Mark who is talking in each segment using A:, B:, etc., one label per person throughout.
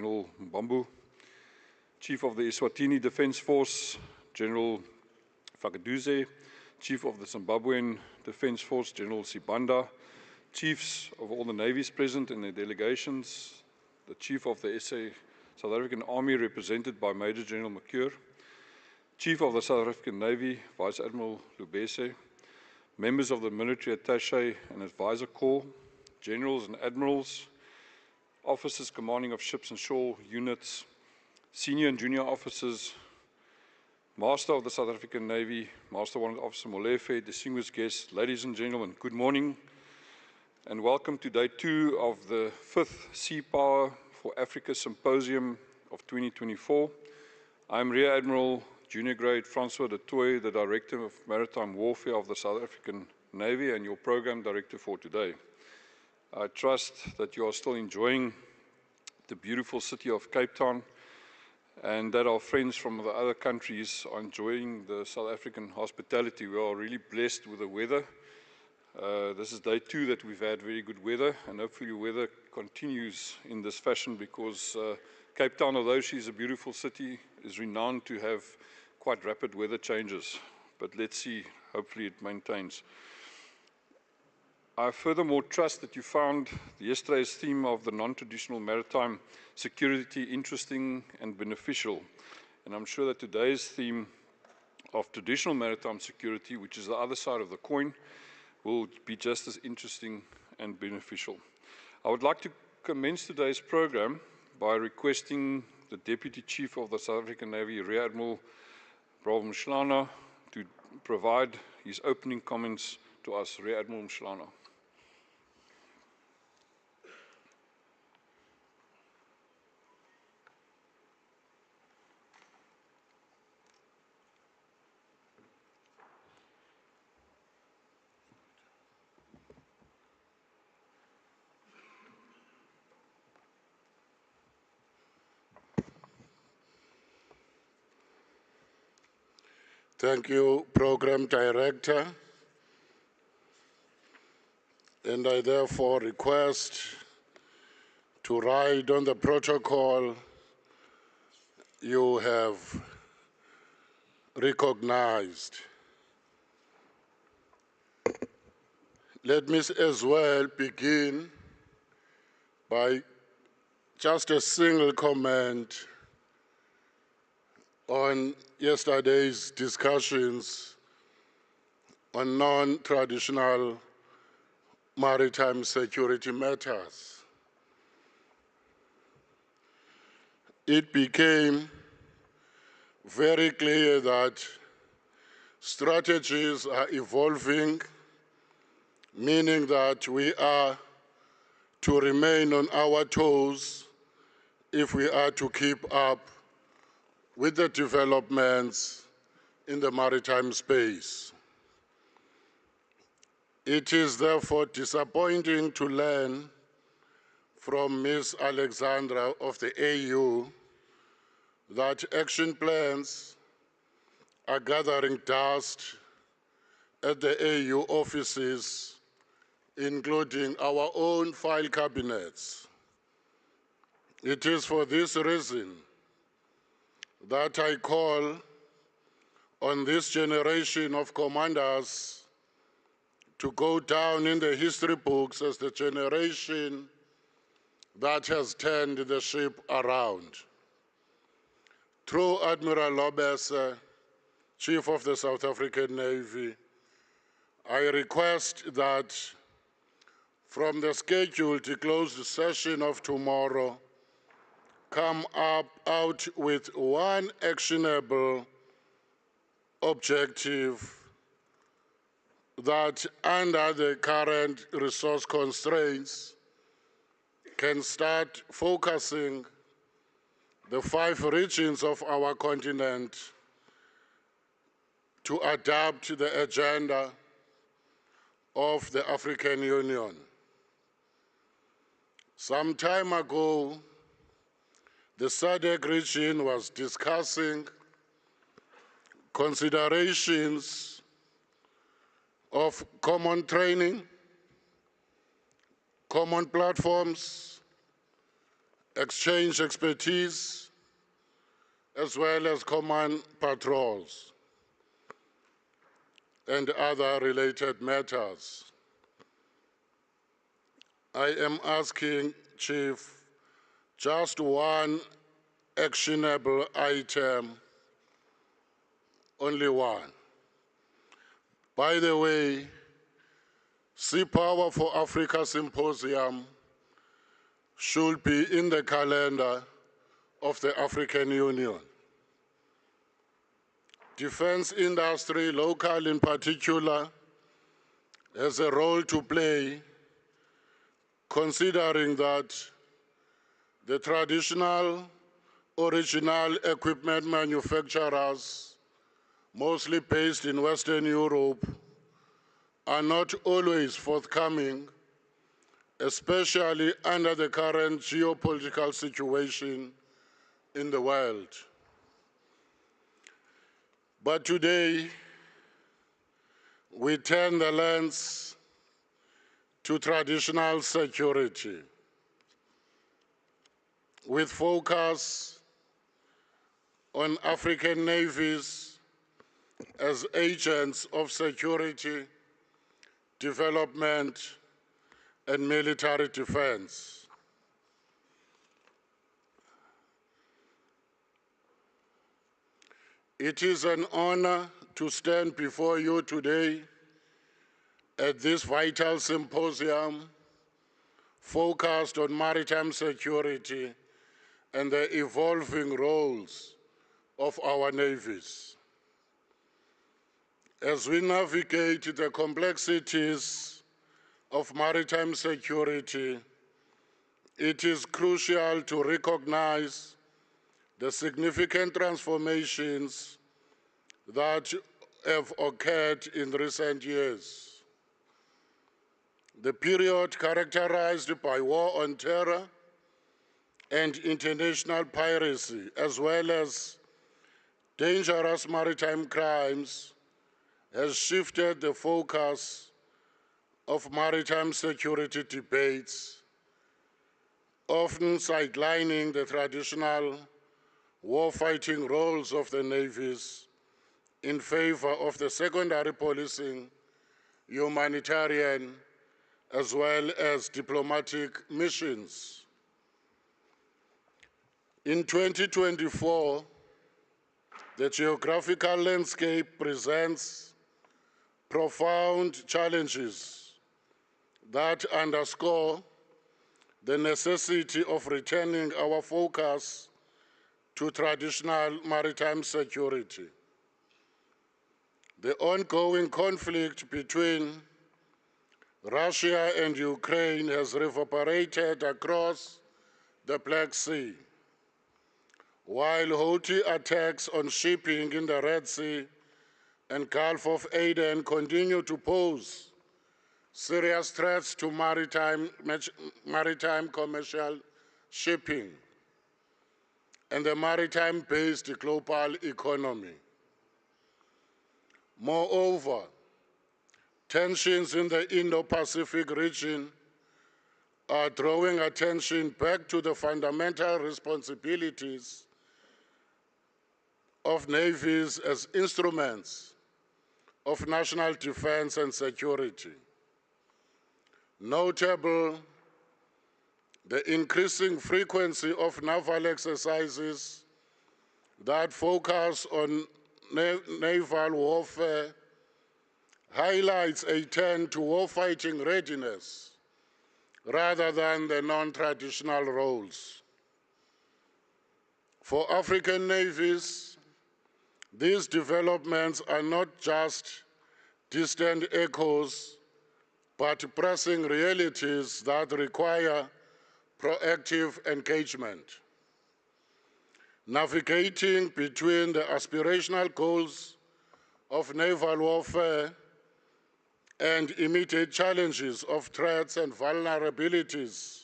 A: General Mbambu, Chief of the Eswatini Defence Force, General Fakaduze, Chief of the Zimbabwean Defence Force, General Sibanda, Chiefs of all the navies present and their delegations, the Chief of the South African Army represented by Major General McCure, Chief of the South African Navy, Vice Admiral Lubese, members of the Military Attaché and Advisor Corps, Generals and Admirals, officers commanding of ships and shore units, senior and junior officers, Master of the South African Navy, Master Warrant Officer Molefe, distinguished guests, ladies and gentlemen, good morning and welcome to day 2 of the 5th Seapower for Africa Symposium of 2024. I'm Rear Admiral Junior Grade Francois de Toy, the Director of Maritime Warfare of the South African Navy and your Program Director for today. I trust that you are still enjoying the beautiful city of Cape Town and that our friends from the other countries are enjoying the South African hospitality. We are really blessed with the weather. This is day 2 that we've had very good weather, and hopefully weather continues in this fashion because Cape Town, although she's a beautiful city, is renowned to have quite rapid weather changes. But let's see, hopefully it maintains. I furthermore trust that you found yesterday's theme of the non-traditional maritime security interesting and beneficial. And I'm sure that today's theme of traditional maritime security, which is the other side of the coin, will be just as interesting and beneficial. I would like to commence today's program by requesting the Deputy Chief of the South African Navy, Rear Admiral Bravo Mshlana, to provide his opening comments to us. Rear Admiral Mshlana.
B: Thank you, Program Director. And I therefore request to ride on the protocol you have recognized. Let me as well begin by just a single comment on yesterday's discussions on non-traditional maritime security matters. It became very clear that strategies are evolving, meaning that we are to remain on our toes if we are to keep up with the developments in the maritime space. It is therefore disappointing to learn from Ms. Alexandra of the AU that action plans are gathering dust at the AU offices, including our own file cabinets. It is for this reason that I call on this generation of commanders to go down in the history books as the generation that has turned the ship around. Through Admiral Lubese, Chief of the South African Navy, I request that from the scheduled closed session of tomorrow, come out with one actionable objective that under the current resource constraints can start focusing the 5 regions of our continent to adapt to the agenda of the African Union. Some time ago, the SADC region was discussing considerations of common training, common platforms, exchange expertise, as well as common patrols and other related matters. I am asking, Chief, just one actionable item, only one. By the way, Seapower for Africa Symposium should be in the calendar of the African Union. Defense industry, local in particular, has a role to play, considering that the traditional original equipment manufacturers, mostly based in Western Europe, are not always forthcoming, especially under the current geopolitical situation in the world. But today, we turn the lens to traditional security, with focus on African navies as agents of security, development, and military defense. It is an honor to stand before you today at this vital symposium focused on maritime security and the evolving roles of our navies. As we navigate the complexities of maritime security, it is crucial to recognize the significant transformations that have occurred in recent years. The period characterized by war on terror and international piracy, as well as dangerous maritime crimes, has shifted the focus of maritime security debates, often sidelining the traditional warfighting roles of the navies in favor of the secondary policing, humanitarian, as well as diplomatic missions. In 2024, the geographical landscape presents profound challenges that underscore the necessity of returning our focus to traditional maritime security. The ongoing conflict between Russia and Ukraine has reverberated across the Black Sea, while Houthi attacks on shipping in the Red Sea and Gulf of Aden continue to pose serious threats to maritime commercial shipping and the maritime-based global economy. Moreover, tensions in the Indo-Pacific region are drawing attention back to the fundamental responsibilities of navies as instruments of national defense and security. Notable, the increasing frequency of naval exercises that focus on naval warfare highlights a turn to warfighting readiness rather than the non-traditional roles. For African navies, these developments are not just distant echoes, but pressing realities that require proactive engagement. Navigating between the aspirational goals of naval warfare and immediate challenges of threats and vulnerabilities,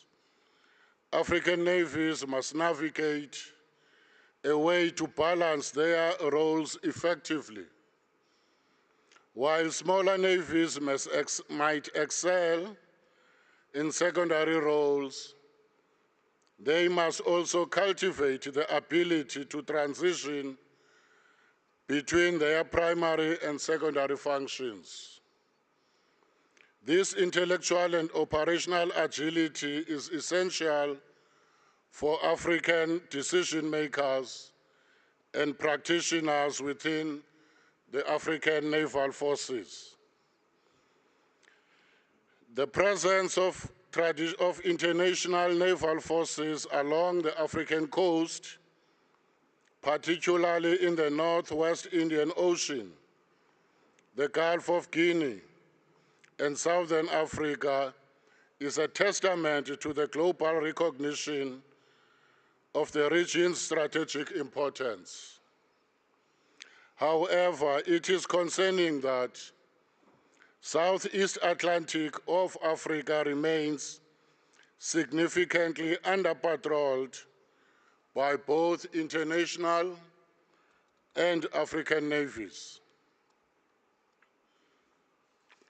B: African navies must navigate a way to balance their roles effectively. While smaller navies might excel in secondary roles, they must also cultivate the ability to transition between their primary and secondary functions. This intellectual and operational agility is essential for African decision makers and practitioners within the African naval forces. The presence of international naval forces along the African coast, particularly in the Northwest Indian Ocean, the Gulf of Guinea, and Southern Africa, is a testament to the global recognition of the region's strategic importance. However, it is concerning that Southeast Atlantic of Africa remains significantly under-patrolled by both international and African navies.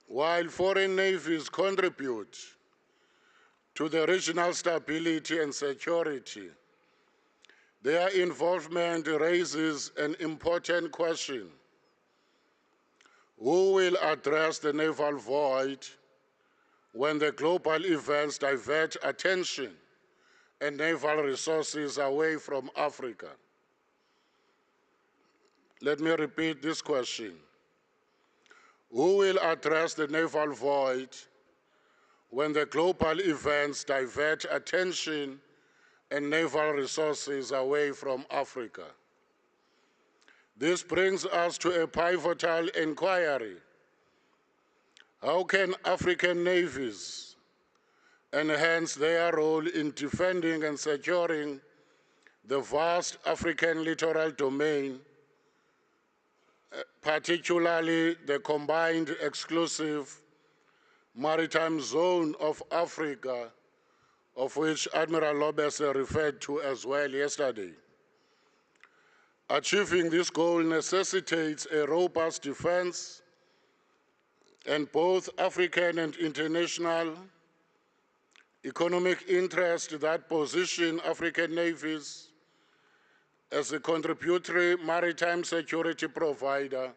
B: While foreign navies contribute to the regional stability and security, their involvement raises an important question. Who will address the naval void when the global events divert attention and naval resources away from Africa? Let me repeat this question. Who will address the naval void when the global events divert attention and naval resources away from Africa? This brings us to a pivotal inquiry. How can African navies enhance their role in defending and securing the vast African littoral domain, particularly the combined exclusive maritime zone of Africa, of which Admiral Lobese referred to as well yesterday? Achieving this goal necessitates a robust defense, and both African and international economic interests that position African navies as a contributory maritime security provider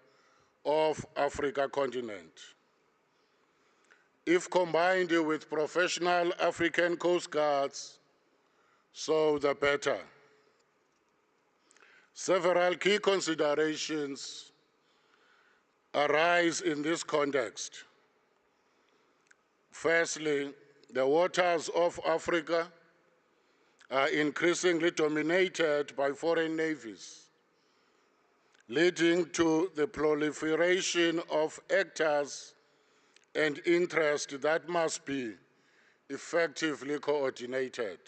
B: of Africa continent. If combined with professional African coast guards, so the better. Several key considerations arise in this context. Firstly, the waters of Africa are increasingly dominated by foreign navies, leading to the proliferation of actors and interests that must be effectively coordinated.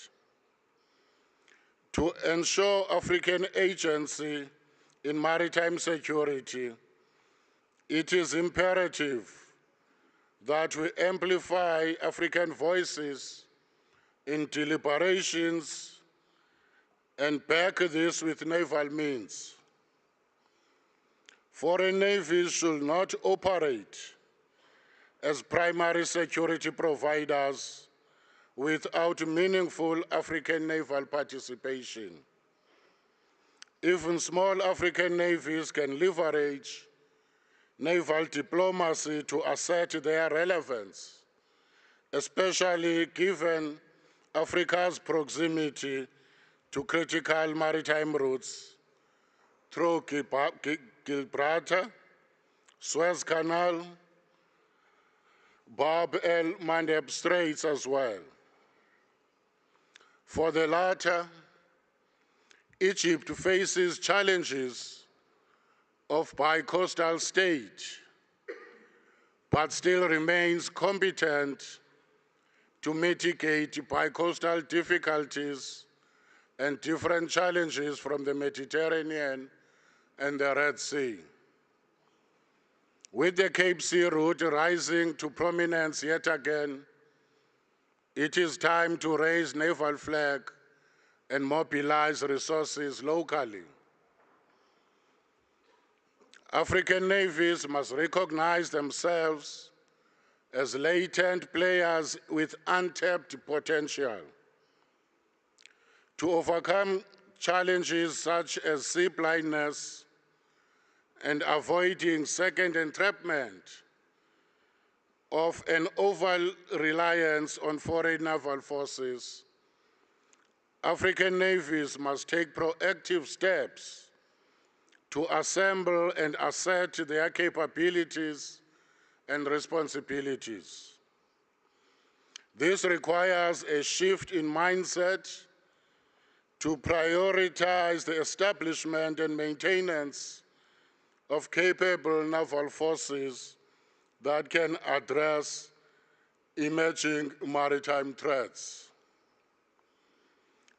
B: To ensure African agency in maritime security, it is imperative that we amplify African voices in deliberations and back this with naval means. Foreign navies should not operate as primary security providers without meaningful African naval participation. Even small African navies can leverage naval diplomacy to assert their relevance, especially given Africa's proximity to critical maritime routes through Gibraltar, Suez Canal, Bab el-Mandeb Straits as well. For the latter, Egypt faces challenges of bi-coastal state, but still remains competent to mitigate bi-coastal difficulties and different challenges from the Mediterranean and the Red Sea. With the Cape Sea route rising to prominence yet again, it is time to raise naval flag and mobilize resources locally. African navies must recognize themselves as latent players with untapped potential. To overcome challenges such as sea blindness and avoiding second entrapment of an over-reliance on foreign naval forces, African navies must take proactive steps to assemble and assert their capabilities and responsibilities. This requires a shift in mindset to prioritize the establishment and maintenance of capable naval forces that can address emerging maritime threats.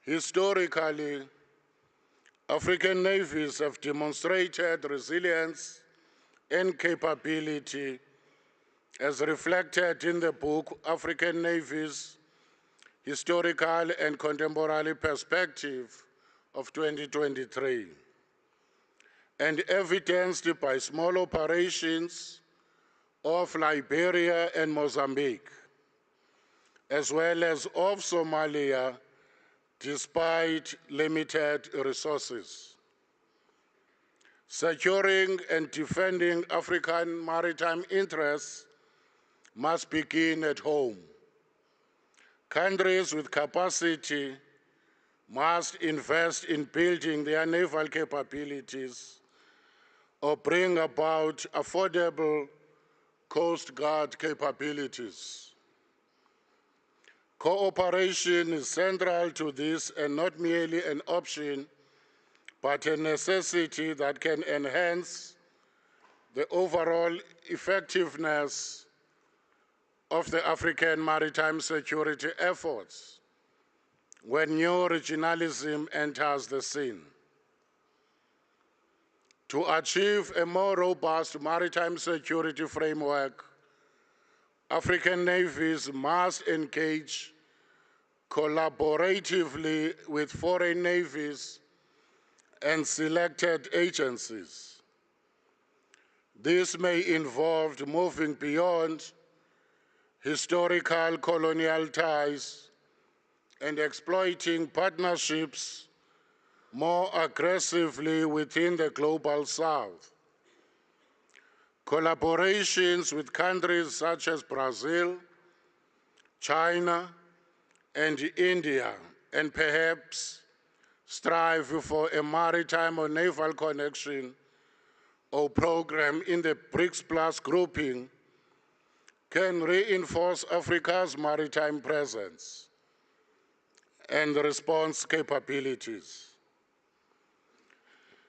B: Historically, African navies have demonstrated resilience and capability as reflected in the book African Navies, Historical and Contemporary Perspective of 2023, and evidenced by small operations of Liberia and Mozambique, as well as of Somalia, despite limited resources. Securing and defending African maritime interests must begin at home. Countries with capacity must invest in building their naval capabilities or bring about affordable Coast Guard capabilities. Cooperation is central to this and not merely an option, but a necessity that can enhance the overall effectiveness of the African maritime security efforts when new regionalism enters the scene. To achieve a more robust maritime security framework, African navies must engage collaboratively with foreign navies and selected agencies. This may involve moving beyond historical colonial ties and exploiting partnerships more aggressively within the global South. Collaborations with countries such as Brazil, China, and India, and perhaps strive for a maritime or naval connection or program in the BRICS Plus grouping can reinforce Africa's maritime presence and response capabilities.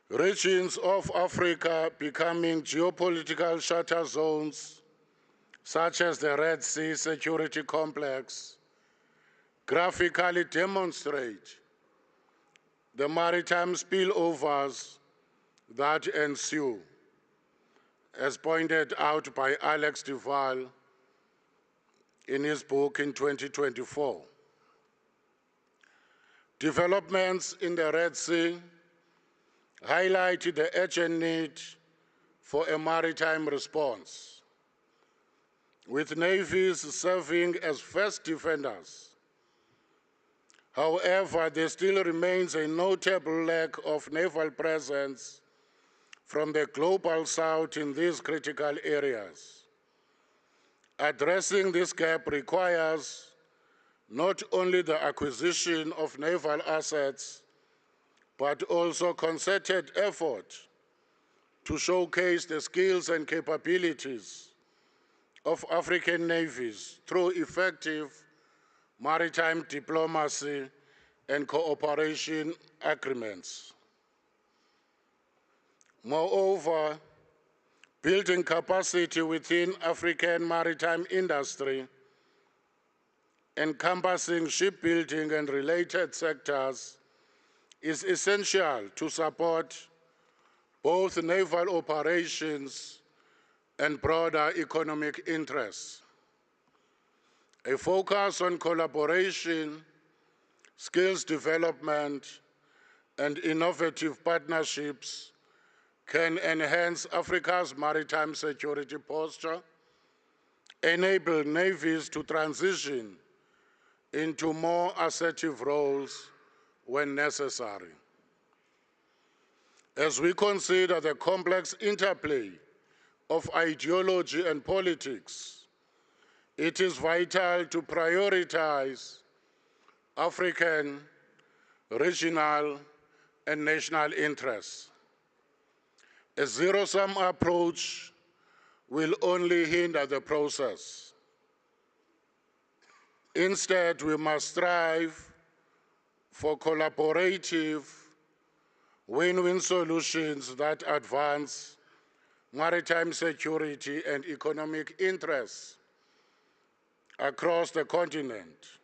B: Regions of Africa becoming geopolitical shutter zones, such as the Red Sea Security Complex, graphically demonstrate the maritime spillovers that ensue, as pointed out by Alex Duval in his book in 2024. Developments in the Red Sea highlight the urgent need for a maritime response, with navies serving as first defenders. However, there still remains a notable lack of naval presence from the global South in these critical areas. Addressing this gap requires not only the acquisition of naval assets, but also concerted effort to showcase the skills and capabilities of African navies through effective maritime diplomacy and cooperation agreements. Moreover, building capacity within African maritime industry, encompassing shipbuilding and related sectors, is essential to support both naval operations and broader economic interests. A focus on collaboration, skills development, and innovative partnerships can enhance Africa's maritime security posture, enable navies to transition into more assertive roles when necessary. As we consider the complex interplay of ideology and politics, it is vital to prioritize African, regional, and national interests. A zero-sum approach will only hinder the process. Instead, we must strive for collaborative, win-win solutions that advance maritime security and economic interests across the continent.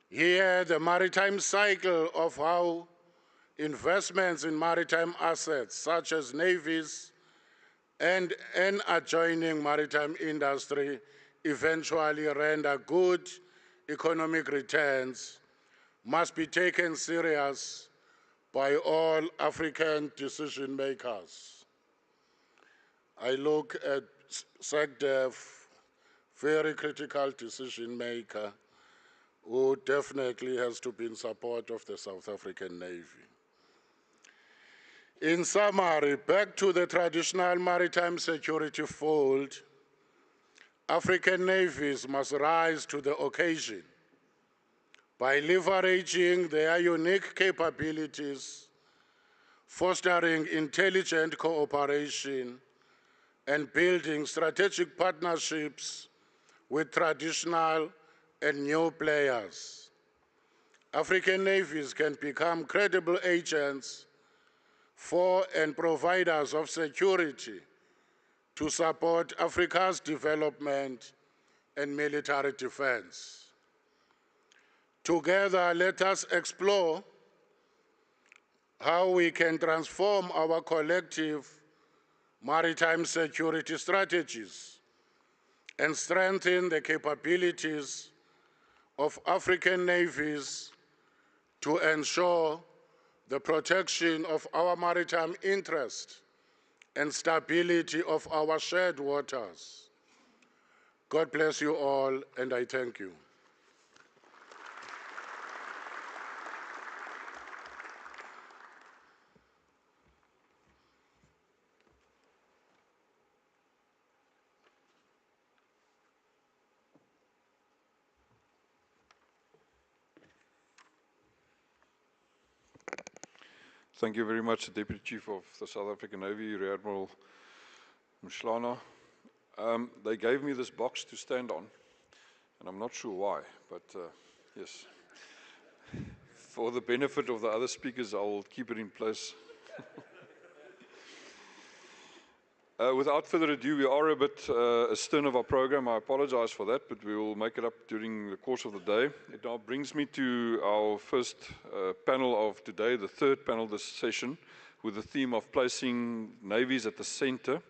B: Here, the maritime cycle of how investments in maritime assets, such as navies and an adjoining maritime industry, eventually render good economic returns, must be taken serious by all African decision makers. I look at SecDef, very critical decision maker, who definitely has to be in support of the South African Navy. In summary, back to the traditional maritime security fold, African navies must rise to the occasion by leveraging their unique capabilities, fostering intelligent cooperation, and building strategic partnerships with traditional and new players. African navies can become credible agents for and providers of security to support Africa's development and military defense. Together, let us explore how we can transform our collective maritime security strategies and strengthen the capabilities of African navies to ensure the protection of our maritime interests and stability of our shared waters. God bless you all, and I thank you.
A: Thank you very much, Deputy Chief of the South African Navy, Rear Admiral Mshlana. They gave me this box to stand on, and I'm not sure why, but yes. For the benefit of the other speakers, I'll keep it in place. Without further ado, we are a bit astern of our program. I apologize for that, but we will make it up during the course of the day. It now brings me to our first panel of today, the third panel of this session, with the theme of placing navies at the center,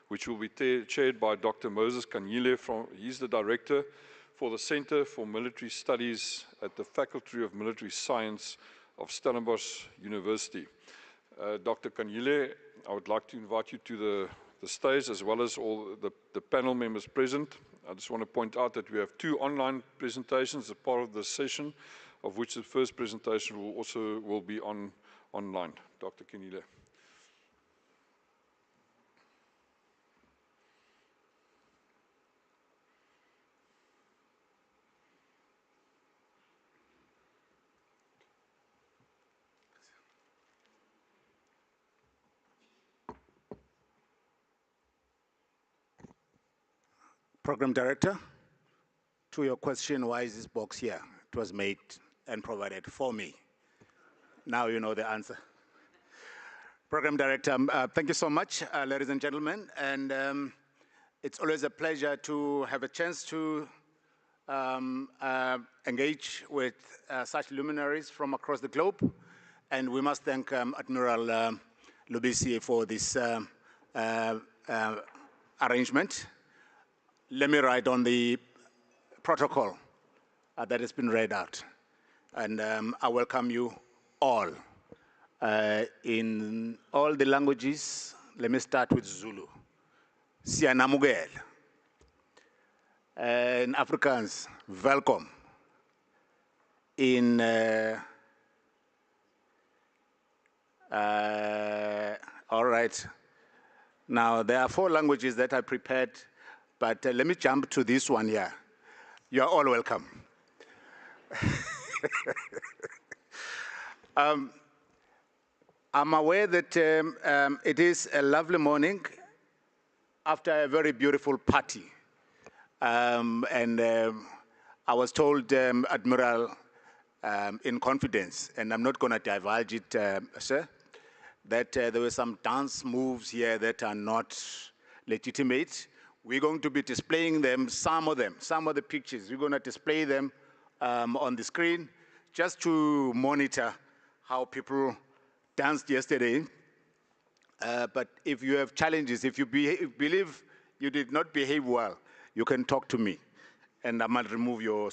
A: which will be chaired by Dr. Moses Kanyile. He's the director for the Center for Military Studies at the Faculty of Military Science of Stellenbosch University. Dr. Kanyile, I would like to invite you to the stage, as well as all the panel members present. I just want to point out that we have 2 online presentations as part of this session, of which the first presentation will be online. Dr. Kanyile.
C: Program Director, to your question, why is this box here? It was made and provided for me. Now you know the answer. Program Director, thank you so much, ladies and gentlemen. And it's always a pleasure to have a chance to engage with such luminaries from across the globe. And we must thank Admiral Lubisi for this arrangement. Let me write on the protocol that has been read out. And I welcome you all. In all the languages, let me start with Zulu. Siyanamukela. In Afrikaans, welcome. In All right. Now, there are 4 languages that I prepared, but let me jump to this one here. You are all welcome. I'm aware that it is a lovely morning after a very beautiful party. I was told, Admiral, in confidence, and I'm not going to divulge it, sir, that there were some dance moves here that are not legitimate. We're going to be displaying them, some of the pictures. We're going to display them on the screen just to monitor how people danced yesterday. But if you have challenges, if you believe you did not behave well, you can talk to me, and I might remove your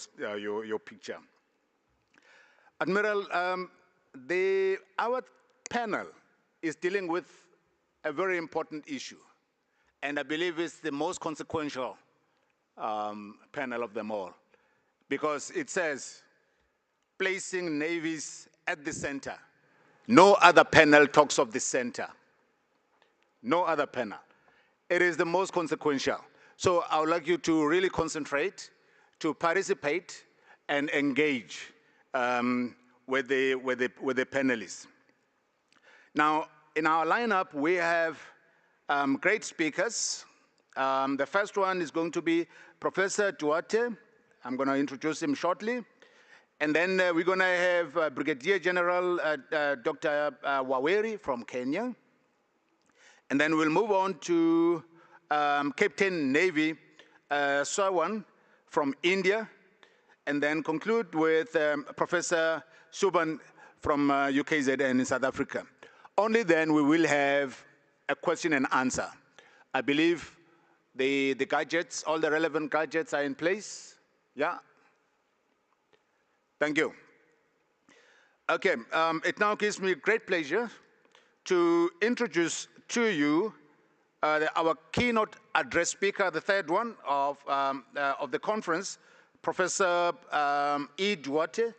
C: picture. Admiral, our panel is dealing with a very important issue, and I believe it's the most consequential panel of them all, because it says placing navies at the center. No other panel talks of the center. No other panel. It is the most consequential. So I would like you to really concentrate, to participate, and engage with the panelists. Now, in our lineup, we have great speakers. The first one is going to be Professor Duarte. I'm going to introduce him shortly. And then we're going to have Brigadier General Dr. Waweri from Kenya. And then we'll move on to Captain Navy Sawan from India, and then conclude with Professor Suban from UKZN in South Africa. Only then we will have a question and answer. I believe the gadgets, all the relevant gadgets are in place. Yeah? Thank you. Okay, it now gives me great pleasure to introduce to you our keynote address speaker, the third one of the conference, Professor E. Duarte,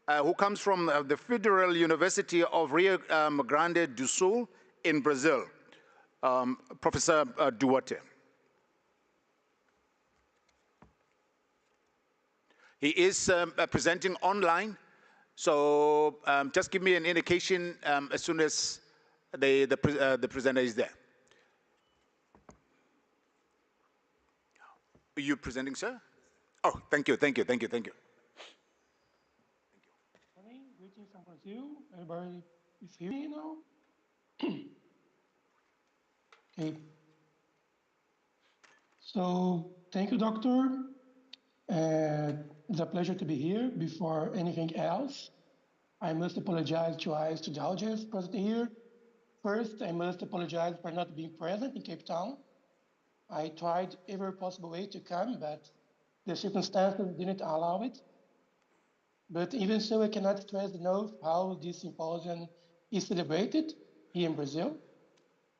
C: who comes from the Federal University of Rio Grande do Sul in Brazil. Professor Duarte. He is presenting online, so just give me an indication as soon as the presenter is there. Are you presenting, sir? Oh, thank you, thank you, thank you, thank you.
D: Morning, greetings from Brazil. Everybody is here now. Okay. So, thank you, Doctor. It's a pleasure to be here. Before anything else, I must apologize twice to the audience present here. First, I must apologize for not being present in Cape Town. I tried every possible way to come, but the circumstances didn't allow it. But even so, I cannot stress enough how this symposium is celebrated here in Brazil,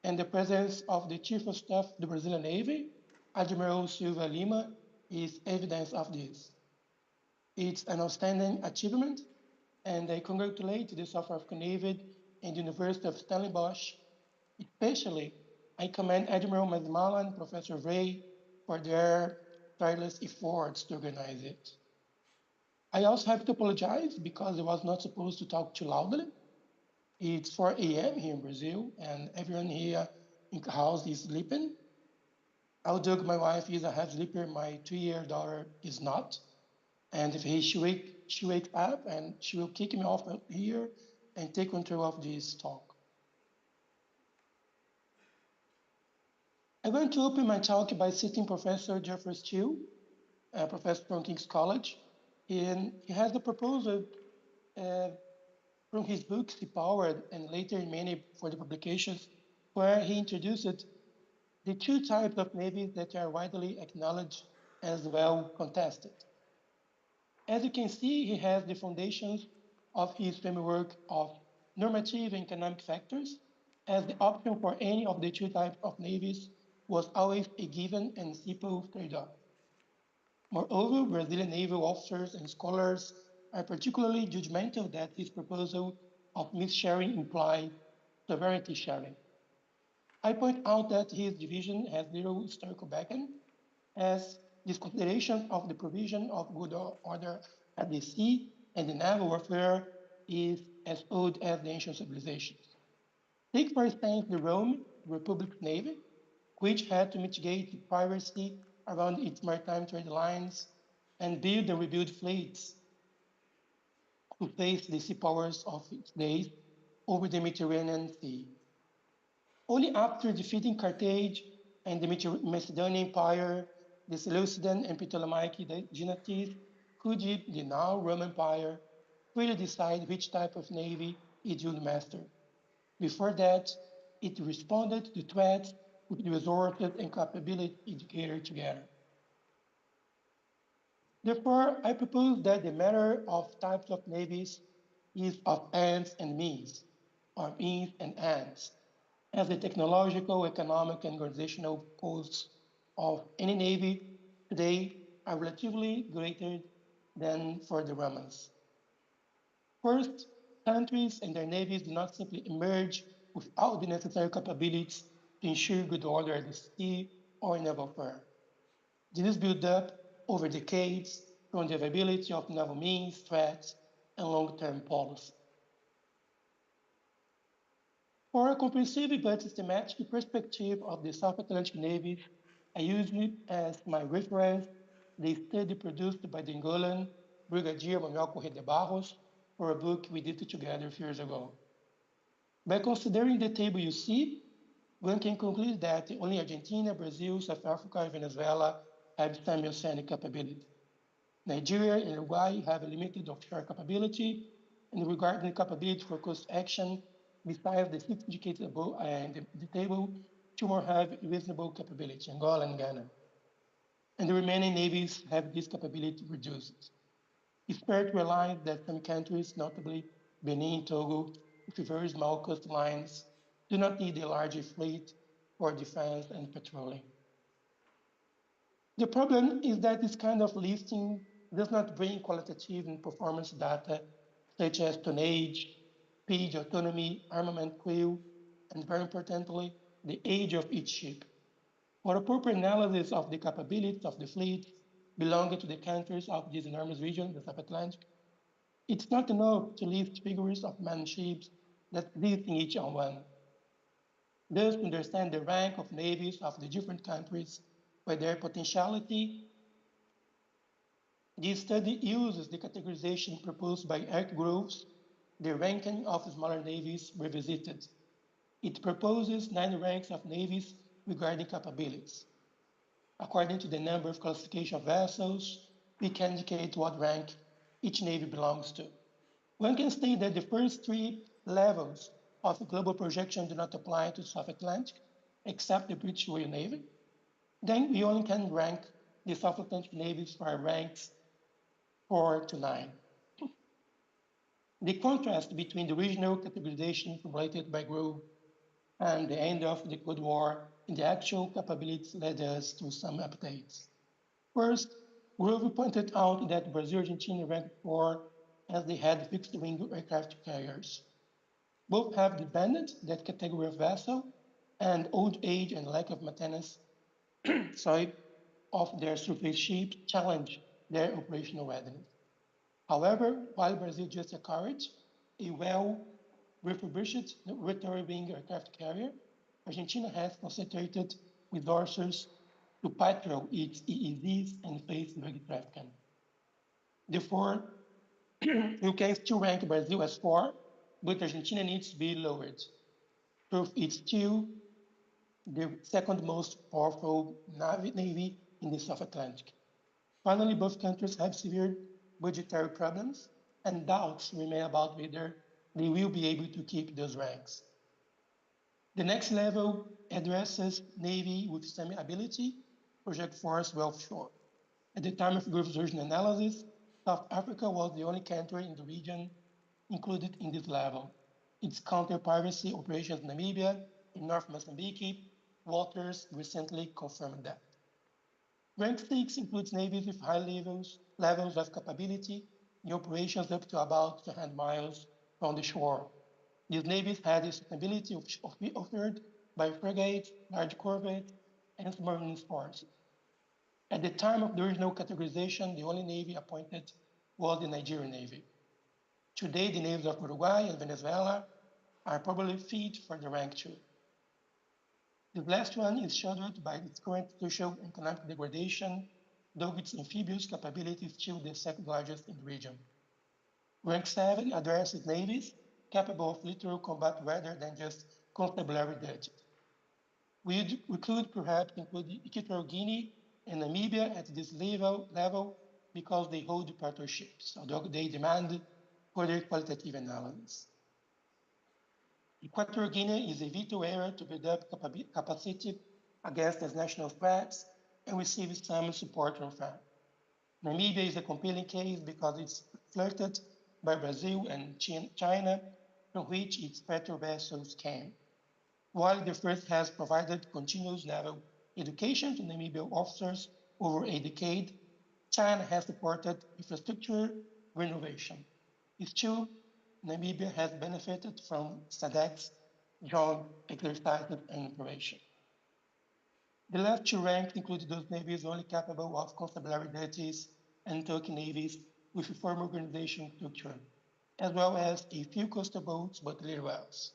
D: and the presence of the Chief of Staff of the Brazilian Navy, Admiral Silva Lima, is evidence of this. It's an outstanding achievement, and I congratulate the South African Navy and the University of Stellenbosch. Especially, I commend Admiral Mazmala and Professor Ray for their tireless efforts to organize it. I also have to apologize because I was not supposed to talk too loudly. It's 4 a.m. here in Brazil, and everyone here in the house is sleeping. Although my wife is a half sleeper, my 2-year daughter is not. And if she wakes up and she will kick me off here and take control of this talk. I'm going to open my talk by citing Professor Jeffrey Steele, a professor from King's College. And he has the proposal from his book, Seapower, and later in many further publications, where he introduced the 2 types of navies that are widely acknowledged as well contested. As you can see, he has the foundations of his framework of normative and economic factors, as the option for any of the 2 types of navies was always a given and simple trade-off. Moreover, Brazilian naval officers and scholars are particularly judgmental that his proposal of mis-sharing implies sovereignty sharing. I point out that his division has little historical background, as this consideration of the provision of good order at the sea and the naval warfare is as old as the ancient civilizations. Take, for instance, the Rome Republic Navy, which had to mitigate piracy around its maritime trade lines and build and rebuild fleets to face the sea powers of its days over the Mediterranean Sea. Only after defeating Carthage and the Macedonian Empire, the Seleucidan and Ptolemaic dynasties, could the now Roman Empire really decide which type of navy it would master. Before that, it responded to threats with the resources and capability indicated together. Therefore, I propose that the matter of types of navies is of ends and means, or means and ends, as the technological, economic, and organizational costs of any navy today are relatively greater than for the Romans. First, countries and their navies do not simply emerge without the necessary capabilities to ensure good order at the sea or in naval warfare. This is built up over decades from the availability of naval means, threats, and long-term policy. For a comprehensive but systematic perspective of the South Atlantic Navy, I use as my reference the study produced by the Angolan Brigadier Manuel Corrêa de Barros for a book we did together a few years ago. By considering the table you see, one can conclude that only Argentina, Brazil, South Africa, and Venezuela have semi-oceanic capability. Nigeria and Uruguay have a limited offshore capability, and regarding the capability for coast action, besides the 6 indicated above and the table, 2 more have reasonable capability, Angola and Ghana. And the remaining navies have this capability reduced. It's fair to realize that some countries, notably Benin, Togo, with very small coastlines, do not need a larger fleet for defense and patrolling. The problem is that this kind of listing does not bring qualitative and performance data such as tonnage, speed, autonomy, armament crew, and very importantly, the age of each ship. For a proper analysis of the capabilities of the fleet belonging to the countries of this enormous region, the South Atlantic, it's not enough to list figures of manned ships that exist in each one. Thus, to understand the rank of navies of the different countries by their potentiality, this study uses the categorization proposed by Eric Groves, the ranking of smaller navies revisited. It proposes 9 ranks of navies regarding capabilities. According to the number of classification vessels, we can indicate what rank each navy belongs to. One can state that the first 3 levels of global projection do not apply to the South Atlantic, except the British Royal Navy. Then we only can rank the South Atlantic navies for ranks 4 to 9. The contrast between the regional categorization formulated by Grove and the end of the Cold War and the actual capabilities led us to some updates. First, Grove pointed out that Brazil and Argentina ranked 4 as they had fixed-wing aircraft carriers. Both have depended that category of vessel, and old age and lack of maintenance of their surface ships challenge their operational readiness. However, while Brazil just acquired a well-refurbished rotary wing aircraft carrier, Argentina has concentrated resources to patrol its EEZs and face drug trafficking. Therefore, you can still rank Brazil as 4, but Argentina needs to be lowered. Proof it's still the second most powerful navy in the South Atlantic. Finally, both countries have severe budgetary problems, and doubts remain about whether they will be able to keep those ranks. The next level addresses Navy with semi-ability, project force well offshore. At the time of Grove's original analysis, South Africa was the only country in the region included in this level. Its counter-piracy operations in Namibia and North Mozambique waters recently confirmed that. Rank 6 includes navies with high levels of capability in operations up to about 200 miles from the shore. These navies had the sustainability offered by frigates, large corvettes, and submarine forces. At the time of the original categorization, the only navy appointed was the Nigerian Navy. Today, the navies of Uruguay and Venezuela are probably fit for the rank 2. The last one is shadowed by its current social and economic degradation, though its amphibious capability is still the second largest in the region. Rank 7 addresses navies capable of literal combat rather than just constabulary duties. We could perhaps include Equatorial Guinea and Namibia at this level because they hold partnerships, although they demand further qualitative analysis. Equatorial Guinea is a vital area to build up capacity against transnational threats and receive some support from France. Namibia is a compelling case because it's flirted by Brazil and China, from which its petrol vessels came. While the first has provided continuous naval education to Namibian officers over a decade, China has supported infrastructure renovation. Still, Namibia has benefited from SADC's joint exercises and operation. The last two ranks include those navies only capable of constabulary duties and token navies with a formal organization structure, as well as a few coastal boats but little else.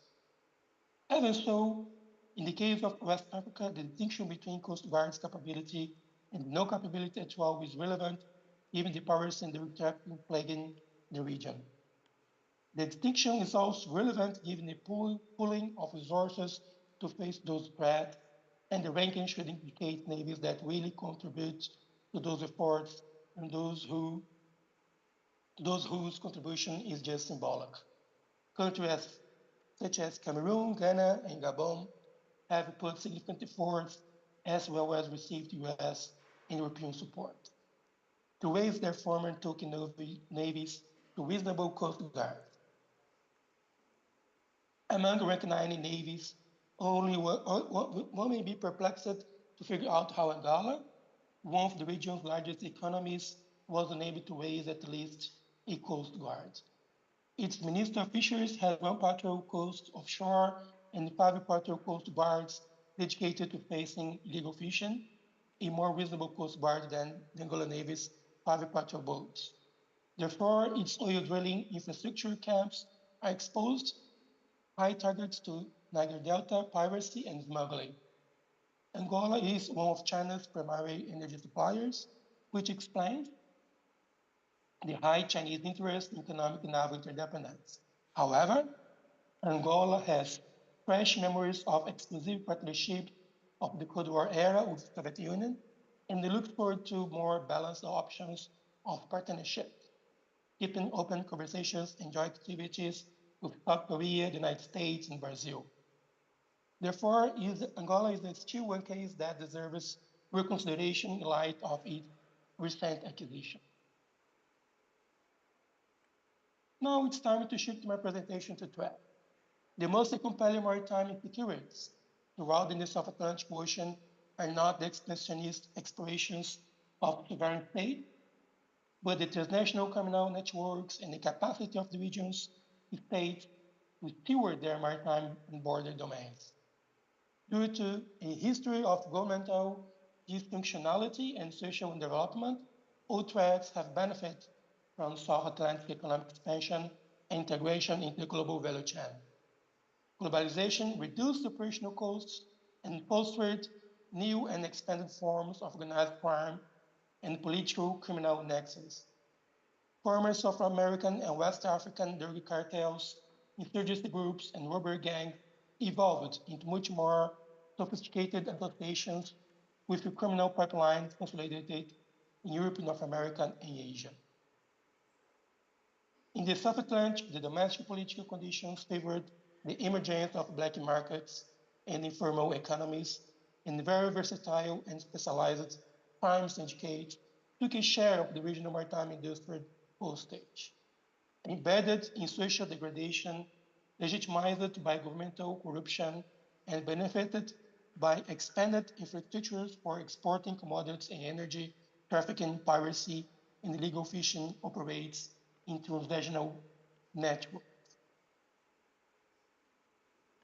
D: Even so, in the case of West Africa, the distinction between Coast Guard's capability and no capability at all is relevant given the powers and the trafficking plaguing the region. The distinction is also relevant given the pooling of resources to face those threats, and the ranking should indicate navies that really contribute to those efforts and those whose contribution is just symbolic. Countries such as Cameroon, Ghana, and Gabon have put significant efforts as well as received US and European support to raise their former token navies to reasonable coast guards. Among rank 9 navies, only one may be perplexed to figure out how Angola, one of the region's largest economies, was unable to raise at least a coast guard. Its Minister of Fisheries has one patrol coast offshore and 5 patrol coast guards dedicated to facing illegal fishing, a more reasonable coast guard than the Angola Navy's 5 patrol boats. Therefore, its oil drilling infrastructure camps are exposed, high targets to Niger Delta piracy and smuggling. Angola is one of China's primary energy suppliers, which explains the high Chinese interest in economic and naval interdependence. However, Angola has fresh memories of exclusive partnership of the Cold War era with the Soviet Union, and they look forward to more balanced options of partnership, keeping open conversations and joint activities with South Korea, the United States, and Brazil. Therefore, Angola is still one case that deserves reconsideration in light of its recent acquisition. Now it's time to shift my presentation to threat. The most compelling maritime insecurities throughout the South Atlantic Ocean are not the expansionist explorations of sovereign state, but the transnational criminal networks and the capacity of the region's states to steward their maritime and border domains. Due to a history of governmental dysfunctionality and social development, all threats have benefited from South Atlantic economic expansion and integration into the global value chain. Globalization reduced operational costs and fostered new and expanded forms of organized crime and political criminal nexus. Former South American and West African drug cartels, insurgency groups, and robbery gangs evolved into much more sophisticated associations with the criminal pipelines consolidated in Europe, North America, and Asia. In the South Atlantic, the domestic political conditions favored the emergence of black markets and informal economies, and very versatile and specialized crime syndicates took a share of the regional maritime industrial postage. Embedded in social degradation, legitimized by governmental corruption, and benefited by expanded infrastructures for exporting commodities and energy, trafficking, piracy, and illegal fishing operates in transnational networks.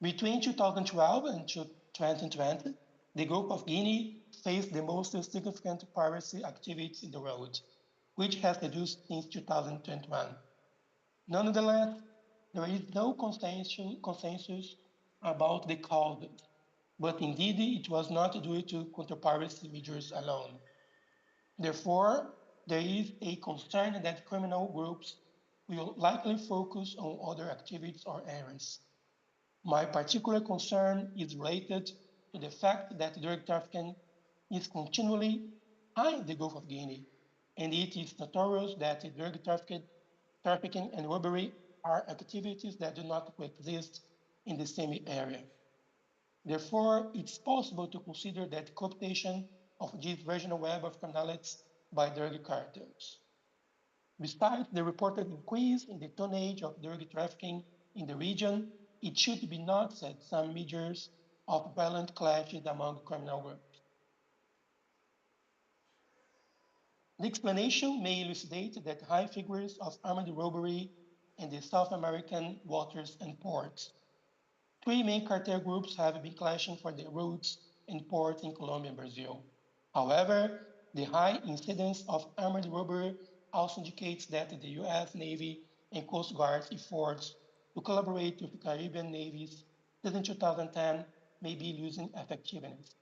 D: Between 2012 and 2020, the Gulf of Guinea faced the most significant piracy activities in the world, which has reduced since 2021. Nonetheless, there is no consensus about the causes, but indeed it was not due to counter-piracy measures alone. Therefore, there is a concern that criminal groups will likely focus on other activities or areas. My particular concern is related to the fact that drug trafficking is continually high in the Gulf of Guinea, and it is notorious that drug trafficking and robbery are activities that do not coexist in the same area. Therefore, it's possible to consider that cooptation of this regional web of criminalities by drug cartels. Besides the reported increase in the tonnage of drug trafficking in the region, it should be noted some measures of violent clashes among criminal groups. The explanation may elucidate that high figures of armed robbery in the South American waters and ports. Three main cartel groups have been clashing for their routes and ports in Colombia and Brazil. However, the high incidence of armed robbery also indicates that the US Navy and Coast Guard's efforts to collaborate with the Caribbean navies since 2010 may be losing effectiveness.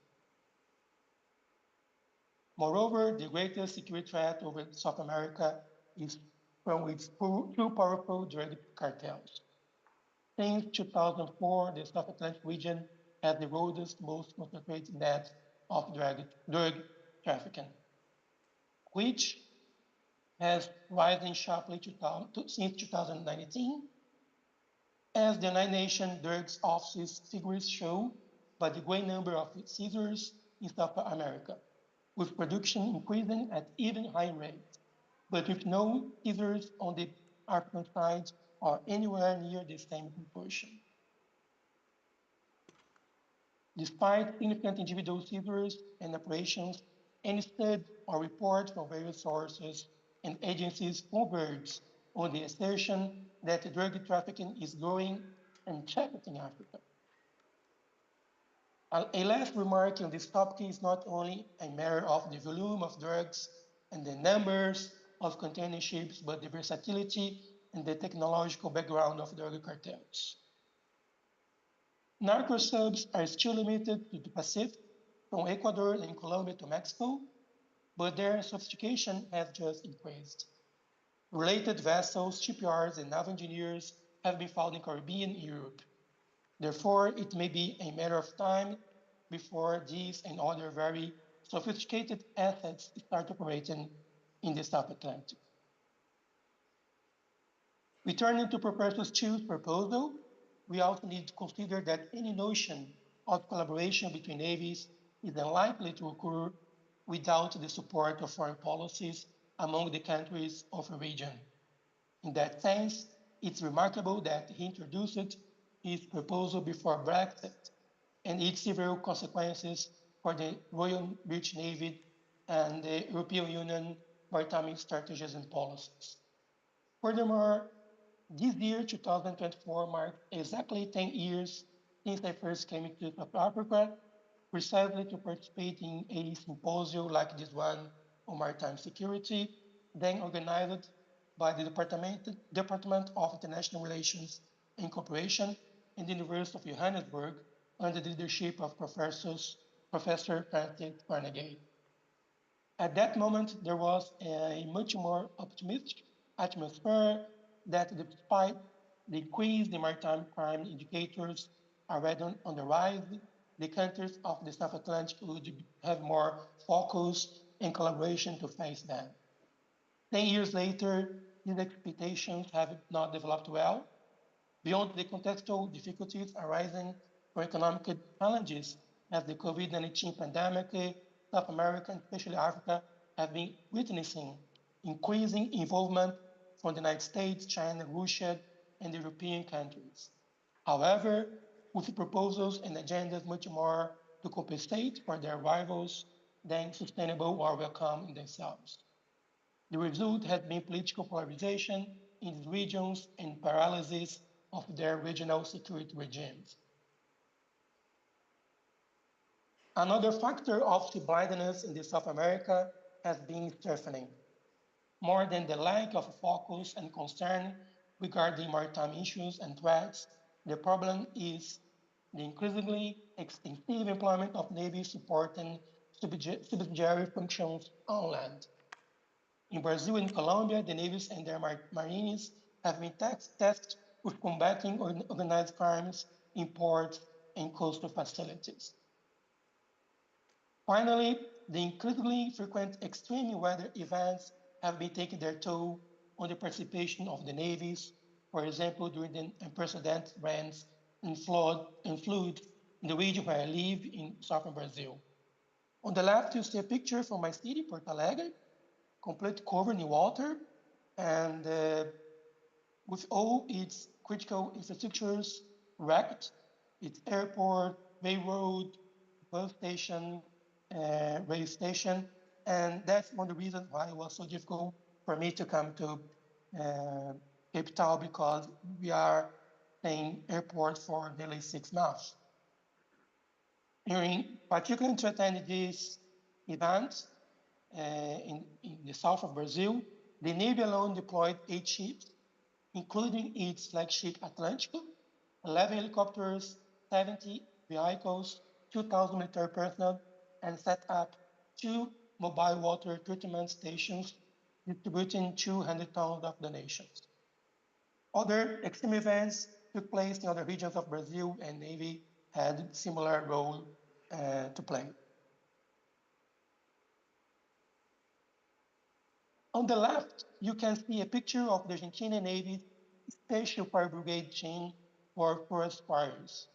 D: Moreover, the greatest security threat over South America is from its two powerful drug cartels. Since 2004, the South Atlantic region has the world's most concentrated net of drug trafficking, which has risen sharply since 2019, as the United Nations Drugs Office's figures show, by the great number of seizures in South America, with production increasing at even higher rates, but with no seizures on the African side or anywhere near the same proportion. Despite significant individual seizures and operations, any study or report from various sources and agencies converge on the assertion that drug trafficking is growing unchecked in Africa. A last remark on this topic is not only a matter of the volume of drugs and the numbers of container ships, but the versatility and the technological background of drug cartels. Narco subs are still limited to the Pacific, from Ecuador and Colombia to Mexico, but their sophistication has just increased. Related vessels, shipyards, and naval engineers have been found in Caribbean and Europe. Therefore, it may be a matter of time before these and other very sophisticated assets start operating in the South Atlantic. Returning to Professor Chew's proposal, we also need to consider that any notion of collaboration between navies is unlikely to occur without the support of foreign policies among the countries of a region. In that sense, it's remarkable that he introduced his proposal before Brexit and its several consequences for the Royal British Navy and the European Union maritime strategies and policies. Furthermore, this year, 2024, marked exactly 10 years since I first came to South Africa, precisely to participate in a symposium like this one on maritime security, then organized by the Department of International Relations and Cooperation in the University of Johannesburg under the leadership of Professor Francis Carnegie. At that moment, there was a much more optimistic atmosphere that despite the increase in maritime crime indicators already on the rise, the countries of the South Atlantic would have more focus and collaboration to face them. 10 years later, these expectations have not developed well. Beyond the contextual difficulties arising from economic challenges as the COVID-19 pandemic, South America, and especially Africa, have been witnessing increasing involvement from the United States, China, Russia, and the European countries. However, with proposals and agendas much more to compensate for their rivals than sustainable or welcome in themselves. The result has been political polarization in these regions and paralysis of their regional security regimes. Another factor of sea blindness in the South America has been surfing. More than the lack of focus and concern regarding maritime issues and threats, the problem is the increasingly extensive employment of navies supporting subsidiary functions on land. In Brazil and Colombia, the navies and their marines have been tasked with combating organized crimes in ports and coastal facilities. Finally, the increasingly frequent extreme weather events have been taking their toll on the participation of the navies, for example, during the unprecedented rains and flood in the region where I live in southern Brazil. On the left, you see a picture from my city, Porto Alegre, completely covered in water, and with all its critical infrastructures wrecked, its airport, railroad, bus station, rail station, and that's one of the reasons why it was so difficult for me to come to Cape Town, because we are in airport for nearly 6 months. During particularly to attend this event in the south of Brazil, the Navy alone deployed 8 ships, including its flagship Atlântico, 11 helicopters, 70 vehicles, 2,000 military personnel, and set up 2 mobile water treatment stations distributing 200 tons of donations. Other extreme events took place in other regions of Brazil, and Navy had similar role to play. On the left, you can see a picture of the Argentine Navy's Special Fire Brigade chain for forest fires,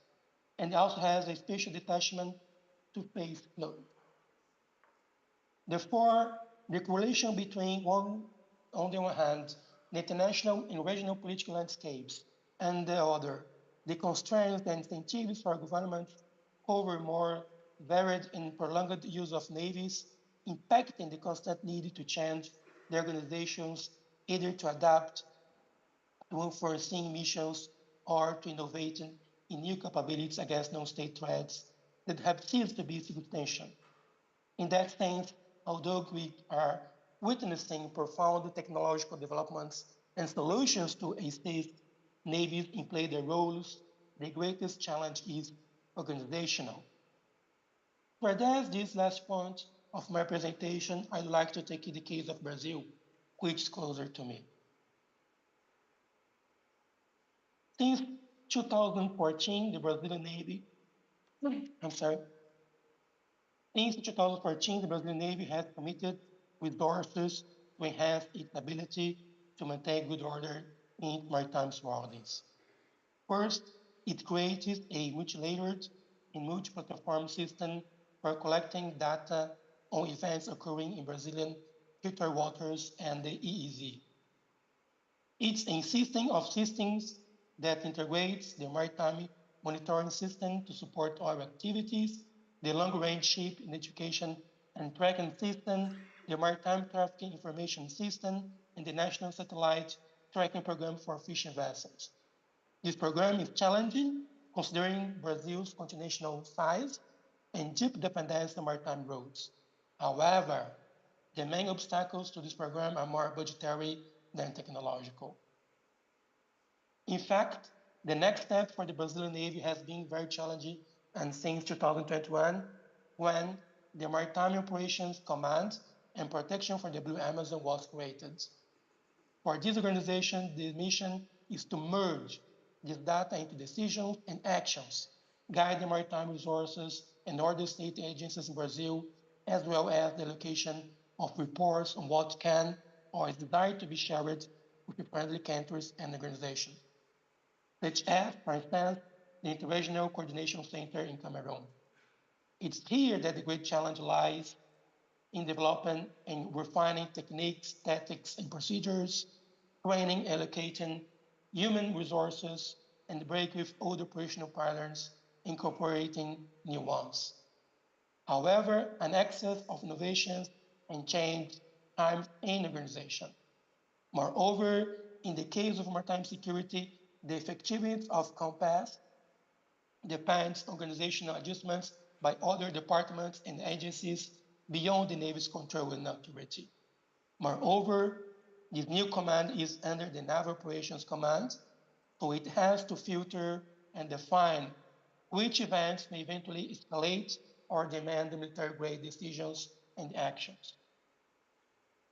D: and also has a special detachment to face flood. Therefore, the correlation between on the one hand, the international and regional political landscapes, and the other, the constraints and incentives for governments over more varied and prolonged use of navies, impacting the constant need to change the organizations, either to adapt to unforeseen missions or to innovate in new capabilities against non-state threats that have ceased to be substantial. In that sense, although we are witnessing profound technological developments and solutions to a state navies in play their roles, the greatest challenge is organizational. To address this last point of my presentation, I'd like to take the case of Brazil, which is closer to me. Since 2014, the Brazilian Navy, Since 2014, the Brazilian Navy has committed resources to enhance its ability to maintain good order in maritime surroundings. First, it created a multi-layered and multi-platform system for collecting data on events occurring in Brazilian territorial waters and the EEZ. It's a system of systems that integrates the maritime monitoring system to support our activities, the long-range ship identification and tracking system, the maritime trafficking information system, and the national satellite tracking program for fishing vessels. This program is challenging considering Brazil's continental size and deep dependence on maritime routes. However, the main obstacles to this program are more budgetary than technological. In fact, the next step for the Brazilian Navy has been very challenging, and since 2021, when the Maritime Operations Command and Protection for the Blue Amazon was created. For this organization, the mission is to merge this data into decisions and actions, guide the maritime resources and other state agencies in Brazil, as well as the allocation of reports on what can or is desired to be shared with the friendly countries and organizations, such as, for instance, the Interregional Coordination Center in Cameroon. It's here that the great challenge lies in developing and refining techniques, tactics, and procedures, training, allocating human resources, and break with old operational patterns, incorporating new ones. However, an excess of innovations and change times in organization. Moreover, in the case of maritime security, the effectiveness of compass depends on organizational adjustments by other departments and agencies beyond the Navy's control and authority. Moreover, this new command is under the Naval Operations Command, so it has to filter and define which events may eventually escalate or demand military-grade decisions and actions.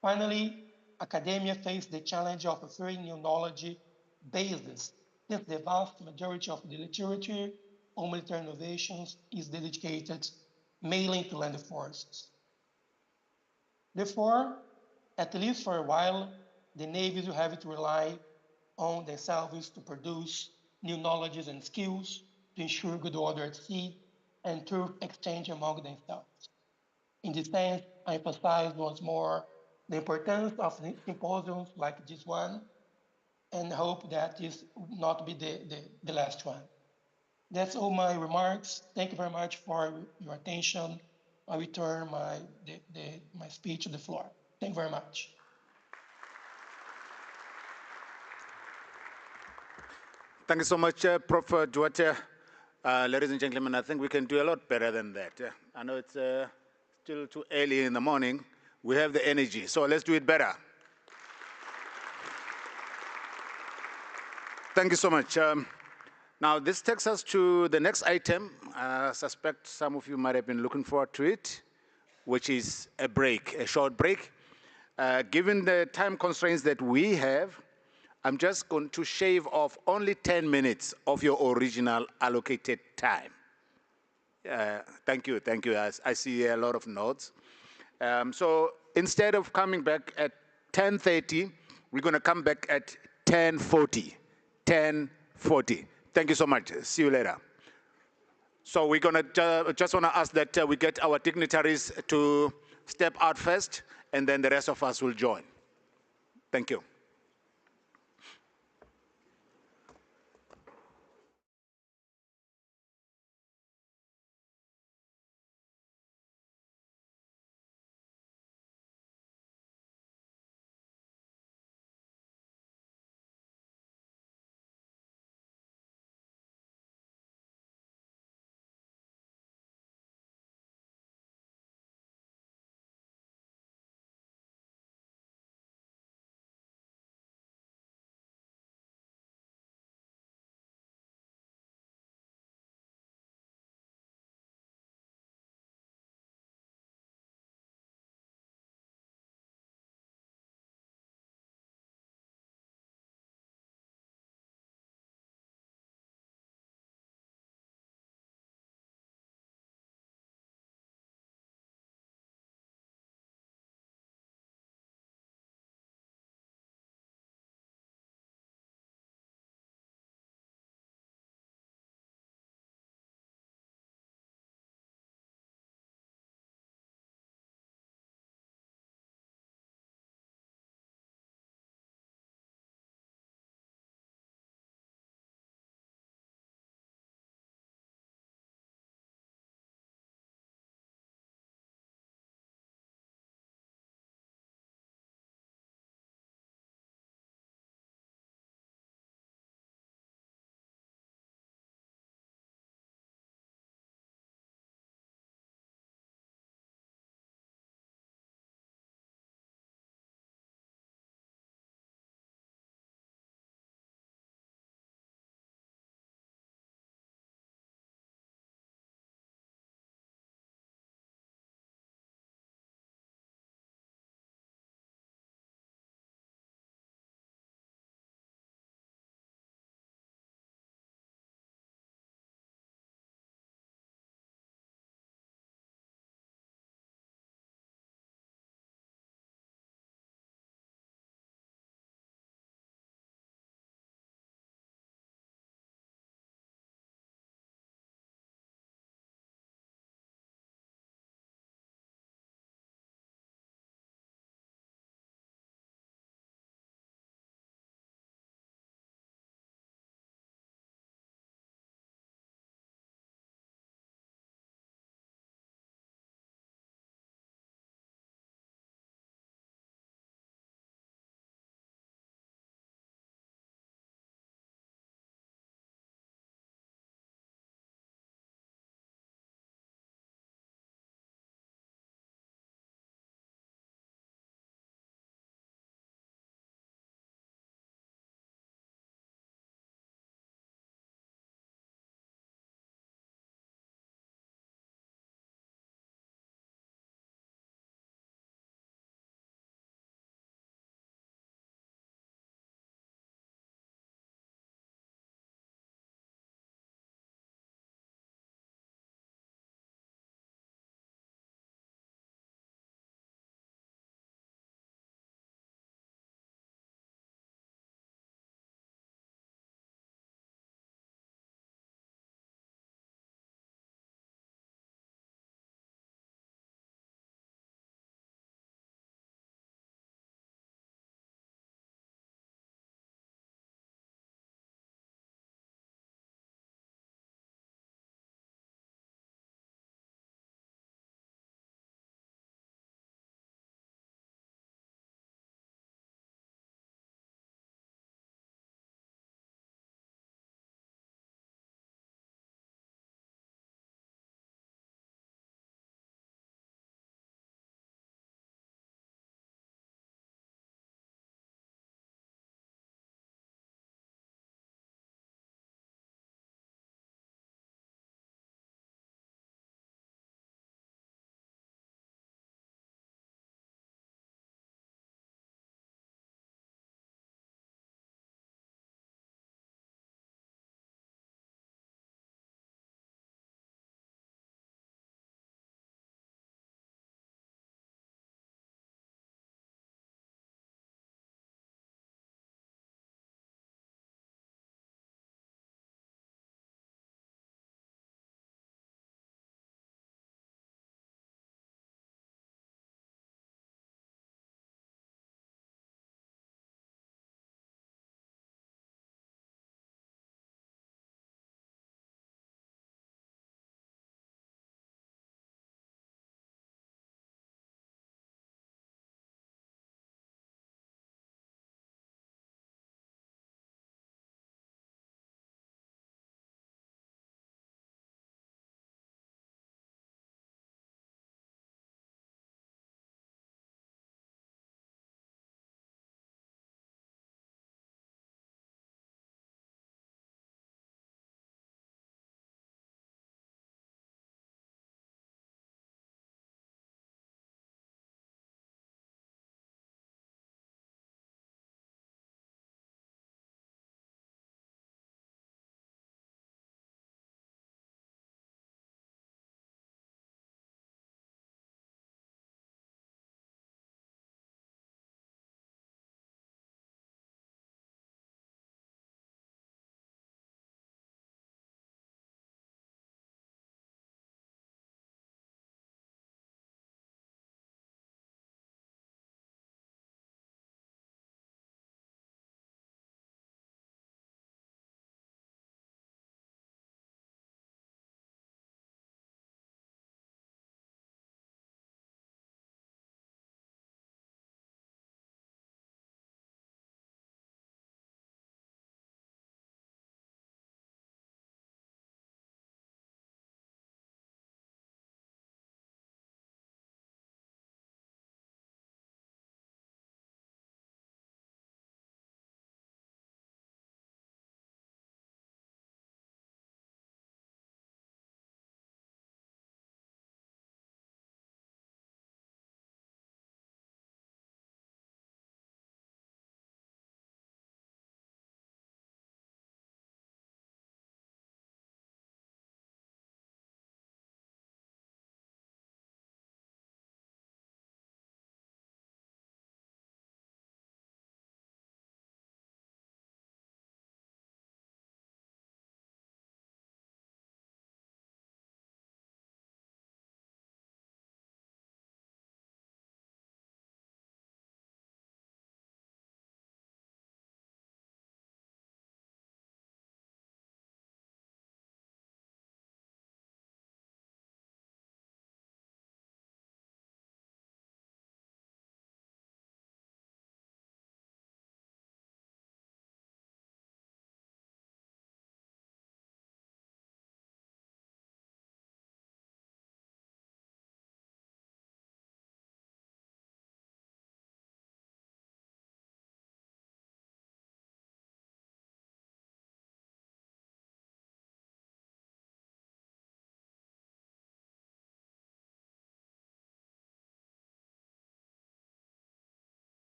D: Finally, academia faced the challenge of offering new knowledge bases, since the vast majority of the literature on military innovations is dedicated mainly to land forces. Therefore, at least for a while, the navies will have to rely on themselves to produce new knowledges and skills to ensure good order at sea and truth exchange among themselves. In this sense, I emphasize once more the importance of symposiums like this one and hope that this will not be the last one. That's all my remarks. Thank you very much for your attention. I return my speech to the floor. Thank you very much.
C: Thank you so much, Prof. Duarte. Ladies and gentlemen, I think we can do a lot better than that. I know it's still too early in the morning. We have the energy, so let's do it better. Thank you so much. Now, this takes us to the next item. I suspect some of you might have been looking forward to it, which is a break, a short break. Given the time constraints that we have, I'm just going to shave off only 10 minutes of your original allocated time. Thank you. I see a lot of nods. So instead of coming back at 10:30, we're going to come back at 10:40. 10:40. Thank you so much. See you later. So we're going to just want to ask that we get our dignitaries to step out first, and then the rest of us will join. Thank you.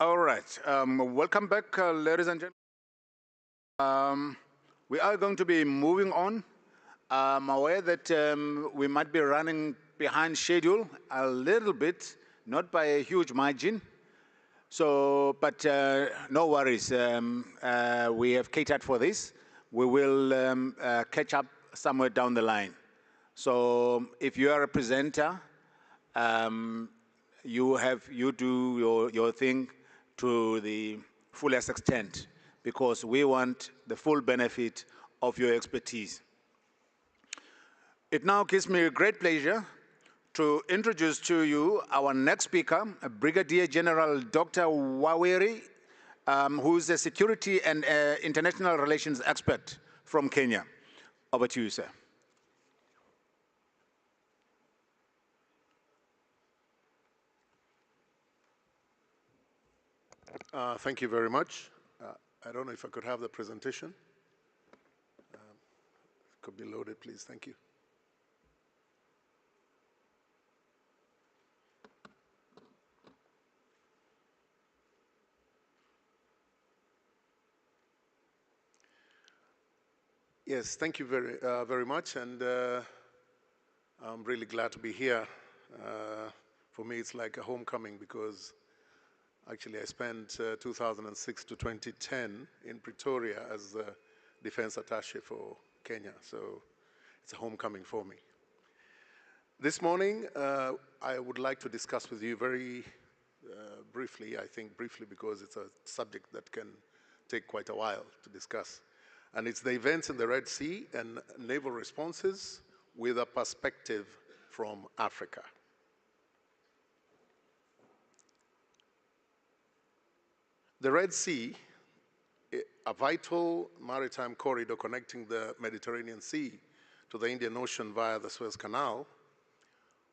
C: All right. Welcome back, ladies and gentlemen. We are going to be moving on. I'm aware that we might be running behind schedule a little bit, not by a huge margin. So, but no worries. We have catered for this. We will catch up somewhere down the line. So, if you are a presenter, you do your thing to the fullest extent, because we want the full benefit of your expertise. It now gives me a great pleasure to introduce to you our next speaker, Brigadier General Dr. Waweri, who is a security and international relations expert from Kenya. Over to you, sir.
E: Thank you very much. I don't know if I could have the presentation. Could be loaded, please. Thank you. Yes, thank you very much, and I'm really glad to be here. For me, it's like a homecoming because actually I spent 2006 to 2010 in Pretoria as the defense attaché for Kenya, so it's a homecoming for me. This morning, I would like to discuss with you very briefly, I think briefly because it's a subject that can take quite a while to discuss. And it's the events in the Red Sea and naval responses with a perspective from Africa. The Red Sea, a vital maritime corridor connecting the Mediterranean Sea to the Indian Ocean via the Suez Canal,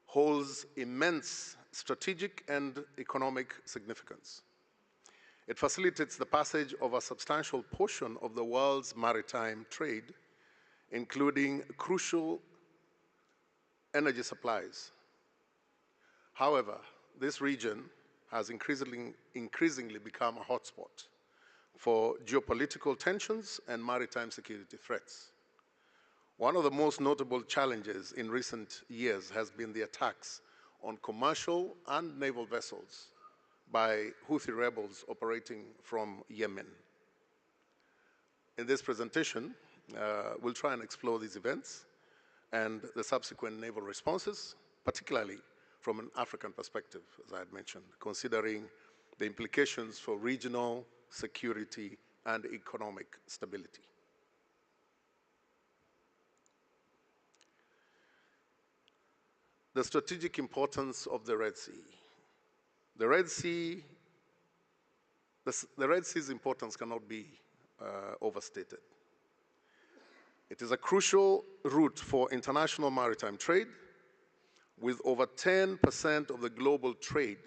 E: holds immense strategic and economic significance. It facilitates the passage of a substantial portion of the world's maritime trade, including crucial energy supplies. However, this region has increasingly become a hotspot for geopolitical tensions and maritime security threats. One of the most notable challenges in recent years has been the attacks on commercial and naval vessels by Houthi rebels operating from Yemen. In this presentation, we'll try and explore these events and the subsequent naval responses, particularly from an African perspective, as I had mentioned, considering the implications for regional security and economic stability. The strategic importance of the Red Sea. The Red Sea's importance cannot be overstated. It is a crucial route for international maritime trade, with over 10% of the global trade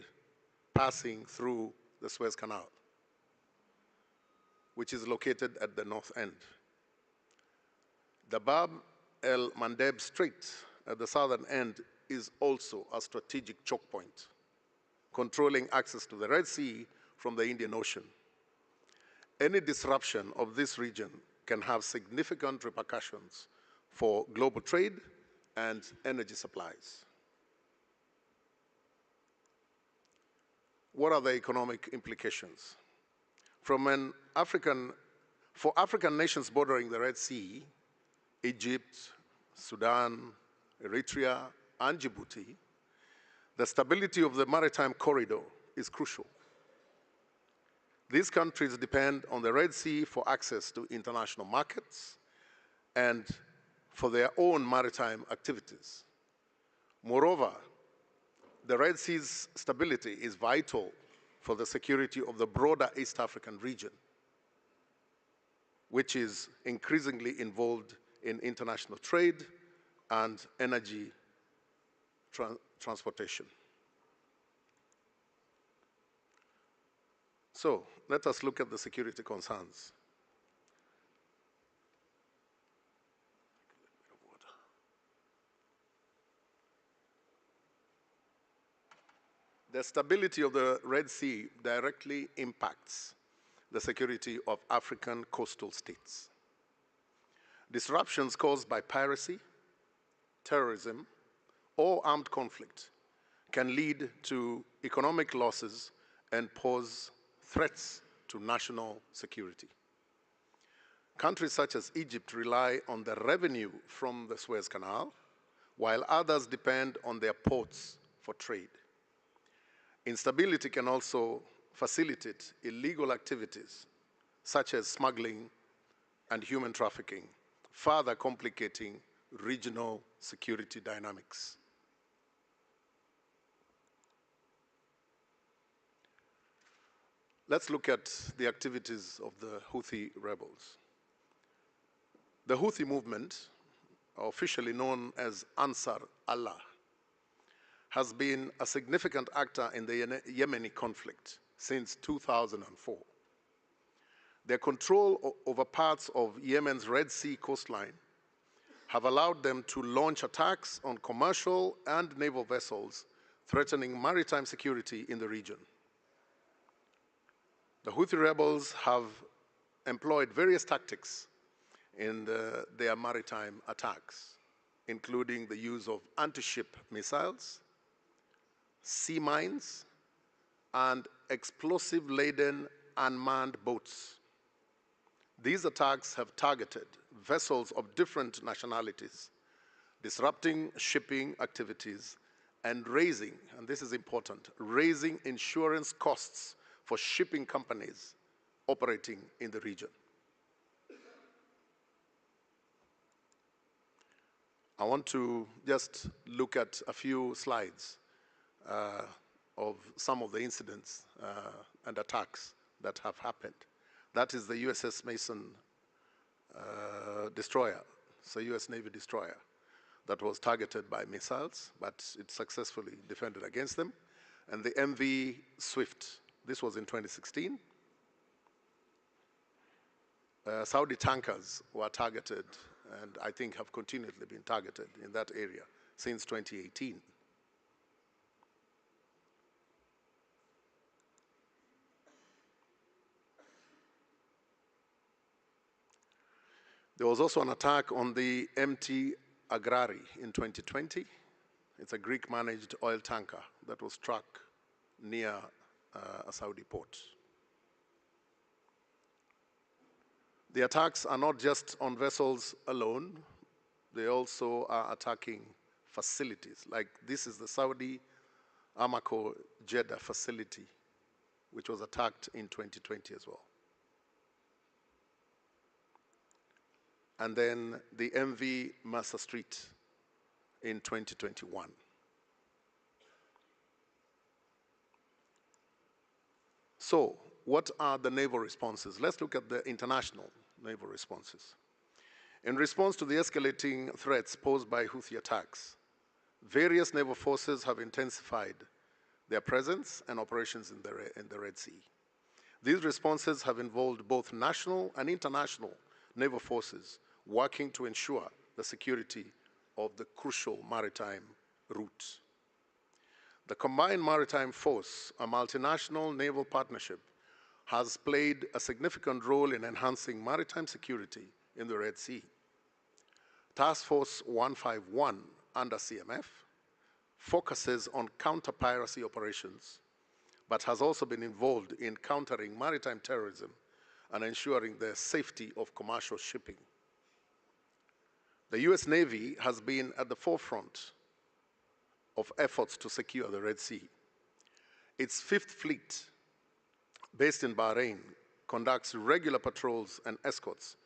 E: passing through the Suez Canal, which is located at the north end. The Bab el-Mandeb Strait at the southern end is also a strategic choke point, controlling access to the Red Sea from the Indian Ocean. Any disruption of this region can have significant repercussions for global trade and energy supplies. What are the economic implications? For African nations bordering the Red Sea, Egypt, Sudan, Eritrea, and Djibouti, the stability of the maritime corridor is crucial. These countries depend on the Red Sea for access to international markets and for their own maritime activities. Moreover, the Red Sea's stability is vital for the security of the broader East African region, which is increasingly involved in international trade and energy transportation. So let us look at the security concerns. The stability of the Red Sea directly impacts the security of African coastal states. Disruptions caused by piracy, terrorism, or armed conflict can lead to economic losses and pose threats to national security. Countries such as Egypt rely on the revenue from the Suez Canal, while others depend on their ports for trade. Instability can also facilitate illegal activities such as smuggling and human trafficking, further complicating regional security dynamics. Let's look at the activities of the Houthi rebels. The Houthi movement, officially known as Ansar Allah, has been a significant actor in the Yemeni conflict since 2004. Their control over parts of Yemen's Red Sea coastline have allowed them to launch attacks on commercial and naval vessels, threatening maritime security in the region. The Houthi rebels have employed various tactics in their maritime attacks, including the use of anti-ship missiles, sea mines, and explosive-laden unmanned boats. These attacks have targeted vessels of different nationalities, disrupting shipping activities and raising, and this is important, raising insurance costs for shipping companies operating in the region. I want to just look at a few slides of some of the incidents and attacks that have happened. That is the USS Mason destroyer. It's a US Navy destroyer that was targeted by missiles, but it successfully defended against them. And the MV Swift, this was in 2016. Saudi tankers were targeted and I think have continually been targeted in that area since 2018. There was also an attack on the MT Agrari in 2020. It's a Greek-managed oil tanker that was struck near a Saudi port. The attacks are not just on vessels alone, they also are attacking facilities. Like this is the Saudi Aramco Jeddah facility, which was attacked in 2020 as well. And then the MV Mercer Street in 2021. So, what are the naval responses? Let's look at the international naval responses. In response to the escalating threats posed by Houthi attacks, various naval forces have intensified their presence and operations in the Red Sea. These responses have involved both national and international naval forces working to ensure the security of the crucial maritime route. The Combined Maritime Force, a multinational naval partnership, has played a significant role in enhancing maritime security in the Red Sea. Task Force 151 under CMF focuses on counter-piracy operations, but has also been involved in countering maritime terrorism and ensuring the safety of commercial shipping. The US Navy has been at the forefront of efforts to secure the Red Sea. Its Fifth Fleet, based in Bahrain, conducts regular patrols and escorts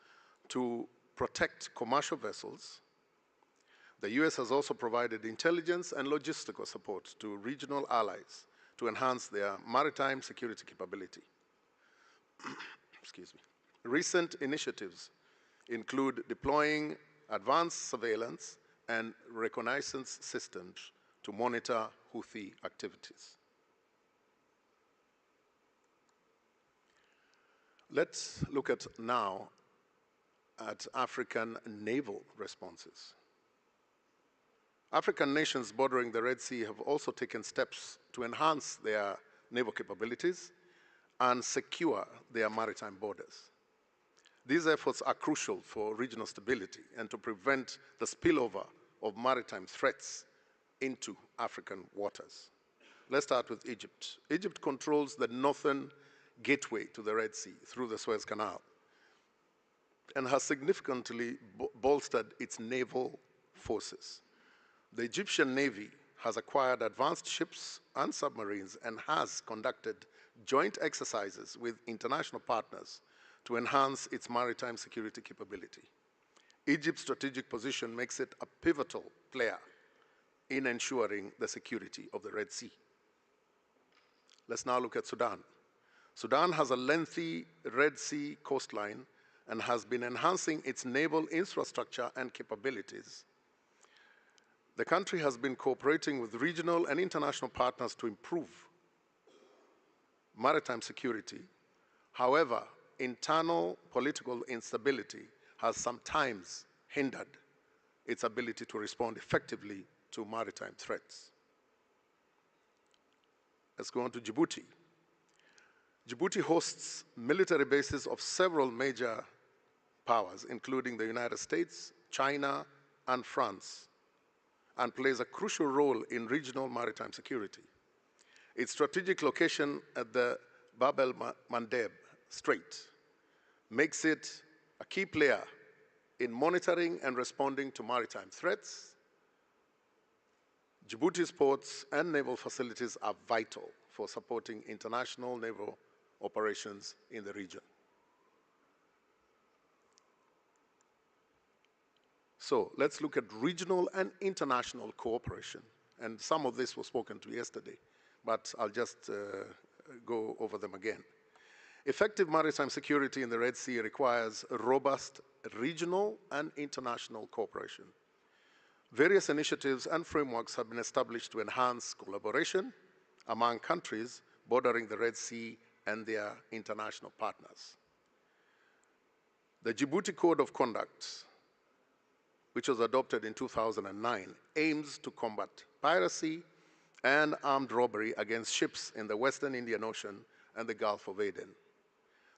E: to protect commercial vessels. The US has also provided intelligence and logistical support to regional allies to enhance their maritime security capability. Excuse me. Recent initiatives include deploying advanced surveillance and reconnaissance systems to monitor Houthi activities. Let's look at now at African naval responses. African nations bordering the Red Sea have also taken steps to enhance their naval capabilities and secure their maritime borders. These efforts are crucial for regional stability and to prevent the spillover of maritime threats into African waters. Let's start with Egypt. Egypt controls the northern gateway to the Red Sea through the Suez Canal and has significantly bolstered its naval forces. The Egyptian Navy has acquired advanced ships and submarines and has conducted joint exercises with international partners to enhance its maritime security capability. Egypt's strategic position makes it a pivotal player in ensuring the security of the Red Sea. Let's now look at Sudan. Sudan has a lengthy Red Sea coastline and has been enhancing its naval infrastructure and capabilities. The country has been cooperating with regional and international partners to improve maritime security. However, internal political instability has sometimes hindered its ability to respond effectively to maritime threats. Let's go on to Djibouti. Djibouti hosts military bases of several major powers, including the United States, China, and France, and plays a crucial role in regional maritime security. Its strategic location at the Bab el-Mandeb Strait makes it a key player in monitoring and responding to maritime threats. Djibouti's ports and naval facilities are vital for supporting international naval operations in the region. So let's look at regional and international cooperation. And some of this was spoken to yesterday, but I'll just go over them again. Effective maritime security in the Red Sea requires robust regional and international cooperation. Various initiatives and frameworks have been established to enhance collaboration among countries bordering the Red Sea and their international partners. The Djibouti Code of Conduct, which was adopted in 2009, aims to combat piracy and armed robbery against ships in the Western Indian Ocean and the Gulf of Aden.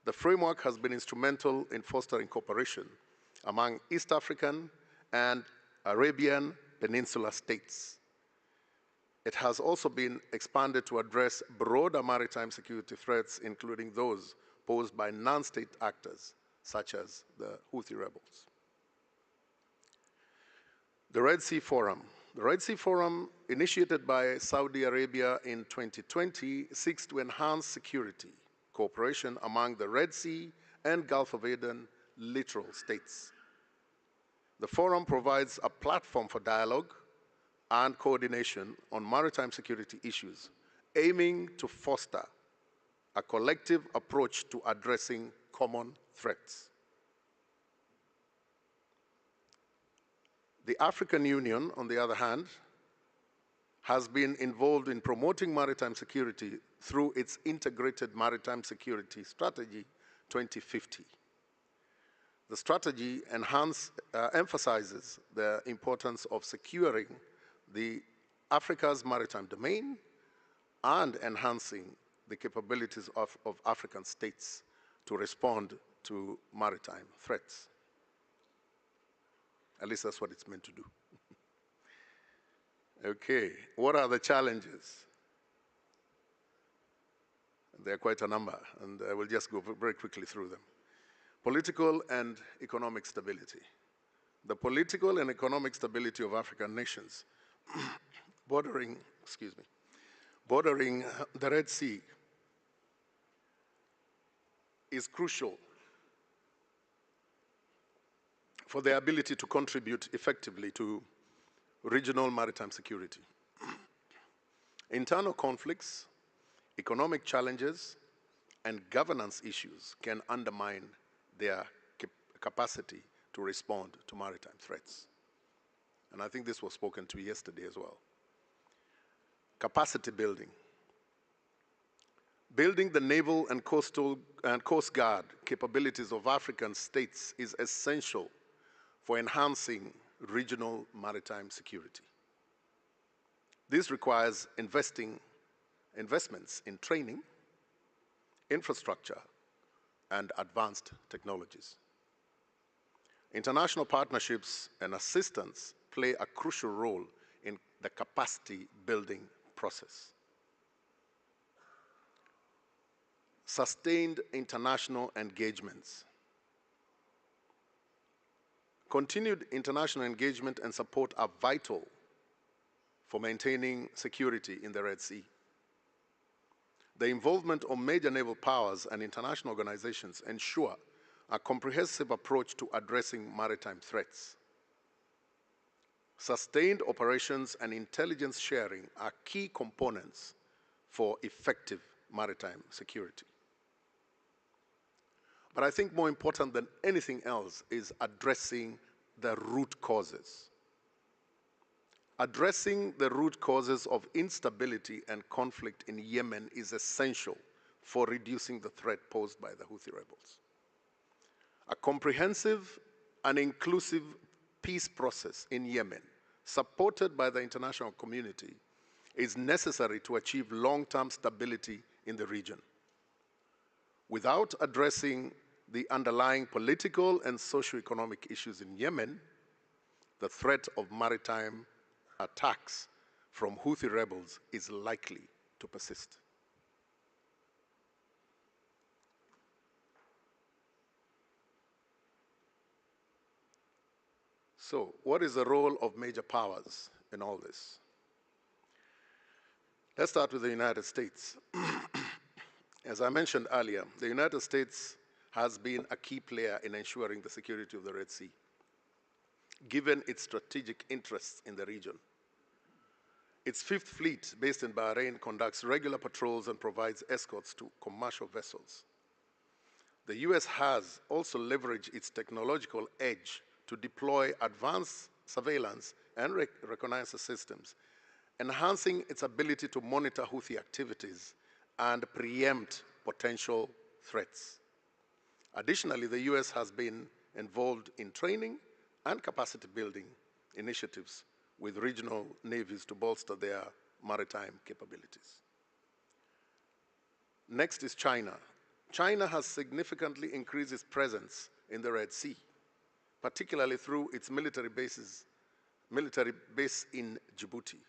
E: The framework has been instrumental in fostering cooperation among East African and Arabian Peninsula states. It has also been expanded to address broader maritime security threats, including those posed by non-state actors, such as the Houthi rebels. The Red Sea Forum. The Red Sea Forum, initiated by Saudi Arabia in 2020, seeks to enhance security cooperation among the Red Sea and Gulf of Aden littoral states. The forum provides a platform for dialogue and coordination on maritime security issues, aiming to foster a collective approach to addressing common threats. The African Union, on the other hand, has been involved in promoting maritime security through its Integrated Maritime Security Strategy 2050. The strategy emphasizes the importance of securing Africa's maritime domain and enhancing the capabilities of African states to respond to maritime threats. At least that's what it's meant to do. Okay, what are the challenges? There are quite a number, and I will just go very quickly through them. Political and economic stability. The political and economic stability of African nations bordering the Red Sea is crucial for their ability to contribute effectively to regional maritime security. Internal conflicts, economic challenges, and governance issues can undermine their capacity to respond to maritime threats. And I think this was spoken to yesterday as well. Capacity building. Building the naval and coast guard capabilities of African states is essential for enhancing regional maritime security. This requires investments in training, infrastructure, and advanced technologies. International partnerships and assistance play a crucial role in the capacity building process. Sustained international engagements. Continued international engagement and support are vital for maintaining security in the Red Sea. The involvement of major naval powers and international organizations ensure a comprehensive approach to addressing maritime threats. Sustained operations and intelligence sharing are key components for effective maritime security. But I think more important than anything else is addressing the root causes. Addressing the root causes of instability and conflict in Yemen is essential for reducing the threat posed by the Houthi rebels. A comprehensive and inclusive peace process in Yemen, supported by the international community, is necessary to achieve long-term stability in the region. Without addressing the underlying political and socio-economic issues in Yemen, the threat of maritime attacks from Houthi rebels is likely to persist. So, what is the role of major powers in all this? Let's start with the United States. As I mentioned earlier, the United States has been a key player in ensuring the security of the Red Sea, given its strategic interests in the region. Its Fifth Fleet, based in Bahrain, conducts regular patrols and provides escorts to commercial vessels. The US has also leveraged its technological edge to deploy advanced surveillance and reconnaissance systems, enhancing its ability to monitor Houthi activities and preempt potential threats. Additionally, the US has been involved in training and capacity building initiatives with regional navies to bolster their maritime capabilities. Next is China. China has significantly increased its presence in the Red Sea, particularly through its military base in Djibouti,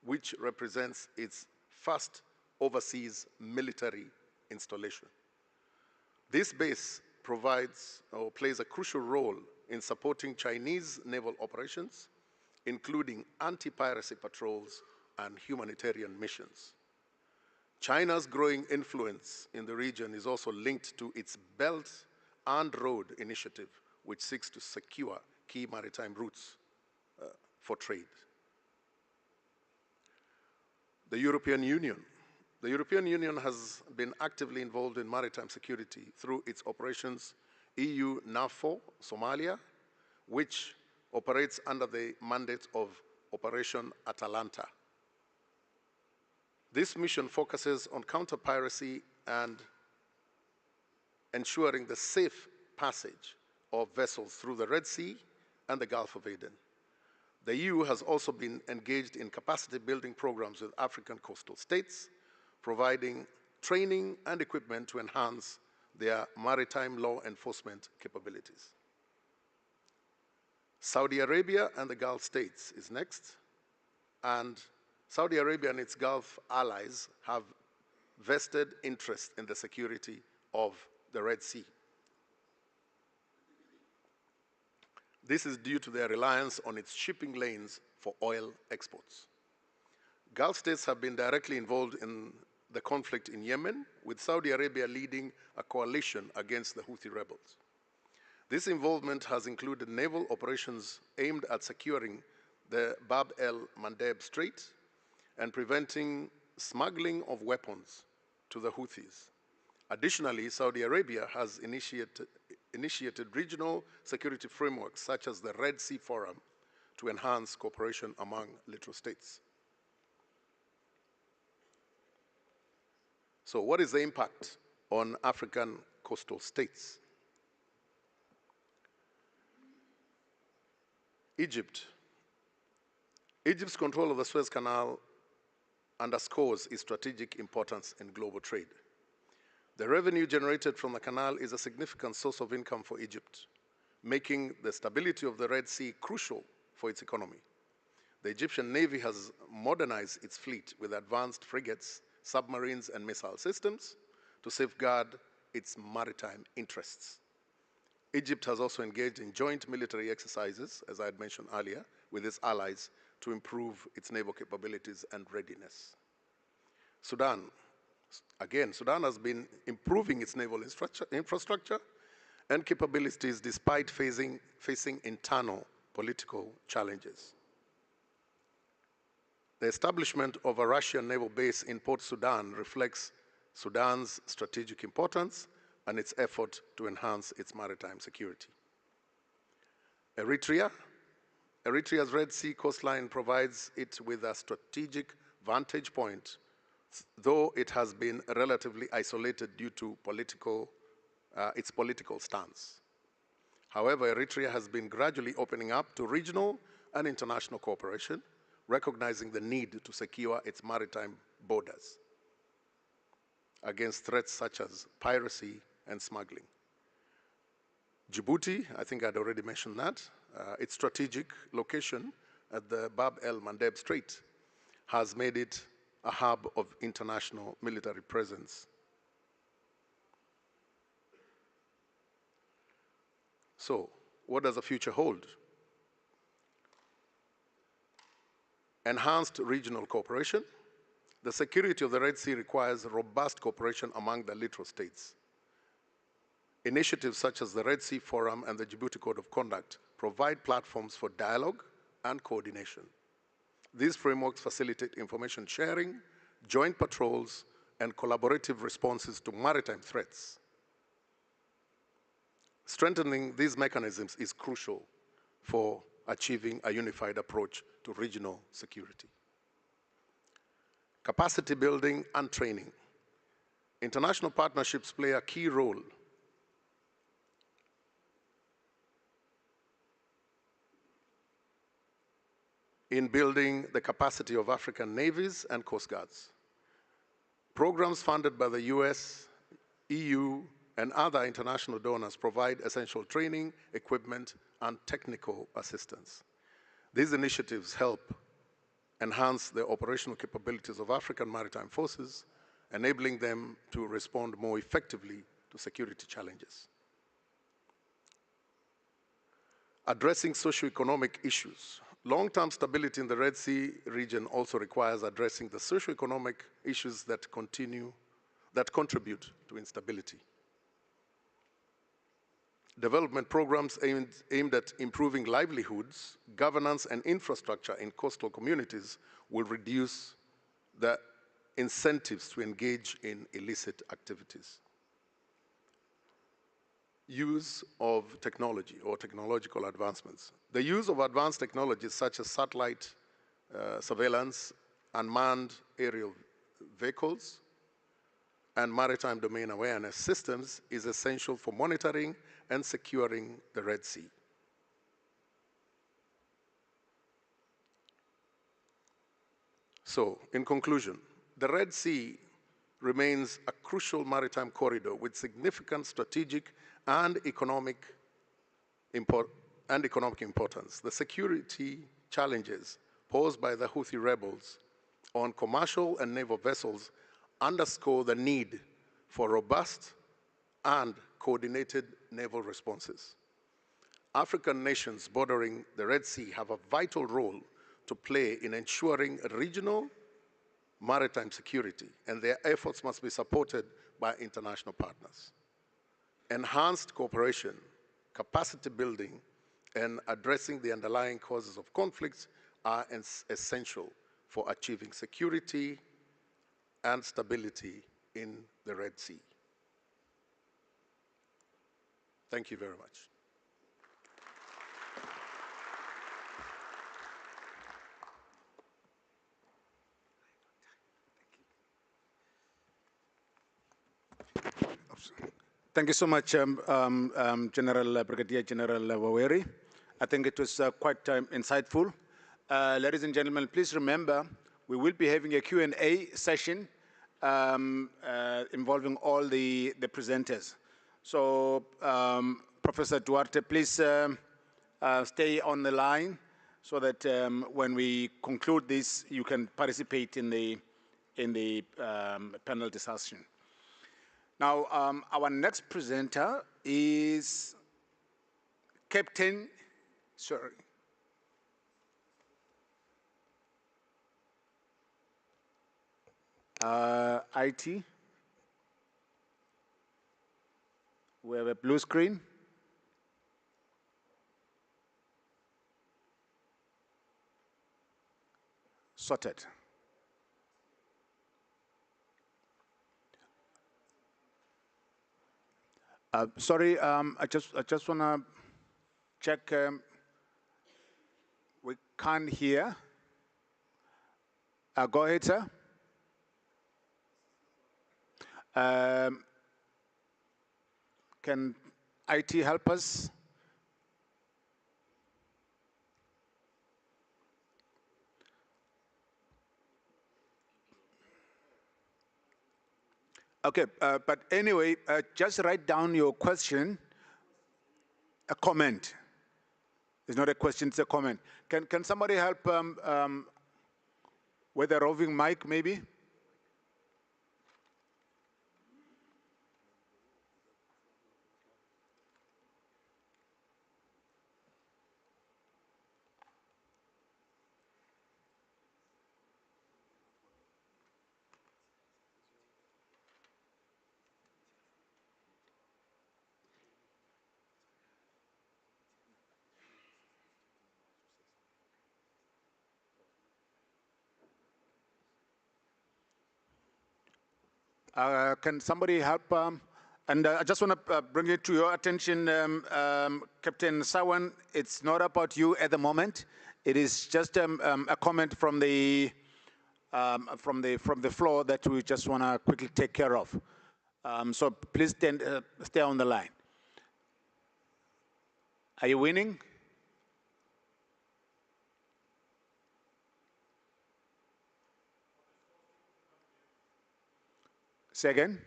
E: which represents its first overseas military installation. This base provides or plays a crucial role in supporting Chinese naval operations, including anti-piracy patrols and humanitarian missions. China's growing influence in the region is also linked to its Belt and Road Initiative, which seeks to secure key maritime routes for trade. The European Union. The European Union has been actively involved in maritime security through its operations EU NAVFOR Somalia, which operates under the mandate of Operation Atalanta. This mission focuses on counter-piracy and ensuring the safe passage of vessels through the Red Sea and the Gulf of Aden. The EU has also been engaged in capacity building programs with African coastal states, providing training and equipment to enhance their maritime law enforcement capabilities. Saudi Arabia and the Gulf states is next, and Saudi Arabia and its Gulf allies have vested interest in the security of the Red Sea. This is due to their reliance on its shipping lanes for oil exports. Gulf states have been directly involved in the conflict in Yemen, with Saudi Arabia leading a coalition against the Houthi rebels. This involvement has included naval operations aimed at securing the Bab el-Mandeb Strait and preventing smuggling of weapons to the Houthis. Additionally, Saudi Arabia has initiated regional security frameworks such as the Red Sea Forum to enhance cooperation among littoral states. So what is the impact on African coastal states? Egypt. Egypt's control of the Suez Canal underscores its strategic importance in global trade. The revenue generated from the canal is a significant source of income for Egypt, making the stability of the Red Sea crucial for its economy. The Egyptian Navy has modernized its fleet with advanced frigates, submarines, and missile systems to safeguard its maritime interests. Egypt has also engaged in joint military exercises, as I had mentioned earlier, with its allies to improve its naval capabilities and readiness. Sudan has been improving its naval infrastructure and capabilities despite facing internal political challenges. The establishment of a Russian naval base in Port Sudan reflects Sudan's strategic importance and its effort to enhance its maritime security. Eritrea's Red Sea coastline provides it with a strategic vantage point, though it has been relatively isolated due to its political stance. However, Eritrea has been gradually opening up to regional and international cooperation, recognizing the need to secure its maritime borders against threats such as piracy and smuggling. Djibouti, I think I'd already mentioned that, its strategic location at the Bab el-Mandeb Strait has made it a hub of international military presence. So, what does the future hold? Enhanced regional cooperation. The security of the Red Sea requires robust cooperation among the littoral states. Initiatives such as the Red Sea Forum and the Djibouti Code of Conduct provide platforms for dialogue and coordination. These frameworks facilitate information sharing, joint patrols, and collaborative responses to maritime threats. Strengthening these mechanisms is crucial for achieving a unified approach to regional security. Capacity building and training. International partnerships play a key role in building the capacity of African navies and coast guards. Programs funded by the US, EU, and other international donors provide essential training, equipment, and technical assistance. These initiatives help enhance the operational capabilities of African maritime forces, enabling them to respond more effectively to security challenges. Addressing socioeconomic issues. Long-term stability in the Red Sea region also requires addressing the socioeconomic issues that contribute to instability. Development programs aimed at improving livelihoods, governance, and infrastructure in coastal communities will reduce the incentives to engage in illicit activities. Use of technology or technological advancements. The use of advanced technologies such as satellite surveillance, unmanned aerial vehicles, and maritime domain awareness systems is essential for monitoring and securing the Red Sea. So, in conclusion, the Red Sea remains a crucial maritime corridor with significant strategic and economic importance. The security challenges posed by the Houthi rebels on commercial and naval vessels underscore the need for robust and coordinated naval responses. African nations bordering the Red Sea have a vital role to play in ensuring regional maritime security, and their efforts must be supported by international partners. Enhanced cooperation, capacity building, and addressing the underlying causes of conflicts are essential for achieving security and stability in the Red Sea. Thank you very much.
C: Thank you so much, Brigadier General Waweri. I think it was quite insightful. Ladies and gentlemen, please remember, we will be having a Q&A session involving all the presenters. So, Professor Duarte, please stay on the line so that when we conclude this, you can participate in the panel discussion. Now, our next presenter is Captain, sorry. IT. We have a blue screen. Sorted. Sorry, I just want to check. We can't hear. Go ahead, sir. Can IT help us? Okay, but anyway, just write down your question, a comment. It's not a question, it's a comment. Can somebody help with a roving mic, maybe? Can somebody help? And I just want to bring it to your attention, Captain Sawan. It's not about you at the moment. It is just a comment from the floor that we just want to quickly take care of. So please stay on the line. Are you winning? Say again.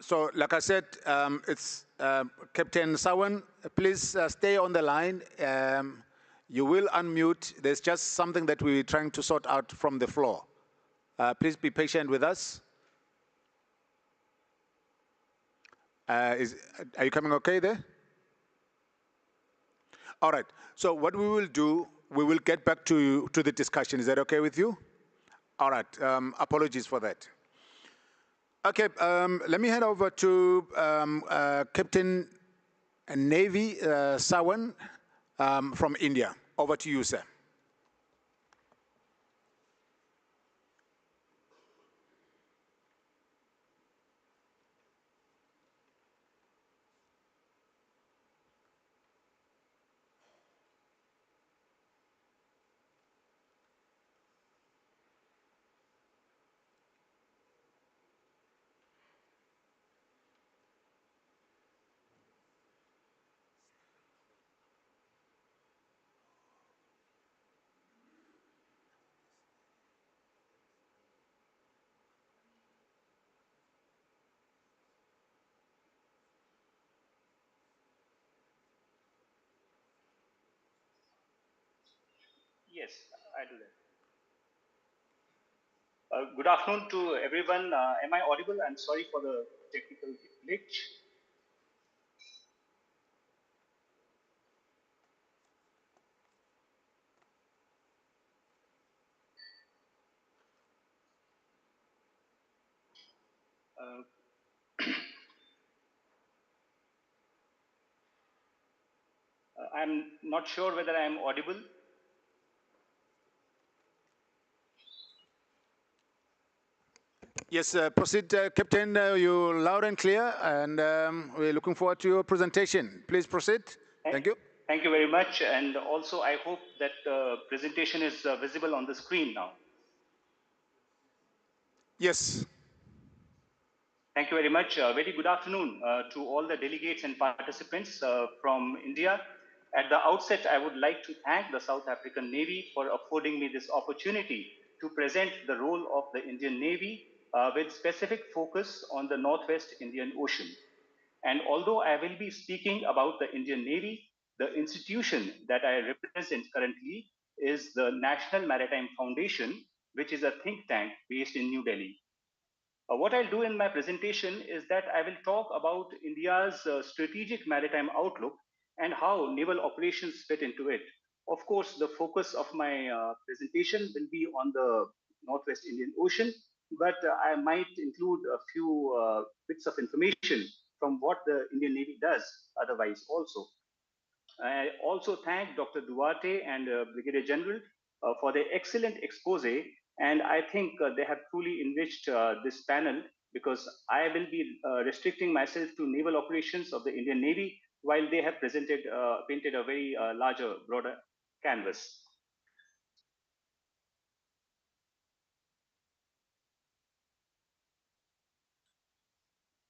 C: So, like I said, it's Captain Sawan. Please stay on the line. You will unmute. There's just something that we're trying to sort out from the floor. Please be patient with us. Are you coming okay there? All right. So what we will do, we will get back to the discussion. Is that okay with you? All right. Apologies for that. Okay. Let me head over to Captain Navy Sawan from India. Over to you, sir.
F: Yes, I do that. Good afternoon to everyone. Am I audible? I'm sorry for the technical glitch. I'm not sure whether I'm audible.
C: Yes, proceed, Captain. You're loud and clear, and we're looking forward to your presentation. Please proceed. Thank you.
F: Thank you very much. And also, I hope that the presentation is visible on the screen now.
C: Yes.
F: Thank you very much. Very good afternoon to all the delegates and participants from India. At the outset, I would like to thank the South African Navy for affording me this opportunity to present the role of the Indian Navy with specific focus on the Northwest Indian Ocean. And although I will be speaking about the Indian Navy, the institution that I represent currently is the National Maritime Foundation, which is a think tank based in New Delhi. What I'll do in my presentation is that I will talk about India's strategic maritime outlook and how naval operations fit into it. Of course, the focus of my presentation will be on the Northwest Indian Ocean, but I might include a few bits of information from what the Indian Navy does otherwise also. I also thank Dr. Duarte and Brigadier General for their excellent expose. And I think they have truly enriched this panel because I will be restricting myself to naval operations of the Indian Navy while they have painted a very larger, broader canvas.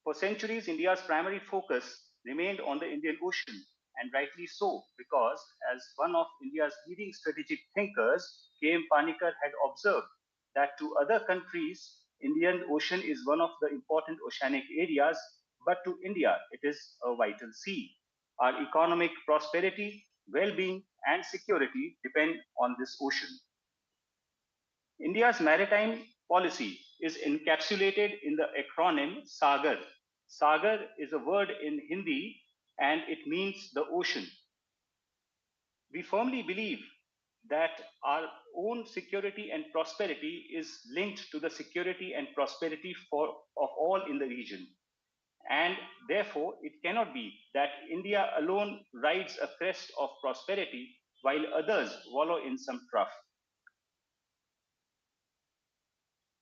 F: For centuries, India's primary focus remained on the Indian Ocean, and rightly so, because as one of India's leading strategic thinkers, K.M. Panikkar had observed that to other countries, Indian Ocean is one of the important oceanic areas, but to India, it is a vital sea. Our economic prosperity, well-being, and security depend on this ocean. India's maritime policy is encapsulated in the acronym SAGAR. SAGAR is a word in Hindi and it means the ocean. We firmly believe that our own security and prosperity is linked to the security and prosperity of all in the region. And therefore, it cannot be that India alone rides a crest of prosperity while others wallow in some trough.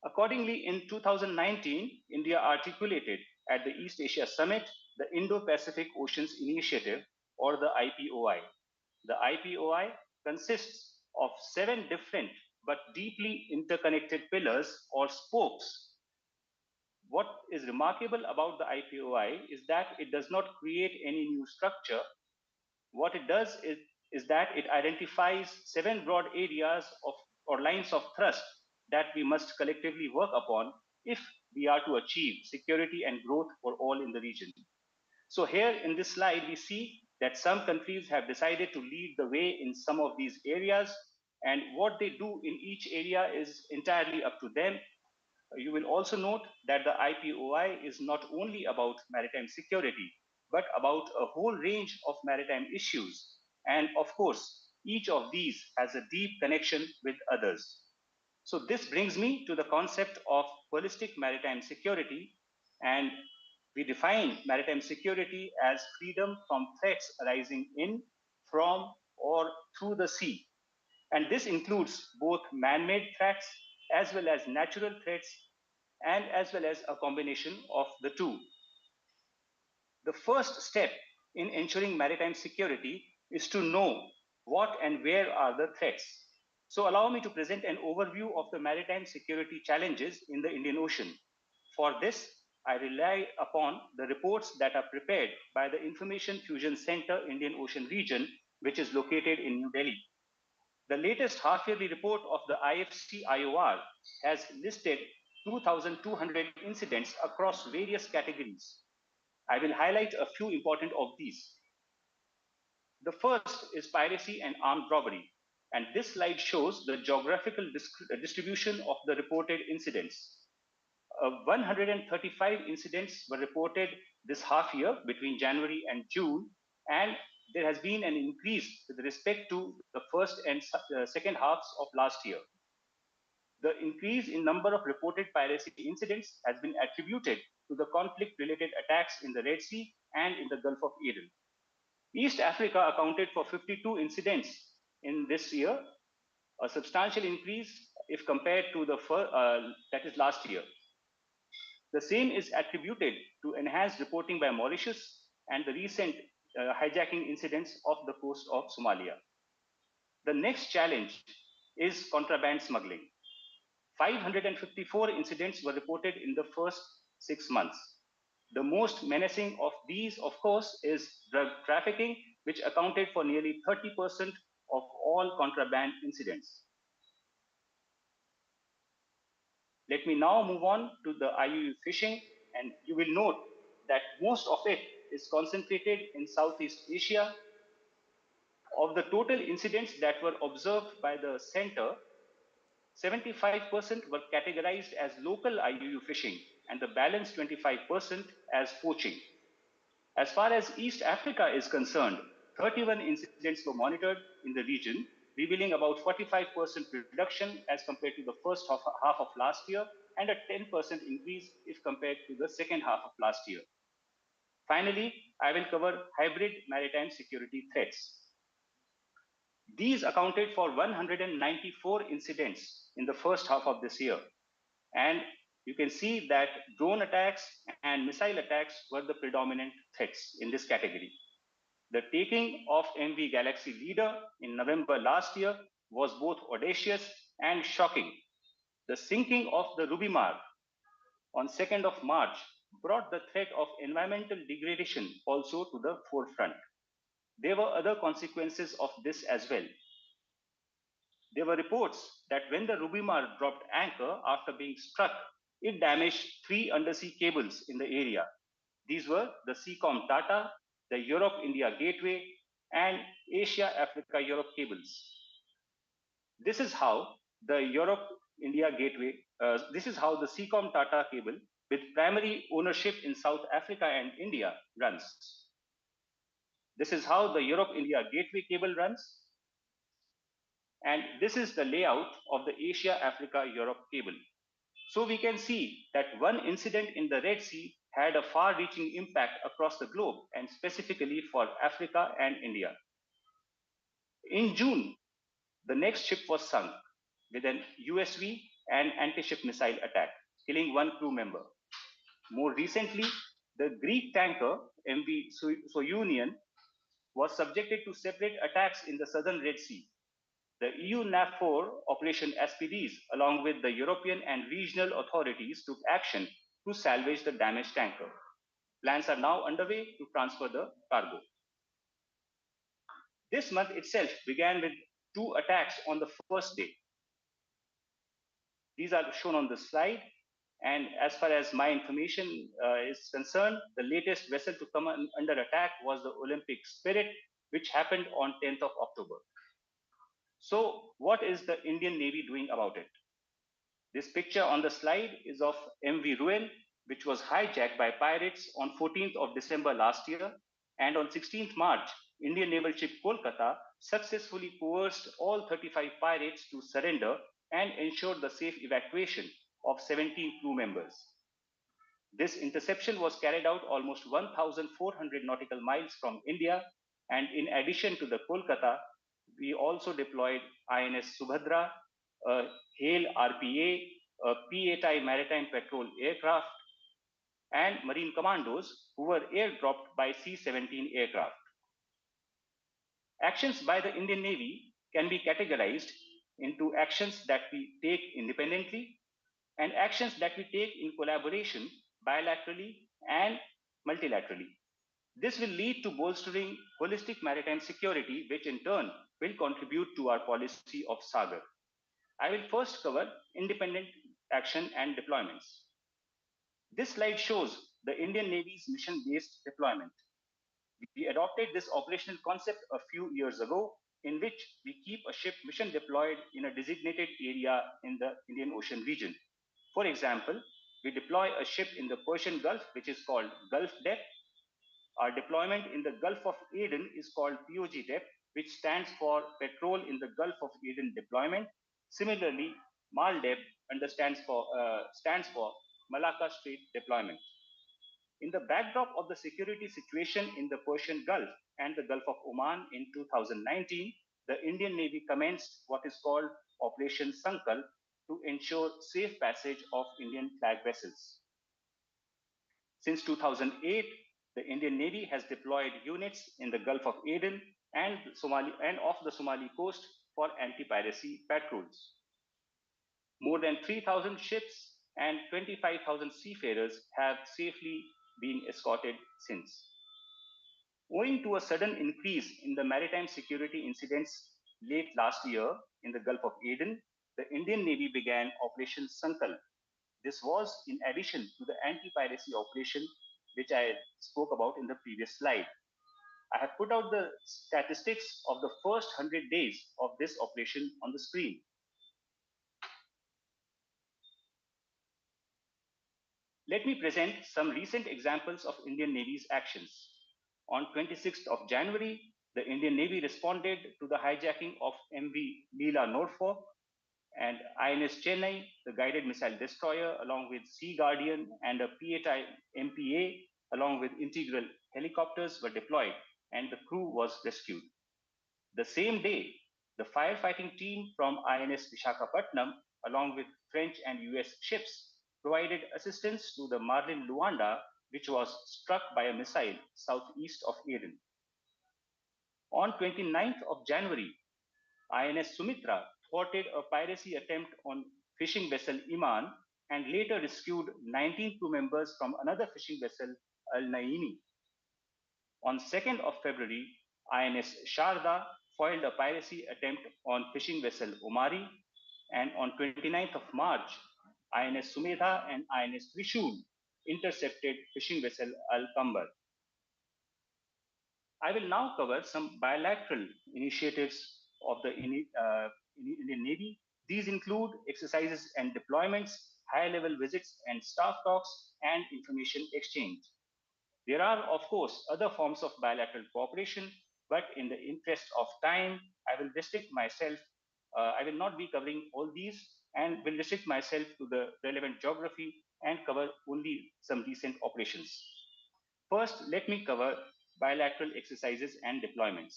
F: Accordingly, in 2019, India articulated at the East Asia Summit the Indo-Pacific Oceans Initiative, or the IPOI. The IPOI consists of 7 different but deeply interconnected pillars or spokes. What is remarkable about the IPOI is that it does not create any new structure. What it does is that it identifies 7 broad areas of or lines of thrust that we must collectively work upon if we are to achieve security and growth for all in the region. So here in this slide, we see that some countries have decided to lead the way in some of these areas, and what they do in each area is entirely up to them. You will also note that the IPOI is not only about maritime security, but about a whole range of maritime issues. And of course, each of these has a deep connection with others. So this brings me to the concept of holistic maritime security. And we define maritime security as freedom from threats arising in, from, or through the sea. And this includes both man-made threats as well as natural threats and as well as a combination of the two. The first step in ensuring maritime security is to know what and where are the threats. So allow me to present an overview of the maritime security challenges in the Indian Ocean. For this, I rely upon the reports that are prepared by the Information Fusion Center Indian Ocean Region, which is located in New Delhi. The latest half-yearly report of the IFC IOR has listed 2,200 incidents across various categories. I will highlight a few important of these. The first is piracy and armed robbery, and this slide shows the geographical distribution of the reported incidents. 135 incidents were reported this half year between January and June, and there has been an increase with respect to the first and second halves of last year. The increase in number of reported piracy incidents has been attributed to the conflict-related attacks in the Red Sea and in the Gulf of Aden. East Africa accounted for 52 incidents in this year, a substantial increase if compared to the that is last year. The same is attributed to enhanced reporting by Mauritius and the recent hijacking incidents off the coast of Somalia. The next challenge is contraband smuggling. 554 incidents were reported in the first 6 months. The most menacing of these, of course, is drug trafficking, which accounted for nearly 30% of all contraband incidents. Let me now move on to the IUU fishing, and you will note that most of it is concentrated in Southeast Asia. Of the total incidents that were observed by the center, 75% were categorized as local IUU fishing and the balance 25% as poaching. As far as East Africa is concerned, 31 incidents were monitored in the region, revealing about 45% reduction as compared to the first half of last year and a 10% increase if compared to the second half of last year. Finally, I will cover hybrid maritime security threats. These accounted for 194 incidents in the first half of this year. And you can see that drone attacks and missile attacks were the predominant threats in this category. The taking of MV Galaxy Leader in November last year was both audacious and shocking. The sinking of the Rubimar on 2nd of March brought the threat of environmental degradation also to the forefront. There were other consequences of this as well. There were reports that when the Rubimar dropped anchor after being struck, it damaged 3 undersea cables in the area. These were the Seacom Tata, the Europe-India Gateway, and Asia-Africa-Europe cables. This is how the Europe-India Gateway, this is how the Seacom Tata cable with primary ownership in South Africa and India runs. This is how the Europe-India Gateway cable runs. And this is the layout of the Asia-Africa-Europe cable. So we can see that one incident in the Red Sea had a far-reaching impact across the globe and specifically for Africa and India. In June, the next ship was sunk with an USV and anti-ship missile attack, killing 1 crew member. More recently, the Greek tanker MV Soyunion was subjected to separate attacks in the southern Red Sea. The EU NAVFOR Operation Aspides, along with the European and regional authorities, took action to salvage the damaged tanker. Plans are now underway to transfer the cargo. This month itself began with 2 attacks on the first day. These are shown on the slide. And as far as my information is concerned, the latest vessel to come under attack was the Olympic Spirit, which happened on 10th of October. So what is the Indian Navy doing about it? This picture on the slide is of MV Ruel, which was hijacked by pirates on 14th of December last year. And on 16th March, Indian naval ship Kolkata successfully coerced all 35 pirates to surrender and ensured the safe evacuation of 17 crew members. This interception was carried out almost 1,400 nautical miles from India. And in addition to the Kolkata, we also deployed INS Subhadra, a HALE RPA, a P-8I maritime patrol aircraft, and Marine commandos who were airdropped by C-17 aircraft. Actions by the Indian Navy can be categorized into actions that we take independently and actions that we take in collaboration bilaterally and multilaterally. This will lead to bolstering holistic maritime security, which in turn will contribute to our policy of Sagar. I will first cover independent action and deployments. This slide shows the Indian Navy's mission-based deployment. We adopted this operational concept a few years ago, in which we keep a ship mission deployed in a designated area in the Indian Ocean region. For example, we deploy a ship in the Persian Gulf, which is called Gulf Dep. Our deployment in the Gulf of Aden is called POG Dep, which stands for Patrol in the Gulf of Aden Deployment. Similarly, MALDEP stands for Malacca Strait Deployment. In the backdrop of the security situation in the Persian Gulf and the Gulf of Oman in 2019, the Indian Navy commenced what is called Operation Sankalp to ensure safe passage of Indian flag vessels. Since 2008, the Indian Navy has deployed units in the Gulf of Aden and off the Somali coast for anti-piracy patrols. More than 3,000 ships and 25,000 seafarers have safely been escorted since. Owing to a sudden increase in the maritime security incidents late last year in the Gulf of Aden, the Indian Navy began Operation Sankalp. This was in addition to the anti-piracy operation which I spoke about in the previous slide. I have put out the statistics of the first 100 days of this operation on the screen. Let me present some recent examples of Indian Navy's actions. On 26th of January, the Indian Navy responded to the hijacking of MV Leela Norfolk and INS Chennai, the guided missile destroyer, along with Sea Guardian and a P-8I MPA, along with integral helicopters, were deployed, and the crew was rescued. The same day, the firefighting team from INS Vishakhapatnam, along with French and US ships, provided assistance to the Marlin Luanda, which was struck by a missile southeast of Aden. On 29th of January, INS Sumitra thwarted a piracy attempt on fishing vessel Iman and later rescued 19 crew members from another fishing vessel, Al Naini. On 2nd of February, INS Sharda foiled a piracy attempt on fishing vessel Omari, and on 29th of March, INS Sumedha and INS Trishul intercepted fishing vessel Al Kambar. I will now cover some bilateral initiatives of the Indian Navy. These include exercises and deployments, high-level visits and staff talks, and information exchange. There are, of course, other forms of bilateral cooperation, but in the interest of time, I will restrict myself. I will not be covering all these and will restrict myself to the relevant geography and cover only some recent operations. First, let me cover bilateral exercises and deployments.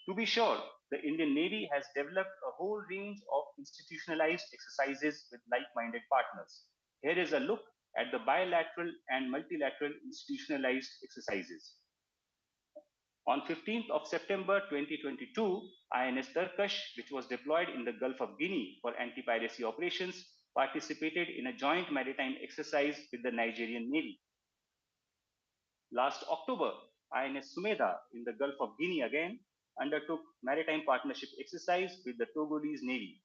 F: To be sure, the Indian Navy has developed a whole range of institutionalized exercises with like-minded partners. Here is a look at the bilateral and multilateral institutionalized exercises. On 15th of September 2022, INS Turkish, which was deployed in the Gulf of Guinea for anti-piracy operations, participated in a joint maritime exercise with the Nigerian Navy. Last October, INS Sumedha in the Gulf of Guinea again undertook maritime partnership exercise with the Togolese Navy.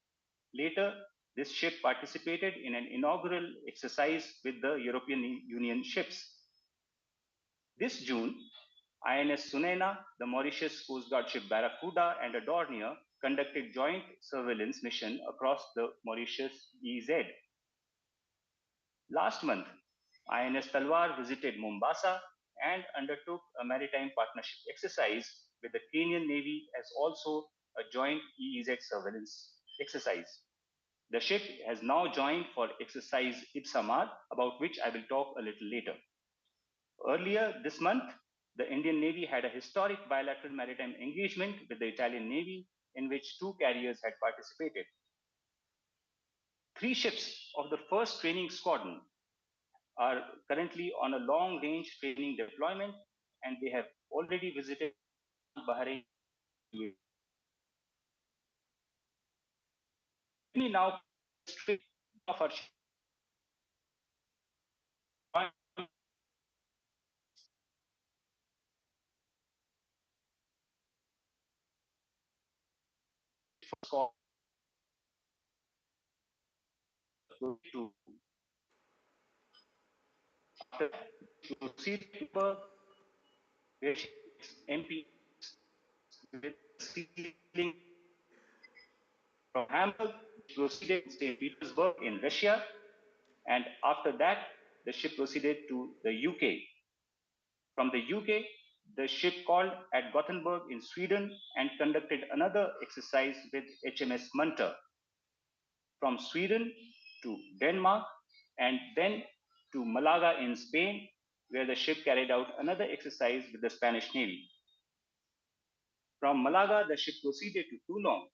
F: Later, this ship participated in an inaugural exercise with the European Union ships. This June, INS Sunena, the Mauritius Coast Guard ship Barracuda, and a Dornier conducted joint surveillance mission across the Mauritius EEZ. Last month, INS Talwar visited Mombasa and undertook a maritime partnership exercise with the Kenyan Navy as also a joint EEZ surveillance exercise. The ship has now joined for exercise Ipsamar, about which I will talk a little later. Earlier this month, the Indian Navy had a historic bilateral maritime engagement with the Italian Navy in which 2 carriers had participated. 3 ships of the 1st training squadron are currently on a long-range training deployment, and they have already visited Bahrain. Let me now straight off our to proceed where MP with sealing from Hamburg proceeded to St. Petersburg in Russia, and after that, the ship proceeded to the UK. From the UK, the ship called at Gothenburg in Sweden and conducted another exercise with HMS Munter. From Sweden to Denmark and then to Malaga in Spain, where the ship carried out another exercise with the Spanish Navy. From Malaga, the ship proceeded to Toulon,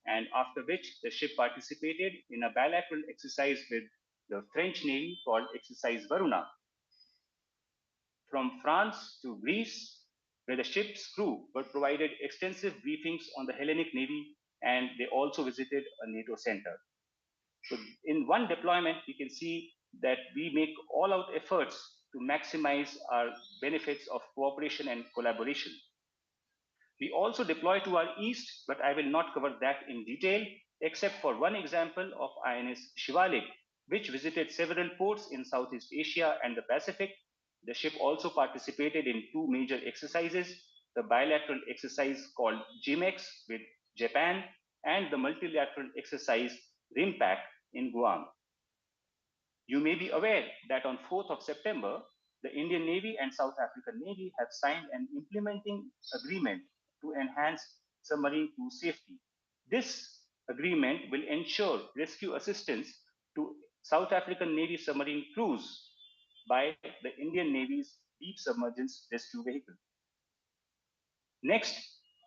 F: and after which the ship participated in a bilateral exercise with the French Navy called Exercise Varuna. From France to Greece, where the ship's crew were provided extensive briefings on the Hellenic Navy, and they also visited a NATO center. So in one deployment, we can see that we make all-out efforts to maximize our benefits of cooperation and collaboration. We also deploy to our east, but I will not cover that in detail, except for one example of INS Shivalik, which visited several ports in Southeast Asia and the Pacific. The ship also participated in two major exercises, the bilateral exercise called GMEX with Japan and the multilateral exercise RIMPAC in Guam. You may be aware that on 4th of September, the Indian Navy and South African Navy have signed an implementing agreement to enhance submarine crew safety. This agreement will ensure rescue assistance to South African Navy submarine crews by the Indian Navy's deep submergence rescue vehicle. Next,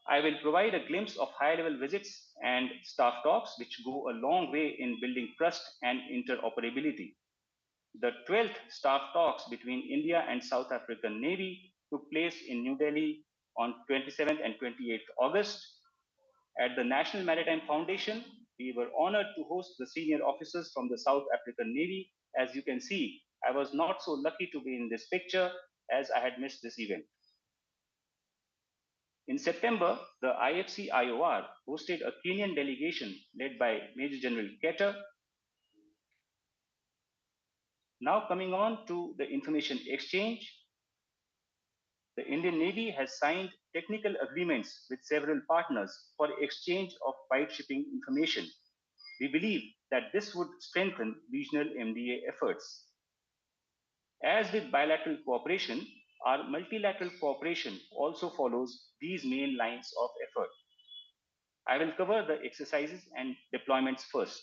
F: I will provide a glimpse of high-level visits and staff talks, which go a long way in building trust and interoperability. The 12th staff talks between India and South African Navy took place in New Delhi on 27th and 28th August. At the National Maritime Foundation, we were honored to host the senior officers from the South African Navy. As you can see, I was not so lucky to be in this picture as I had missed this event. In September, the IFC IOR hosted a Kenyan delegation led by Major General Keter. Now coming on to the information exchange, the Indian Navy has signed technical agreements with several partners for exchange of fight shipping information. We believe that this would strengthen regional MDA efforts. As with bilateral cooperation, our multilateral cooperation also follows these main lines of effort. I will cover the exercises and deployments first.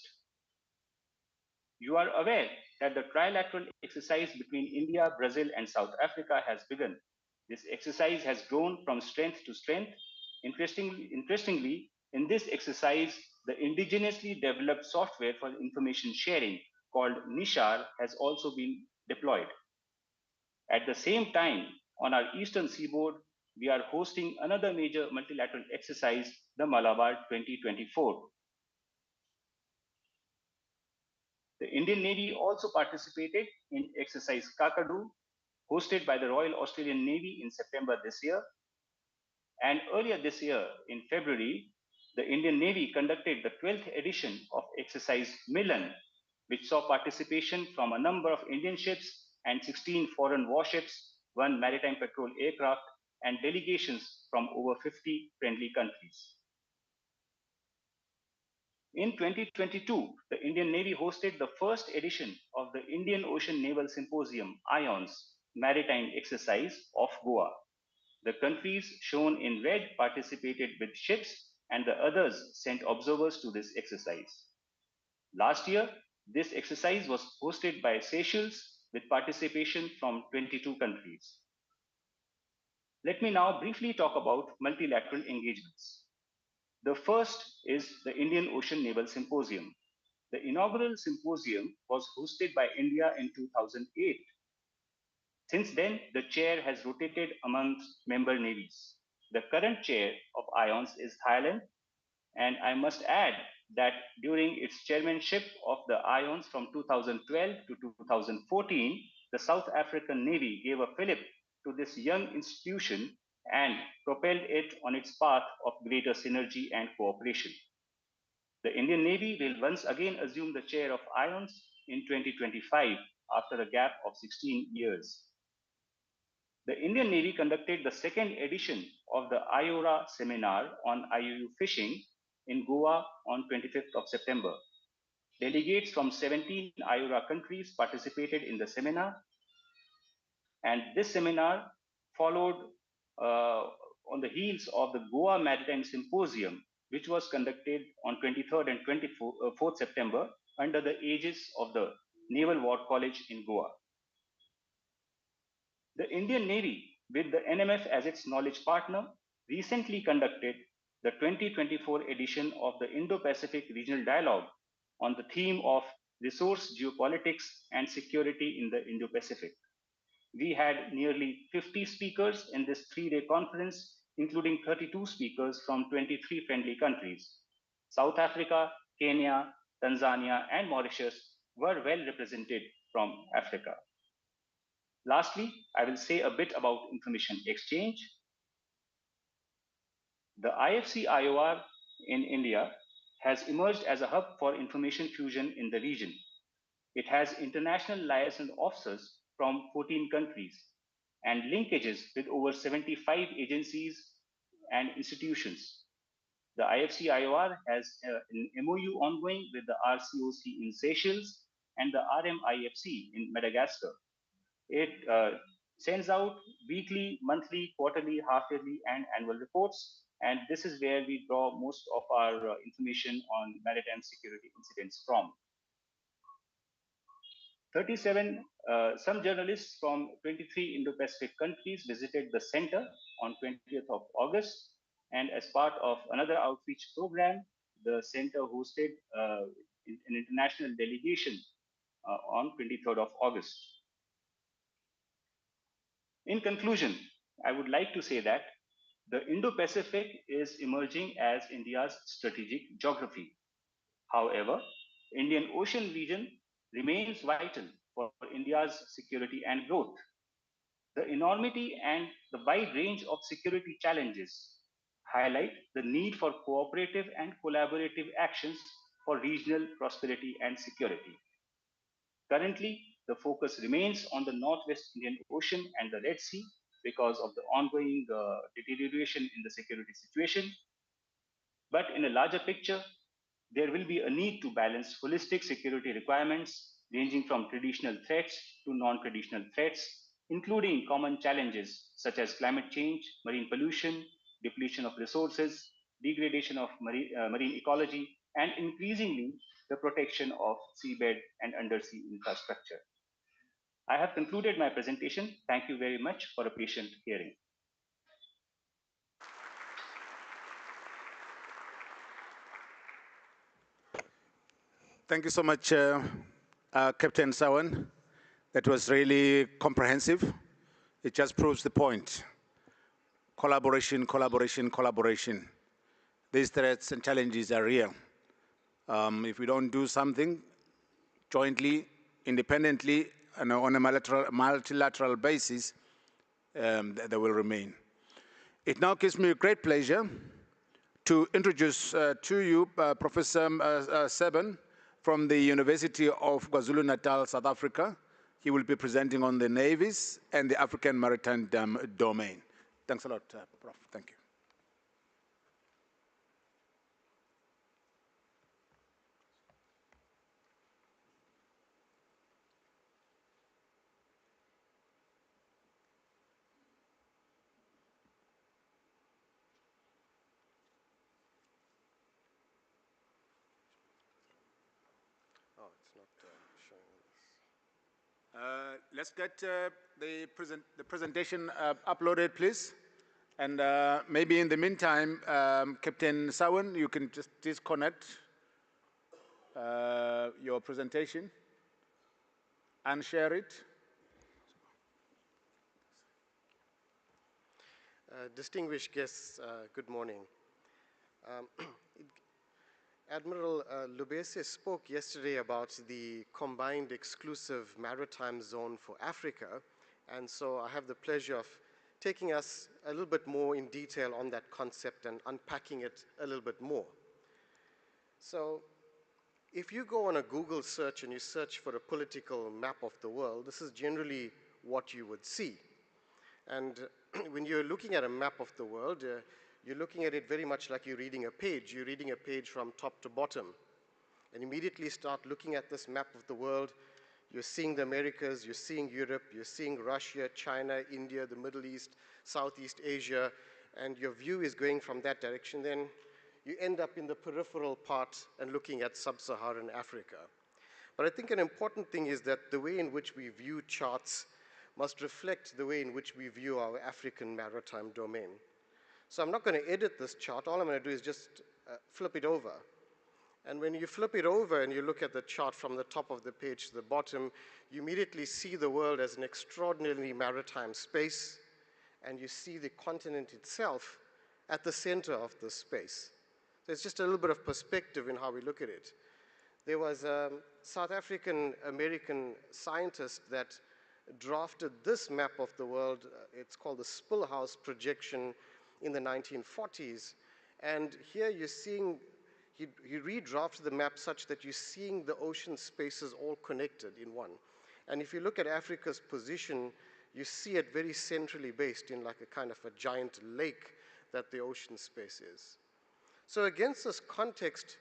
F: You are aware that the trilateral exercise between India, Brazil, and South Africa has begun. This exercise has grown from strength to strength. Interestingly, in this exercise, the indigenously developed software for information sharing called Nishar has also been deployed. At the same time, on our eastern seaboard, we are hosting another major multilateral exercise, the Malabar 2024. The Indian Navy also participated in exercise Kakadu, hosted by the Royal Australian Navy in September this year. And earlier this year, in February, the Indian Navy conducted the 12th edition of exercise Milan, which saw participation from a number of Indian ships and 16 foreign warships, one maritime patrol aircraft, and delegations from over 50 friendly countries. In 2022, the Indian Navy hosted the first edition of the Indian Ocean Naval Symposium, IONS, maritime exercise off Goa. The countries shown in red participated with ships and the others sent observers to this exercise. Last year, this exercise was hosted by Seychelles with participation from 22 countries. Let me now briefly talk about multilateral engagements. The first is the Indian Ocean Naval Symposium. The inaugural symposium was hosted by India in 2008. Since then, the chair has rotated amongst member navies. The current chair of IONS is Thailand, and I must add that during its chairmanship of the IONS from 2012 to 2014, the South African Navy gave a fillip to this young institution and propelled it on its path of greater synergy and cooperation. The Indian Navy will once again assume the chair of IONS in 2025 after a gap of 16 years. The Indian Navy conducted the second edition of the IORA seminar on IUU fishing in Goa on 25th of September. Delegates from 17 IORA countries participated in the seminar, and this seminar followed on the heels of the Goa Maritime Symposium, which was conducted on 23rd and 24th September under the aegis of the Naval War College in Goa. The Indian Navy, with the NMF as its knowledge partner, recently conducted the 2024 edition of the Indo-Pacific Regional Dialogue on the theme of resource geopolitics and security in the Indo-Pacific. We had nearly 50 speakers in this three-day conference, including 32 speakers from 23 friendly countries. South Africa, Kenya, Tanzania, and Mauritius were well represented from Africa. Lastly, I will say a bit about information exchange. The IFC IOR in India has emerged as a hub for information fusion in the region. It has international liaison officers from 14 countries and linkages with over 75 agencies and institutions. The IFC IOR has an MOU ongoing with the RCOC in Seychelles and the RMIFC in Madagascar. It sends out weekly, monthly, quarterly, half-yearly, and annual reports. And this is where we draw most of our information on maritime security incidents from. 37, some journalists from 23 Indo-Pacific countries visited the center on 20th of August. And as part of another outreach program, the center hosted an international delegation on 23rd of August. In conclusion, I would like to say that the Indo-Pacific is emerging as India's strategic geography. However, Indian Ocean region remains vital for India's security and growth. The enormity and the wide range of security challenges highlight the need for cooperative and collaborative actions for regional prosperity and security. Currently, the focus remains on the Northwest Indian Ocean and the Red Sea because of the ongoing deterioration in the security situation. But in a larger picture, there will be a need to balance holistic security requirements ranging from traditional threats to non-traditional threats, including common challenges such as climate change, marine pollution, depletion of resources, degradation of marine ecology, and increasingly the protection of seabed and undersea infrastructure. I have concluded my presentation. Thank you very much for a patient hearing.
C: Thank you so much, Captain Sawan. That was really comprehensive. It just proves the point. Collaboration, collaboration, collaboration. These threats and challenges are real. If we don't do something jointly, independently, and on a multilateral basis, they will remain. It now gives me great pleasure to introduce to you Professor Seben from the University of KwaZulu-Natal, South Africa. He will be presenting on the navies and the African maritime domain. Thanks a lot, Prof. Thank you. Let's get the presentation uploaded, please. And maybe in the meantime, Captain Sawan, you can just disconnect your presentation and share it.
G: Distinguished guests, good morning. Admiral Lubese spoke yesterday about the combined exclusive maritime zone for Africa, and so I have the pleasure of taking us a little bit more in detail on that concept and unpacking it a little bit more. So if you go on a Google search and you search for a political map of the world, this is generally what you would see. And when you're looking at a map of the world, you're looking at it very much like you're reading a page. You're reading a page from top to bottom. And immediately start looking at this map of the world. You're seeing the Americas, you're seeing Europe, you're seeing Russia, China, India, the Middle East, Southeast Asia, and your view is going from that direction. Then you end up in the peripheral part and looking at sub-Saharan Africa. But I think an important thing is that the way in which we view charts must reflect the way in which we view our African maritime domain. So I'm not going to edit this chart. All I'm going to do is just flip it over. And when you flip it over and you look at the chart from the top of the page to the bottom, you immediately see the world as an extraordinarily maritime space, and you see the continent itself at the center of this space. So it's just a little bit of perspective in how we look at it. There was a South African-American scientist that drafted this map of the world. It's called the Spillhouse projection in the 1940s. And here you're seeing, he redrafted the map such that you're seeing the ocean spaces all connected in one. And if you look at Africa's position, you see it very centrally based in like a kind of a giant lake that the ocean space is. So against this context,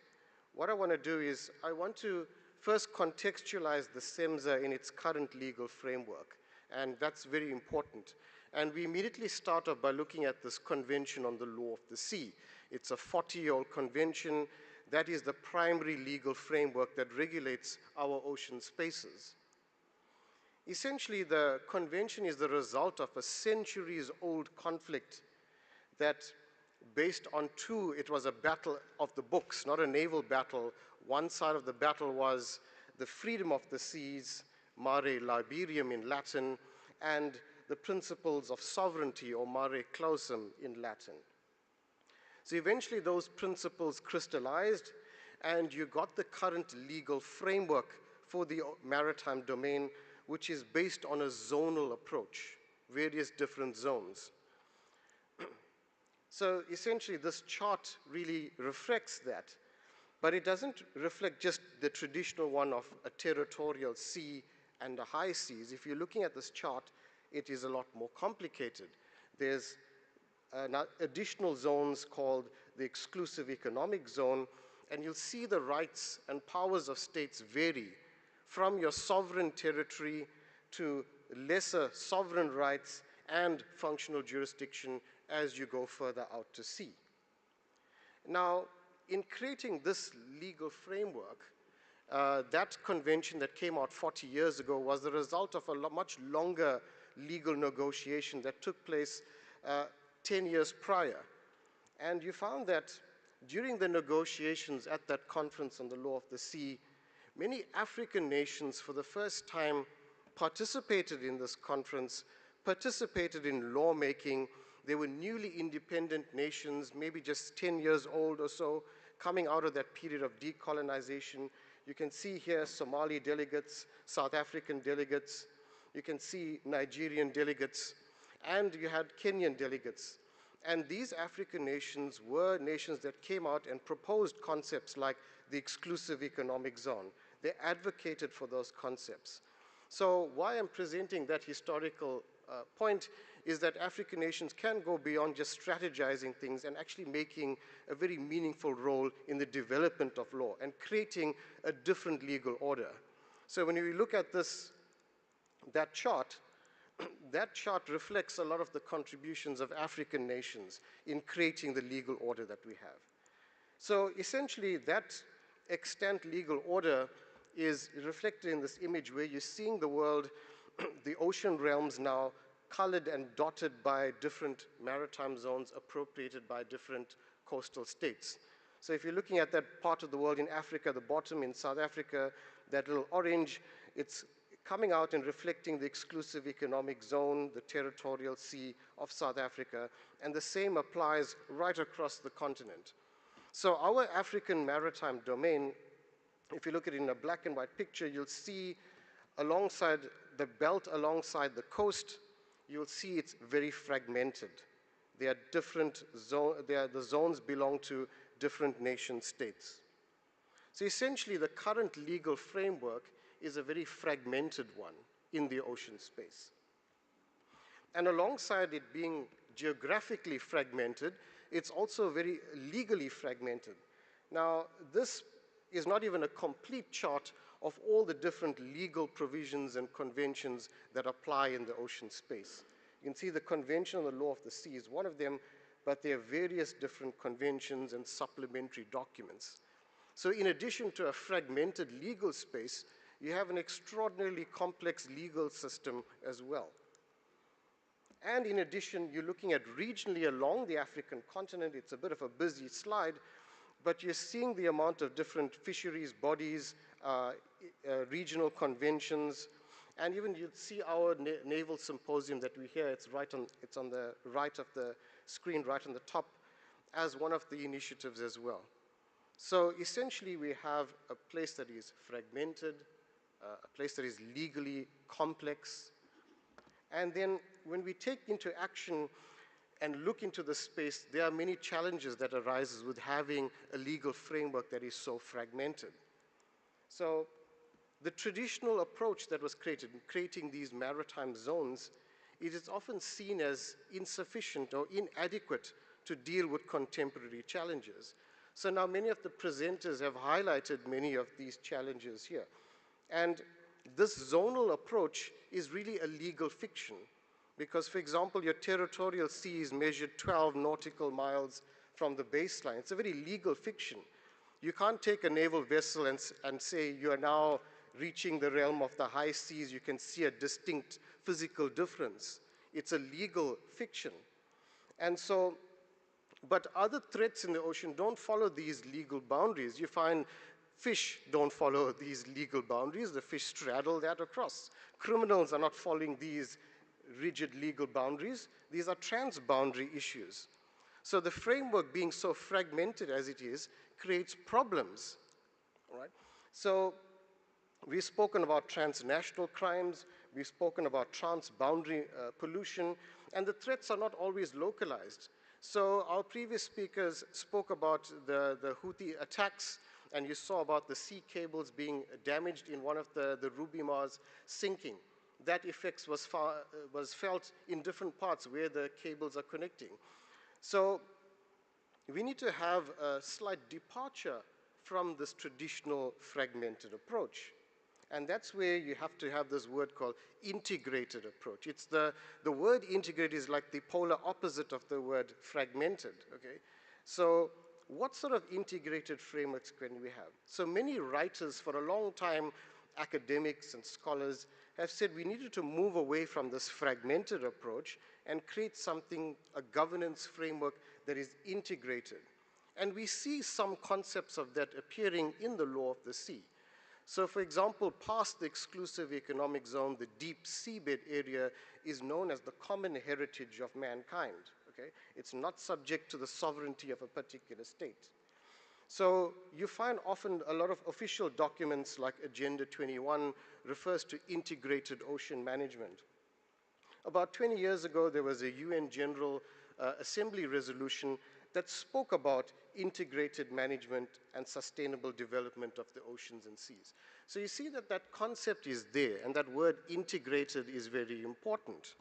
G: what I want to do is I want to first contextualize the SEMSA in its current legal framework, and that's very important. And we immediately start off by looking at this Convention on the Law of the Sea. It's a 40-year-old convention that is the primary legal framework that regulates our ocean spaces. Essentially, the convention is the result of a centuries-old conflict that, based on it was a battle of the books, not a naval battle. One side of the battle was the freedom of the seas, mare liberum in Latin, and the principles of sovereignty, or mare clausum in Latin. So eventually those principles crystallized, and you got the current legal framework for the maritime domain, which is based on a zonal approach, various different zones. So essentially this chart really reflects that, but it doesn't reflect just the traditional one of a territorial sea and the high seas. If you're looking at this chart, it is a lot more complicated. There's additional zones called the exclusive economic zone, and you'll see the rights and powers of states vary from your sovereign territory to lesser sovereign rights and functional jurisdiction as you go further out to sea. Now, in creating this legal framework, that convention that came out 40 years ago was the result of a much longer legal negotiation that took place 10 years prior. And you found that during the negotiations at that conference on the law of the sea, many African nations for the first time participated in this conference, participated in lawmaking. They were newly independent nations, maybe just 10 years old or so, coming out of that period of decolonization. You can see here Somali delegates, South African delegates, you can see Nigerian delegates, and you had Kenyan delegates. And these African nations were nations that came out and proposed concepts like the exclusive economic zone. They advocated for those concepts. So why I'm presenting that historical point is that African nations can go beyond just strategizing things and actually making a very meaningful role in the development of law and creating a different legal order. So when you look at that chart reflects a lot of the contributions of African nations in creating the legal order that we have. So essentially that extant legal order is reflected in this image where you're seeing the world, the ocean realms now colored and dotted by different maritime zones appropriated by different coastal states. So if you're looking at that part of the world in Africa, the bottom in South Africa, that little orange, it's coming out and reflecting the exclusive economic zone, the territorial sea of South Africa, and the same applies right across the continent. So our African maritime domain, if you look at it in a black and white picture, you'll see alongside the belt, alongside the coast, you'll see it's very fragmented. There are different zones, the zones belong to different nation states. So essentially the current legal framework is a very fragmented one in the ocean space. And alongside it being geographically fragmented, it's also very legally fragmented. Now, this is not even a complete chart of all the different legal provisions and conventions that apply in the ocean space. You can see the Convention on the Law of the Sea is one of them, but there are various different conventions and supplementary documents. So in addition to a fragmented legal space, you have an extraordinarily complex legal system as well. And in addition, you're looking at regionally along the African continent. It's a bit of a busy slide, but you're seeing the amount of different fisheries bodies, regional conventions, and even you'd see our naval symposium that we hear. It's on the right of the screen, right on the top, as one of the initiatives as well. So essentially, we have a place that is fragmented, a place that is legally complex, And then when we take into action and look into the space, there are many challenges that arises with having a legal framework that is so fragmented. So the traditional approach that was created in creating these maritime zones, it is often seen as insufficient or inadequate to deal with contemporary challenges. So now many of the presenters have highlighted many of these challenges here. And this zonal approach is really a legal fiction because, for example, your territorial sea is measured 12 nautical miles from the baseline. It's a very legal fiction. You can't take a naval vessel and say you are now reaching the realm of the high seas. You can see a distinct physical difference. It's a legal fiction. And so, but other threats in the ocean don't follow these legal boundaries. You find fish don't follow these legal boundaries. The fish straddle that across. Criminals are not following these rigid legal boundaries. These are transboundary issues. So the framework being so fragmented as it is creates problems, right? So we've spoken about transnational crimes, we've spoken about transboundary pollution, and the threats are not always localized. So our previous speakers spoke about the Houthi attacks, and you saw about the sea cables being damaged in one of the Ruby Mars sinking. That effect was felt in different parts where the cables are connecting. So we need to have a slight departure from this traditional fragmented approach. And that's where you have to have this word called integrated approach. It's the word integrated is like the polar opposite of the word fragmented, okay? So what sort of integrated frameworks can we have? So many writers for a long time, academics and scholars, have said we needed to move away from this fragmented approach and create something, a governance framework that is integrated. And we see some concepts of that appearing in the law of the sea. So for example, past the exclusive economic zone, the deep seabed area is known as the common heritage of mankind, okay? It's not subject to the sovereignty of a particular state. So you find often a lot of official documents like Agenda 21 refers to integrated ocean management. About 20 years ago, there was a UN General Assembly resolution that spoke about integrated management and sustainable development of the oceans and seas. So you see that that concept is there, and that word integrated is very important.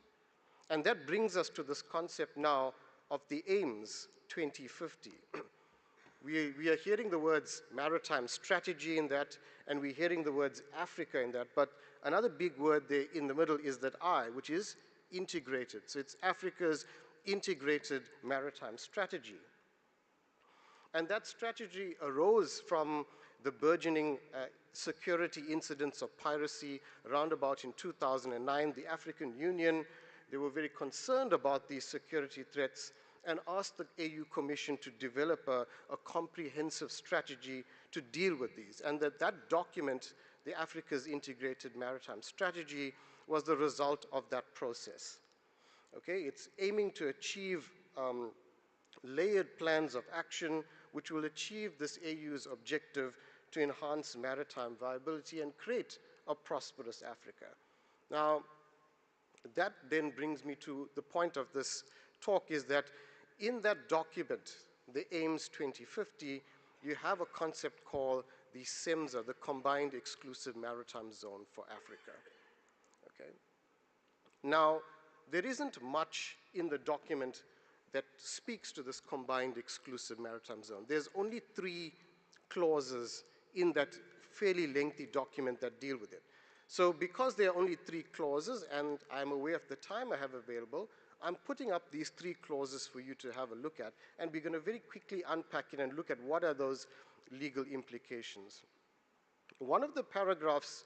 G: And that brings us to this concept now of the aims 2050. We are hearing the words maritime strategy in that, and we're hearing the words Africa in that, but another big word there in the middle is that I, which is integrated. So it's Africa's integrated maritime strategy. And that strategy arose from the burgeoning security incidents of piracy around about in 2009. The African Union, they were very concerned about these security threats and asked the AU Commission to develop a comprehensive strategy to deal with these. And that document, the Africa's Integrated Maritime Strategy, was the result of that process. Okay, it's aiming to achieve layered plans of action which will achieve this AU's objective to enhance maritime viability and create a prosperous Africa. Now, that then brings me to the point of this talk is that in that document, the AIMS 2050, you have a concept called the SEMSA, the Combined Exclusive Maritime Zone for Africa. Okay. Now, there isn't much in the document that speaks to this combined exclusive maritime zone. There's only 3 clauses in that fairly lengthy document that deal with it. So because there are only 3 clauses, and I'm aware of the time I have available, I'm putting up these 3 clauses for you to have a look at, and we're going to very quickly unpack it and look at what are those legal implications. One of the paragraphs,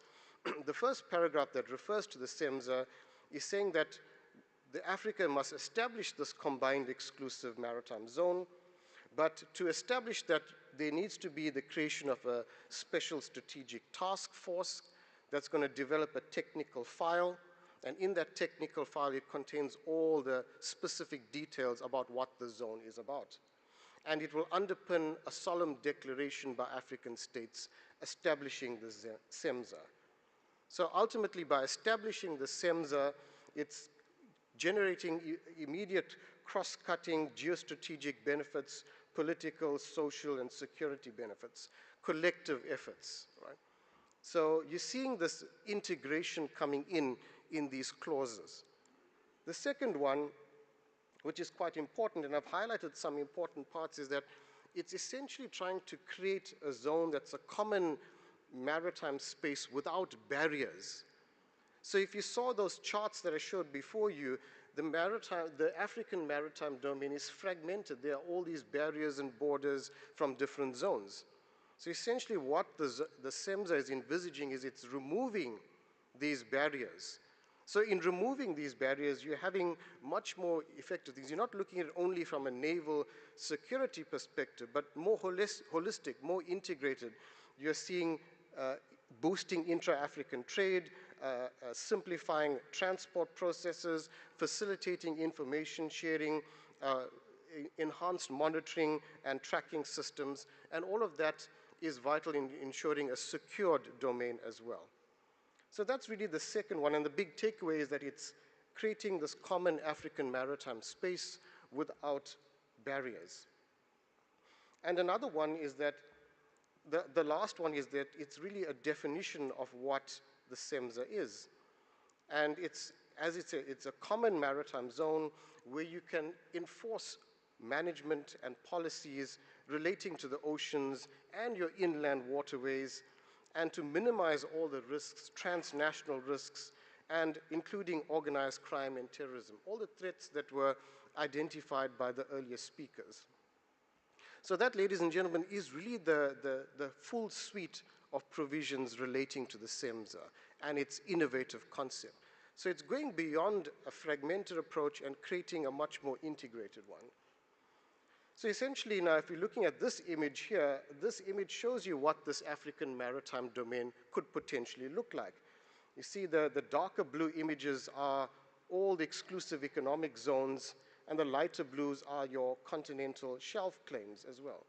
G: the first paragraph that refers to the SEMSA is saying that the Africa must establish this combined exclusive maritime zone, but to establish that there needs to be the creation of a special strategic task force that's going to develop a technical file, and in that technical file it contains all the specific details about what the zone is about. And it will underpin a solemn declaration by African states establishing the SEMSA. So ultimately, by establishing the SEMSA, it's generating immediate cross-cutting geostrategic benefits, political, social, and security benefits, collective efforts, right? So you're seeing this integration coming in these clauses. The second one, which is quite important, and I've highlighted some important parts, is that it's essentially trying to create a zone that's a common maritime space without barriers. So if you saw those charts that I showed before you, the African maritime domain is fragmented. There are all these barriers and borders from different zones. So essentially what the SEMSA is envisaging is it's removing these barriers. So in removing these barriers, you're having much more effective things. You're not looking at it only from a naval security perspective, but more holistic, more integrated. You're seeing boosting intra-African trade, simplifying transport processes, facilitating information sharing, enhanced monitoring and tracking systems, and all of that is vital in ensuring a secured domain as well. So that's really the second one, and the big takeaway is that it's creating this common African maritime space without barriers. And another one is that, the last one is that it's really a definition of what the SEMSA is. And it's a common maritime zone where you can enforce management and policies relating to the oceans and your inland waterways, and to minimize all the risks, transnational risks, and including organized crime and terrorism, all the threats that were identified by the earlier speakers. So that, ladies and gentlemen, is really the full suite of provisions relating to the SEMSA and its innovative concept. So it's going beyond a fragmented approach and creating a much more integrated one. So essentially now, if you're looking at this image here, this image shows you what this African maritime domain could potentially look like. You see the darker blue images are all the exclusive economic zones, and the lighter blues are your continental shelf claims as well.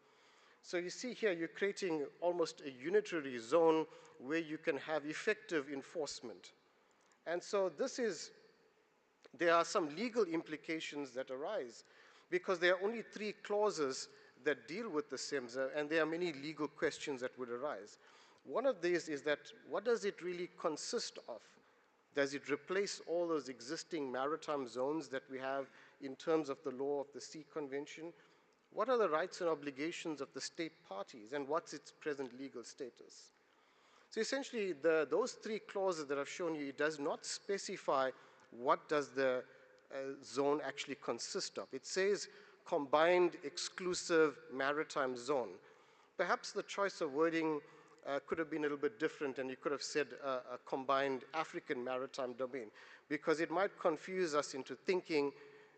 G: So you see here, you're creating almost a unitary zone where you can have effective enforcement. And so there are some legal implications that arise, because there are only 3 clauses that deal with the SEMSA, and there are many legal questions that would arise. One of these is that, what does it really consist of? Does it replace all those existing maritime zones that we have in terms of the law of the Sea Convention? What are the rights and obligations of the state parties, and what's its present legal status? So essentially, those 3 clauses that I've shown you, it does not specify what does the zone actually consist of. It says combined exclusive maritime zone. Perhaps the choice of wording could have been a little bit different, and you could have said a combined African maritime domain, because it might confuse us into thinking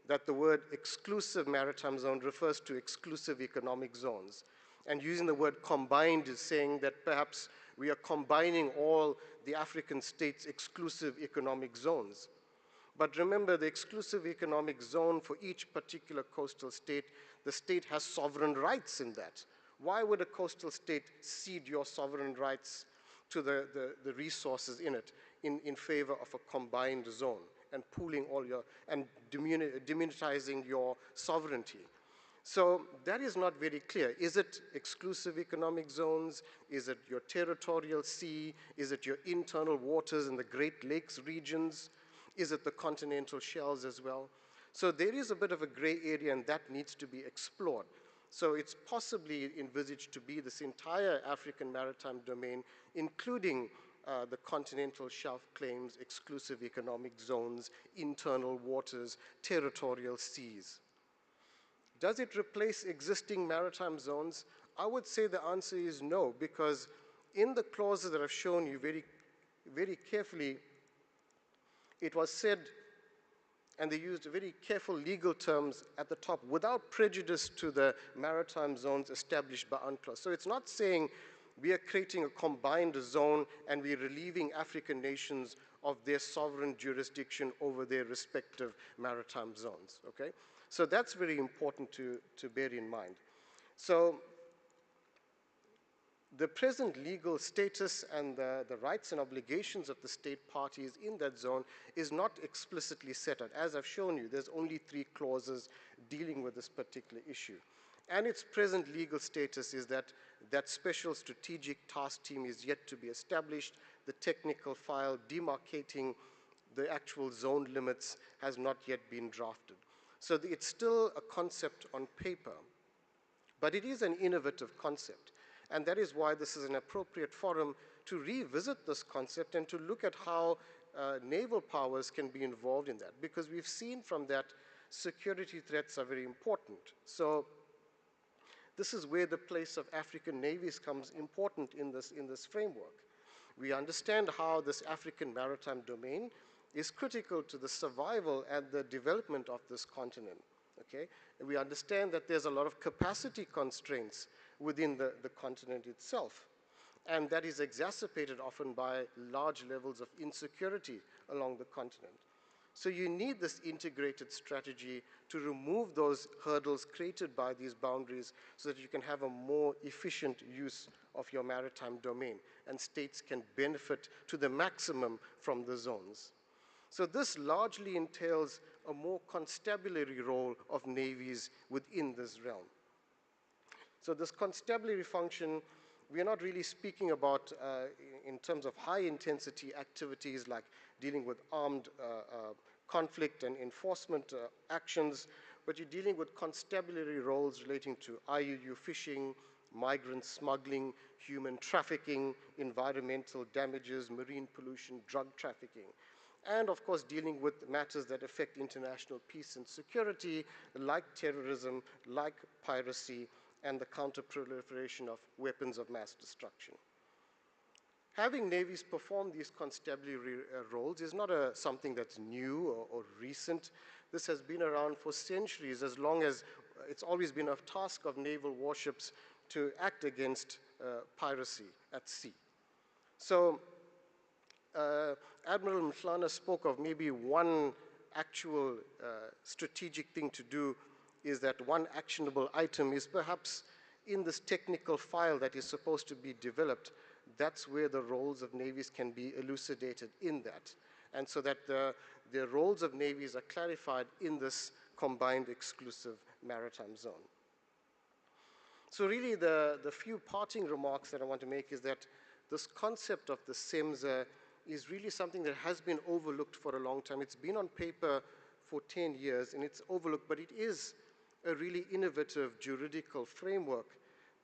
G: that the word exclusive maritime zone refers to exclusive economic zones. And using the word combined is saying that perhaps we are combining all the African states' exclusive economic zones. But remember, the exclusive economic zone for each particular coastal state, the state has sovereign rights in that. Why would a coastal state cede your sovereign rights to the resources in it in favor of a combined zone and pooling all your, and demonetizing your sovereignty? So that is not very clear. Is it exclusive economic zones? Is it your territorial sea? Is it your internal waters in the Great Lakes regions? Is it the continental shelves as well? So there is a bit of a gray area, and that needs to be explored. So it's possibly envisaged to be this entire African maritime domain, including the continental shelf claims, exclusive economic zones, internal waters, territorial seas. Does it replace existing maritime zones? I would say the answer is no, because in the clauses that I've shown you very, very carefully, it was said, and they used very careful legal terms at the top, without prejudice to the maritime zones established by UNCLOS. So it's not saying we are creating a combined zone and we're relieving African nations of their sovereign jurisdiction over their respective maritime zones, okay? So that's very important to bear in mind. So the present legal status and the rights and obligations of the state parties in that zone is not explicitly set out. As I've shown you, there's only 3 clauses dealing with this particular issue. And its present legal status is that that special strategic task team is yet to be established. The technical file demarcating the actual zone limits has not yet been drafted. So it's still a concept on paper, but it is an innovative concept. And that is why this is an appropriate forum to revisit this concept and to look at how naval powers can be involved in that, because we've seen from that security threats are very important. So this is where the place of African navies comes important in this framework. We understand how this African maritime domain is critical to the survival and the development of this continent, okay? And we understand that there's a lot of capacity constraints within the continent itself, and that is exacerbated often by large levels of insecurity along the continent. So you need this integrated strategy to remove those hurdles created by these boundaries so that you can have a more efficient use of your maritime domain, and states can benefit to the maximum from the zones. So this largely entails a more constabulary role of navies within this realm. So this constabulary function, we are not really speaking about in terms of high intensity activities like dealing with armed conflict and enforcement actions, but you're dealing with constabulary roles relating to IUU fishing, migrant smuggling, human trafficking, environmental damages, marine pollution, drug trafficking, and of course dealing with matters that affect international peace and security, like terrorism, like piracy, and the counter-proliferation of weapons of mass destruction. Having navies perform these constabulary roles is not something that's new or recent. This has been around for centuries, as long as it's always been a task of naval warships to act against piracy at sea. So Admiral Mhlana spoke of maybe one actual strategic thing to do, is that one actionable item is perhaps in this technical file that is supposed to be developed. That's where the roles of navies can be elucidated in that. And so that the roles of navies are clarified in this combined exclusive maritime zone. So really the few parting remarks that I want to make is that this concept of the SEMSA is really something that has been overlooked for a long time. It's been on paper for 10 years and it's overlooked, but it is a really innovative juridical framework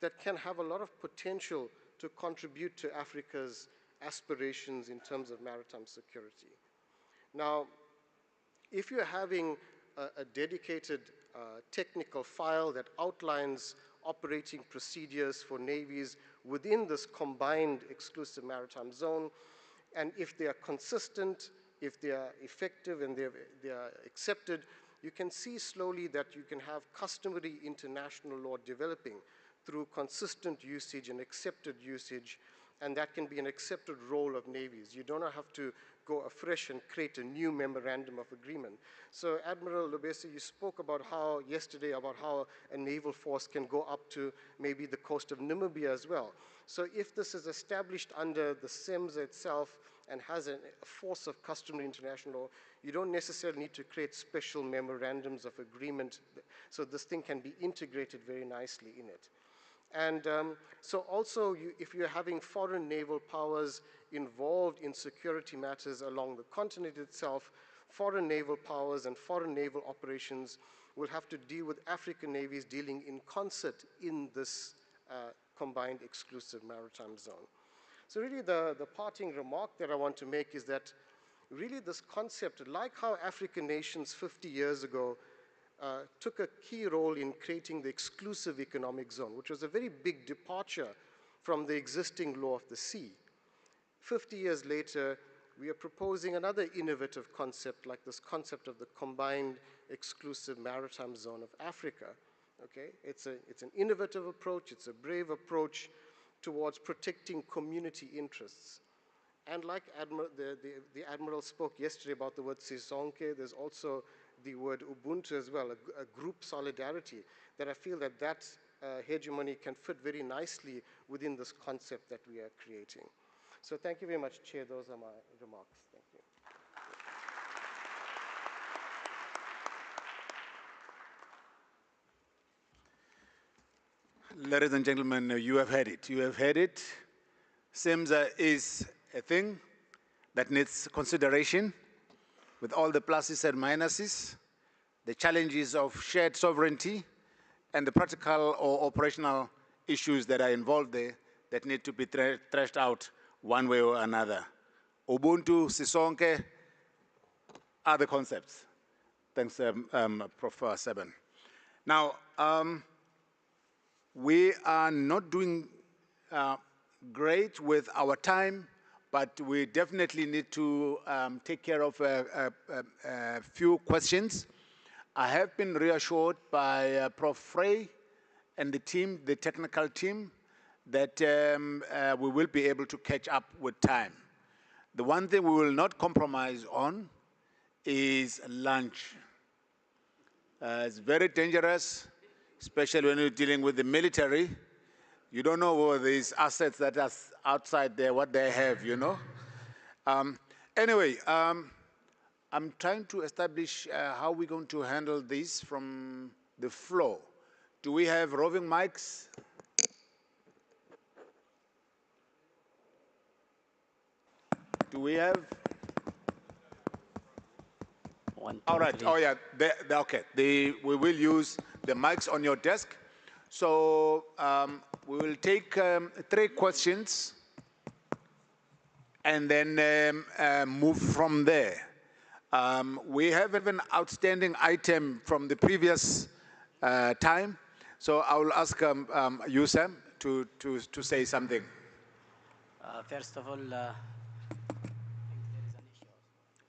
G: that can have a lot of potential to contribute to Africa's aspirations in terms of maritime security. Now, if you're having a dedicated technical file that outlines operating procedures for navies within this combined exclusive maritime zone, and if they are consistent, if they are effective and they are accepted, you can see slowly that you can have customary international law developing through consistent usage and accepted usage, and that can be an accepted role of navies. You don't have to go afresh and create a new memorandum of agreement. So Admiral Lubese, you spoke about how yesterday about how a naval force can go up to maybe the coast of Namibia as well. So if this is established under the SEMSA itself and has a force of customary international law, you don't necessarily need to create special memorandums of agreement. So this thing can be integrated very nicely in it. And so also, if you're having foreign naval powers involved in security matters along the continent itself, foreign naval powers and foreign naval operations will have to deal with African navies dealing in concert in this combined exclusive maritime zone. So really the parting remark that I want to make is that really this concept, like how African nations 50 years ago took a key role in creating the exclusive economic zone, which was a very big departure from the existing law of the sea. 50 years later, we are proposing another innovative concept, like this concept of the combined exclusive maritime zone of Africa. Okay? It's an innovative approach, it's a brave approach towards protecting community interests. And like the Admiral spoke yesterday about the word Sisonke, there's also the word Ubuntu as well, a group solidarity, that I feel that hegemony can fit very nicely within this concept that we are creating. So thank you very much, Chair. Those are my remarks. Thank you.
C: Ladies and gentlemen, you have heard it. You have heard it. SIMSA is a thing that needs consideration with all the pluses and minuses, the challenges of shared sovereignty, and the practical or operational issues that are involved there that need to be thrashed out one way or another. Ubuntu, Sisonke, are the concepts. Thanks, Prof. Seben. Now, we are not doing great with our time, but we definitely need to take care of a few questions. I have been reassured by Prof. Frey and the team, the technical team, that we will be able to catch up with time. The one thing we will not compromise on is lunch. It's very dangerous, especially when you're dealing with the military. You don't know what these assets that are outside there, what they have, you know. Anyway, I'm trying to establish how we're going to handle this from the floor. Do we have roving mics? Do we have?
H: One, two,
C: All right.
H: three.
C: Oh, yeah. Okay. We will use the mics on your desk. So we will take 3 questions and then move from there. We have an outstanding item from the previous time. So I will ask you, Sam, to say something.
H: First of all,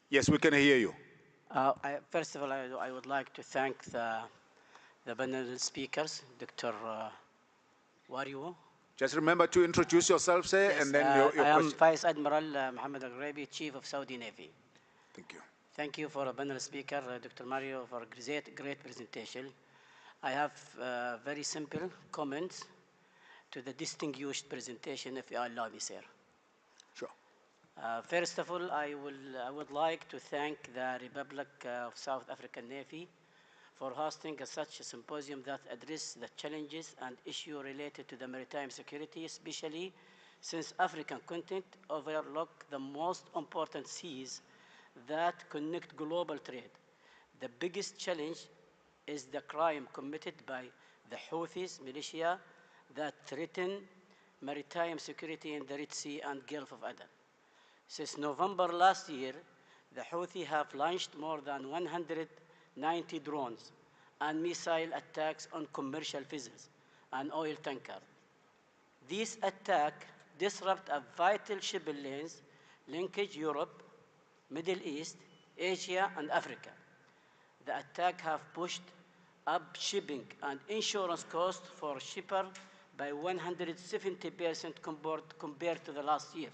C: Yes, we can hear you.
H: first of all, I would like to thank the panel speakers, Dr. Wario.
C: Just remember to introduce yourself, sir,
H: Yes,
C: and then your
H: I am
C: question.
H: Vice Admiral Mohammed Al-Ghrabi, Chief of Saudi Navy.
C: Thank you.
H: Thank you for a panel speaker, Dr. Mario, for a great presentation. I have very simple comments to the distinguished presentation, if you allow me, sir.
C: Sure.
H: First of all, I would like to thank the Republic of South African Navy for hosting such a symposium that addresses the challenges and issues related to the maritime security, especially since African continent overlook the most important seas that connect global trade. The biggest challenge is the crime committed by the Houthis militia that threaten maritime security in the Red Sea and Gulf of Aden. Since November last year, the Houthi have launched more than 190 drones and missile attacks on commercial vessels and oil tankers. These attacks disrupt a vital shipping lanes linkage Europe, Middle East, Asia, and Africa. The attack have pushed up shipping and insurance costs for shippers by 170% compared to the last year,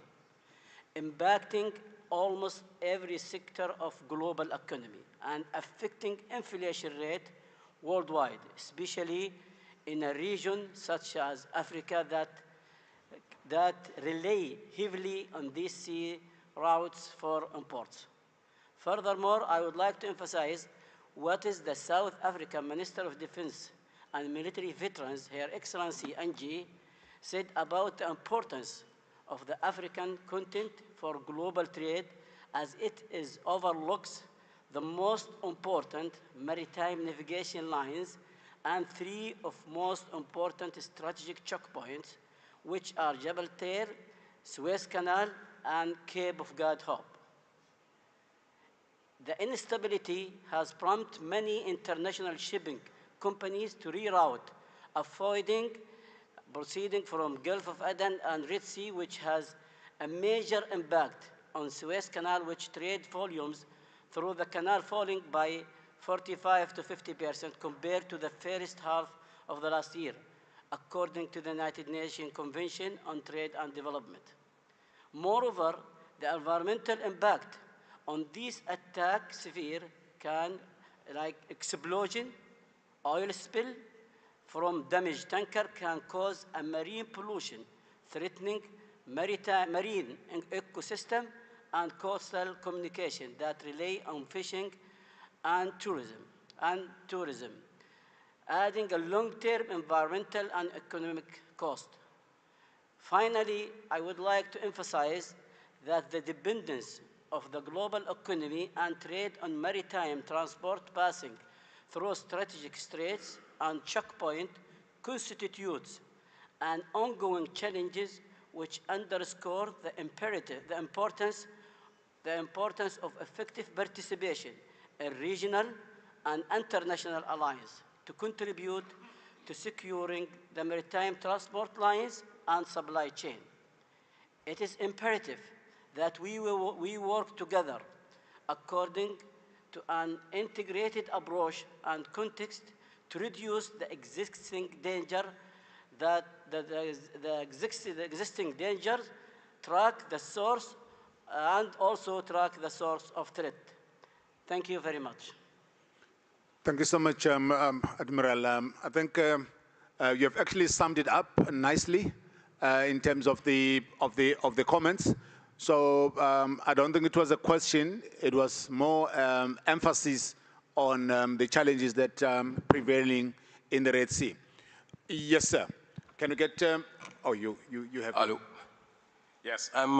H: impacting almost every sector of global economy and affecting inflation rate worldwide, especially in a region such as Africa that rely heavily on these sea routes for imports. Furthermore, I would like to emphasize what is the South African Minister of Defense and Military Veterans, Her Excellency Angie, said about the importance of the African continent for global trade, as it overlooks the most important maritime navigation lines and 3 of most important strategic choke points, which are Jebel Tair, Suez Canal, and Cape of Good Hope. The instability has prompted many international shipping companies to reroute, proceeding from Gulf of Aden and Red Sea, which has a major impact on Suez Canal, which trade volumes through the canal falling by 45 to 50% compared to the first half of the last year, according to the United Nations Convention on Trade and Development. Moreover, the environmental impact on these attacks severe like explosion, oil spill, from damaged tanker can cause a marine pollution, threatening marine ecosystem and coastal communication that rely on fishing and tourism, adding a long-term environmental and economic cost. Finally, I would like to emphasize that the dependence of the global economy and trade on maritime transport passing through strategic straits and checkpoints constitutes an ongoing challenge which underscore the importance of effective participation in regional and international alliances to contribute to securing the maritime transport lines and supply chain. It is imperative that we work together according to an integrated approach and context to reduce the existing danger the existing dangers, track the source, and also track the source of threat. Thank you very much.
C: Thank you so much, Admiral. I think you have actually summed it up nicely in terms of the comments. So I don't think it was a question. It was more emphasis on the challenges that prevailing in the Red Sea. Yes, sir. Can you get? Oh, you have.
I: Hello. Yes, I'm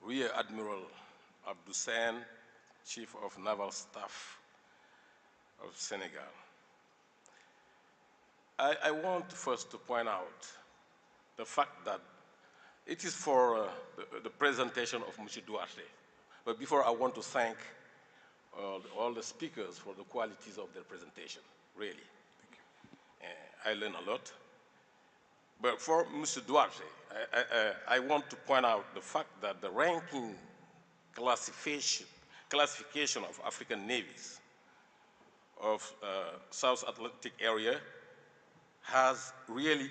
I: Rear Admiral Abdussain, Chief of Naval Staff of Senegal. I want first to point out the fact that it is for the presentation of Mr. Duarte. But before, I want to thank all the speakers for the qualities of their presentation, really. I learned a lot. But for Mr. Duarte, I want to point out the fact that the ranking classification of African navies of South Atlantic area has really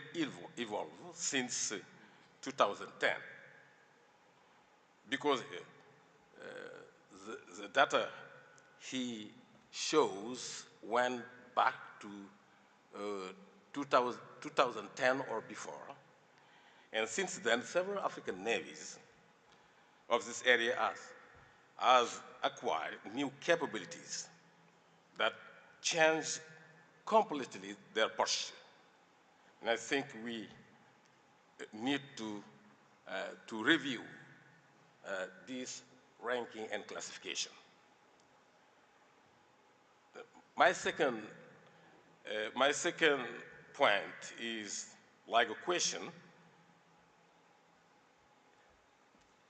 I: evolved since 2010. Because the data he shows went back to 2010 or before. And since then, several African navies of this area has acquired new capabilities that change completely their posture. And I think we need to review this ranking and classification. My second point is like a question.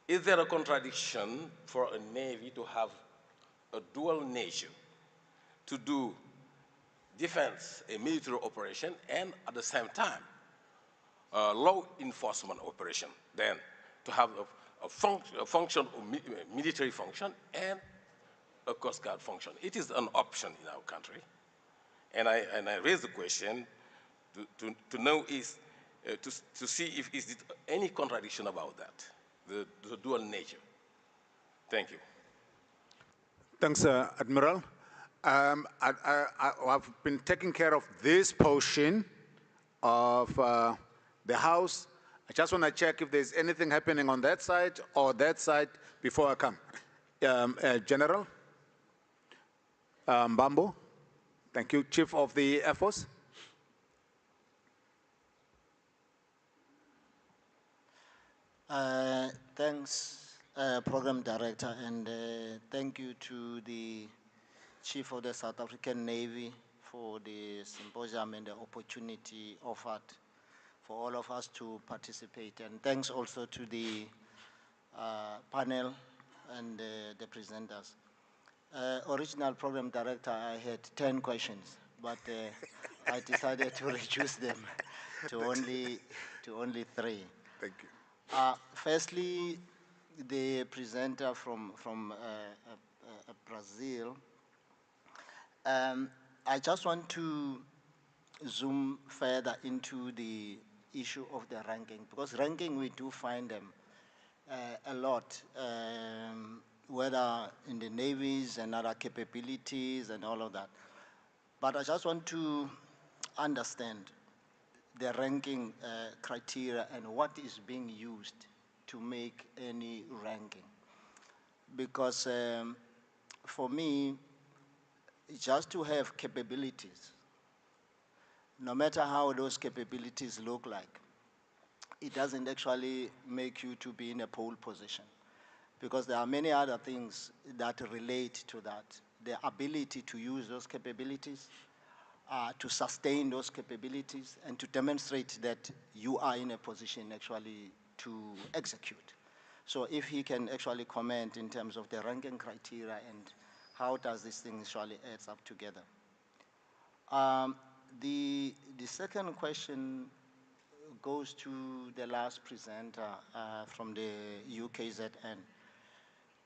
I: Is there a contradiction for a Navy to have a dual nature, to do defense, a military operation, and at the same time, a law enforcement operation, then to have a function, military function, and a Coast Guard function? It is an option in our country. And I raise the question to know is, to see if is it any contradiction about that, the dual nature. Thank you.
C: Thanks, Admiral. I've been taking care of this portion of the House. I just want to check if there's anything happening on that side or that side before I come. General Mbambo, thank you. Chief of the Air Force.
J: Thanks, Program Director, and thank you to the Chief of the South African Navy for the symposium and the opportunity offered for all of us to participate. And thanks also to the panel and the presenters. Original Program Director, I had 10 questions, but I decided to reduce them to only 3.
C: Thank you.
J: Firstly, the presenter from Brazil, I just want to zoom further into the issue of the ranking, because ranking, we do find them a lot, whether in the navies and other capabilities and all of that. But I just want to understand the ranking criteria and what is being used to make any ranking. Because for me, just to have capabilities, no matter how those capabilities look like, it doesn't actually make you to be in a pole position. Because there are many other things that relate to that. The ability to use those capabilities, to sustain those capabilities, and to demonstrate that you are in a position actually to execute. So if he can actually comment in terms of the ranking criteria and how does this thing actually adds up together. The second question goes to the last presenter from the UKZN,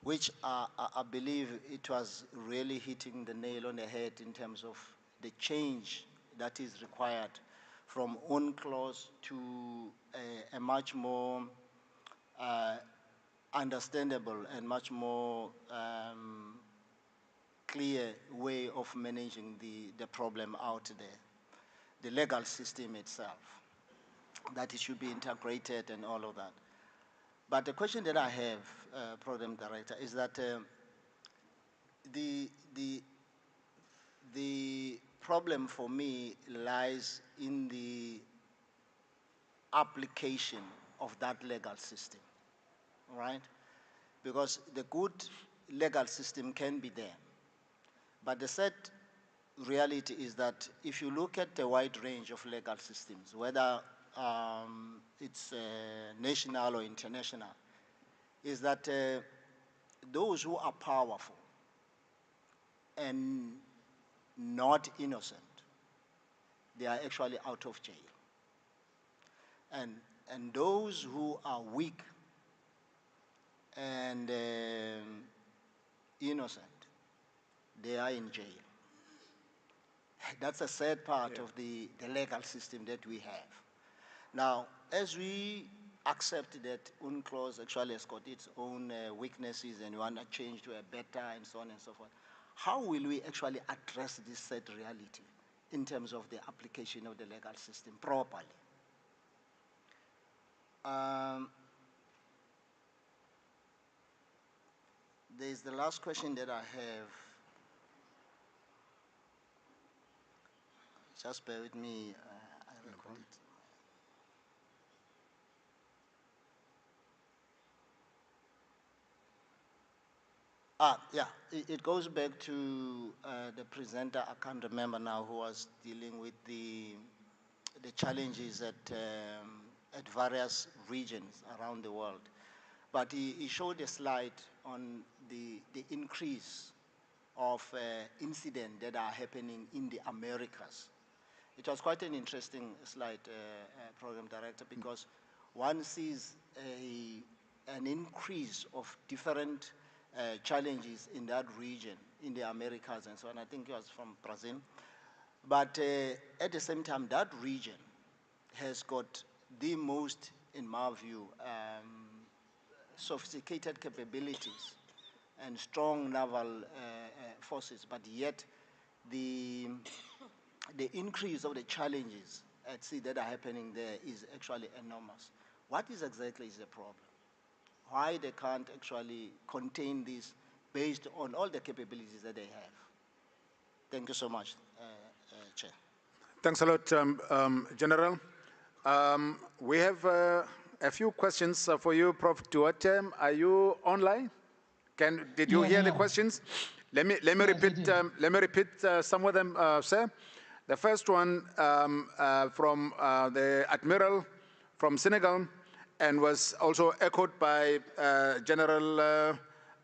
J: which I believe it was really hitting the nail on the head in terms of the change that is required from UNCLOS to a much more understandable and much more clear way of managing the problem out there, the legal system itself, that it should be integrated and all of that. But the question that I have, Program Director, is that the problem for me lies in the application of that legal system, right? Because the good legal system can be there. But the sad reality is that if you look at the wide range of legal systems, whether it's national or international, is that those who are powerful and not innocent, they are actually out of jail. And those who are weak and innocent, they are in jail. That's a sad part of the legal system that we have. Now, as we accept that UNCLOS actually has got its own weaknesses and we want to change to a better and so on and so forth, how will we actually address this sad reality in terms of the application of the legal system properly? There's the last question that I have. Just bear with me. I record it. Yeah, it goes back to the presenter, I can't remember now, who was dealing with the challenges at various regions around the world. But he showed a slide on the increase of incidents that are happening in the Americas. It was quite an interesting slide, Program Director, because one sees an increase of different challenges in that region, in the Americas and so on. I think it was from Brazil. But at the same time, that region has got the most, in my view, sophisticated capabilities and strong naval forces, but yet the increase of the challenges at sea that are happening there is actually enormous. What is exactly is the problem? Why they can't actually contain this based on all the capabilities that they have? Thank you so much, Chair.
C: Thanks a lot, General. We have a few questions for you, Prof. Duarte. Are you online? Did you hear the questions? Let me repeat some of them, sir. The first one from the Admiral from Senegal, and was also echoed by General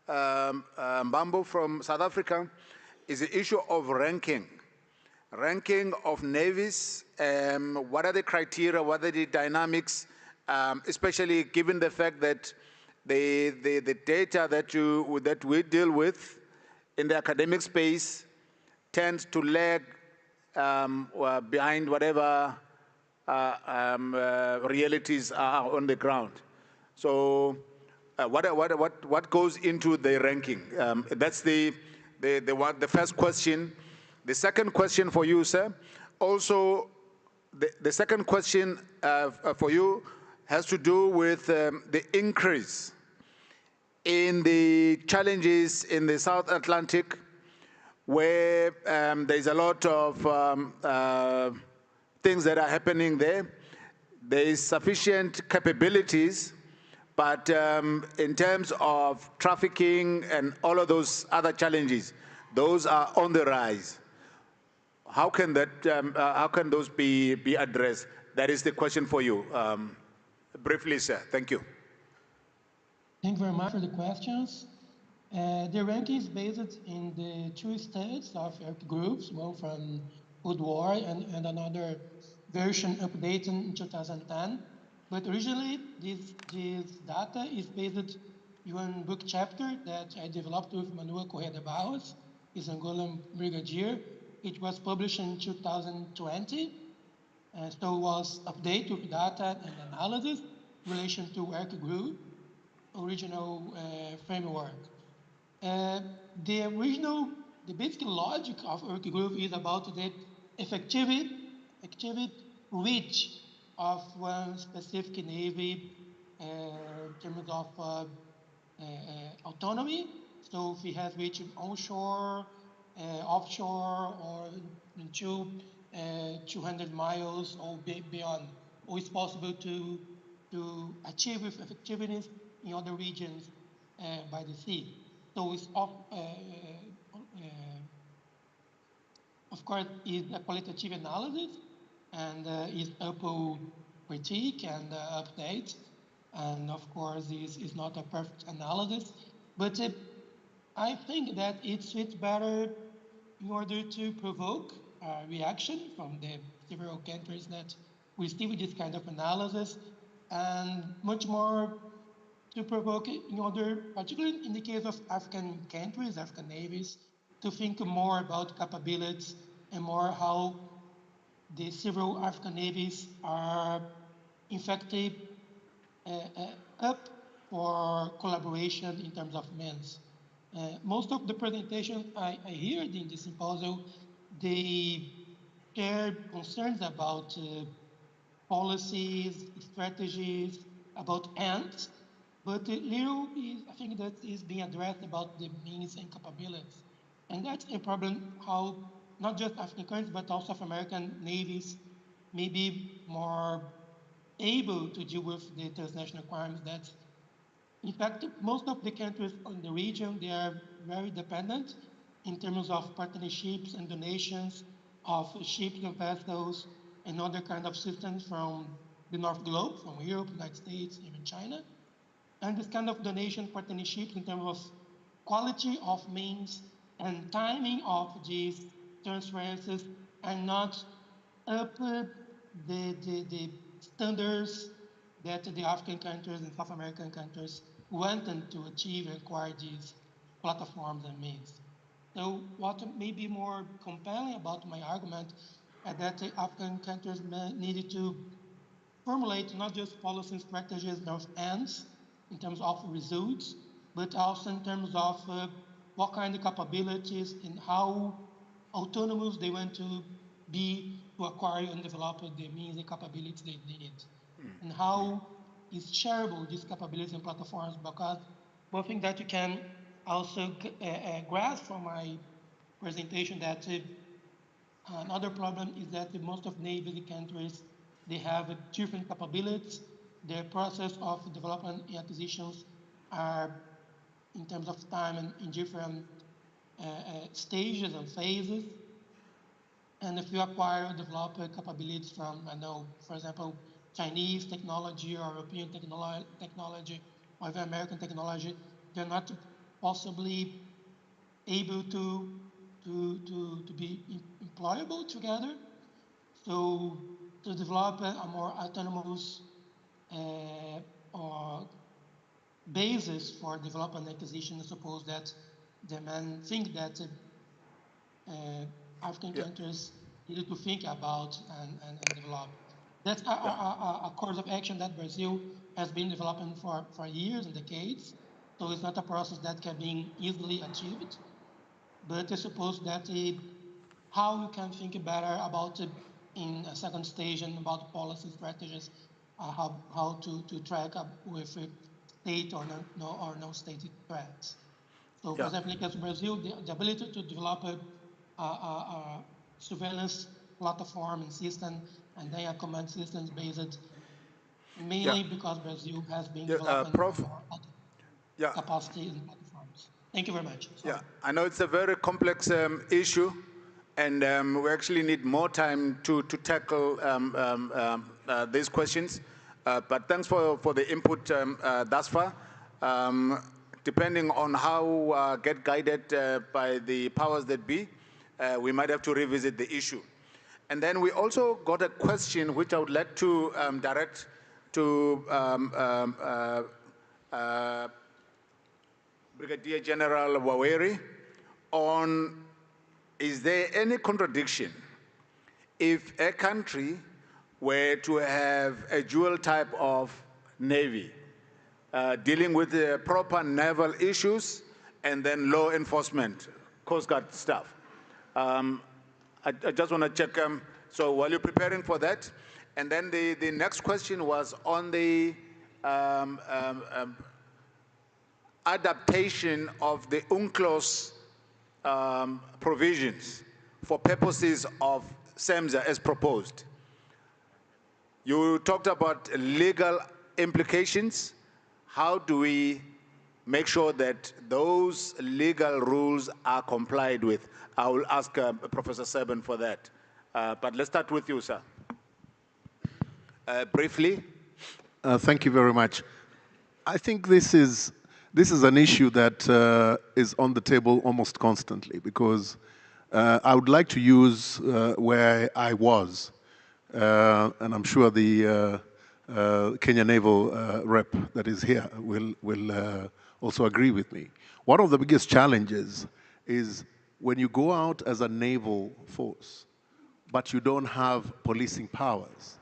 C: Mbambo from South Africa, is the issue of ranking of navies. What are the criteria? What are the dynamics? Especially given the fact that the data that we deal with in the academic space tends to lag behind whatever realities are on the ground. So what goes into the ranking? That's the first question. The second question for you, sir, also The second question for you has to do with the increase in the challenges in the South Atlantic, where there's a lot of things that are happening there. There is sufficient capabilities, but in terms of trafficking and all of those other challenges, those are on the rise. How can those be addressed? That is the question for you. Briefly, sir. Thank you.
D: Thank you very much for the questions. The ranking is based in the two states of ERC groups, one from Cold War and another version updated in 2010. But originally, this data is based in one book chapter that I developed with Manuel Correa de Barros, his Angolan brigadier. It was published in 2020. So it was updated with data and analysis in relation to ERC group original framework. The basic logic of ERC group is about the effective reach of one specific navy in terms of autonomy. So if it has reached onshore, offshore, or into 200 miles or beyond, or it's possible to achieve with effectiveness in other regions by the sea. So it's of course, is a qualitative analysis and is upper critique and update. And of course, is not a perfect analysis, but I think that it fits better in order to provoke reaction from the several countries that receive this kind of analysis, and much more to provoke it in order, particularly in the case of African countries, African navies, to think more about capabilities and more how the several African navies are in fact up for collaboration in terms of means. Most of the presentations I heard in the symposium, they share concerns about policies, strategies, about ends, but little is, I think that is being addressed about the means and capabilities. And that's a problem how not just African countries, but also South American navies may be more able to deal with the transnational crimes that, in fact, most of the countries in the region, they are very dependent in terms of partnerships and donations of ships and vessels and other kind of systems from the North Globe, from Europe, United States, even China. And this kind of donation partnerships in terms of quality of means and timing of these transferences and not up the standards that the African countries and South American countries wanted to achieve and acquire these platforms and means. So what may be more compelling about my argument is that the African countries needed to formulate not just policy and strategies of ends in terms of results, but also in terms of what kind of capabilities and how autonomous they want to be to acquire and develop the means and capabilities they need. And how is shareable these capabilities and platforms, because one thing that you can also grasp from my presentation that another problem is that most of navy countries, they have different capabilities. Their process of development and acquisitions are, in terms of time, and in different stages and phases. And if you acquire or develop capabilities from, I know, for example, Chinese technology or European technology or even American technology, they're not possibly able to be employable together. So to develop a more autonomous or basis for development acquisition, I suppose that the men think that African countries need to think about and develop. That's a course of action that Brazil has been developing for years and decades. So it's not a process that can be easily achieved. But I suppose that how we can think better about in a second stage and about policy strategies, how to track up with state or no state threats. So, for example, in Brazil, the ability to develop a surveillance platform and system, and then a command systems based mainly because Brazil has been developing more capacity and platforms. Thank you very much. Sorry.
C: Yeah, I know it's a very complex issue, and we actually need more time to tackle these questions. But thanks for the input thus far. Depending on how get guided by the powers that be, we might have to revisit the issue. And then we also got a question which I would like to direct to Brigadier General Waweri on, is there any contradiction if a country were to have a dual type of navy, dealing with the proper naval issues and then law enforcement, Coast Guard stuff? I just want to check, so while you're preparing for that, and then the next question was on the adaptation of the UNCLOS provisions for purposes of SEMSA as proposed. You talked about legal implications. How do we make sure that those legal rules are complied with? I will ask Professor Seben for that. But let's start with you, sir. Briefly.
E: Thank you very much. I think this is an issue that is on the table almost constantly, because I would like to use where I was, and I'm sure the Kenya Naval rep that is here will also agree with me. One of the biggest challenges is when you go out as a naval force, but you don't have policing powers,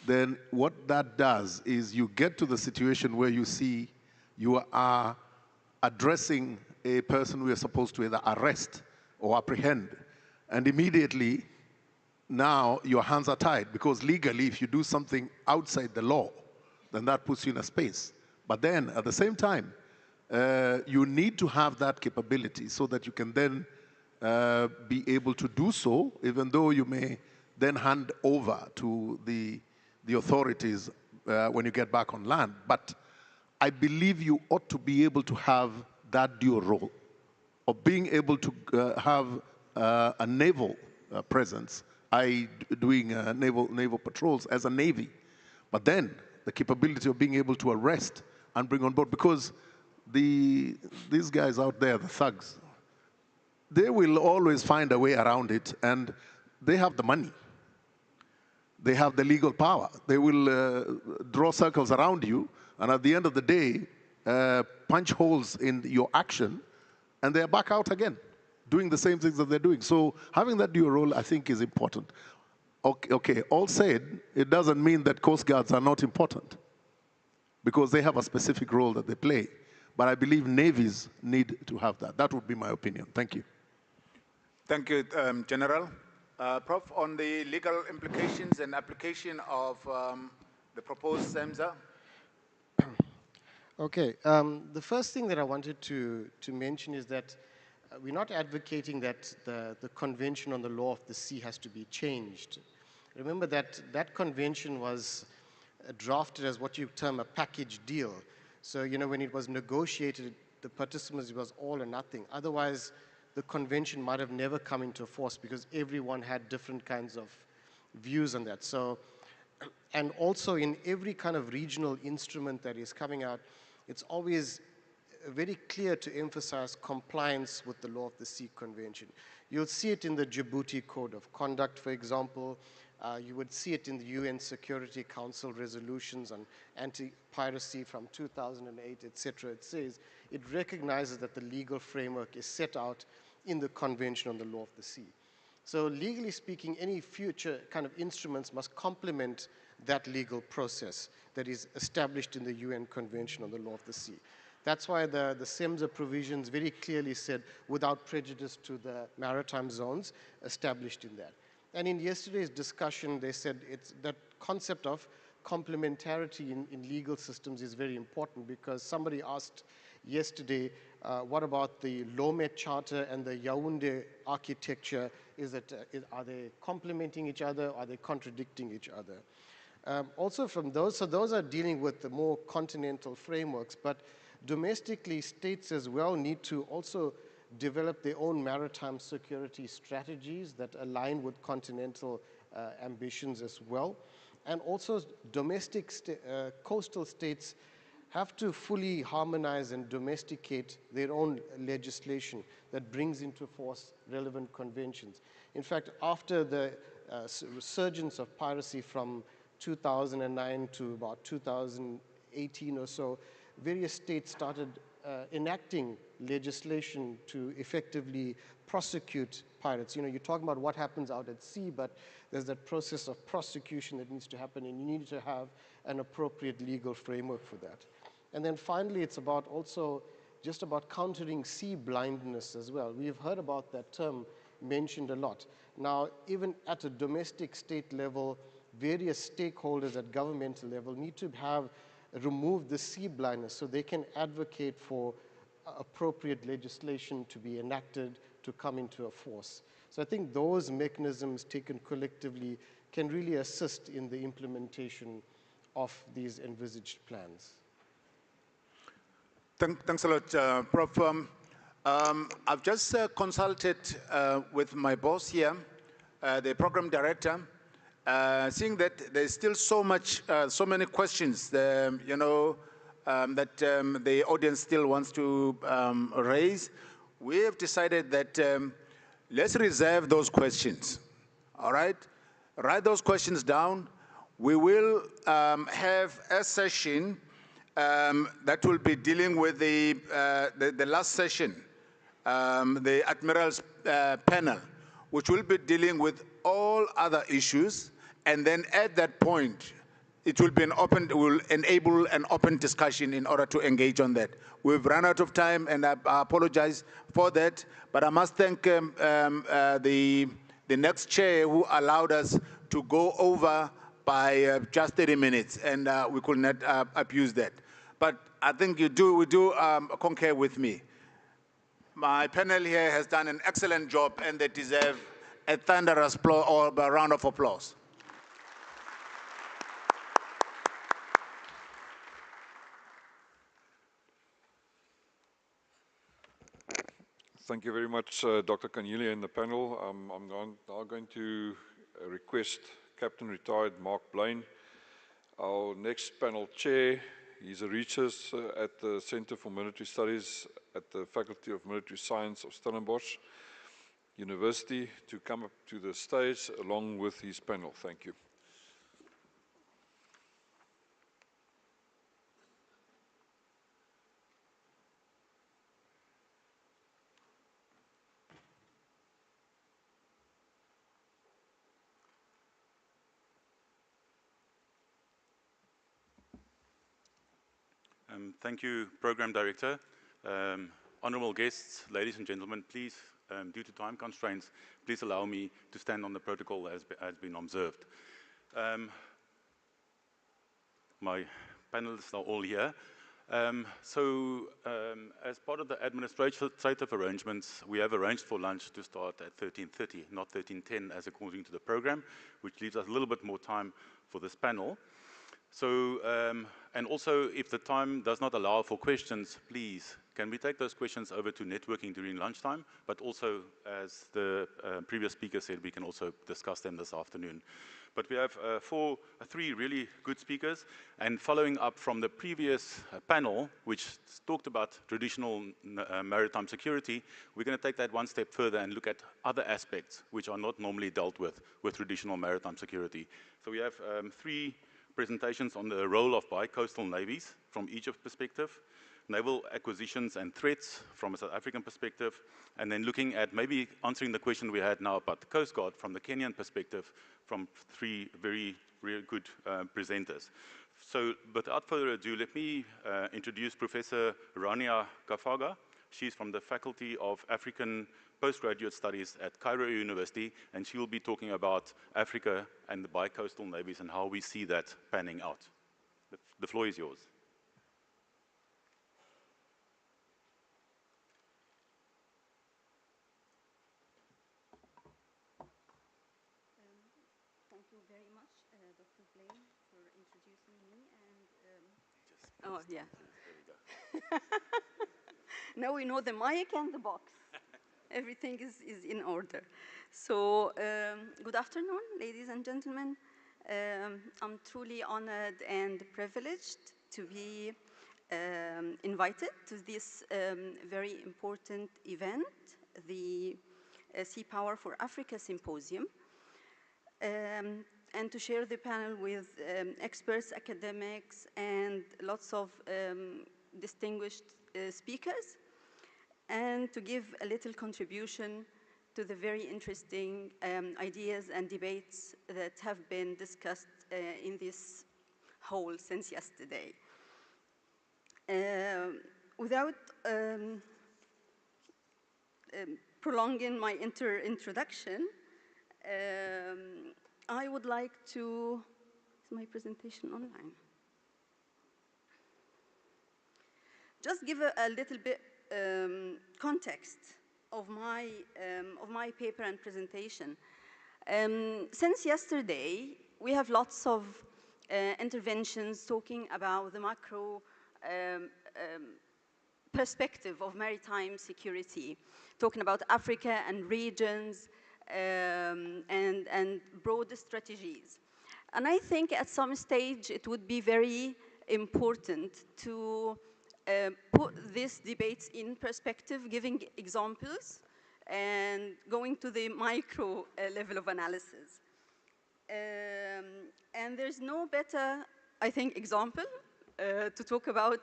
E: then what that does is you get to the situation where you see you are addressing a person who is supposed to either arrest or apprehend, and immediately now your hands are tied, because legally if you do something outside the law, then that puts you in a space. But then at the same time, you need to have that capability so that you can then be able to do so, even though you may then hand over to the authorities when you get back on land. But I believe you ought to be able to have that dual role of being able to have a naval presence, doing naval patrols as a navy, but then the capability of being able to arrest and bring on board, because these guys out there, the thugs, they will always find a way around it, and they have the money. They have the legal power. They will draw circles around you, and at the end of the day, punch holes in your action, and they're back out again, doing the same things that they're doing. So having that dual role, I think, is important. Okay, all said, it doesn't mean that Coast Guards are not important, because they have a specific role that they play. But I believe navies need to have that. That would be my opinion. Thank you.
C: Thank you, General. Prof, on the legal implications and application of the proposed SEMSA.
G: Okay, the first thing that I wanted to mention is that we're not advocating that the Convention on the Law of the Sea has to be changed. Remember that that convention was drafted as what you term a package deal. So, you know, when it was negotiated, the participants, it was all or nothing. Otherwise, the convention might have never come into force, because everyone had different kinds of views on that. So, and also in every kind of regional instrument that is coming out, it's always very clear to emphasize compliance with the Law of the Sea Convention. You'll see it in the Djibouti Code of Conduct, for example. You would see it in the UN Security Council resolutions on anti-piracy from 2008, etc. It says it recognizes that the legal framework is set out in the Convention on the Law of the Sea. So legally speaking, any future kind of instruments must complement that legal process that is established in the UN Convention on the Law of the Sea. That's why the SEMSA provisions very clearly said, without prejudice to the maritime zones established in that. And in yesterday's discussion, they said it's that concept of complementarity in legal systems is very important, because somebody asked yesterday, what about the Lomé Charter and the Yaoundé architecture? Are they complementing each other? Are they contradicting each other? Also from those, so those are dealing with the more continental frameworks, but domestically, states as well need to also develop their own maritime security strategies that align with continental ambitions as well. And also domestic coastal states have to fully harmonize and domesticate their own legislation that brings into force relevant conventions. In fact, after the resurgence of piracy from 2009 to about 2018 or so, various states started enacting legislation to effectively prosecute pirates. You know, you're talking about what happens out at sea, but there's that process of prosecution that needs to happen, and you need to have an appropriate legal framework for that. And then finally, it's about also just about countering sea blindness as well. We've heard about that term mentioned a lot. Now, even at a domestic state level, various stakeholders at governmental level need to have removed the sea blindness so they can advocate for appropriate legislation to be enacted, to come into a force. So I think those mechanisms taken collectively can really assist in the implementation of these envisaged plans.
C: Thanks a lot, Prof. I've just consulted with my boss here, the program director, seeing that there's still so many questions, that the audience still wants to raise. We have decided that let's reserve those questions, all right? Write those questions down. We will have a session that will be dealing with the last session, the Admiral's panel, which will be dealing with all other issues, and then at that point, it will be will enable an open discussion in order to engage on that. We've run out of time, and I apologize for that, but I must thank the next chair who allowed us to go over by just 30 minutes, and we could not abuse that. But I think we do concur with me. My panel here has done an excellent job, and they deserve a thunderous applause or a round of applause.
A: Thank you very much, Dr. Kanyile and the panel. I'm now going to request Captain Retired Mark Blaine, our next panel chair. He's a researcher at the Center for Military Studies at the Faculty of Military Science of Stellenbosch University, to come up to the stage along with his panel. Thank you.
K: Thank you, Program Director. Honorable guests, ladies and gentlemen, please, due to time constraints, please allow me to stand on the protocol as has been observed. My panelists are all here. As part of the administrative arrangements, we have arranged for lunch to start at 13:30, not 13:10 as according to the program, which leaves us a little bit more time for this panel. And also, if the time does not allow for questions, please, can we take those questions over to networking during lunchtime? But also, as the previous speaker said, we can also discuss them this afternoon. But we have three really good speakers, and following up from the previous panel, which talked about traditional maritime security, we're going to take that one step further and look at other aspects which are not normally dealt with traditional maritime security. So we have three presentations on the role of bi-coastal navies from Egypt's perspective, naval acquisitions and threats from a South African perspective, and then looking at maybe answering the question we had now about the Coast Guard from the Kenyan perspective from three very good presenters. So without further ado, let me introduce Professor Rania Kafaga She's from the Faculty of African Postgraduate Studies at Cairo University, and she will be talking about Africa and the bi-coastal navies and how we see that panning out. The floor is yours.
L: Thank you very much, Dr. Blaine, for introducing me. And oh, yeah. There we go. Now we know the mic and the box. Everything is in order. So, good afternoon, ladies and gentlemen. I'm truly honored and privileged to be invited to this very important event, the Seapower for Africa Symposium, and to share the panel with experts, academics, and lots of distinguished speakers, and to give a little contribution to the very interesting ideas and debates that have been discussed in this hall since yesterday. Without prolonging my introduction, I would like to, is my presentation online? Just give a little bit context of my paper and presentation. Since yesterday, we have lots of interventions talking about the macro perspective of maritime security, talking about Africa and regions and broader strategies. And I think at some stage it would be very important to put these debates in perspective, giving examples and going to the micro level of analysis. And there's no better, I think, example to talk about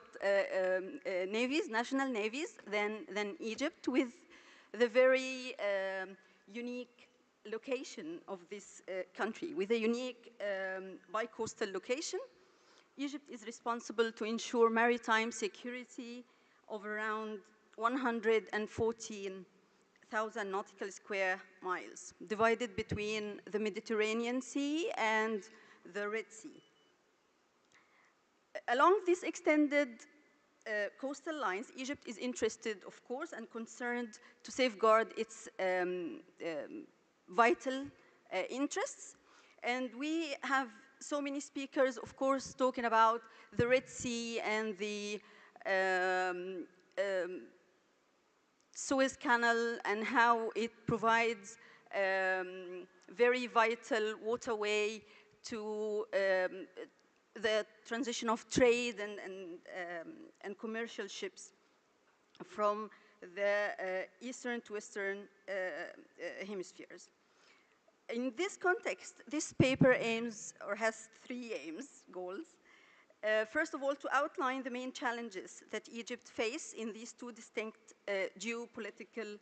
L: navies, national navies, than Egypt, with the very unique location of this country. With a unique bi-coastal location, Egypt is responsible to ensure maritime security of around 114,000 nautical square miles, divided between the Mediterranean Sea and the Red Sea. Along these extended coastal lines, Egypt is interested, of course, and concerned to safeguard its vital interests. And we have so many speakers, of course, talking about the Red Sea and the Suez Canal and how it provides very vital waterway to the transition of trade and commercial ships from the eastern to western hemispheres. In this context, this paper aims, or has three goals. First of all, to outline the main challenges that Egypt faces in these two distinct geopolitical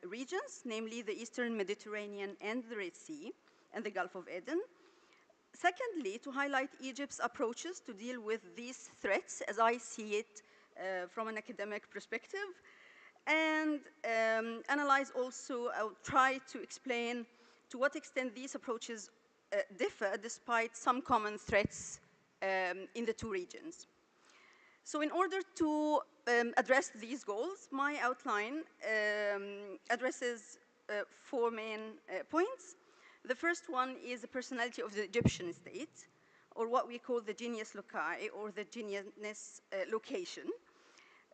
L: regions, namely the Eastern Mediterranean and the Red Sea and the Gulf of Aden. Secondly, to highlight Egypt's approaches to deal with these threats, as I see it from an academic perspective, and analyze also, try to explain to what extent these approaches differ despite some common threats in the two regions. So in order to address these goals, my outline addresses four main points. The first one is the personality of the Egyptian state, or what we call the genius loci, or the genius location.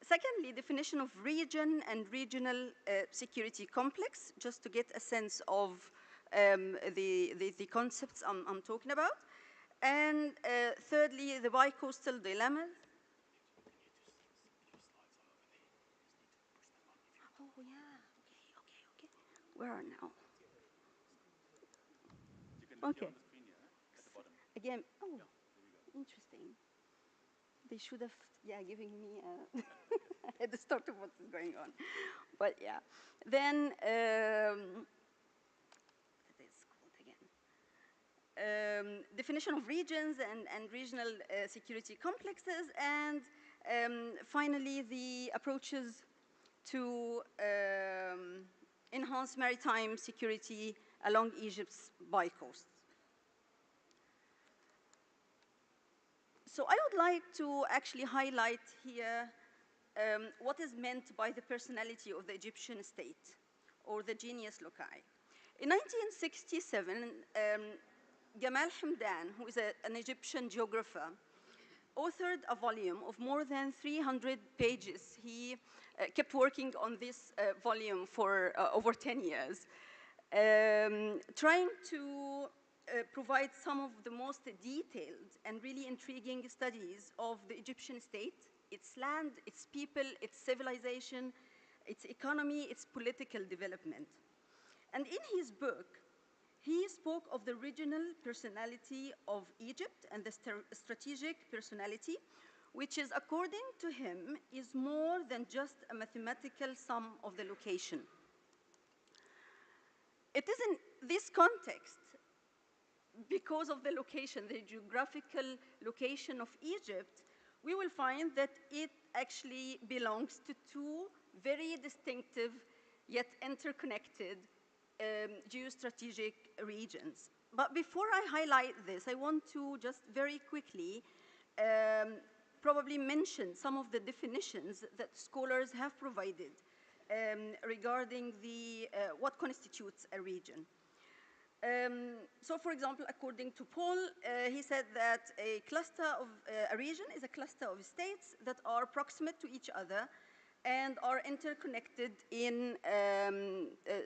L: Secondly, definition of region and regional security complex, just to get a sense of the concepts I'm talking about. And thirdly, the bi-coastal dilemma. Oh, yeah, okay. Where are now? Okay. Again, oh, interesting. They should have, giving me at the start of what is going on. But yeah, then definition of regions and regional security complexes, and finally the approaches to enhance maritime security along Egypt's by-coast. So I would like to actually highlight here what is meant by the personality of the Egyptian state, or the genius loci. In 1967, Gamal Hamdan, who is an Egyptian geographer, authored a volume of more than 300 pages. He kept working on this volume for over 10 years, trying to provide some of the most detailed and really intriguing studies of the Egyptian state, its land, its people, its civilization, its economy, its political development. And in his book, he spoke of the regional personality of Egypt and the strategic personality, which is, according to him, is more than just a mathematical sum of the location. It is in this context, because of the location, the geographical location of Egypt, we will find that it actually belongs to two very distinctive yet interconnected geostrategic regions. But before I highlight this, I want to just very quickly probably mention some of the definitions that scholars have provided regarding what constitutes a region. So, for example, according to Paul, he said that a region is a cluster of states that are proximate to each other and are interconnected in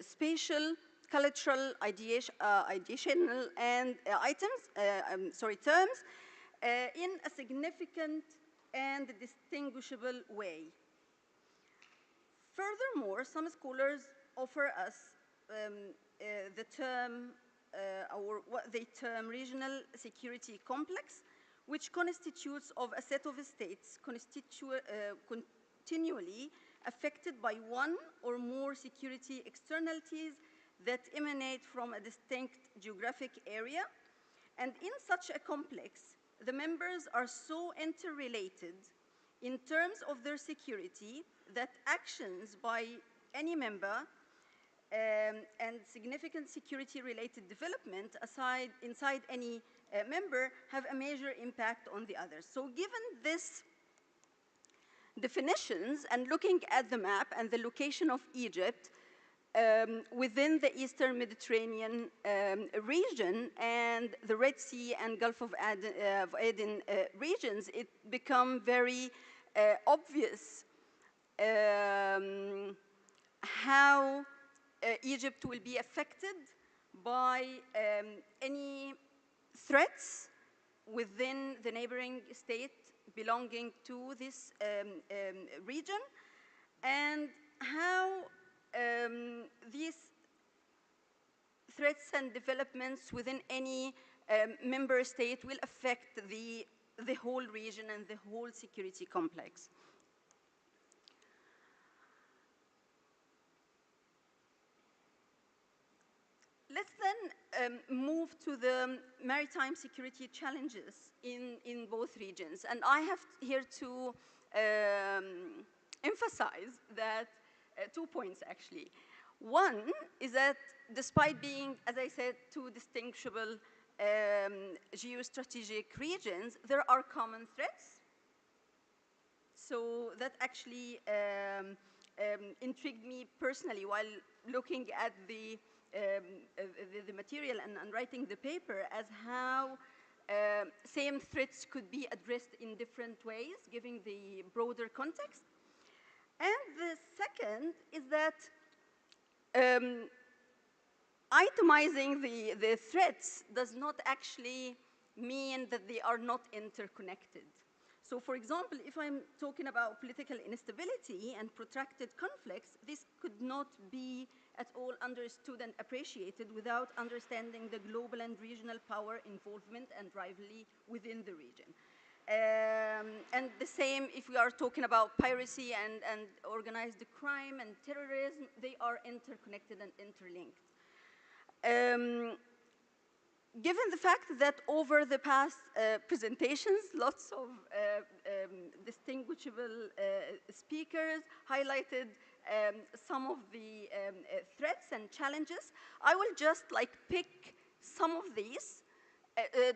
L: spatial, cultural, ideational, and terms in a significant and distinguishable way. Furthermore, some scholars offer us the term, or what they term regional security complex, which constitutes of a set of states continually affected by one or more security externalities that emanate from a distinct geographic area. And in such a complex, the members are so interrelated in terms of their security that actions by any member and significant security-related development inside any member have a major impact on the others. So given this definitions and looking at the map and the location of Egypt within the Eastern Mediterranean region and the Red Sea and Gulf of Aden regions, it become very obvious how Egypt will be affected by any threats within the neighboring state belonging to this region, and how these threats and developments within any member state will affect the whole region and the whole security complex. Let's then move to the maritime security challenges in both regions. And I have here to emphasize that 2 points, actually. One is that despite being, as I said, two distinguishable geostrategic regions, there are common threats. So that actually intrigued me personally while looking at the material and writing the paper, as how same threats could be addressed in different ways, given the broader context. And the second is that itemizing the threats does not actually mean that they are not interconnected. So, for example, if I'm talking about political instability and protracted conflicts, this could not be at all understood and appreciated without understanding the global and regional power involvement and rivalry within the region. And the same if we are talking about piracy and organized crime and terrorism, they are interconnected and interlinked. Given the fact that over the past presentations, lots of distinguishable speakers highlighted some of the threats and challenges. I will just pick some of these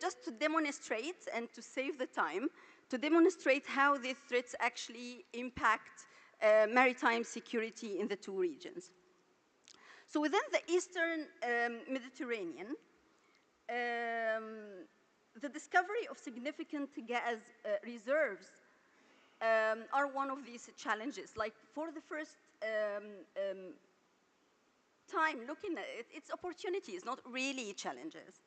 L: just to demonstrate and to save the time, to demonstrate how these threats actually impact maritime security in the two regions. So within the Eastern Mediterranean, the discovery of significant gas reserves are one of these challenges. Like for the first time looking at it, it's opportunities, not really challenges.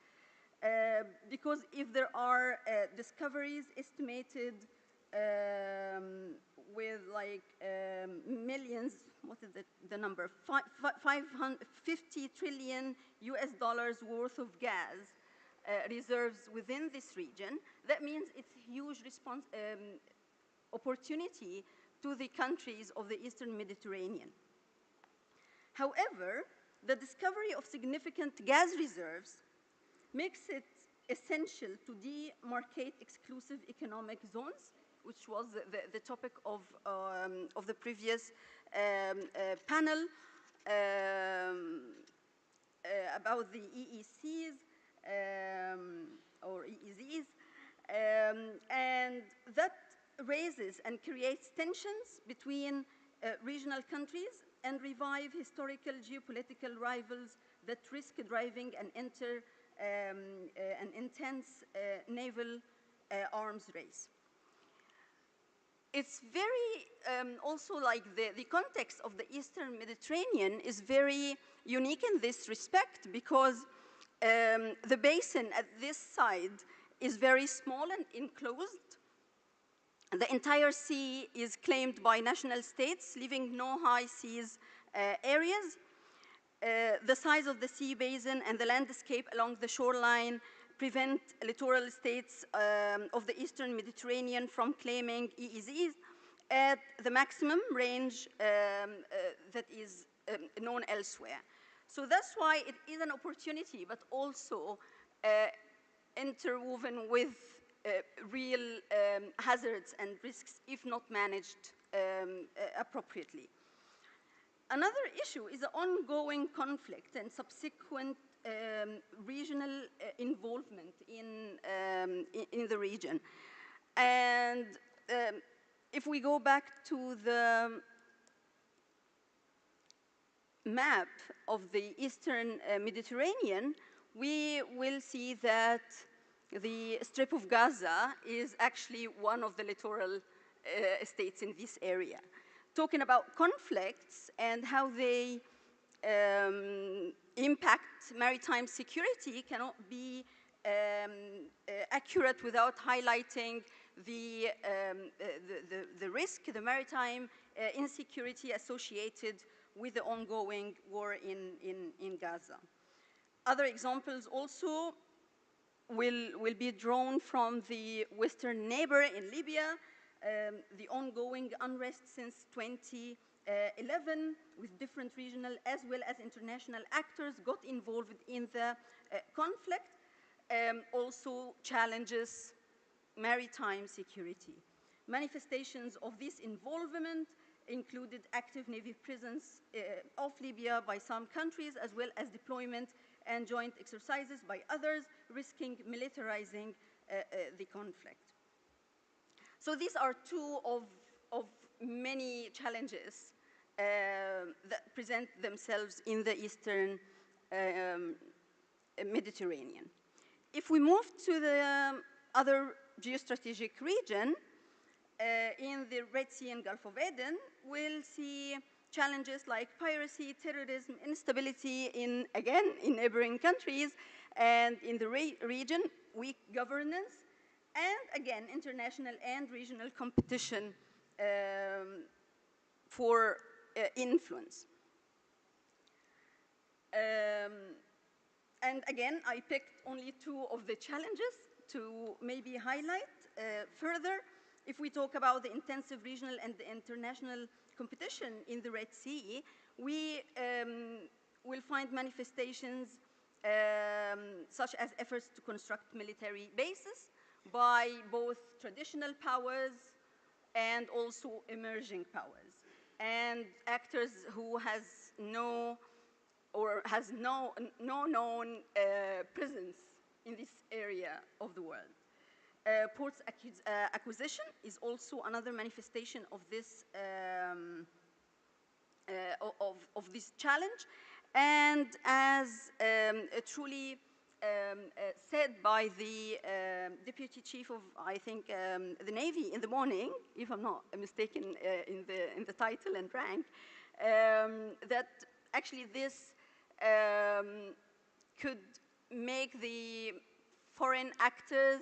L: Because if there are discoveries estimated with millions, what is the number? 550 trillion US dollars worth of gas reserves within this region. That means it's a huge opportunity to the countries of the Eastern Mediterranean. However, the discovery of significant gas reserves makes it essential to demarcate exclusive economic zones, which was the topic of the previous panel about the EECs or EEZs. And that raises and creates tensions between regional countries and revive historical geopolitical rivals that risk driving an intense naval arms race. It's very, also the context of the Eastern Mediterranean is very unique in this respect because the basin at this side is very small and enclosed. The entire sea is claimed by national states, leaving no high seas areas. The size of the sea basin and the landscape along the shoreline prevent littoral states of the Eastern Mediterranean from claiming EEZs at the maximum range that is known elsewhere. So that's why it is an opportunity, but also interwoven with real hazards and risks if not managed appropriately. Another issue is the ongoing conflict and subsequent regional involvement in the region. And if we go back to the map of the Eastern Mediterranean, we will see that the Strip of Gaza is actually one of the littoral states in this area. Talking about conflicts and how they impact maritime security cannot be accurate without highlighting the risk, the maritime insecurity associated with the ongoing war in Gaza. Other examples also will be drawn from the western neighbor in Libya, the ongoing unrest since 2011 with different regional as well as international actors got involved in the conflict, also challenges maritime security. Manifestations of this involvement included active Navy presence of Libya by some countries as well as deployment and joint exercises by others, risking militarizing the conflict. So these are two of many challenges that present themselves in the Eastern Mediterranean. If we move to the other geostrategic region, in the Red Sea and Gulf of Aden, we'll see challenges like piracy, terrorism, instability in neighboring countries, and in the region, weak governance, and again, international and regional competition for influence. And again, I picked only two of the challenges to maybe highlight further. If we talk about the intensive regional and the international competition in the Red Sea, we will find manifestations such as efforts to construct military bases by both traditional powers and also emerging powers, and actors who has no known presence in this area of the world. Ports acquisition is also another manifestation of this this challenge, and as truly said by the Deputy Chief of, I think, the Navy in the morning, if I'm not mistaken in the title and rank, that actually this could make the foreign actors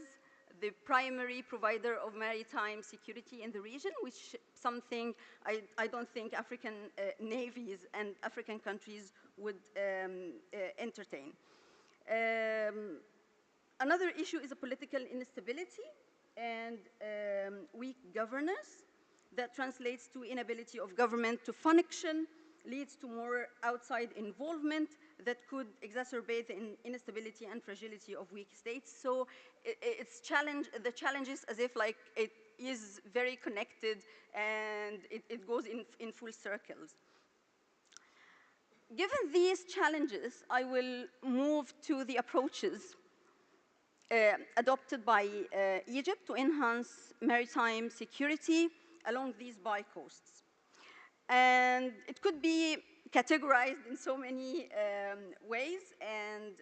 L: the primary provider of maritime security in the region, which something I don't think African navies and African countries would entertain. Another issue is a political instability and weak governance that translates to inability of government to function, leads to more outside involvement that could exacerbate the instability and fragility of weak states. So the challenge is as if like it is very connected and it goes in full circles. Given these challenges, I will move to the approaches adopted by Egypt to enhance maritime security along these bi-coasts. And it could be categorized in so many ways, and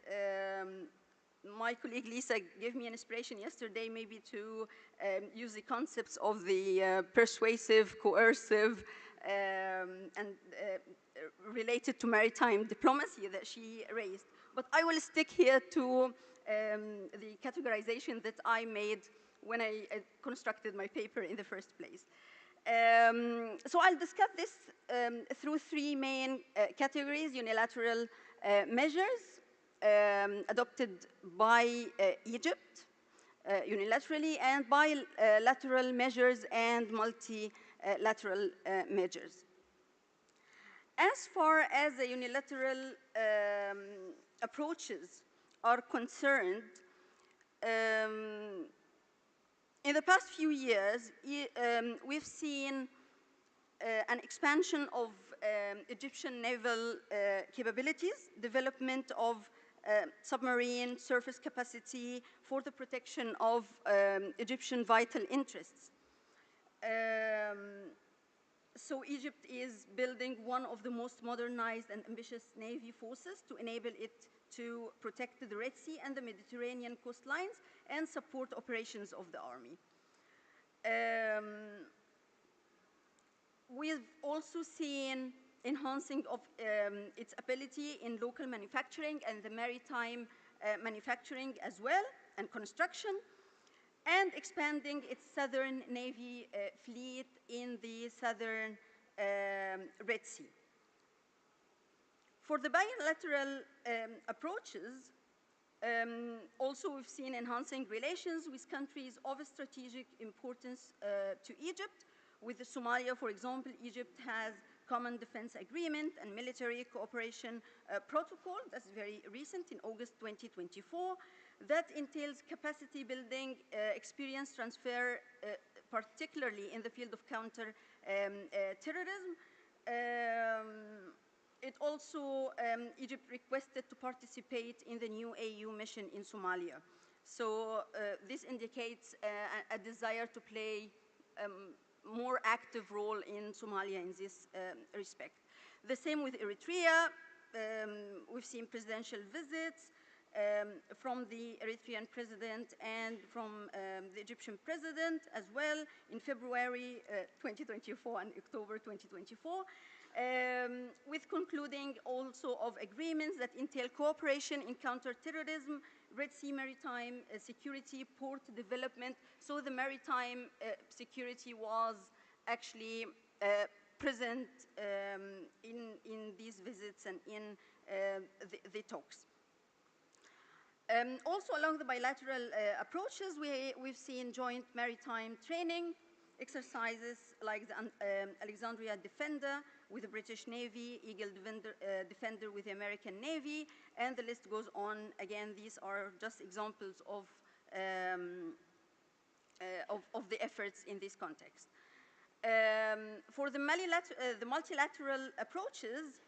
L: my colleague Lisa gave me an inspiration yesterday maybe to use the concepts of the persuasive, coercive, and related to maritime diplomacy that she raised. But I will stick here to the categorization that I made when I constructed my paper in the first place. So I'll discuss this through three main categories: unilateral measures adopted by Egypt unilaterally, and bilateral measures and multilateral measures. As far as the unilateral approaches are concerned, in the past few years, we've seen an expansion of Egyptian naval capabilities, development of submarine surface capacity for the protection of Egyptian vital interests. So Egypt is building one of the most modernized and ambitious navy forces to enable it to protect the Red Sea and the Mediterranean coastlines and support operations of the army. We've also seen enhancing of its ability in local manufacturing and the maritime manufacturing as well, and construction, and expanding its southern navy fleet in the southern Red Sea. For the bilateral approaches, also we've seen enhancing relations with countries of strategic importance to Egypt. With Somalia, for example, Egypt has common defense agreement and military cooperation protocol that's very recent in August 2024 that entails capacity building, experience transfer, particularly in the field of counter terrorism. It also, Egypt requested to participate in the new AU mission in Somalia. So this indicates a desire to play more active role in Somalia in this respect. The same with Eritrea. We've seen presidential visits from the Eritrean president and from the Egyptian president as well in February 2024 and October 2024. With concluding also of agreements that entail cooperation in counterterrorism, Red Sea maritime security, port development. So the maritime security was actually present in these visits and in the talks. Also along the bilateral approaches, we've seen joint maritime training exercises like the Alexandria Defender with the British Navy, Eagle Defender with the American Navy, and the list goes on. Again, these are just examples of the efforts in this context. For the multilateral approaches,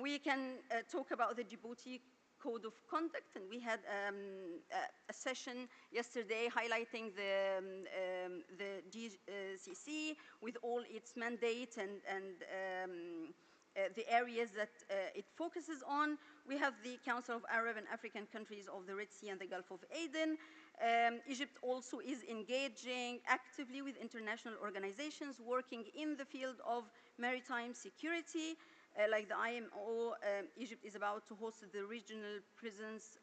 L: we can talk about the Djibouti Code of Conduct, and we had a session yesterday highlighting the GCC with all its mandates and the areas that it focuses on. We have the Council of Arab and African Countries of the Red Sea and the Gulf of Aden. Egypt also is engaging actively with international organizations working in the field of maritime security. Like the IMO, Egypt is about to host the Regional Presence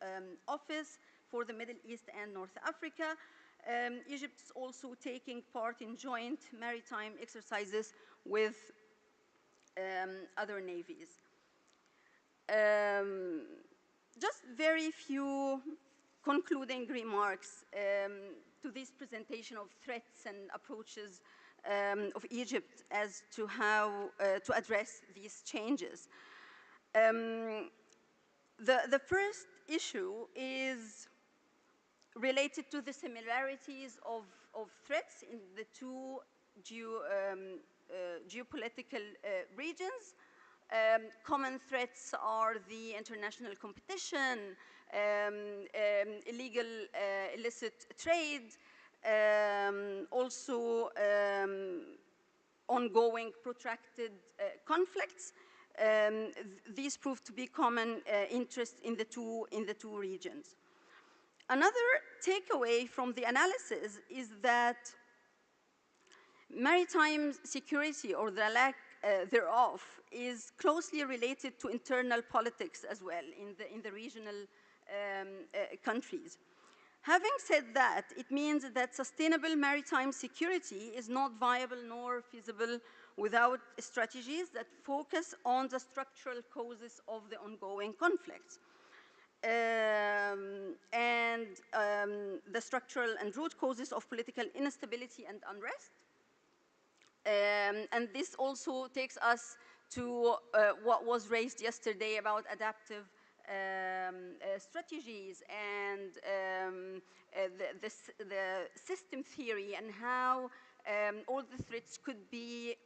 L: Office for the Middle East and North Africa. Egypt is also taking part in joint maritime exercises with other navies. Just very few concluding remarks to this presentation of threats and approaches of Egypt as to how to address these changes. The first issue is related to the similarities of threats in the two geopolitical regions. Common threats are the international competition, illegal, illicit trade, also ongoing protracted conflicts. These prove to be common interests in the two regions. Another takeaway from the analysis is that maritime security, or the lack thereof, is closely related to internal politics as well in the regional countries. Having said that, it means that sustainable maritime security is not viable nor feasible without strategies that focus on the structural causes of the ongoing conflicts. And the structural and root causes of political instability and unrest. And this also takes us to what was raised yesterday about adaptive strategies and the system theory, and how all the threats could be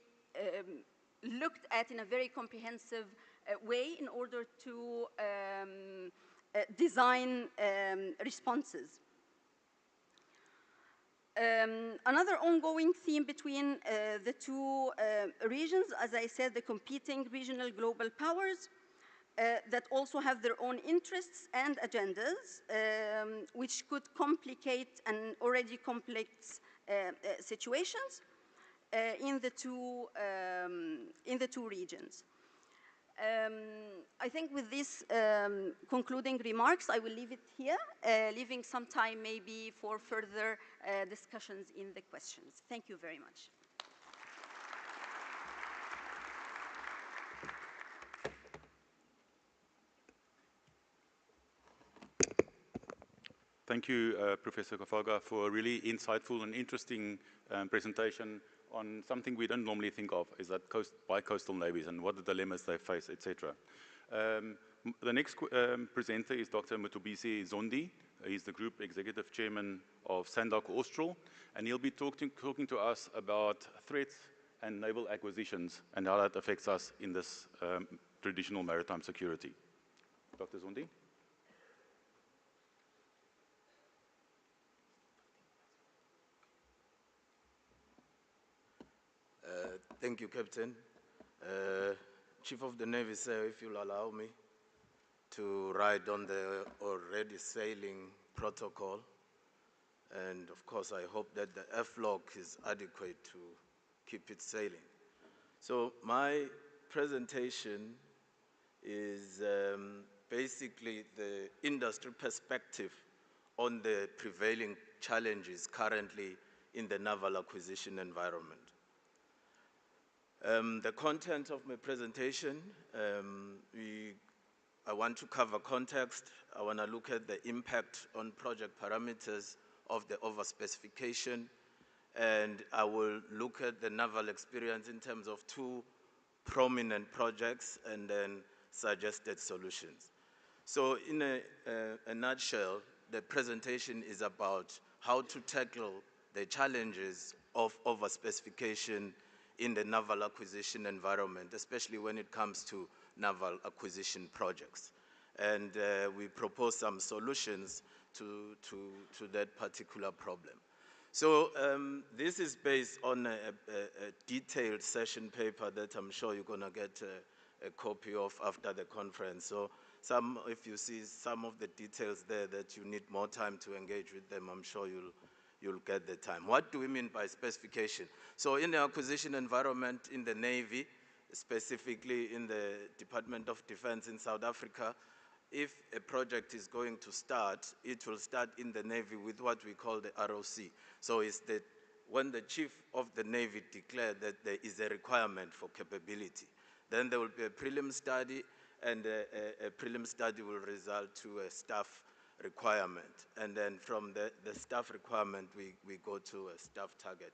L: looked at in a very comprehensive way in order to design responses. Another ongoing theme between the two regions, as I said, the competing regional global powers that also have their own interests and agendas, which could complicate an already complex situations in the two regions. I think with these concluding remarks, I will leave it here, leaving some time maybe for further discussions in the questions. Thank you very much.
K: Thank you, Professor Kafalga, for a really insightful and interesting presentation on something we don't normally think of, is that bi-coastal navies and what the dilemmas they face, etc. The next presenter is Dr. Mutubisi Zondi. He's the Group Executive Chairman of Sandock Austral, and he'll be talking to us about threats and naval acquisitions and how that affects us in this traditional maritime security. Dr. Zondi?
M: Thank you, Captain. Chief of the Navy, sir, if you'll allow me to ride on the already sailing protocol. And of course, I hope that the F-log is adequate to keep it sailing. So my presentation is basically the industry perspective on the prevailing challenges currently in the naval acquisition environment. The content of my presentation, I want to cover context. I want to look at the impact on project parameters of the overspecification, and I will look at the naval experience in terms of two prominent projects and then suggested solutions. So in a nutshell, the presentation is about how to tackle the challenges of overspecification in the naval acquisition environment, especially when it comes to naval acquisition projects. And we propose some solutions to that particular problem. So this is based on a detailed session paper that I'm sure you're going to get a copy of after the conference. So if you see some of the details there that you need more time to engage with them, I'm sure you'll get the time. What do we mean by specification? So in the acquisition environment in the Navy, specifically in the Department of Defense in South Africa, if a project is going to start, it will start in the Navy with what we call the ROC. So it's when the Chief of the Navy declared that there is a requirement for capability, then there will be a prelim study, and a prelim study will result to a staff requirement. And then from the staff requirement, we go to a staff target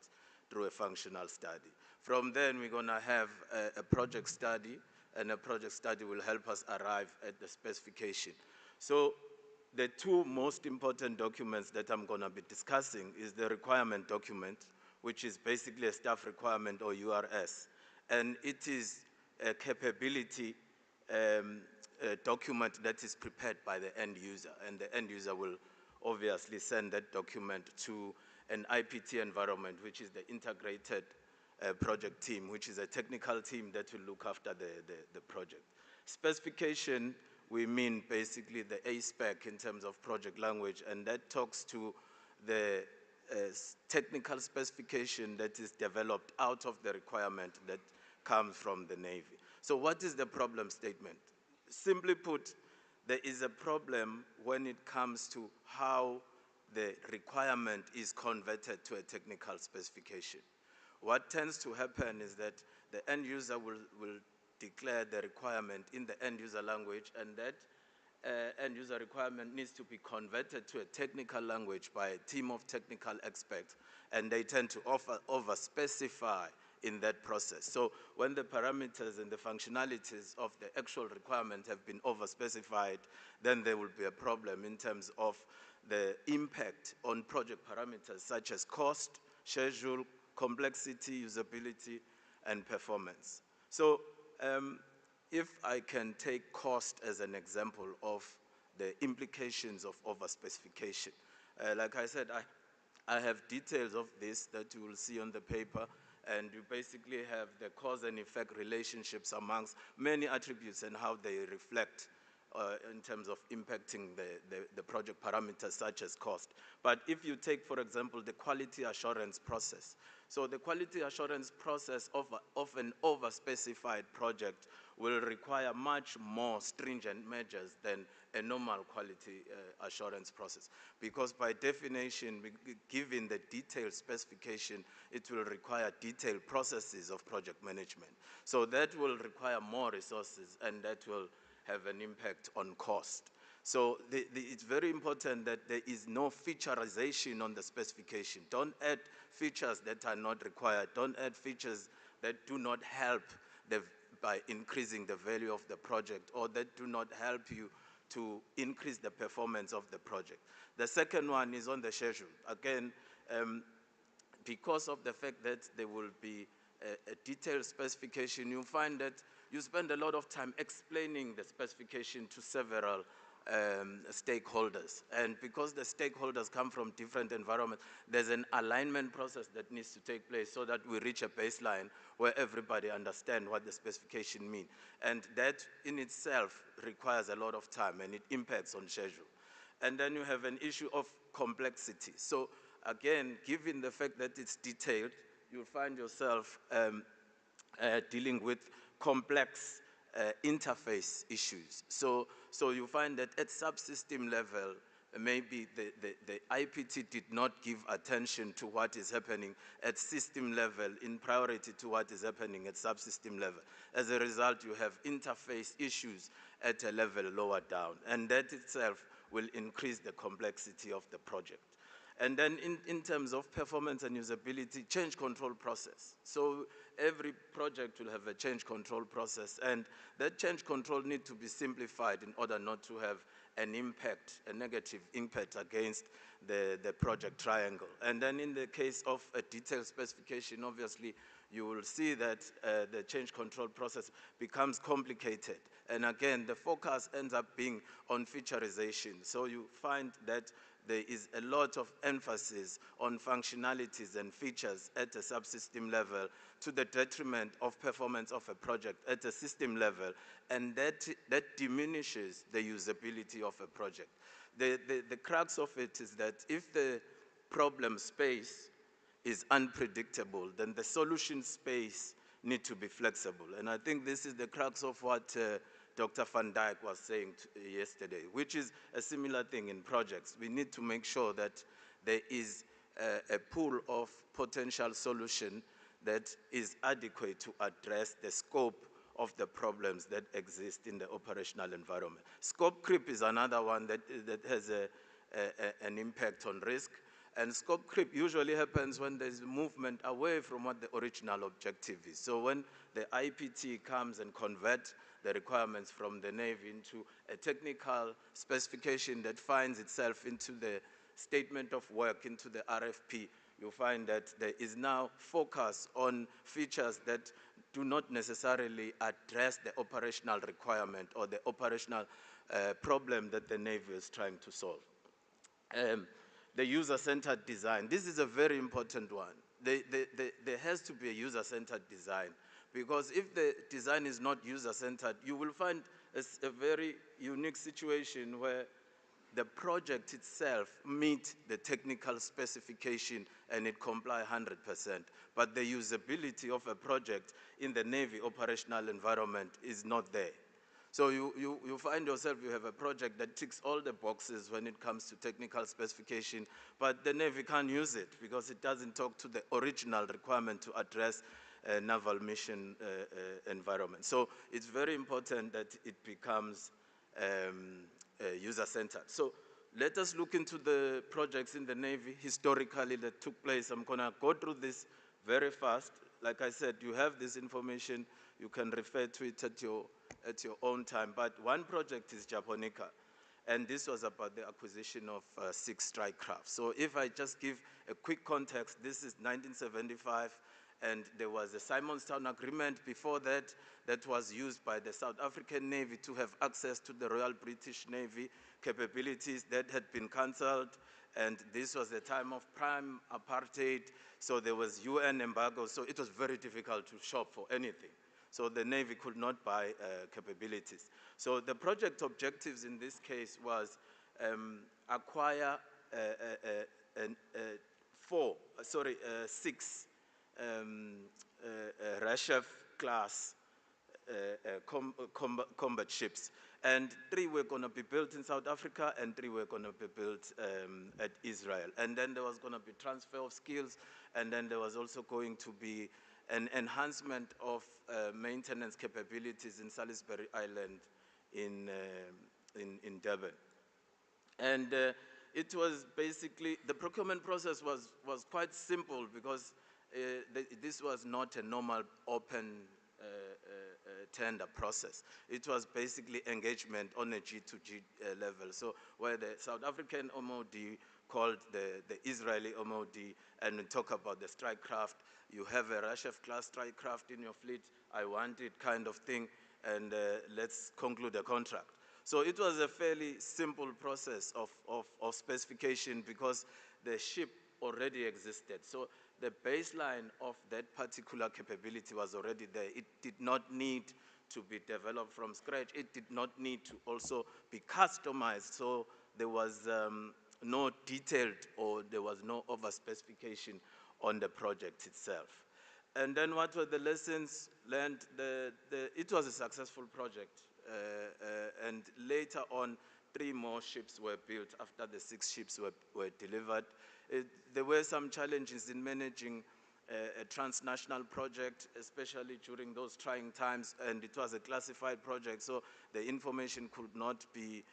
M: through a functional study. From then, we're going to have a project study, and a project study will help us arrive at the specification. So the two most important documents that I'm going to be discussing is the requirement document, which is basically a staff requirement or URS. And it is a capability document that is prepared by the end user. And the end user will obviously send that document to an IPT environment, which is the integrated project team, which is a technical team that will look after the project. Specification, we mean basically the A-spec in terms of project language, and that talks to the technical specification that is developed out of the requirement that comes from the Navy. So what is the problem statement? Simply put, there is a problem when it comes to how the requirement is converted to a technical specification. What tends to happen is that the end user will declare the requirement in the end user language, and that end user requirement needs to be converted to a technical language by a team of technical experts, and they tend to over-specify in that process. So when the parameters and the functionalities of the actual requirement have been over-specified, then there will be a problem in terms of the impact on project parameters such as cost, schedule, complexity, usability, and performance. So if I can take cost as an example of the implications of overspecification. Like I said, I have details of this that you will see on the paper, and you basically have the cause and effect relationships amongst many attributes and how they reflect in terms of impacting the project parameters such as cost. But if you take, for example, the quality assurance process. So the quality assurance process of an over-specified project will require much more stringent measures than a normal quality assurance process. Because by definition, given the detailed specification, it will require detailed processes of project management. So that will require more resources, and that will have an impact on cost. So it's very important that there is no featureization on the specification. Don't add features that are not required. Don't add features that do not help by increasing the value of the project, or that do not help you to increase the performance of the project. The second one is on the schedule. Again, because of the fact that there will be a detailed specification, you find that you spend a lot of time explaining the specification to several stakeholders. And because the stakeholders come from different environments, there's an alignment process that needs to take place so that we reach a baseline where everybody understands what the specification means. And that in itself requires a lot of time, and it impacts on schedule. And then you have an issue of complexity. So again, given the fact that it's detailed, you'll find yourself dealing with complex interface issues. So you find that at subsystem level, maybe the IPT did not give attention to what is happening at system level in priority to what is happening at subsystem level. As a result, you have interface issues at a level lower down, and that itself will increase the complexity of the project. And then in terms of performance and usability, change control process. So every project will have a change control process, and that change control needs to be simplified in order not to have an impact, a negative impact against the project triangle. And then in the case of a detailed specification, obviously, you will see that the change control process becomes complicated. And again, the focus ends up being on featurization. So you find that there is a lot of emphasis on functionalities and features at a subsystem level to the detriment of performance of a project at a system level, and that diminishes the usability of a project. The crux of it is that if the problem space is unpredictable, then the solution space need to be flexible. And I think this is the crux of what Dr. Van Dijk was saying yesterday, which is a similar thing in projects. We need to make sure that there is a pool of potential solution that is adequate to address the scope of the problems that exist in the operational environment. Scope creep is another one that has an impact on risk. And scope creep usually happens when there's movement away from what the original objective is. So when the IPT comes and converts the requirements from the Navy into a technical specification that finds itself into the statement of work, into the RFP, you find that there is now focus on features that do not necessarily address the operational requirement or the operational problem that the Navy is trying to solve. The user-centered design. This is a very important one. There has to be a user-centered design, because if the design is not user-centered, you will find a very unique situation where the project itself meets the technical specification and it complies 100%. But the usability of a project in the Navy operational environment is not there. So you find yourself, you have a project that ticks all the boxes when it comes to technical specification, but the Navy can't use it because it doesn't talk to the original requirement to address a naval mission environment. So it's very important that it becomes user-centered. So let us look into the projects in the Navy historically that took place. I'm gonna go through this very fast. Like I said, you have this information, you can refer to it at your own time. But one project is Japonica, and this was about the acquisition of 6 strike crafts. So if I just give a quick context, this is 1975, and there was a Simonstown Agreement before that that was used by the South African Navy to have access to the Royal British Navy capabilities that had been cancelled, and this was the time of prime apartheid, so there was UN embargo, so it was very difficult to shop for anything. So the Navy could not buy capabilities. So the project objectives in this case was acquire 6 Rashef class combat ships. And 3 were going to be built in South Africa and 3 were going to be built at Israel. And then there was going to be transfer of skills, and then there was also going to be an enhancement of maintenance capabilities in Salisbury Island in Durban. And it was basically, the procurement process was quite simple because this was not a normal open tender process. It was basically engagement on a G2G level. So where the South African MOD called the Israeli MOD and we talk about the strike craft, you have a Rashef class strike craft in your fleet, I want it kind of thing, and let's conclude a contract. So it was a fairly simple process of specification because the ship already existed. So the baseline of that particular capability was already there. It did not need to be developed from scratch. It did not need to also be customized. So there was no detailed or there was no over-specification on the project itself. And then what were the lessons learned? It was a successful project. And later on, 3 more ships were built after the 6 ships were delivered. There were some challenges in managing a transnational project, especially during those trying times, and it was a classified project, so the information could not be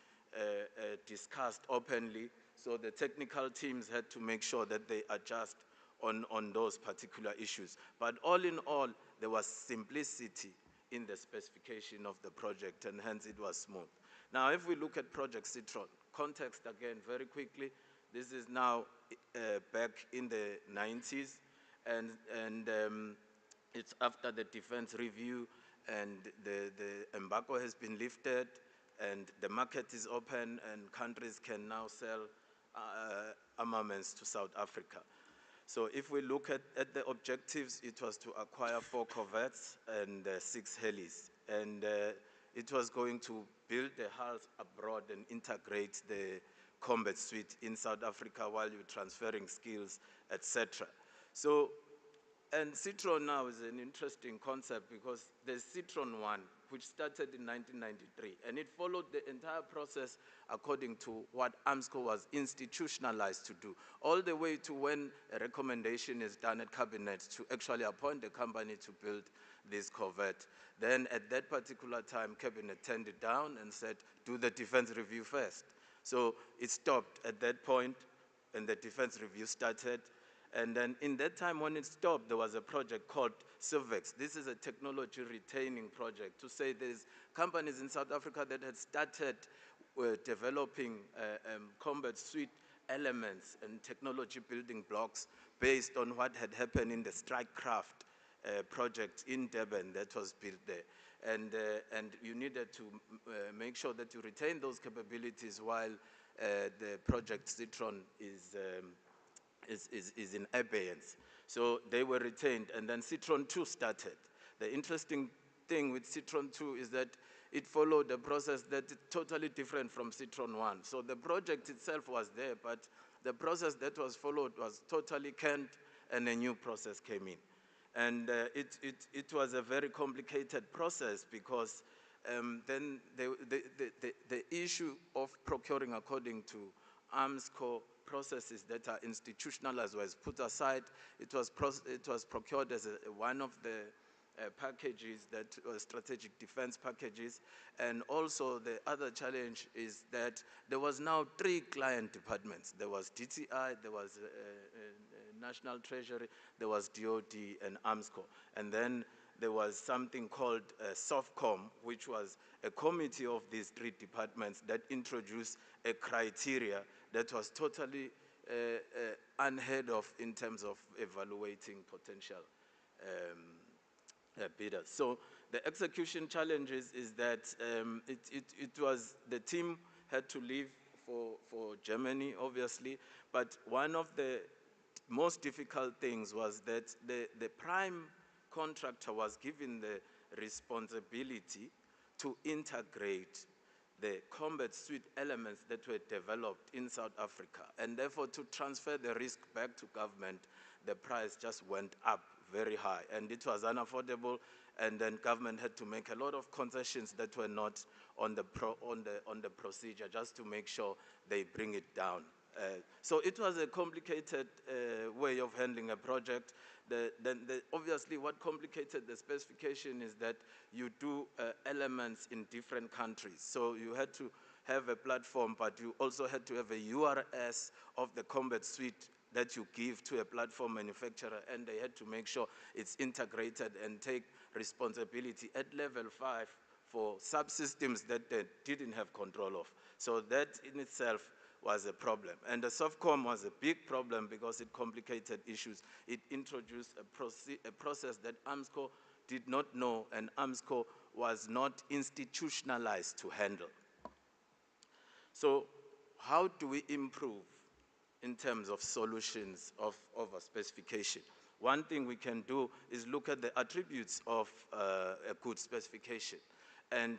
M: discussed openly. So the technical teams had to make sure that they adjust on those particular issues. But all in all, there was simplicity in the specification of the project, and hence it was smooth. Now, if we look at Project Citron, context again very quickly, this is now back in the 90s, and it's after the defense review, and the embargo has been lifted, and the market is open, and countries can now sell armaments to South Africa. So if we look at the objectives, it was to acquire 4 corvettes and 6 helis. And it was going to build the hulls abroad and integrate the combat suite in South Africa while you're transferring skills, etc. So, and Citron now is an interesting concept because there's Citron 1, which started in 1993, and it followed the entire process according to what AMSCO was institutionalized to do, all the way to when a recommendation is done at Cabinet to actually appoint a company to build this corvette. Then at that particular time, Cabinet turned it down and said, do the defense review first. So it stopped at that point, and the defense review started. And then in that time when it stopped, there was a project called CIVEX. This is a technology retaining project to say there's companies in South Africa that had started developing combat suite elements and technology building blocks based on what had happened in the Strike Craft project in Durban that was built there. And you needed to make sure that you retain those capabilities while the project Citron is in abeyance. So they were retained, and then Citron 2 started. The interesting thing with Citron 2 is that it followed a process that is totally different from Citron 1. So the project itself was there, but the process that was followed was totally canned, and a new process came in. And it was a very complicated process because then the issue of procuring according to AMSCO processes that are institutionalized was put aside. It was procured as one of the packages that were strategic defense packages. And also the other challenge is that there was now 3 client departments. There was DTI, there was National Treasury, there was DOD and AMSCO. And then there was something called SOFCOM, which was a committee of these 3 departments that introduced a criteria that was totally unheard of in terms of evaluating potential bidders. So the execution challenges is that it was, the team had to leave for Germany, obviously, but one of the most difficult things was that the prime contractor was given the responsibility to integrate the combat suite elements that were developed in South Africa. And therefore, to transfer the risk back to government, the price just went up very high. And it was unaffordable, and then government had to make a lot of concessions that were not on the procedure, just to make sure they bring it down. So it was a complicated way of handling a project. Obviously, what complicated the specification is that you do elements in different countries. So you had to have a platform, but you also had to have a URS of the combat suite that you give to a platform manufacturer, and they had to make sure it's integrated and take responsibility at level 5 for subsystems that they didn't have control of. So that in itself was a problem. And the SOFCOM was a big problem because it complicated issues. It introduced a process that AMSCO did not know, and AMSCO was not institutionalized to handle. So how do we improve in terms of solutions of a specification? One thing we can do is look at the attributes of a good specification and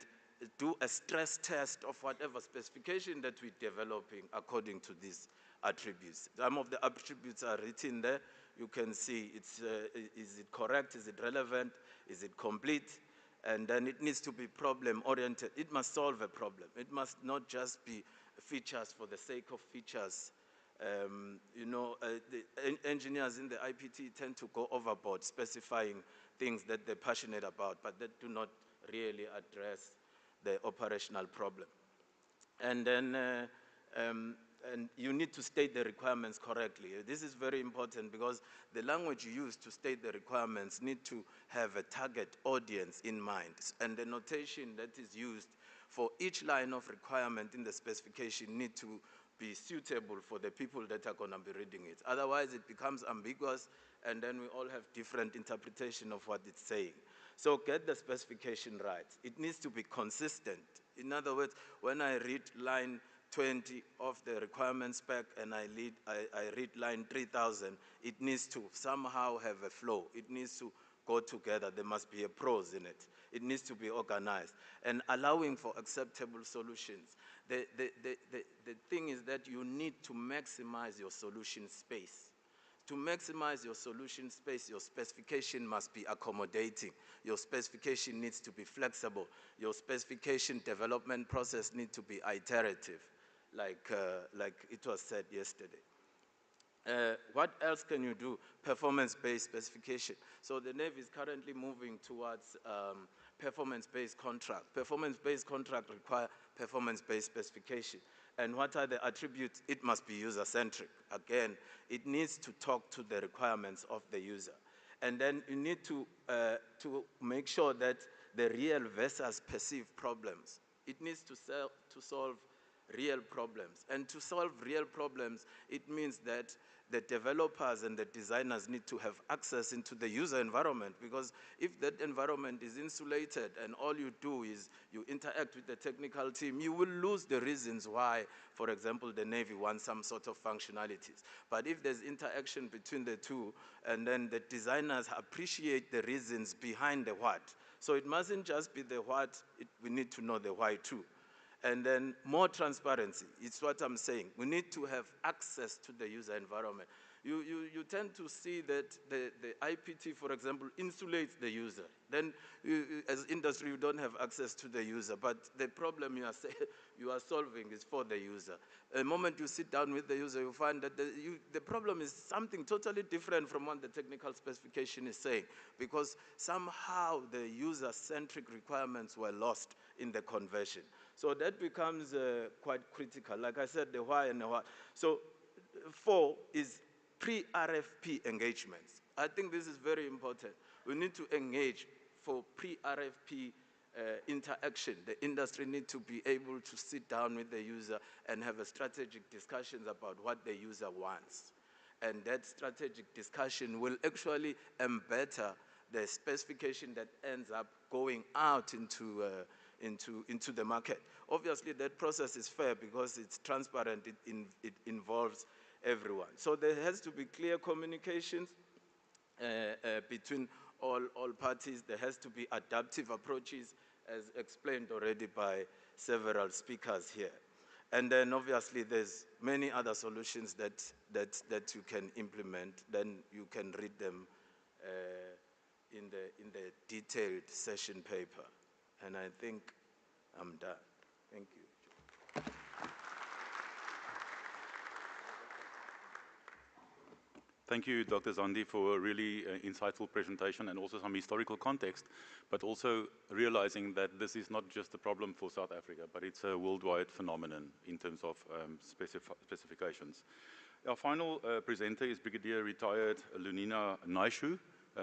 M: do a stress test of whatever specification that we're developing according to these attributes. Some of the attributes are written there. You can see is it correct, is it relevant, is it complete? And then it needs to be problem-oriented. It must solve a problem. It must not just be features for the sake of features. The engineers in the IPT tend to go overboard specifying things that they're passionate about, but that do not really address the operational problem. And then and you need to state the requirements correctly. This is very important because the language you use to state the requirements need to have a target audience in mind. And the notation that is used for each line of requirement in the specification need to be suitable for the people that are going to be reading it. Otherwise, it becomes ambiguous, and then we all have different interpretation of what it's saying. So get the specification right. It needs to be consistent. In other words, when I read line 20 of the requirement spec and I read line 3000, it needs to somehow have a flow. It needs to go together. There must be a prose in it. It needs to be organized and allowing for acceptable solutions. The thing is that you need to maximize your solution space. To maximize your solution space, your specification must be accommodating. Your specification needs to be flexible. Your specification development process needs to be iterative, like it was said yesterday. What else can you do? Performance-based specification. So the Navy is currently moving towards performance-based contract. Performance-based contract require performance-based specification. And what are the attributes? It must be user-centric. Again, it needs to talk to the requirements of the user. And then you need to make sure that the real versus perceived problems, it needs to solve real problems. And to solve real problems, it means that the developers and the designers need to have access into the user environment, because if that environment is insulated and all you do is you interact with the technical team, you will lose the reasons why, for example, the Navy wants some sort of functionalities. But if there's interaction between the two, and then the designers appreciate the reasons behind the what. So it mustn't just be the what, we need to know the why too. And then more transparency, it's what I'm saying. We need to have access to the user environment. You tend to see that the IPT, for example, insulates the user. Then as industry, you don't have access to the user, but the problem you are solving is for the user. The moment you sit down with the user, you find that the problem is something totally different from what the technical specification is saying, because somehow the user-centric requirements were lost in the conversion. So that becomes quite critical. Like I said, the why and the what. So 4 is pre-RFP engagements. I think this is very important. We need to engage for pre-RFP interaction. The industry needs to be able to sit down with the user and have a strategic discussions about what the user wants. And that strategic discussion will actually embed the specification that ends up going out into the market. Obviously, that process is fair because it's transparent, it involves everyone. So there has to be clear communications between all parties. There has to be adaptive approaches, as explained already by several speakers here. And then obviously there's many other solutions that you can implement. Then you can read them in the detailed session paper. And I think I'm done. Thank you.
K: Thank you, Dr. Zandi, for a really insightful presentation and also some historical context, but also realizing that this is not just a problem for South Africa, but it's a worldwide phenomenon in terms of specifications. Our final presenter is Brigadier Retired Lunina Naishu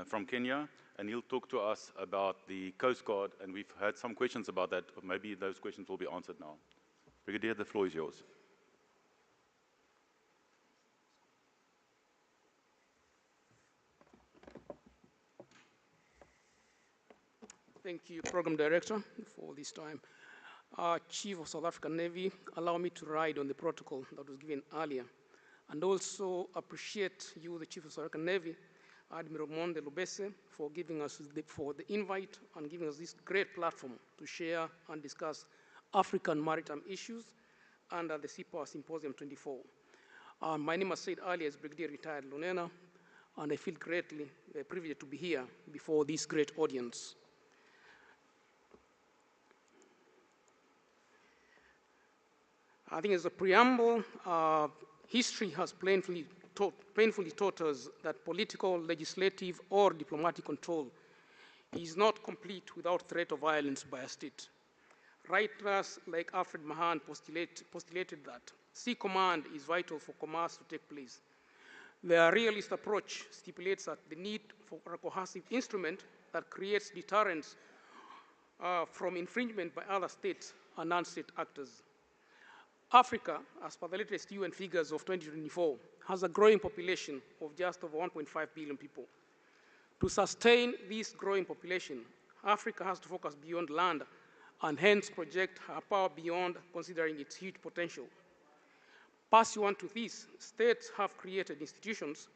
K: from Kenya, and he'll talk to us about the Coast Guard, and we've had some questions about that. Maybe those questions will be answered now. Brigadier, the floor is yours.
N: Thank you, Program Director, for this time. Chief of South African Navy, allow me to ride on the protocol that was given earlier, and also appreciate you, the Chief of South African Navy, Admiral Monde Lubese, for giving us the invite and giving us this great platform to share and discuss African maritime issues under the Seapower Symposium 24. My name, as said earlier, is Brigadier Retired Lunena, and I feel greatly privileged to be here before this great audience. I think as a preamble, history has painfully taught us that political, legislative, or diplomatic control is not complete without threat of violence by a state. Writers like Alfred Mahan postulated that sea command is vital for commerce to take place. The realist approach stipulates that the need for a cohesive instrument that creates deterrence from infringement by other states and non-state actors. Africa, as per the latest UN figures of 2024, has a growing population of just over 1.5 billion people. To sustain this growing population, Africa has to focus beyond land and hence project her power beyond, considering its huge potential. Pursuant to this, states have created institutions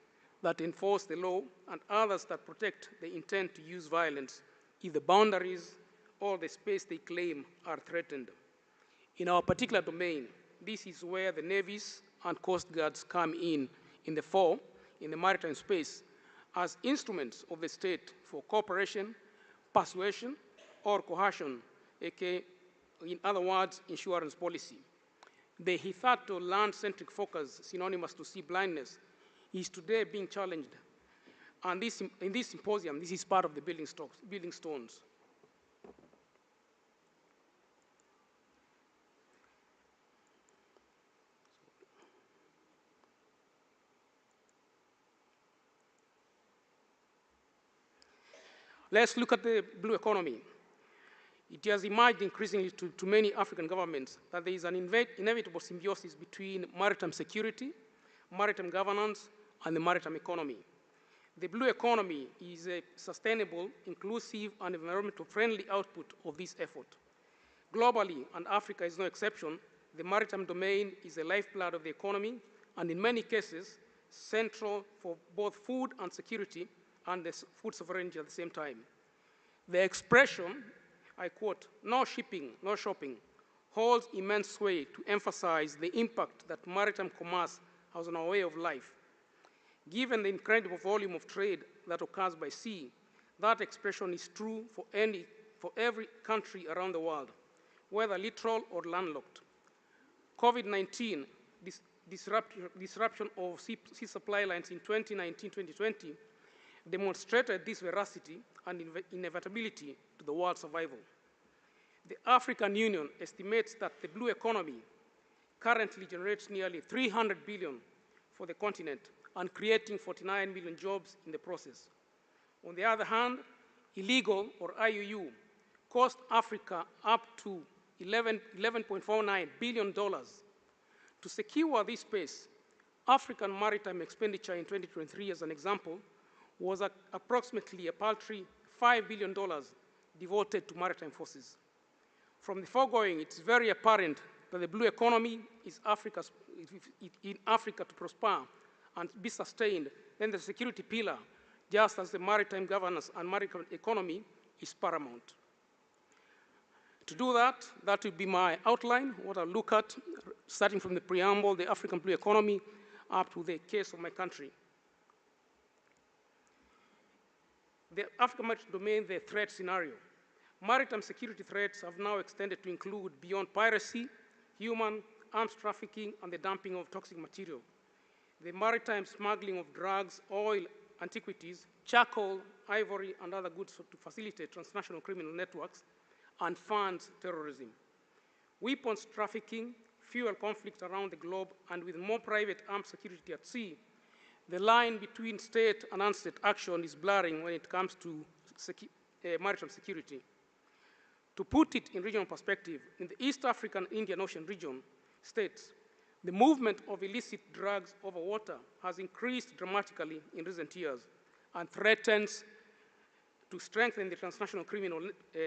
N: that enforce the law and others that protect the intent to use violence if the boundaries or the space they claim are threatened. In our particular domain, this is where the navies and coast guards come in the fore in the maritime space as instruments of the state for cooperation, persuasion, or coercion, aka, in other words, insurance policy. The hitherto land-centric focus, synonymous to sea blindness, is today being challenged. And in this symposium, this is part of the building stones. Let's look at the blue economy. It has emerged increasingly to many African governments that there is an inevitable symbiosis between maritime security, maritime governance, and the maritime economy. The blue economy is a sustainable, inclusive, and environmental friendly output of this effort. Globally, and Africa is no exception, the maritime domain is the lifeblood of the economy, and in many cases, central for both food and security and the food sovereignty at the same time. The expression, I quote, "no shipping, no shopping," holds immense sway to emphasize the impact that maritime commerce has on our way of life. Given the incredible volume of trade that occurs by sea, that expression is true for every country around the world, whether littoral or landlocked. COVID-19, disruption of sea supply lines in 2019-2020, demonstrated this veracity and inevitability to the world's survival. The African Union estimates that the blue economy currently generates nearly 300 billion for the continent and creating 49 million jobs in the process. On the other hand, illegal or IUU cost Africa up to $11.49 billion. To secure this space, African maritime expenditure in 2023, as an example, was approximately a paltry $5 billion devoted to maritime forces. From the foregoing, it's very apparent that the blue economy is in Africa to prosper and be sustained, then the security pillar, just as the maritime governance and maritime economy, is paramount. To do that, that will be my outline, what I'll look at, starting from the preamble, the African blue economy, up to the case of my country. The African maritime domain, the threat scenario. Maritime security threats have now extended to include beyond piracy, human, arms trafficking, and the dumping of toxic material. The maritime smuggling of drugs, oil, antiquities, charcoal, ivory, and other goods to facilitate transnational criminal networks and fund terrorism. Weapons trafficking, fuel conflicts around the globe, and with more private armed security at sea, the line between state and non-state action is blurring when it comes to maritime security. To put it in regional perspective, in the East African Indian Ocean region states, the movement of illicit drugs over water has increased dramatically in recent years and threatens to strengthen the transnational criminal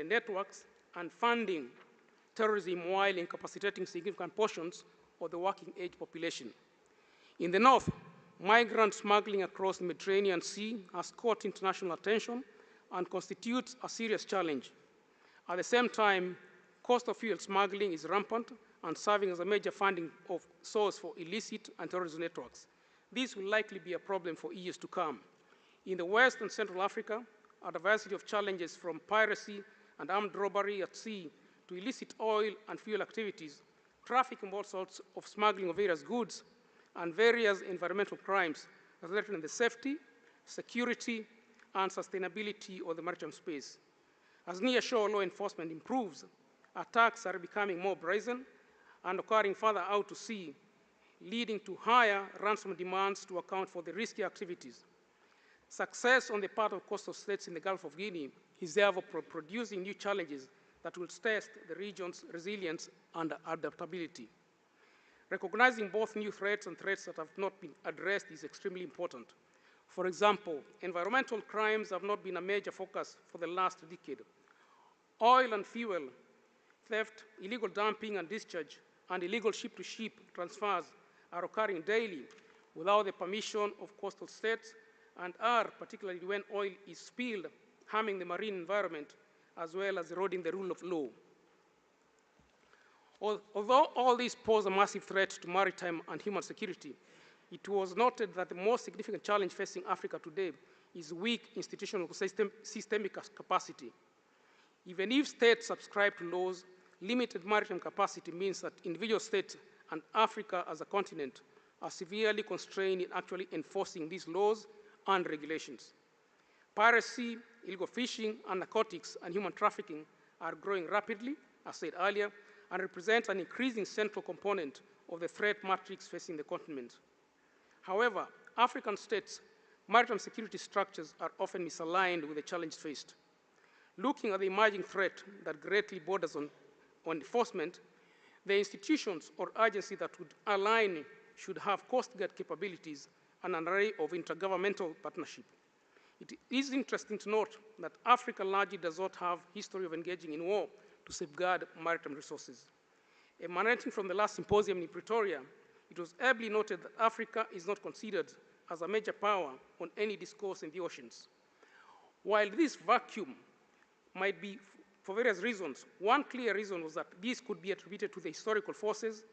N: networks and funding terrorism while incapacitating significant portions of the working age population. In the north, migrant smuggling across the Mediterranean Sea has caught international attention and constitutes a serious challenge. At the same time, cost of fuel smuggling is rampant and serving as a major funding source for illicit and terrorist networks. This will likely be a problem for years to come. In the West and Central Africa, a diversity of challenges from piracy and armed robbery at sea to illicit oil and fuel activities, trafficking all sorts of smuggling of various goods, and various environmental crimes that threaten the safety, security, and sustainability of the maritime space. As nearshore law enforcement improves, attacks are becoming more brazen and occurring further out to sea, leading to higher ransom demands to account for the risky activities. Success on the part of coastal states in the Gulf of Guinea is therefore producing new challenges that will test the region's resilience and adaptability. Recognizing both new threats and threats that have not been addressed is extremely important. For example, environmental crimes have not been a major focus for the last decade. Oil and fuel theft, illegal dumping and discharge, and illegal ship-to-ship transfers are occurring daily without the permission of coastal states and are, particularly when oil is spilled, harming the marine environment as well as eroding the rule of law. Although all these pose a massive threat to maritime and human security, it was noted that the most significant challenge facing Africa today is weak institutional systemic capacity. Even if states subscribe to laws, limited maritime capacity means that individual states and Africa as a continent are severely constrained in actually enforcing these laws and regulations. Piracy, illegal fishing, and narcotics and human trafficking are growing rapidly, as said earlier, and represent an increasing central component of the threat matrix facing the continent. However, African states' maritime security structures are often misaligned with the challenge faced. Looking at the emerging threat that greatly borders on enforcement, the institutions or agencies that would align should have Coast Guard capabilities and an array of intergovernmental partnership. It is interesting to note that Africa largely does not have a history of engaging in war to safeguard maritime resources. Emanating from the last symposium in Pretoria, it was ably noted that Africa is not considered as a major power on any discourse in the oceans. While this vacuum might be for various reasons, one clear reason was that this could be attributed to the historical forces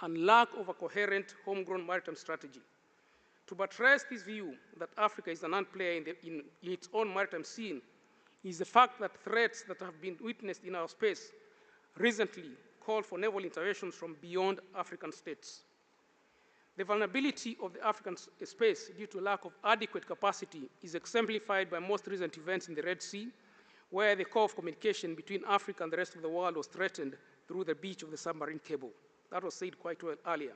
N: and lack of a coherent homegrown maritime strategy. To buttress this view that Africa is a non-player in its own maritime scene is the fact that threats that have been witnessed in our space recently call for naval interventions from beyond African states. The vulnerability of the African space due to lack of adequate capacity is exemplified by most recent events in the Red Sea, where the core of communication between Africa and the rest of the world was threatened through the breach of the submarine cable. That was said quite well earlier.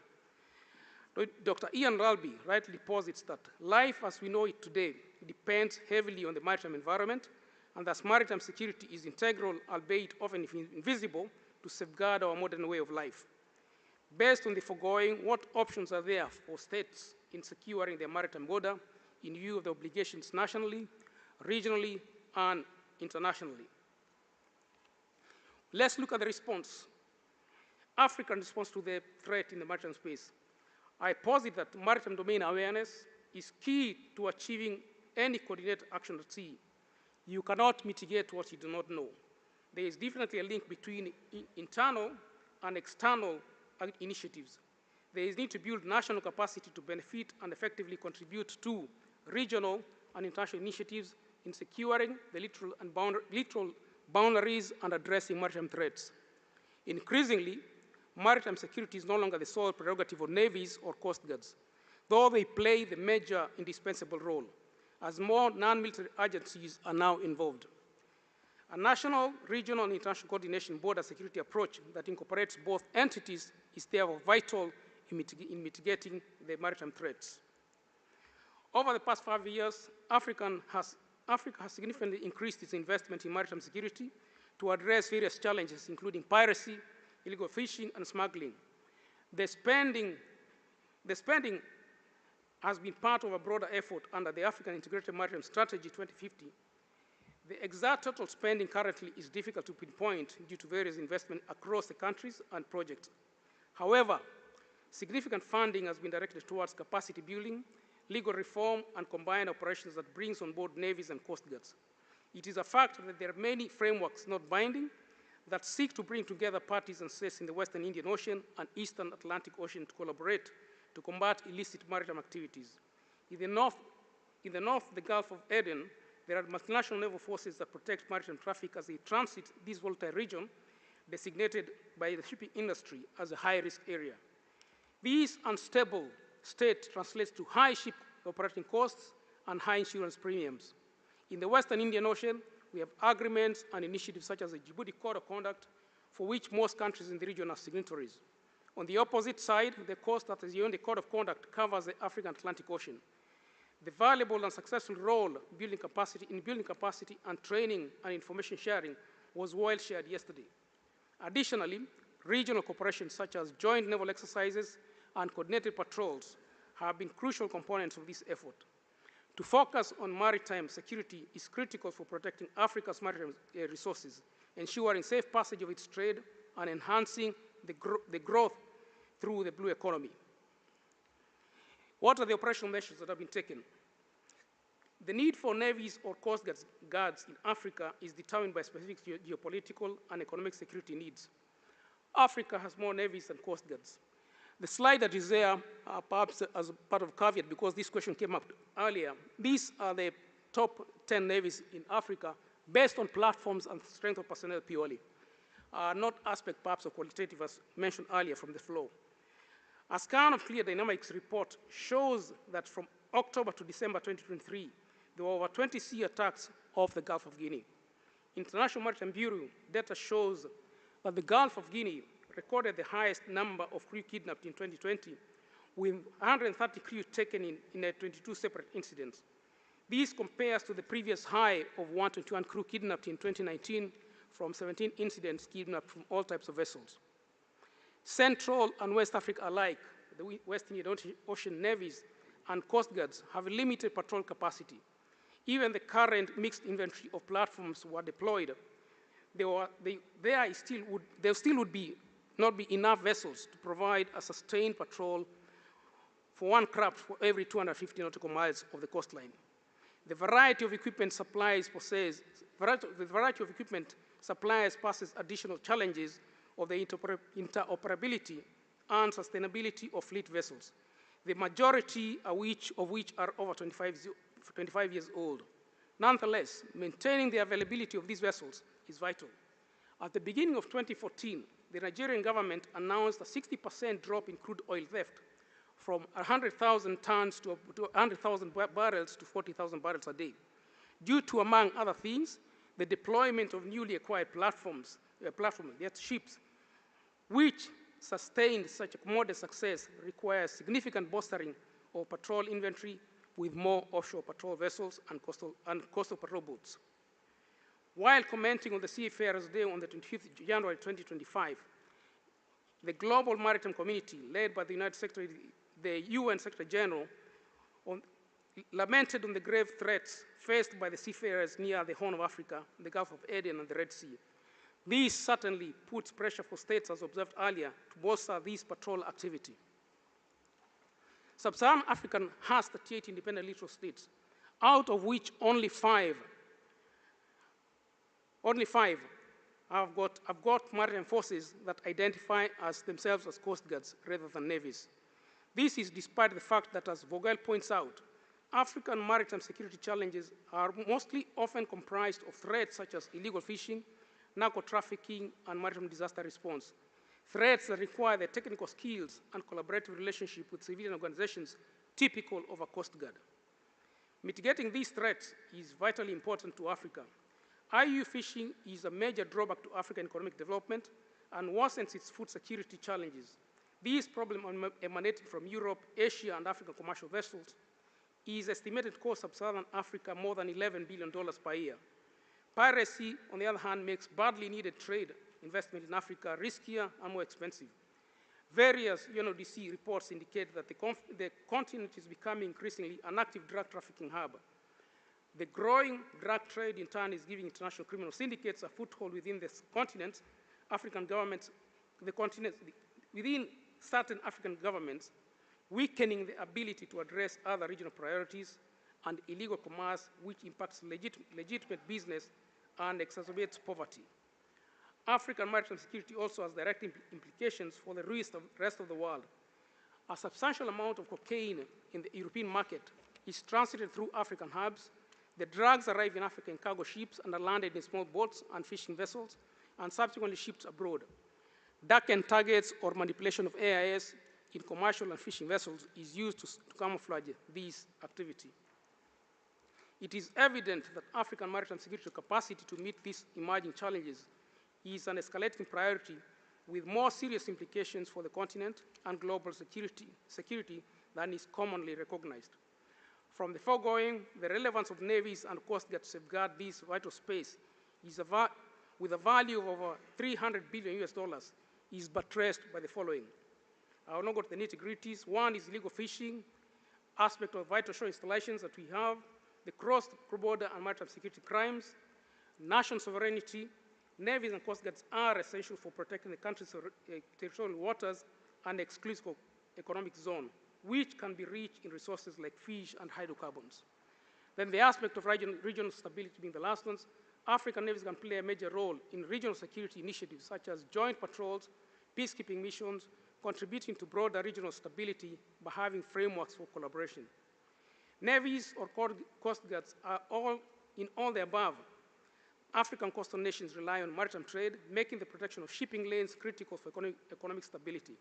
N: Dr. Ian Ralby rightly posits that life as we know it today depends heavily on the maritime environment, and thus maritime security is integral, albeit often invisible, to safeguard our modern way of life. Based on the foregoing, what options are there for states in securing their maritime border in view of the obligations nationally, regionally, and internationally? Let's look at the response. African response to the threat in the maritime space. I posit that maritime domain awareness is key to achieving any coordinated action at sea. You cannot mitigate what you do not know. There is definitely a link between internal and external initiatives. There is need to build national capacity to benefit and effectively contribute to regional and international initiatives in securing the littoral boundaries and addressing maritime threats. Increasingly, maritime security is no longer the sole prerogative of navies or coast guards, though they play the major indispensable role, as more non-military agencies are now involved. A national, regional, and international coordination border security approach that incorporates both entities is therefore vital in mitigating the maritime threats. Over the past 5 years, Africa has significantly increased its investment in maritime security to address various challenges, including piracy, illegal fishing, and smuggling. The spending has been part of a broader effort under the African Integrated Maritime Strategy 2050. The exact total spending currently is difficult to pinpoint due to various investments across the countries and projects. However, significant funding has been directed towards capacity building, legal reform, and combined operations that brings on board navies and coast guards. It is a fact that there are many frameworks not binding that seek to bring together parties and states in the Western Indian Ocean and Eastern Atlantic Ocean to collaborate to combat illicit maritime activities. In the north, the Gulf of Aden, there are multinational naval forces that protect maritime traffic as they transit this volatile region, designated by the shipping industry as a high-risk area. This unstable state translates to high ship operating costs and high insurance premiums. In the Western Indian Ocean, we have agreements and initiatives such as the Djibouti Code of Conduct, for which most countries in the region are signatories. On the opposite side, the coast that is beyond the Code of Conduct covers the African Atlantic Ocean. The valuable and successful role in building capacity and training and information sharing was well shared yesterday. Additionally, regional cooperation such as joint naval exercises and coordinated patrols have been crucial components of this effort. To focus on maritime security is critical for protecting Africa's maritime resources, ensuring safe passage of its trade, and enhancing the growth through the blue economy. What are the operational measures that have been taken? The need for navies or coast guards in Africa is determined by specific geopolitical and economic security needs. Africa has more navies than coast guards. The slide that is there, perhaps as part of caveat, because this question came up earlier, these are the top 10 navies in Africa based on platforms and strength of personnel purely, not aspect perhaps of qualitative as mentioned earlier from the floor. A scan of clear dynamics report shows that from October to December 2023, there were over 20 sea attacks off the Gulf of Guinea. International Maritime Bureau data shows that the Gulf of Guinea recorded the highest number of crew kidnapped in 2020, with 130 crew taken in 22 separate incidents. This compares to the previous high of 121 crew kidnapped in 2019 from 17 incidents kidnapped from all types of vessels. Central and West Africa alike, the West Indian Ocean navies and coast guards have limited patrol capacity. Even the current mixed inventory of platforms were deployed. There still would not be enough vessels to provide a sustained patrol for one craft for every 250 nautical miles of the coastline. The variety of equipment supplies poses additional challenges of the interoperability and sustainability of fleet vessels, the majority of which are over 25 years old. Nonetheless, maintaining the availability of these vessels is vital. At the beginning of 2014, the Nigerian government announced a 60% drop in crude oil theft from 100,000 tons to 100,000 barrels to 40,000 barrels a day, due to, among other things, the deployment of newly acquired platforms, that's ships, which sustained such a modest success requires significant bolstering of patrol inventory with more offshore patrol vessels and coastal patrol boats. While commenting on the Seafarers' Day on the 25th of January 2025, the global maritime community, led by the UN Secretary General, lamented on the grave threats faced by the seafarers near the Horn of Africa, the Gulf of Aden, and the Red Sea. This certainly puts pressure for states, as observed earlier, to bolster this patrol activity. Sub-Saharan Africa has 38 independent littoral states, out of which only five have got maritime forces that identify themselves as coast guards rather than navies. This is despite the fact that, as Vogel points out, African maritime security challenges are mostly often comprised of threats such as illegal fishing, narco-trafficking, and maritime disaster response. Threats that require the technical skills and collaborative relationship with civilian organizations typical of a coast guard. Mitigating these threats is vitally important to Africa. IUU fishing is a major drawback to African economic development and worsens its food security challenges. This problem emanating from Europe, Asia, and African commercial vessels is estimated to cost Sub-Saharan Africa more than $11 billion per year. Piracy, on the other hand, makes badly needed trade investment in Africa riskier and more expensive. Various UNODC reports indicate that the continent is becoming increasingly an active drug trafficking hub. The growing drug trade, in turn, is giving international criminal syndicates a foothold within the continent. African governments, within certain African governments, weakening the ability to address other regional priorities and illegal commerce, which impacts legitimate business and exacerbates poverty. African maritime security also has direct implications for the rest of the world. A substantial amount of cocaine in the European market is transited through African hubs. The drugs arrive in African cargo ships and are landed in small boats and fishing vessels, and subsequently shipped abroad. Darkened targets or manipulation of AIS in commercial and fishing vessels is used to camouflage this activity. It is evident that African maritime security capacity to meet these emerging challenges is an escalating priority with more serious implications for the continent and global security than is commonly recognized. From the foregoing, the relevance of navies and coast guards to safeguard this vital space is with a value of over 300 billion US dollars, is buttressed by the following. I will not go to the nitty-gritties. One is illegal fishing, aspect of vital shore installations that we have, the cross-border and maritime security crimes, national sovereignty. Navies and coast guards are essential for protecting the country's territorial waters and exclusive economic zone, which can be rich in resources like fish and hydrocarbons. Then the aspect of regional stability being the last ones, African navies can play a major role in regional security initiatives such as joint patrols, peacekeeping missions, contributing to broader regional stability by having frameworks for collaboration. Navies or coast guards are in all the above. African coastal nations rely on maritime trade, making the protection of shipping lanes critical for economic stability.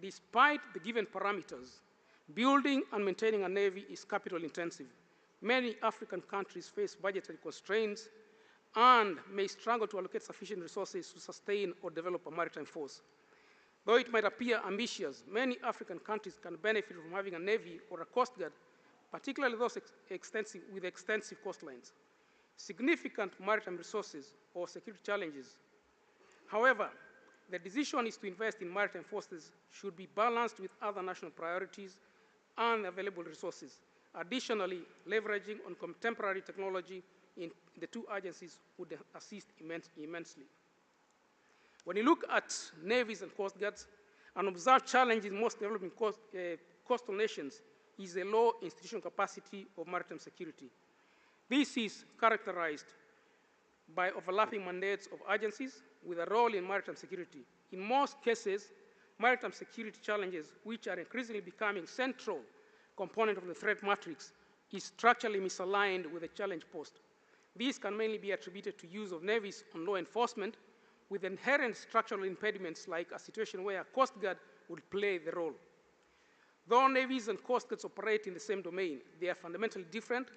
N: Despite the given parameters, building and maintaining a navy is capital intensive. Many African countries face budgetary constraints and may struggle to allocate sufficient resources to sustain or develop a maritime force. Though it might appear ambitious, many African countries can benefit from having a navy or a coast guard, particularly those with extensive coastlines, significant maritime resources, or security challenges. However, the decision is to invest in maritime forces should be balanced with other national priorities and available resources. Additionally, leveraging on contemporary technology in the two agencies would assist immensely. When you look at navies and coast guards, an observed challenge in most developing coastal nations is the low institutional capacity of maritime security. This is characterized by overlapping mandates of agencies with a role in maritime security. In most cases, maritime security challenges, which are increasingly becoming central component of the threat matrix, is structurally misaligned with the challenge posed. These can mainly be attributed to use of navies on law enforcement with inherent structural impediments like a situation where a coast guard would play the role. Though navies and coast guards operate in the same domain, they are fundamentally different,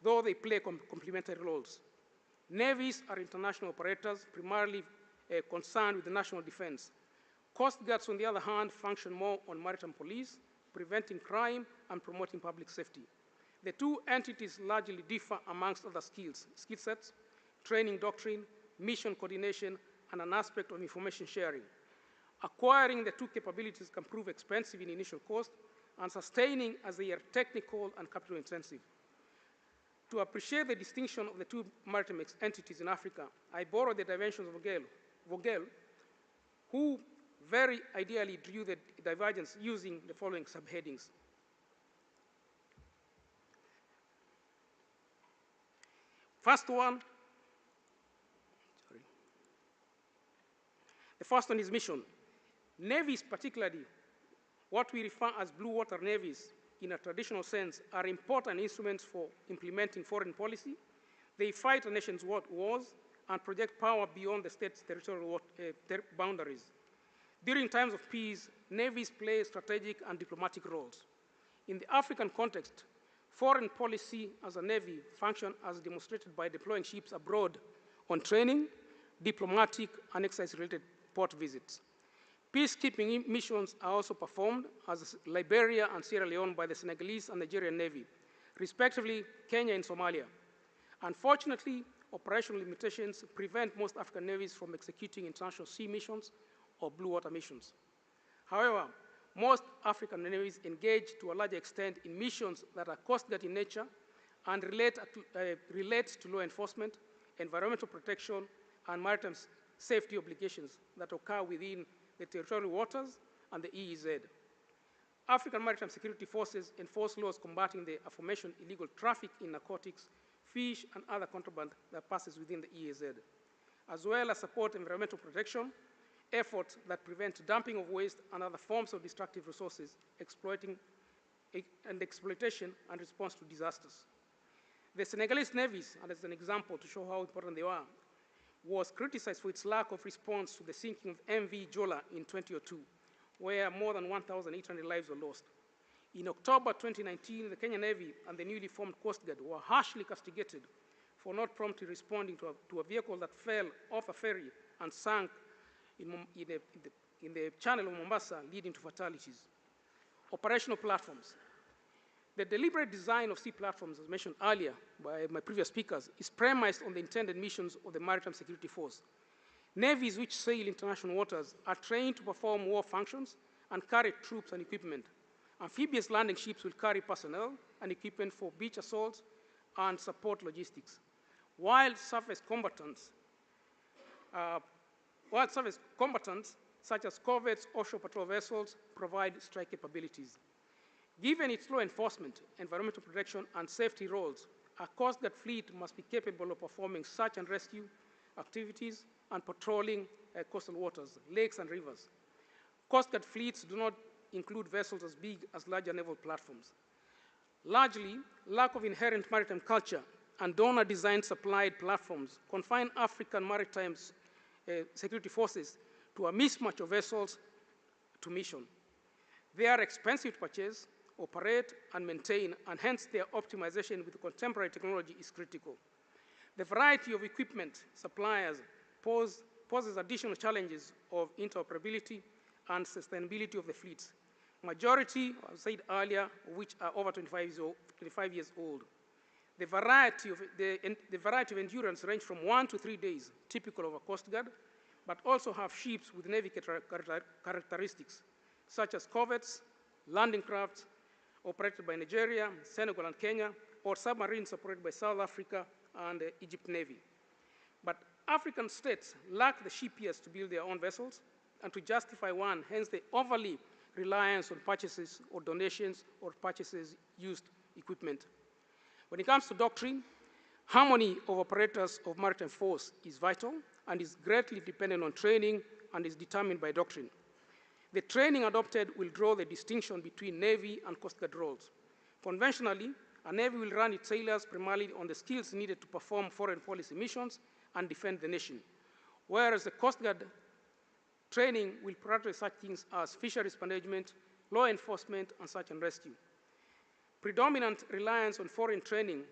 N: though they play complementary roles. Navies are international operators, primarily concerned with the national defense. Coast guards, on the other hand, function more on maritime police, preventing crime and promoting public safety. The two entities largely differ amongst other skill sets, training doctrine, mission coordination, and an aspect of information sharing. Acquiring the two capabilities can prove expensive in initial cost and sustaining as they are technical and capital intensive. To appreciate the distinction of the two maritime entities in Africa, I borrowed the dimensions of Vogel, who very ideally drew the divergence using the following subheadings. First one, the first one is mission. Navies, particularly what we refer as blue water navies in a traditional sense, are important instruments for implementing foreign policy. They fight a nation's wars and project power beyond the state's territorial boundaries. During times of peace, navies play strategic and diplomatic roles. In the African context, foreign policy as a navy function as demonstrated by deploying ships abroad on training, diplomatic, and exercise-related port visits. Peacekeeping missions are also performed as Liberia and Sierra Leone by the Senegalese and Nigerian Navy, respectively Kenya and Somalia. Unfortunately, operational limitations prevent most African navies from executing international sea missions or blue water missions. However, most African navies engage to a large extent in missions that are coast guard in nature and relate to law enforcement, environmental protection, and maritime safety obligations that occur within the territorial waters and the EEZ. African maritime security forces enforce laws combating the aforementioned illegal traffic in narcotics, fish, and other contraband that passes within the EEZ, as well as support environmental protection, efforts that prevent dumping of waste and other forms of destructive resources, exploitation and response to disasters. The Senegalese navies, and as an example to show how important they are, was criticized for its lack of response to the sinking of MV Jola in 2002, where more than 1,800 lives were lost. In October 2019, the Kenyan Navy and the newly formed Coast Guard were harshly castigated for not promptly responding to a vehicle that fell off a ferry and sank in the channel of Mombasa, leading to fatalities. Operational platforms. The deliberate design of sea platforms, as mentioned earlier by my previous speakers, is premised on the intended missions of the Maritime Security Force. Navies which sail international waters are trained to perform war functions and carry troops and equipment. Amphibious landing ships will carry personnel and equipment for beach assaults and support logistics, while surface combatants, such as corvettes, offshore patrol vessels, provide strike capabilities. Given its law enforcement, environmental protection, and safety roles, a Coast Guard fleet must be capable of performing search and rescue activities and patrolling coastal waters, lakes, and rivers. Coast Guard fleets do not include vessels as big as larger naval platforms. Largely, lack of inherent maritime culture and donor-designed supplied platforms confine African maritime security forces to a mismatch of vessels to mission. They are expensive to purchase, operate, and maintain, and hence their optimization with contemporary technology is critical. The variety of equipment suppliers poses additional challenges of interoperability and sustainability of the fleets. Majority, as I said earlier, of which are over 25 years old. The variety of endurance range from 1 to 3 days, typical of a Coast Guard, but also have ships with Navy characteristics, such as corvettes, landing crafts operated by Nigeria, Senegal, and Kenya, or submarines operated by South Africa and the Egypt Navy. But African states lack the shipyards to build their own vessels and to justify one, hence the overly reliance on purchases or donations or purchases used equipment. When it comes to doctrine, harmony of operators of maritime force is vital and is greatly dependent on training and is determined by doctrine. The training adopted will draw the distinction between Navy and Coast Guard roles. Conventionally, a Navy will run its sailors primarily on the skills needed to perform foreign policy missions and defend the nation, whereas the Coast Guard training will prioritize such things as fisheries management, law enforcement, and search and rescue. Predominant reliance on foreign training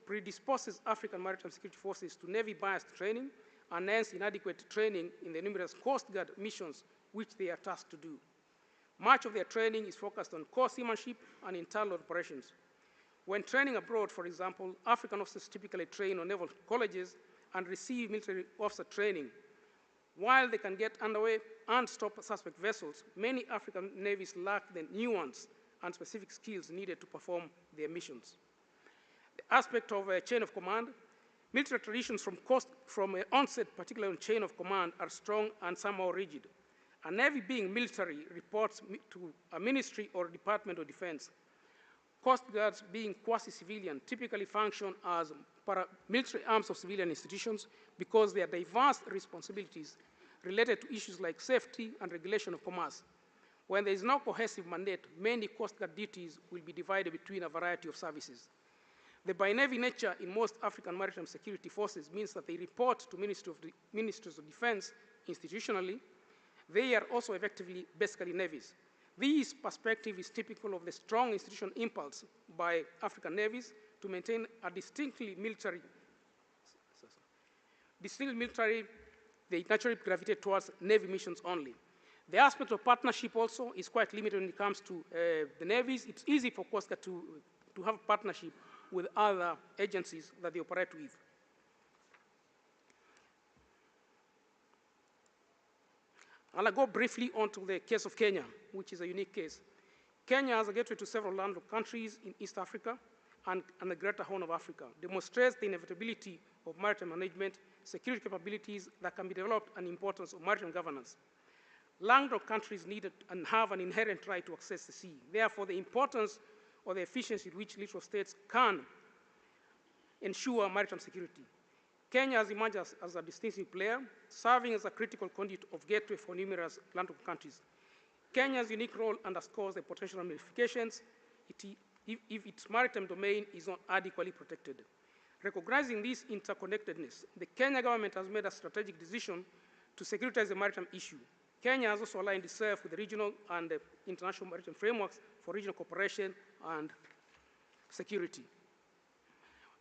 N: predisposes African maritime security forces to Navy-biased training and hence inadequate training in the numerous Coast Guard missions which they are tasked to do. Much of their training is focused on core seamanship and internal operations. When training abroad, for example, African officers typically train on naval colleges and receive military officer training. While they can get underway and stop suspect vessels, many African navies lack the nuance and specific skills needed to perform their missions. The aspect of a chain of command, military traditions from onset, particularly on chain of command, are strong and somehow rigid. A navy being military reports to a ministry or department of defense. Coast Guards being quasi-civilian typically function as paramilitary arms of civilian institutions because their diverse responsibilities related to issues like safety and regulation of commerce. When there is no cohesive mandate, many Coast Guard duties will be divided between a variety of services. The bi-navy nature in most African maritime security forces means that they report to ministries of defense institutionally. They are also effectively basically navies. This perspective is typical of the strong institutional impulse by African navies to maintain a distinctly military, they naturally gravitate towards navy missions only. The aspect of partnership also is quite limited when it comes to the navies. It's easy for Coast Guard to have a partnership with other agencies that they operate with. I'll go briefly on to the case of Kenya, which is a unique case. Kenya, as a gateway to several landlocked countries in East Africa and the Greater Horn of Africa, demonstrates the inevitability of maritime management, security capabilities that can be developed, and importance of maritime governance. Landlocked countries need and have an inherent right to access the sea. Therefore, the importance or the efficiency with which littoral states can ensure maritime security. Kenya has emerged as a distinctive player, serving as a critical conduit of gateway for numerous landlocked countries. Kenya's unique role underscores the potential ramifications if its maritime domain is not adequately protected. Recognizing this interconnectedness, the Kenya government has made a strategic decision to securitize the maritime issue. Kenya has also aligned itself with the regional and the international maritime frameworks for regional cooperation and security.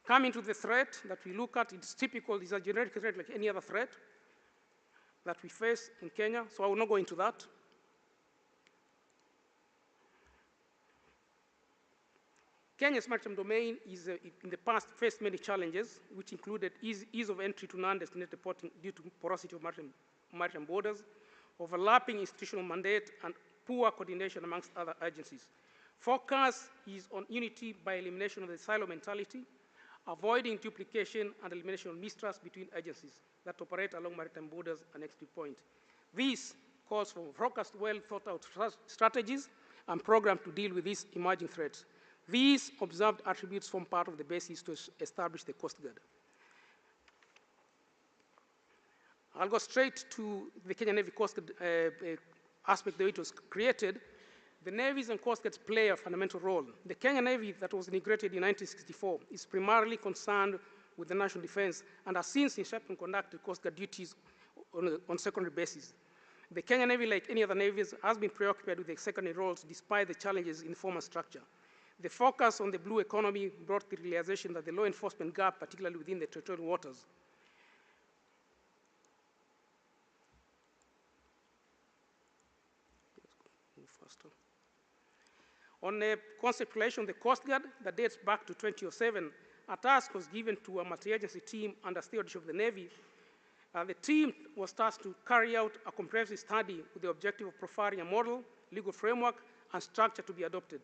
N: Coming to the threat that we look at, it's typical, it's a generic threat like any other threat that we face in Kenya, so I will not go into that. Kenya's maritime domain is, in the past, faced many challenges, which included ease of entry to non-designated reporting due to porosity of maritime borders, overlapping institutional mandate, and poor coordination amongst other agencies. Focus is on unity by elimination of the silo mentality, avoiding duplication and elimination of mistrust between agencies that operate along maritime borders and entry point. This calls for focused, well-thought-out strategies and programs to deal with these emerging threats. These observed attributes form part of the basis to establish the Coast Guard. I'll go straight to the Kenya Navy Coast Guard aspect the way it was created. The navies and coast guards play a fundamental role. The Kenya Navy that was integrated in 1964 is primarily concerned with the national defense and has since inception conducted coast guard duties on secondary basis. The Kenya Navy, like any other navies, has been preoccupied with the secondary roles despite the challenges in the former structure. The focus on the blue economy brought the realization that the law enforcement gap, particularly within the territorial waters, on a conceptualization of the Coast Guard that dates back to 2007, a task was given to a multi-agency team under stewardship of the Navy. The team was tasked to carry out a comprehensive study with the objective of profiling a model, legal framework, and structure to be adopted.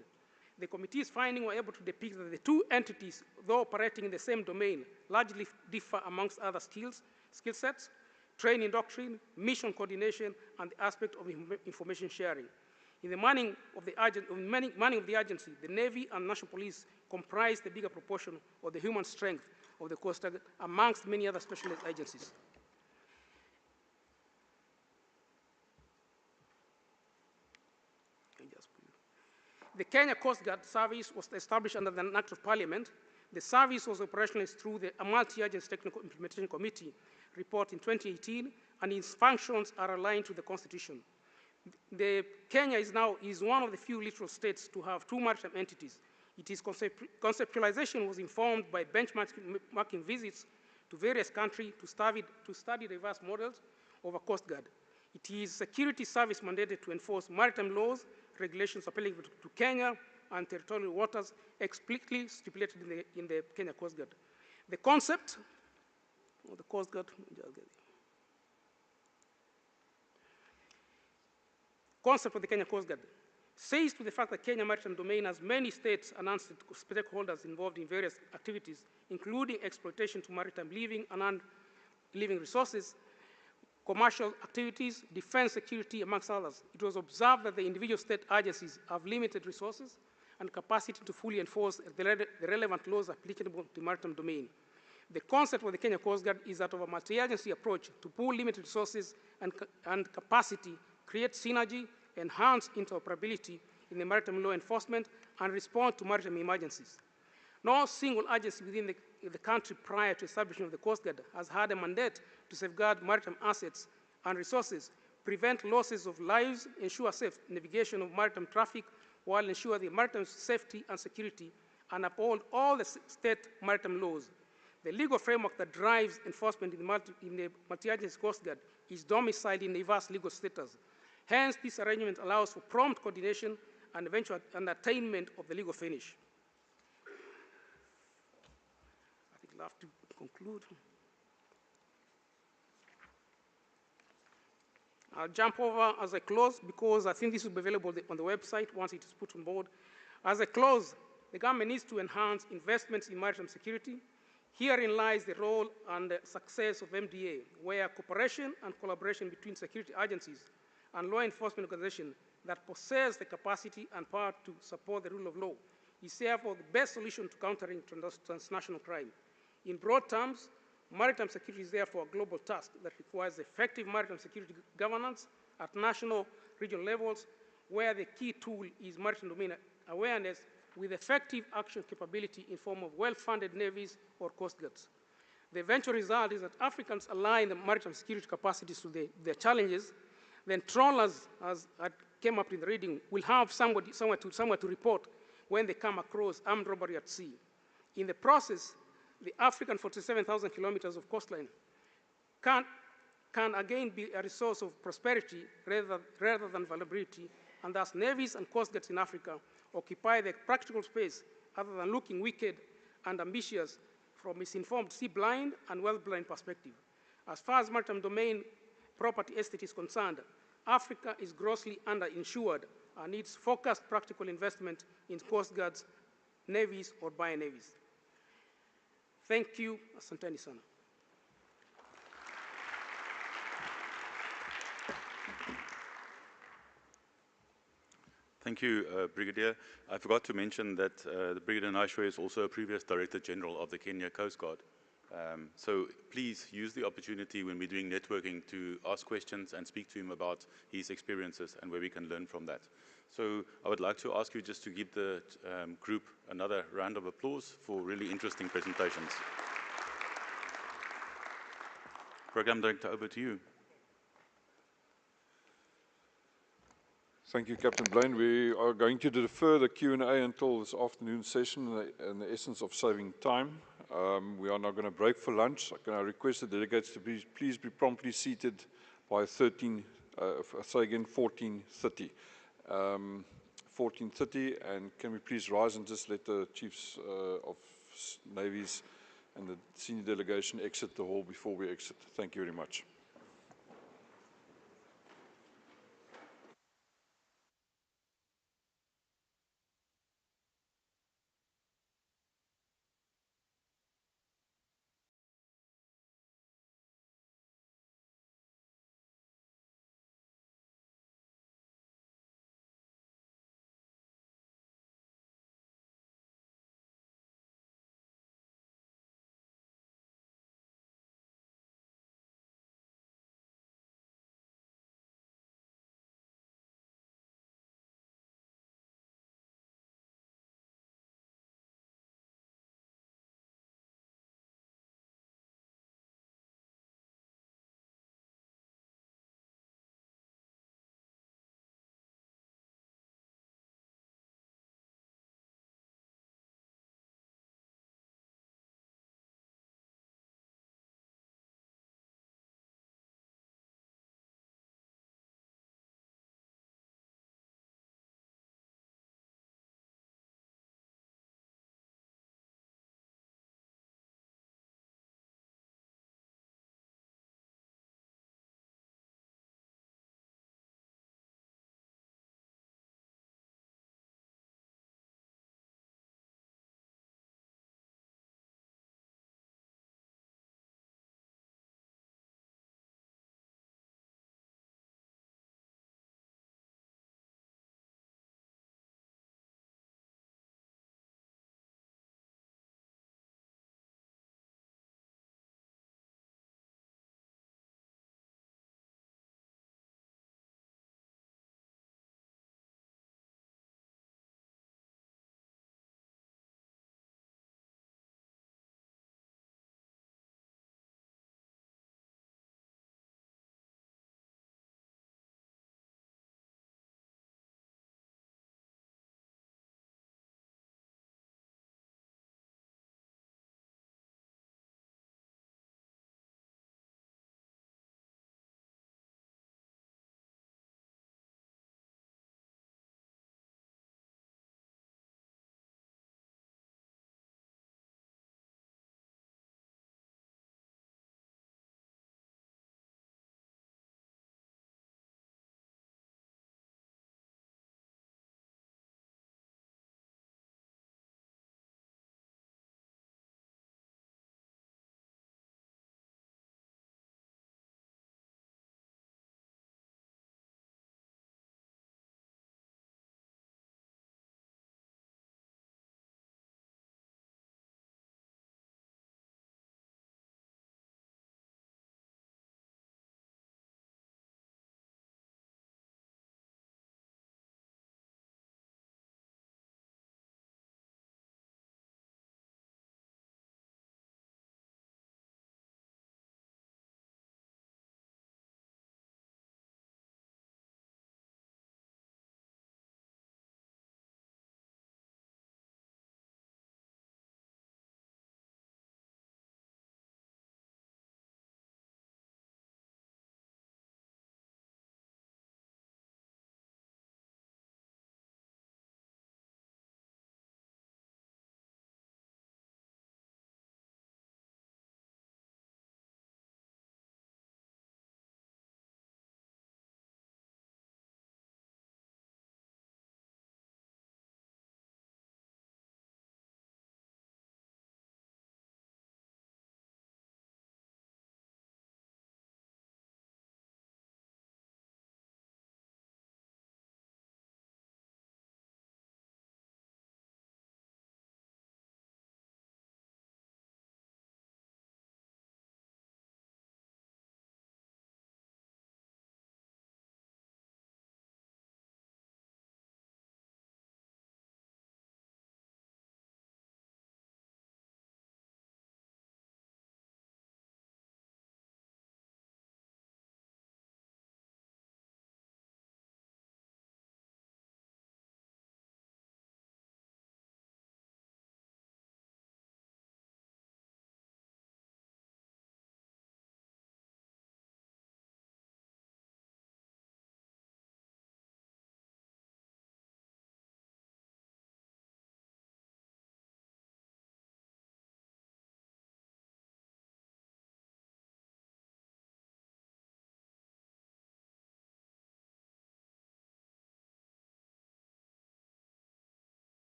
N: The committee's findings were able to depict that the two entities, though operating in the same domain, largely differ amongst other skill sets, training doctrine, mission coordination, and the aspect of information sharing. In the manning of the agency, the Navy and National Police comprise the bigger proportion of the human strength of the Coast Guard amongst many other specialized agencies. The Kenya Coast Guard Service was established under the Act of Parliament. The service was operationalized through the Multi-Agency Technical Implementation Committee report in 2018, and its functions are aligned to the Constitution. Kenya is one of the few littoral states to have two maritime entities. Its conceptualization was informed by benchmarking visits to various countries to study diverse models of a Coast Guard. It is security service mandated to enforce maritime laws, regulations applicable to Kenya and territorial waters explicitly stipulated in the Kenya Coast Guard. The concept of the Coast Guard, concept of the Kenya Coast Guard says to the fact that Kenya Maritime Domain has many states and stakeholders involved in various activities, including exploitation to maritime living and non-living resources, commercial activities, defense, security, amongst others. It was observed that the individual state agencies have limited resources and capacity to fully enforce the relevant laws applicable to maritime domain. The concept of the Kenya Coast Guard is that of a multi-agency approach to pool limited resources and capacity, create synergy, enhance interoperability in the maritime law enforcement, and respond to maritime emergencies. No single agency within the country prior to establishment of the Coast Guard has had a mandate to safeguard maritime assets and resources, prevent losses of lives, ensure safe navigation of maritime traffic, while ensure the maritime safety and security, and uphold all the state maritime laws. The legal framework that drives enforcement in the multi-agency Coast Guard is domiciled in diverse legal status. Hence, this arrangement allows for prompt coordination and eventual attainment of the legal finish. I think I'll have to conclude. I'll jump over as I close because I think this will be available on the website once it is put on board. As I close, the government needs to enhance investments in maritime security. Herein lies the role and the success of MDA, where cooperation and collaboration between security agencies and law enforcement organizations that possess the capacity and power to support the rule of law is therefore the best solution to countering transnational crime. In broad terms, maritime security is therefore a global task that requires effective maritime security governance at national, regional levels, where the key tool is maritime domain awareness with effective action capability in form of well-funded navies or coast guards. The eventual result is that Africans align the maritime security capacities to their challenges. Then trawlers, as I came up in the reading, will have somewhere to report when they come across armed robbery at sea. In the process, the African 47,000 kilometers of coastline can again be a resource of prosperity rather than vulnerability, and thus navies and coast guards in Africa occupy the practical space other than looking wicked and ambitious from misinformed sea-blind and wealth-blind perspective. As far as maritime domain property estate is concerned, Africa is grossly underinsured and needs focused practical investment in coast guards, navies, or bio-navies. Thank you. Asanteni sana.
K: Thank you, Brigadier. I forgot to mention that the Brigadier Naishwe is also a previous Director General of the Kenya Coast Guard. So please use the opportunity when we're doing networking to ask questions and speak to him about his experiences and where we can learn from that. So I would like to ask you just to give the group another round of applause for really interesting presentations. Program Director, over to you.
A: Thank you, Captain Blaine. We are going to defer the Q&A until this afternoon session in the essence of saving time. We are now going to break for lunch. Can I request the delegates to please be promptly seated by 14:30. 14:30, and can we please rise and just let the chiefs of navies and the senior delegation exit the hall before we exit. Thank you very much.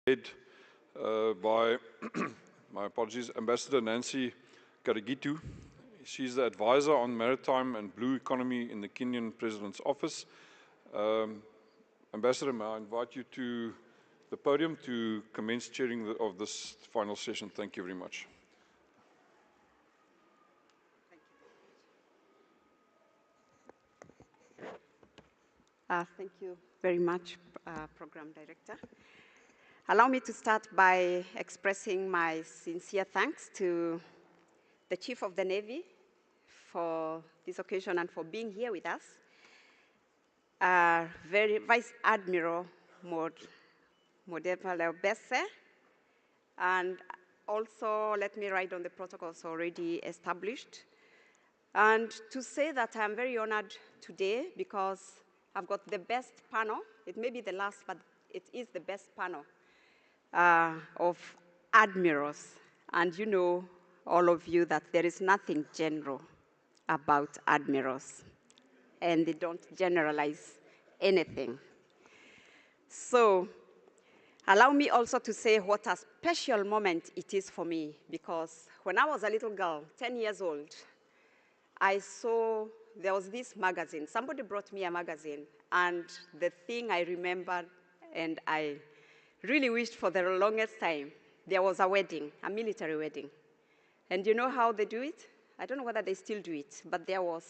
A: led by, my apologies, Ambassador Nancy Karigitu. She's the advisor on maritime and blue economy in the Kenyan President's Office. Ambassador, may I invite you to the podium to commence chairing of this final session. Thank you very much.
O: Thank you very much, Program Director. Allow me to start by expressing my sincere thanks to the Chief of the Navy for this occasion and for being here with us. Vice Admiral Modepala Besse, and also let me write on the protocols already established. And to say that I'm very honored today because I've got the best panel. It may be the last, but it is the best panel of admirals. And you know, all of you, that there is nothing general about admirals. And they don't generalize anything. So allow me also to say what a special moment it is for me, because when I was a little girl, 10 years old, I saw there was this magazine. Somebody brought me a magazine, and the thing I remembered, and I really wished for the longest time, there was a wedding, a military wedding. And you know how they do it? I don't know whether they still do it, but there was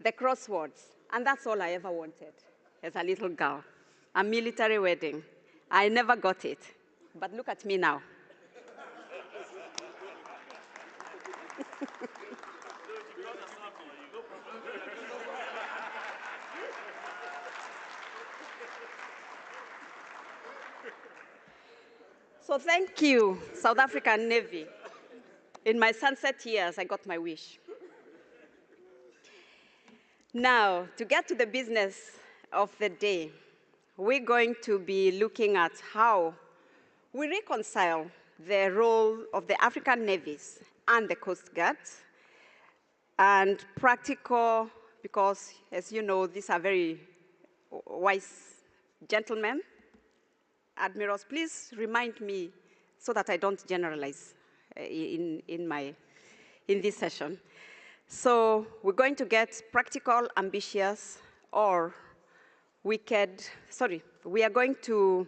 O: the crosswords. And that's all I ever wanted as a little girl, a military wedding. I never got it, but look at me now. So thank you, South African Navy. In my sunset years, I got my wish. Now, to get to the business of the day, we're going to be looking at how we reconcile the role of the African navies and the Coast Guard, and practical, because as you know, these are very wise gentlemen. Admirals, please remind me so that I don't generalize in this session. So we're going to get practical, ambitious, or we are going to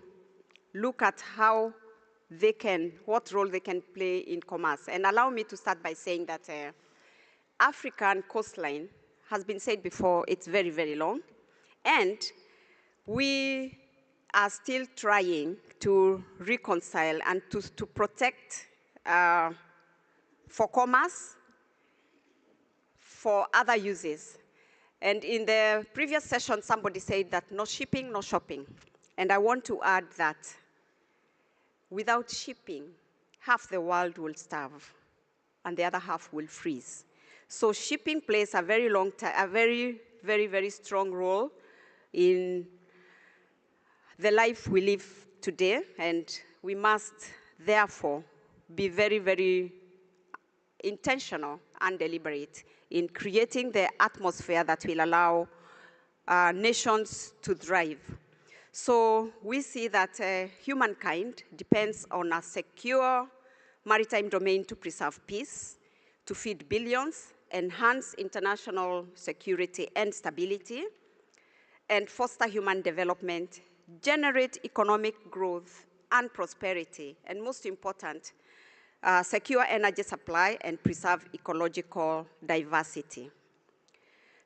O: look at how what role they can play in commerce. And allow me to start by saying that African coastline has been said before, it's very, very long. And we are still trying to reconcile and to protect for commerce, for other uses. And in the previous session, somebody said that no shipping, no shopping. And I want to add that without shipping, half the world will starve, and the other half will freeze. So shipping plays a very very, very strong role in the life we live today, and we must therefore be very, very intentional and deliberate in creating the atmosphere that will allow nations to thrive. So we see that humankind depends on a secure maritime domain to preserve peace, to feed billions, enhance international security and stability, and foster human development, generate economic growth and prosperity, and most important, secure energy supply and preserve ecological diversity.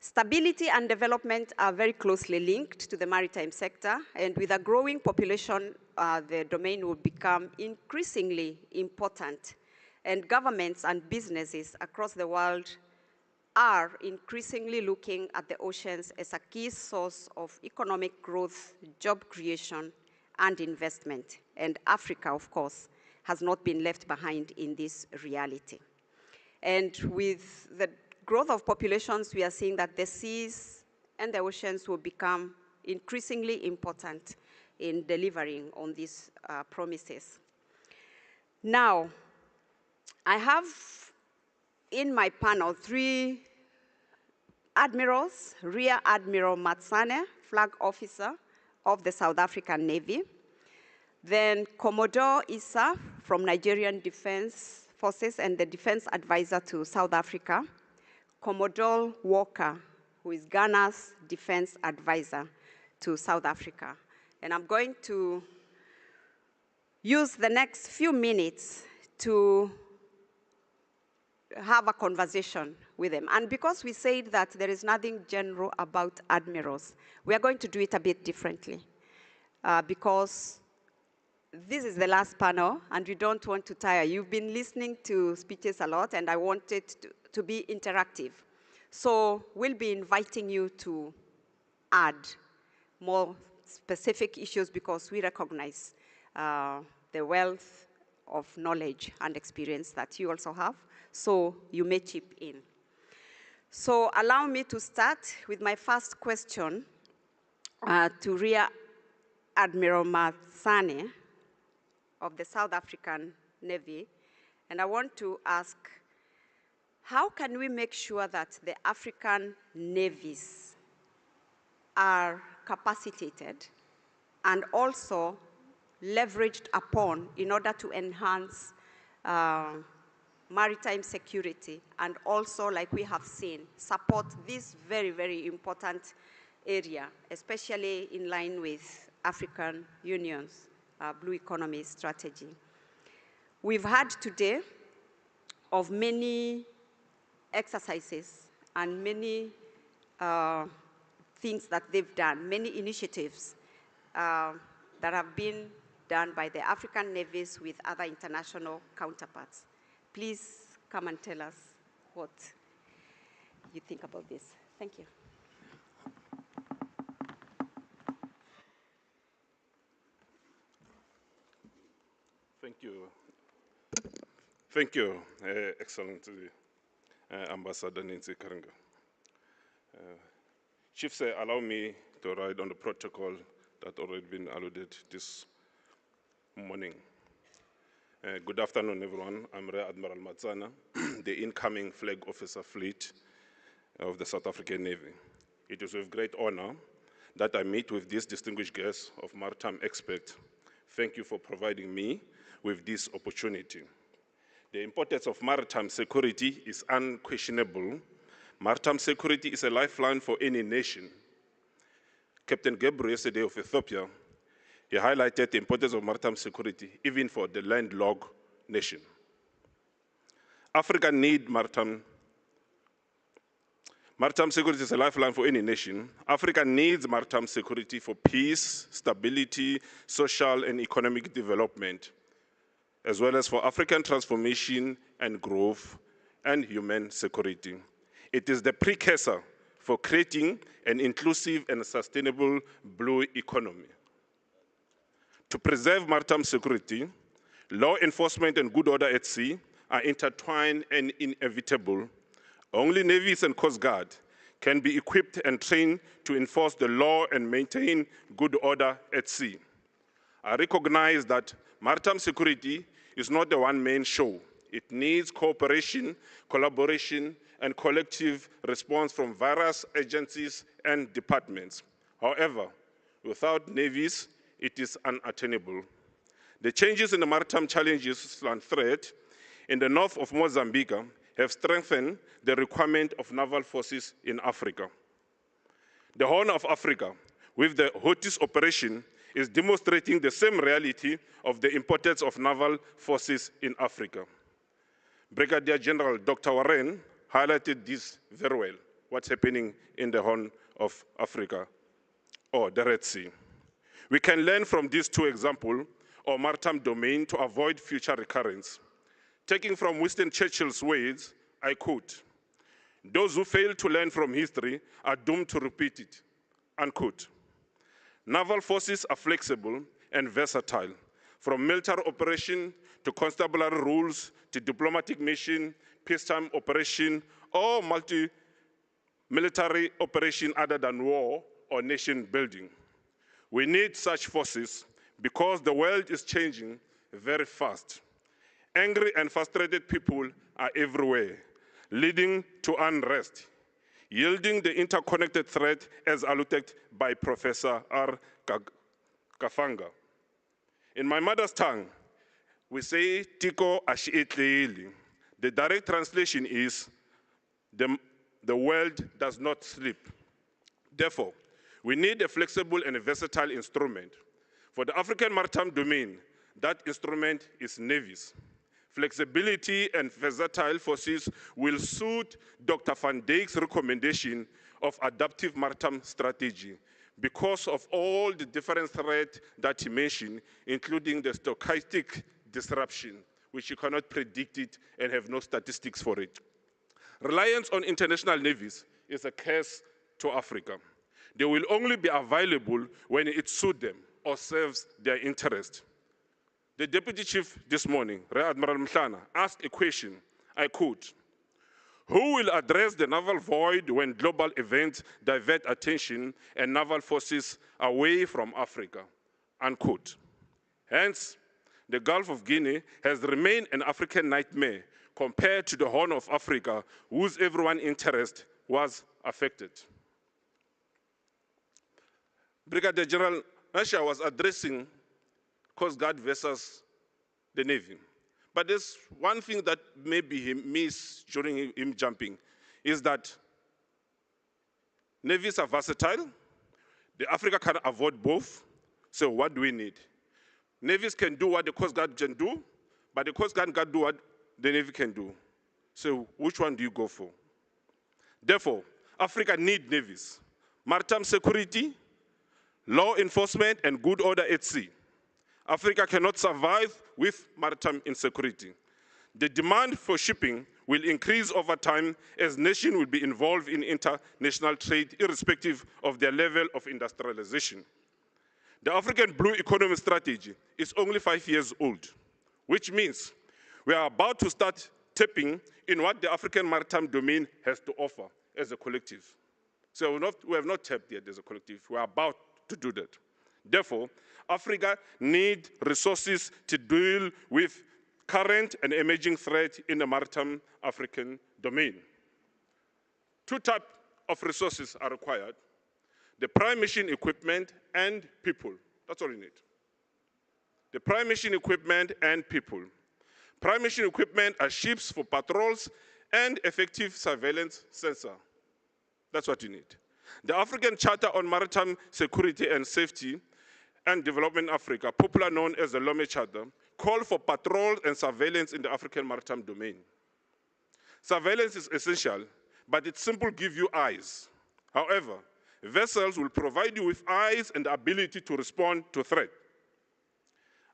O: Stability and development are very closely linked to the maritime sector, and with a growing population, the domain will become increasingly important, and governments and businesses across the world are increasingly looking at the oceans as a key source of economic growth, job creation, and investment. And Africa, of course, has not been left behind in this reality. And with the growth of populations, we are seeing that the seas and the oceans will become increasingly important in delivering on these promises. Now, I have in my panel 3 admirals: Rear Admiral Matsane, Flag Officer of the South African Navy; Then Commodore Issa from Nigerian Defense Forces and the Defense Advisor to South Africa. Commodore Walker, who is Ghana's Defense Advisor to South Africa. And I'm going to use the next few minutes to have a conversation with them. And because we said that there is nothing general about admirals, we are going to do it a bit differently because this is the last panel and we don't want to tire. You've been listening to speeches a lot and I want it to be interactive. So we'll be inviting you to add more specific issues because we recognize the wealth of knowledge and experience that you also have. So you may chip in. So allow me to start with my first question to Rear Admiral Matsane of the South African Navy. And I want to ask, how can we make sure that the African navies are capacitated and also leveraged upon in order to enhance maritime security and also, like we have seen, support this very, very important area, especially in line with African Union's Blue Economy strategy. We've heard today of many exercises and many things that they've done, many initiatives that have been done by the African navies with other international counterparts. Please come and tell us what you think about this. Thank you.
P: Thank you. Thank you, Excellency Ambassador Nancy Karinga. Chief, allow me to ride on the protocol that already been alluded this morning. Good afternoon, everyone. I'm Rear Admiral Matsana, the incoming Flag Officer Fleet of the South African Navy. It is with great honor that I meet with this distinguished guest of maritime expert. Thank you for providing me with this opportunity. The importance of maritime security is unquestionable. Maritime security is a lifeline for any nation. Captain Gabriel yesterday of Ethiopia, he highlighted the importance of maritime security, even for the landlocked nation. Africa needs maritime security is a lifeline for any nation. Africa needs maritime security for peace, stability, social and economic development, as well as for African transformation and growth and human security. It is the precursor for creating an inclusive and sustainable blue economy. To preserve maritime security, law enforcement and good order at sea are intertwined and inevitable. Only navies and Coast Guard can be equipped and trained to enforce the law and maintain good order at sea. I recognize that maritime security is not a one-man show. It needs cooperation, collaboration, and collective response from various agencies and departments. However, without navies, it is unattainable. The changes in the maritime challenges and threat in the north of Mozambique have strengthened the requirement of naval forces in Africa. The Horn of Africa, with the Houthis operation, is demonstrating the same reality of the importance of naval forces in Africa. Brigadier General Dr. Warren highlighted this very well, what's happening in the Horn of Africa, or the Red Sea. We can learn from these two examples of maritime domain to avoid future recurrence. Taking from Winston Churchill's words, I quote, "Those who fail to learn from history are doomed to repeat it," unquote. Naval forces are flexible and versatile, from military operation to constabulary rules to diplomatic mission, peacetime operation, or multi-military operation other than war or nation building. We need such forces because the world is changing very fast. Angry and frustrated people are everywhere, leading to unrest, yielding the interconnected threat as alluded by Professor R. Kafanga. In my mother's tongue, we say, Tiko ashiitleli. The direct translation is, the world does not sleep. Therefore, we need a flexible and a versatile instrument. For the African maritime domain, that instrument is navies. Flexibility and versatile forces will suit Dr. Van Dijk's recommendation of adaptive maritime strategy because of all the different threats that he mentioned, including the stochastic disruption, which you cannot predict it and have no statistics for it. Reliance on international navies is a curse to Africa. They will only be available when it suits them or serves their interest. The Deputy Chief this morning, Rear Admiral Mhlana, asked a question, I quote, who will address the naval void when global events divert attention and naval forces away from Africa, unquote. Hence, the Gulf of Guinea has remained an African nightmare compared to the Horn of Africa, whose everyone's interest was affected. Brigadier General Nasha was addressing Coast Guard versus the Navy. But there's one thing that maybe he missed during him jumping, is that navies are versatile. The Africa can avoid both. So what do we need? Navies can do what the Coast Guard can do, but the Coast Guard can do what the Navy can do. So which one do you go for? Therefore, Africa needs navies. Maritime security, law enforcement, and good order at sea. Africa cannot survive with maritime insecurity. The demand for shipping will increase over time as nations will be involved in international trade irrespective of their level of industrialization. The African Blue Economy Strategy is only 5 years old, which means we are about to start tapping in what the African maritime domain has to offer as a collective. So we have not tapped yet as a collective. We are about to do that. Therefore, Africa needs resources to deal with current and emerging threats in the maritime African domain. Two types of resources are required: the prime mission equipment and people. That's all you need. The prime mission equipment and people. Prime mission equipment are ships for patrols and effective surveillance sensor. That's what you need. The African Charter on Maritime Security and Safety and Development in Africa, popularly known as the Lome Charter, call for patrol and surveillance in the African maritime domain. Surveillance is essential, but it simply gives you eyes. However, vessels will provide you with eyes and the ability to respond to threat.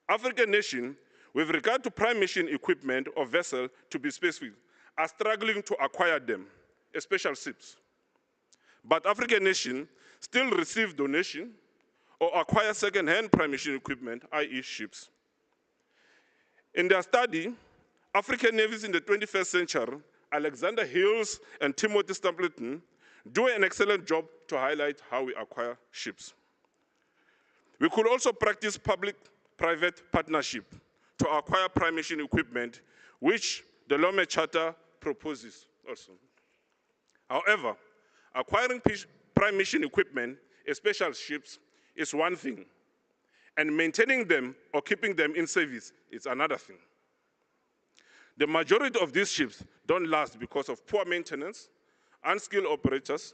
P: African nations, with regard to prime mission equipment or vessel, to be specific, are struggling to acquire them, especially ships. But African nations still receive donation or acquire second-hand prime mission equipment, i.e. ships. In their study, African navies in the 21st century, Alexander Hills and Timothy Stapleton do an excellent job to highlight how we acquire ships. We could also practice public-private partnership to acquire prime mission equipment, which the Lome Charter proposes also. However, acquiring prime mission equipment, especially ships, is one thing, and maintaining them or keeping them in service is another thing. The majority of these ships don't last because of poor maintenance, unskilled operators,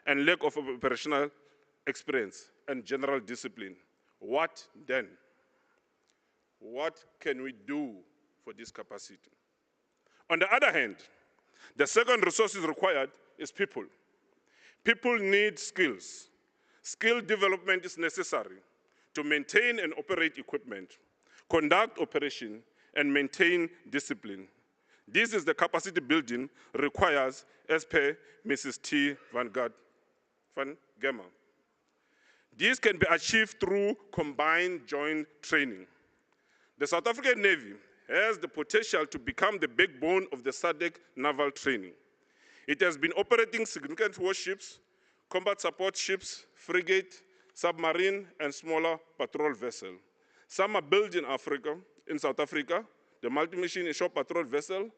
P: and lack of operational experience and general discipline. What then? What can we do for this capacity? On the other hand, the second resource required is people. People need skills. Skill development is necessary to maintain and operate equipment, conduct operation, and maintain discipline. This is the capacity building requires as per Mrs. T. van Gemma. This can be achieved through combined joint training. The South African Navy has the potential to become the backbone of the SADC naval training. It has been operating significant warships, combat support ships, frigate, submarine, and smaller patrol vessels. Some are built in Africa, in South Africa, the multi-mission inshore patrol vessel,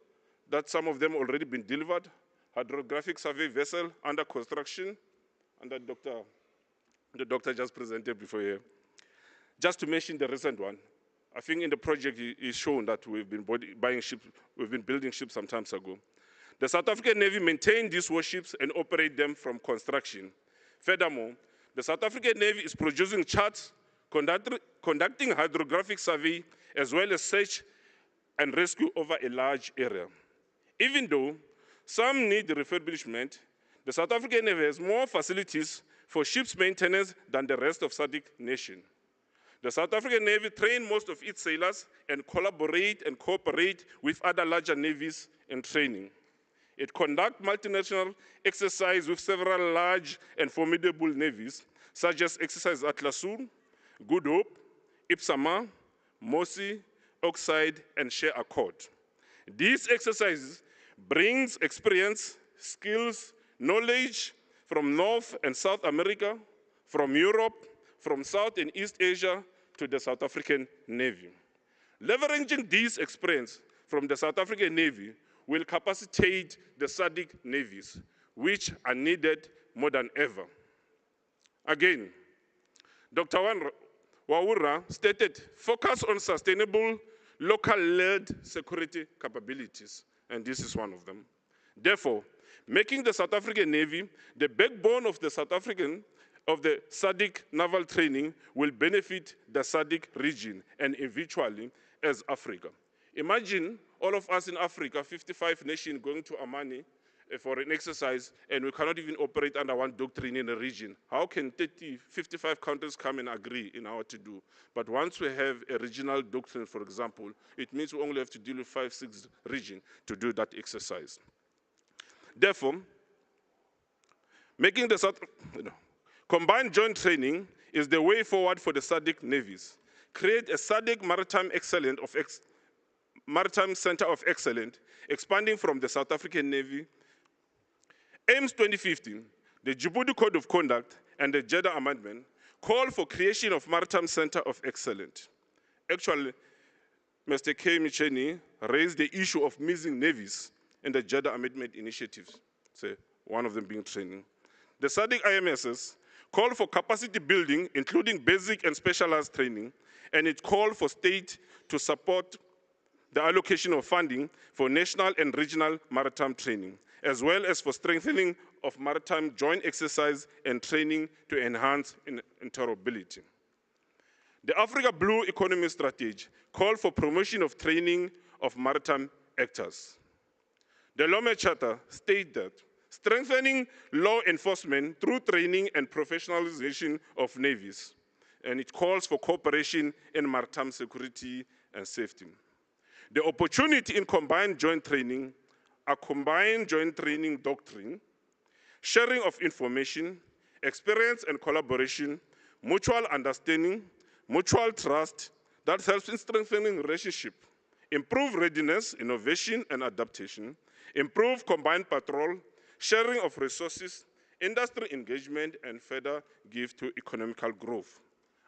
P: that some of them already been delivered, hydrographic survey vessel under construction, and the doctor just presented before here. Just to mention the recent one, I think in the project is shown that we've been buying ships, we've been building ships some time ago. The South African Navy maintains these warships and operate them from construction. Furthermore, the South African Navy is producing charts, conducting hydrographic survey, as well as search and rescue over a large area. Even though some need refurbishment, the South African Navy has more facilities for ships maintenance than the rest of SADC nation. The South African Navy trains most of its sailors and collaborate and cooperate with other larger navies in training. It conducts multinational exercises with several large and formidable navies, such as Exercise Atlasur, Good Hope, Ipsama, Mosi, Oxide, and Share Accord. These exercises bring experience, skills, knowledge from North and South America, from Europe, from South and East Asia, to the South African Navy. Leveraging these experience from the South African Navy will capacitate the SADC navies, which are needed more than ever. Again, Dr. Waura stated, focus on sustainable, local-led security capabilities, and this is one of them. Therefore, making the South African Navy the backbone of the SADC naval training will benefit the SADC region and eventually as Africa. Imagine all of us in Africa, 55 nations going to Amani for an exercise, and we cannot even operate under one doctrine in a region. How can 55 countries come and agree in our to do? But once we have a regional doctrine, for example, it means we only have to deal with 5, 6 regions to do that exercise. Therefore, making the combined joint training is the way forward for the SADC navies. Create a SADC Maritime Center of Excellence, expanding from the South African Navy. Aims 2015, the Djibouti Code of Conduct and the Jeddah Amendment call for creation of Maritime Center of Excellence. Actually, Mr. K. Micheni raised the issue of missing navies in the Jeddah Amendment initiatives, so one of them being training. The SADC IMSS call for capacity building, including basic and specialized training, and it called for state to support the allocation of funding for national and regional maritime training, as well as for strengthening of maritime joint exercise and training to enhance interoperability. The Africa Blue Economy Strategy called for promotion of training of maritime actors. The Lome Charter states that strengthening law enforcement through training and professionalization of navies, and it calls for cooperation in maritime security and safety. The opportunity in combined joint training, a combined joint training doctrine, sharing of information, experience and collaboration, mutual understanding, mutual trust that helps in strengthening relationship, improve readiness, innovation and adaptation, improve combined patrol, sharing of resources, industry engagement, and further give to economical growth.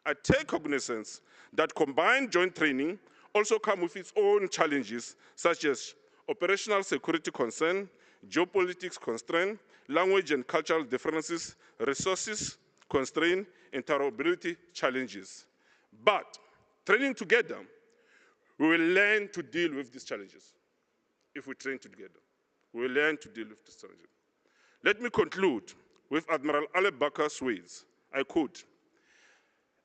P: I take cognizance that combined joint training also comes with its own challenges, such as operational security concern, geopolitics constraint, language and cultural differences, resources constraint, interoperability challenges. But training together, we will learn to deal with these challenges. If we train together, we will learn to deal with these challenges. Let me conclude with Admiral Ali Bakar's words. I quote,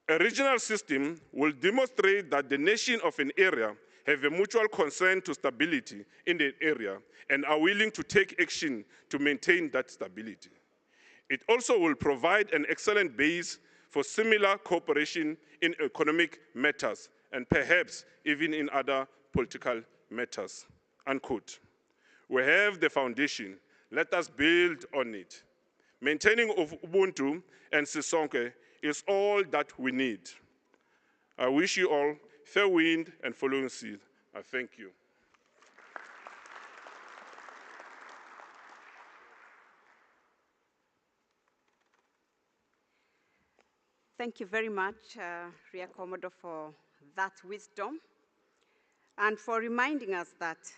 P: "A regional system will demonstrate that the nations of an area have a mutual concern to stability in the area and are willing to take action to maintain that stability. It also will provide an excellent base for similar cooperation in economic matters and perhaps even in other political matters." Unquote. We have the foundation. Let us build on it. Maintaining Ubuntu and Sisonke is all that we need. I wish you all fair wind and following sea. I thank you.
O: Thank you very much, Rear Commodore, for that wisdom and for reminding us that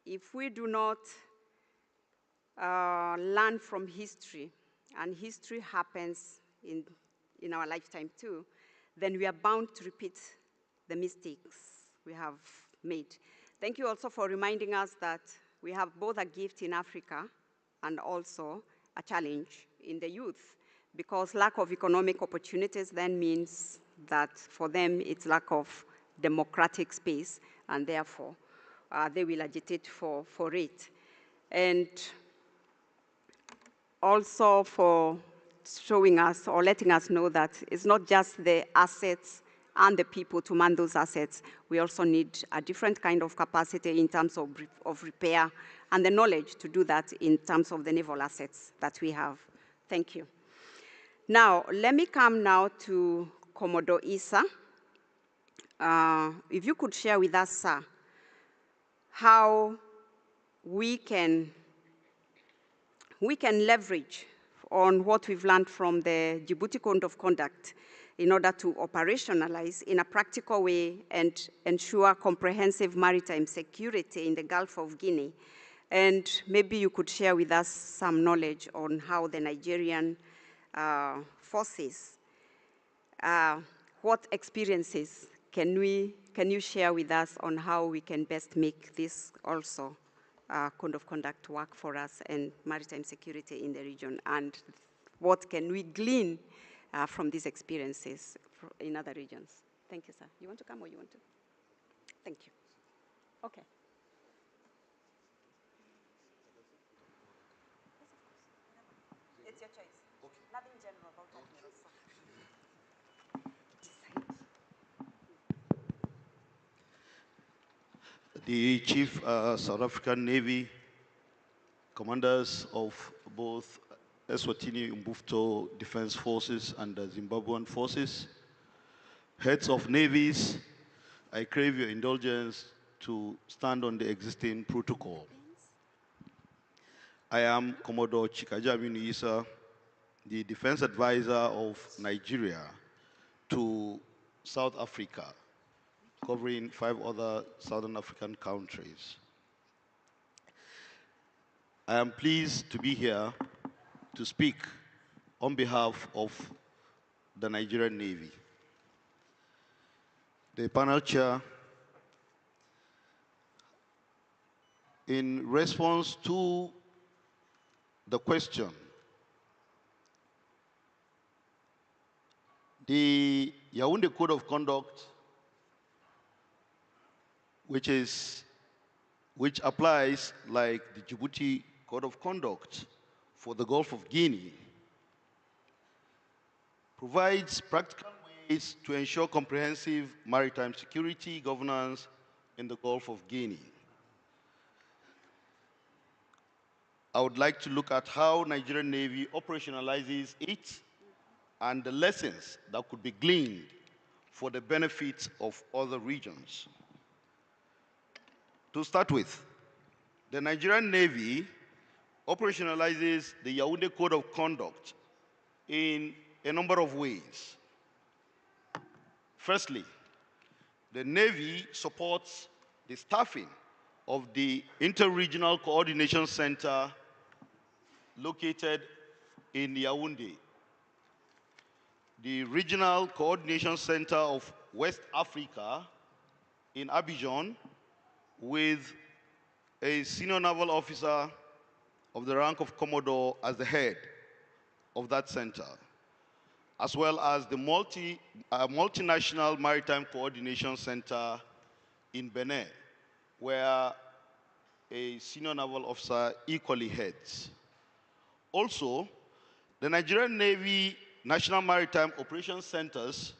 O: if we do not learn from history, and history happens in our lifetime too, then we are bound to repeat the mistakes we have made. Thank you also for reminding us that we have both a gift in Africa and also a challenge in the youth, because lack of economic opportunities then means that for them it's lack of democratic space, and therefore they will agitate for it. And also for showing us or letting us know that it's not just the assets and the people to man those assets. We also need a different kind of capacity in terms of repair and the knowledge to do that in terms of the naval assets that we have. Thank you. Now, let me come now to Commodore Issa. If you could share with us, sir, how we can leverage on what we've learned from the Djibouti Code of Conduct in order to operationalize in a practical way and ensure comprehensive maritime security in the Gulf of Guinea. And maybe you could share with us some knowledge on how the Nigerian forces, what experiences can you share with us on how we can best make this also code of conduct work for us and maritime security in the region, and what can we glean from these experiences in other regions? Thank you, sir. You want to come or you want to? Thank you. Okay. It's your choice. Okay. Nothing general about Admiral, sir.
Q: The Chief South African Navy, commanders of both Eswatini Umbufuto Defense Forces and the Zimbabwean Forces, heads of navies, I crave your indulgence to stand on the existing protocol. I am Commodore Chikajamini Issa, the defense advisor of Nigeria to South Africa, covering 5 other Southern African countries. I am pleased to be here to speak on behalf of the Nigerian Navy. The panel chair, in response to the question, the Yaoundé Code of Conduct, which applies like the Djibouti Code of Conduct for the Gulf of Guinea, provides practical ways to ensure comprehensive maritime security governance in the Gulf of Guinea. I would like to look at how Nigerian Navy operationalizes it and the lessons that could be gleaned for the benefit of other regions. To start with, the Nigerian Navy operationalizes the Yaoundé Code of Conduct in a number of ways. Firstly, the Navy supports the staffing of the Inter-Regional Coordination Center located in Yaoundé, the Regional Coordination Center of West Africa in Abidjan, with a senior naval officer of the rank of Commodore as the head of that center, as well as the Multinational Maritime Coordination Center in Benin, where a senior naval officer equally heads. Also, the Nigerian Navy National Maritime Operations Centers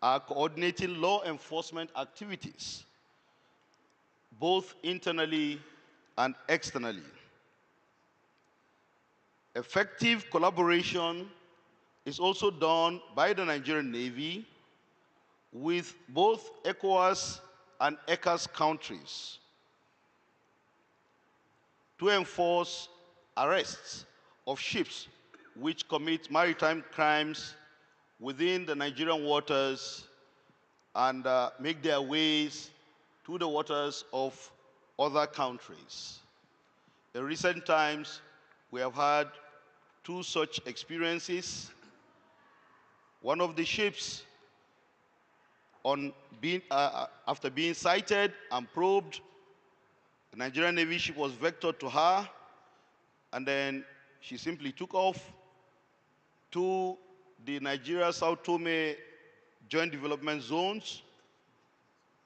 Q: are coordinating law enforcement activities, both internally and externally. Effective collaboration is also done by the Nigerian Navy with both ECOWAS and ECAS countries to enforce arrests of ships which commit maritime crimes within the Nigerian waters and make their ways to the waters of other countries. In recent times, we have had 2 such experiences. One of the ships after being sighted and probed, the Nigerian Navy ship was vectored to her, and then she simply took off to the Nigeria-Sao Tome Joint Development Zones,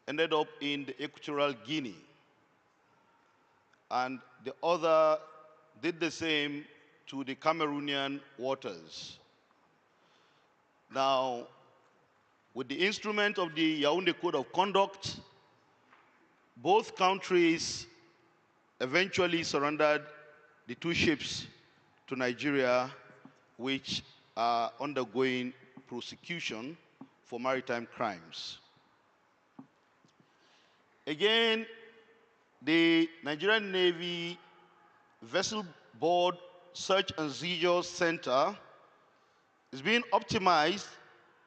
Q: ended up in the Equatorial Guinea. And the other did the same to the Cameroonian waters. Now, with the instrument of the Yaoundé Code of Conduct, both countries eventually surrendered the two ships to Nigeria, which are undergoing prosecution for maritime crimes. Again, the Nigerian Navy Vessel Board Search and Seizure Center is being optimized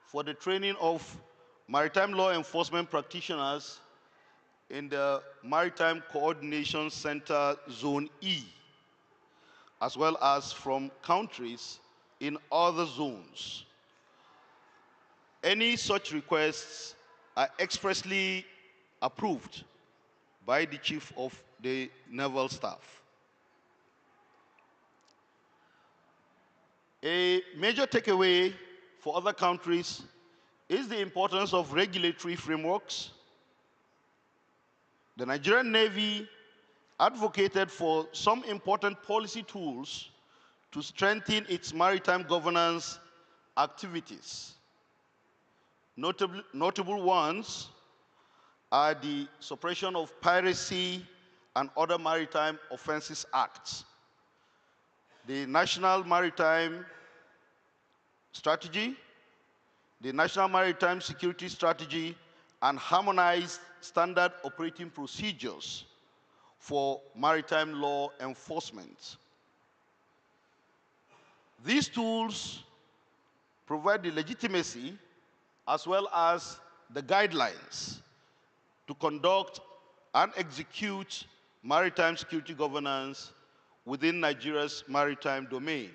Q: for the training of maritime law enforcement practitioners in the Maritime Coordination Center Zone E, as well as from countries in other zones. Any such requests are expressly approved by the Chief of the Naval Staff. A major takeaway for other countries is the importance of regulatory frameworks. The Nigerian Navy advocated for some important policy tools to strengthen its maritime governance activities. Notable ones are the Suppression of Piracy and Other Maritime Offenses Acts, the National Maritime Strategy, the National Maritime Security Strategy, and harmonized standard operating procedures for maritime law enforcement. These tools provide the legitimacy as well as the guidelines to conduct and execute maritime security governance within Nigeria's maritime domain.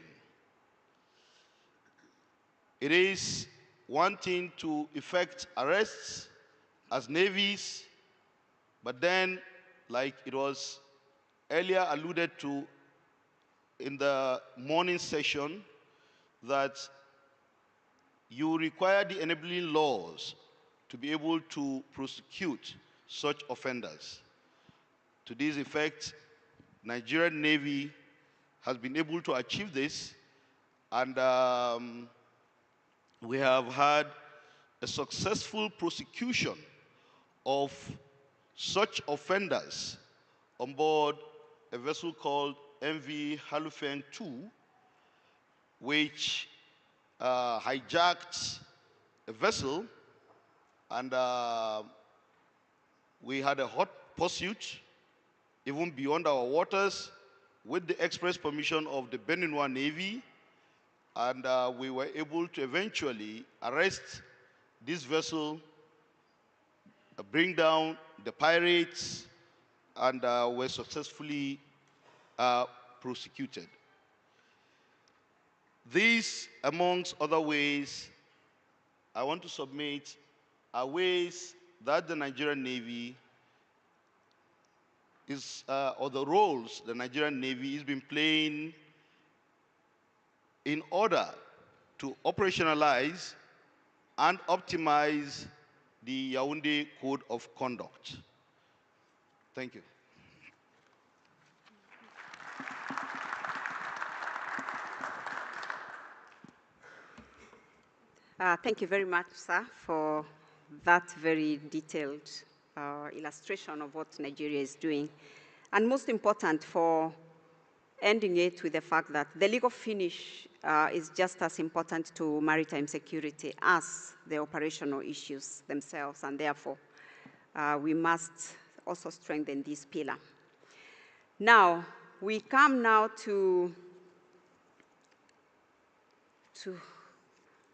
Q: It is one thing to effect arrests as navies, but then, like it was earlier alluded to in the morning session, that you require the enabling laws to be able to prosecute such offenders. To this effect, Nigerian Navy has been able to achieve this, and we have had a successful prosecution of such offenders on board a vessel called MV Halufeng II, which hijacked a vessel, and we had a hot pursuit even beyond our waters with the express permission of the Beninois Navy, and we were able to eventually arrest this vessel, bring down the pirates, and were successfully prosecuted. These, amongst other ways, I want to submit are ways that the Nigerian Navy is, or the roles the Nigerian Navy has been playing in order to operationalize and optimize the Yaoundé Code of Conduct. Thank you.
O: Thank you very much, sir, for that very detailed illustration of what Nigeria is doing. And most important, for ending it with the fact that the legal finish is just as important to maritime security as the operational issues themselves, and therefore we must also strengthen this pillar. Now, we come now to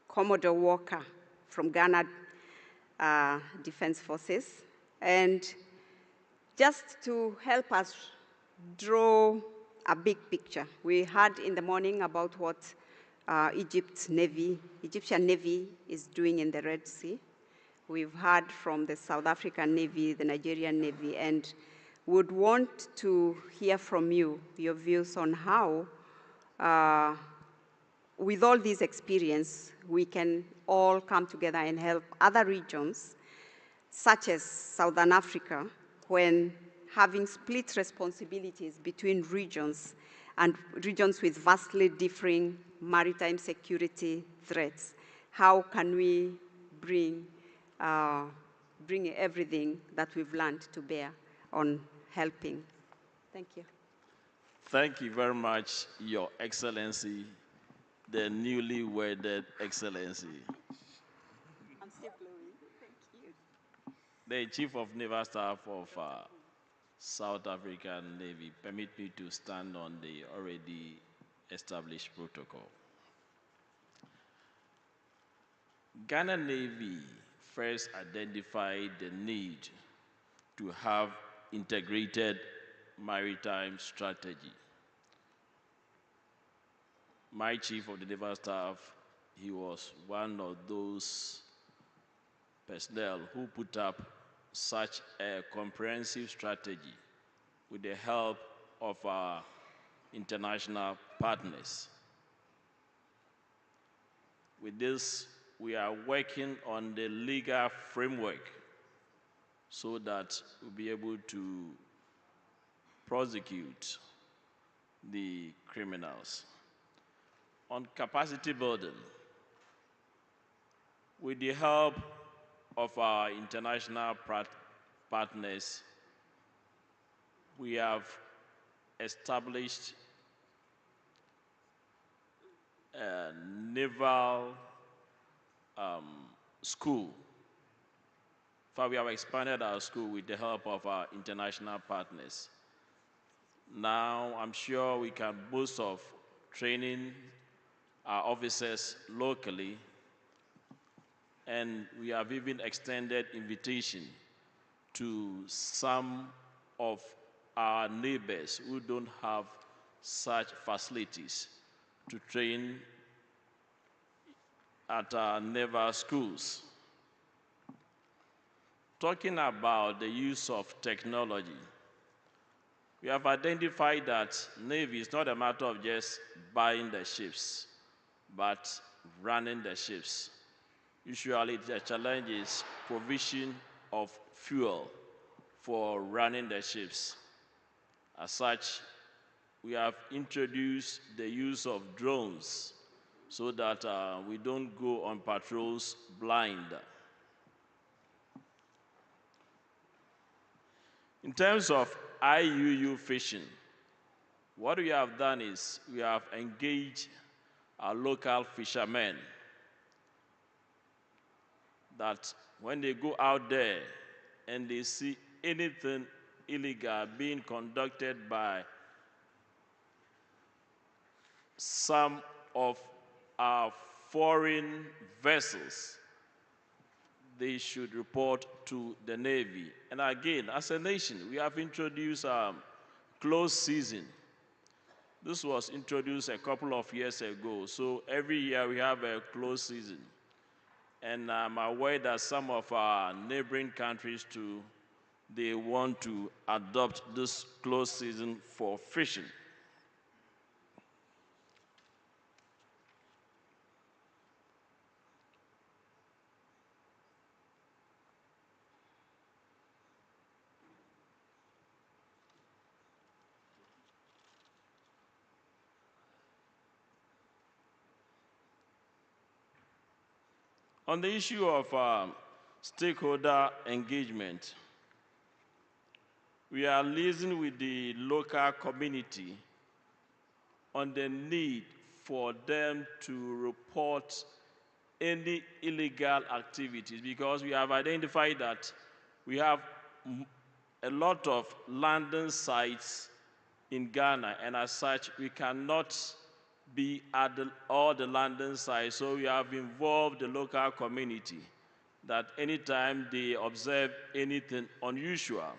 O: Commodore Walker from Ghana Defense Forces. And just to help us draw a big picture, we heard in the morning about what Egyptian Navy is doing in the Red Sea, we've heard from the South African Navy, the Nigerian Navy, and would want to hear from you, your views on how, with all this experience, we can all come together and help other regions, such as Southern Africa, when having split responsibilities between regions and regions with vastly differing maritime security threats. How can we bring everything that we've learned to bear on helping? Thank you.
R: Thank you very much, Your Excellency, the newly wedded Excellency.
O: I'm still blowing. Thank you.
R: The Chief of Naval Staff of South African Navy, permit me to stand on the already established protocol. Ghana Navy first identified the need to have integrated maritime strategy. My Chief of the Naval Staff, he was one of those personnel who put up such a comprehensive strategy with the help of our international partners. With this, we are working on the legal framework so that we'll be able to prosecute the criminals. On capacity building, with the help of our international partners, we have established a naval school. In fact, we have expanded our school with the help of our international partners. Now, I'm sure we can boast of training our officers locally, and we have even extended invitation to some of our neighbors who don't have such facilities to train at our naval schools. Talking about the use of technology, we have identified that Navy is not a matter of just buying the ships, but running the ships. Usually the challenge is provision of fuel for running the ships. As such, we have introduced the use of drones so that we don't go on patrols blind. In terms of IUU fishing, what we have done is we have engaged our local fishermen that when they go out there and they see anything illegal being conducted by some of our foreign vessels, they should report to the Navy. And again, as a nation, we have introduced closed season. This was introduced a couple of years ago. So every year we have a closed season. And I'm aware that some of our neighboring countries too, they want to adopt this closed season for fishing. On the issue of stakeholder engagement, we are liaising with the local community on the need for them to report any illegal activities, because we have identified that we have a lot of landing sites in Ghana, and as such, we cannot be at all the landing sites. So we have involved the local community that anytime they observe anything unusual,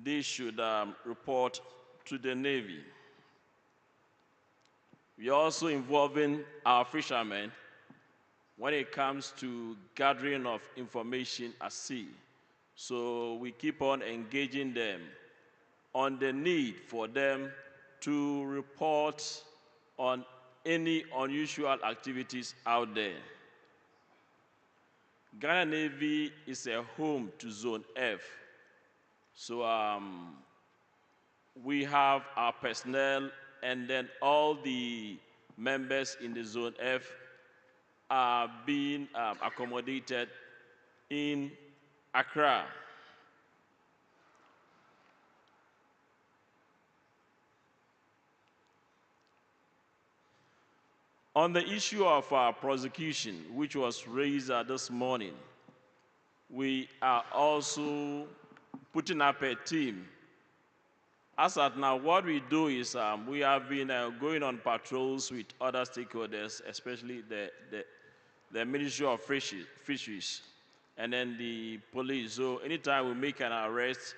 R: they should report to the Navy. We are also involving our fishermen when it comes to gathering of information at sea. So we keep on engaging them on the need for them to report on any unusual activities out there. Ghana Navy is a home to Zone F. So we have our personnel, and then all the members in the Zone F are being accommodated in Accra. On the issue of prosecution, which was raised this morning, we are also putting up a team. As at now, what we do is we have been going on patrols with other stakeholders, especially the Ministry of Fisheries and then the police. So anytime we make an arrest,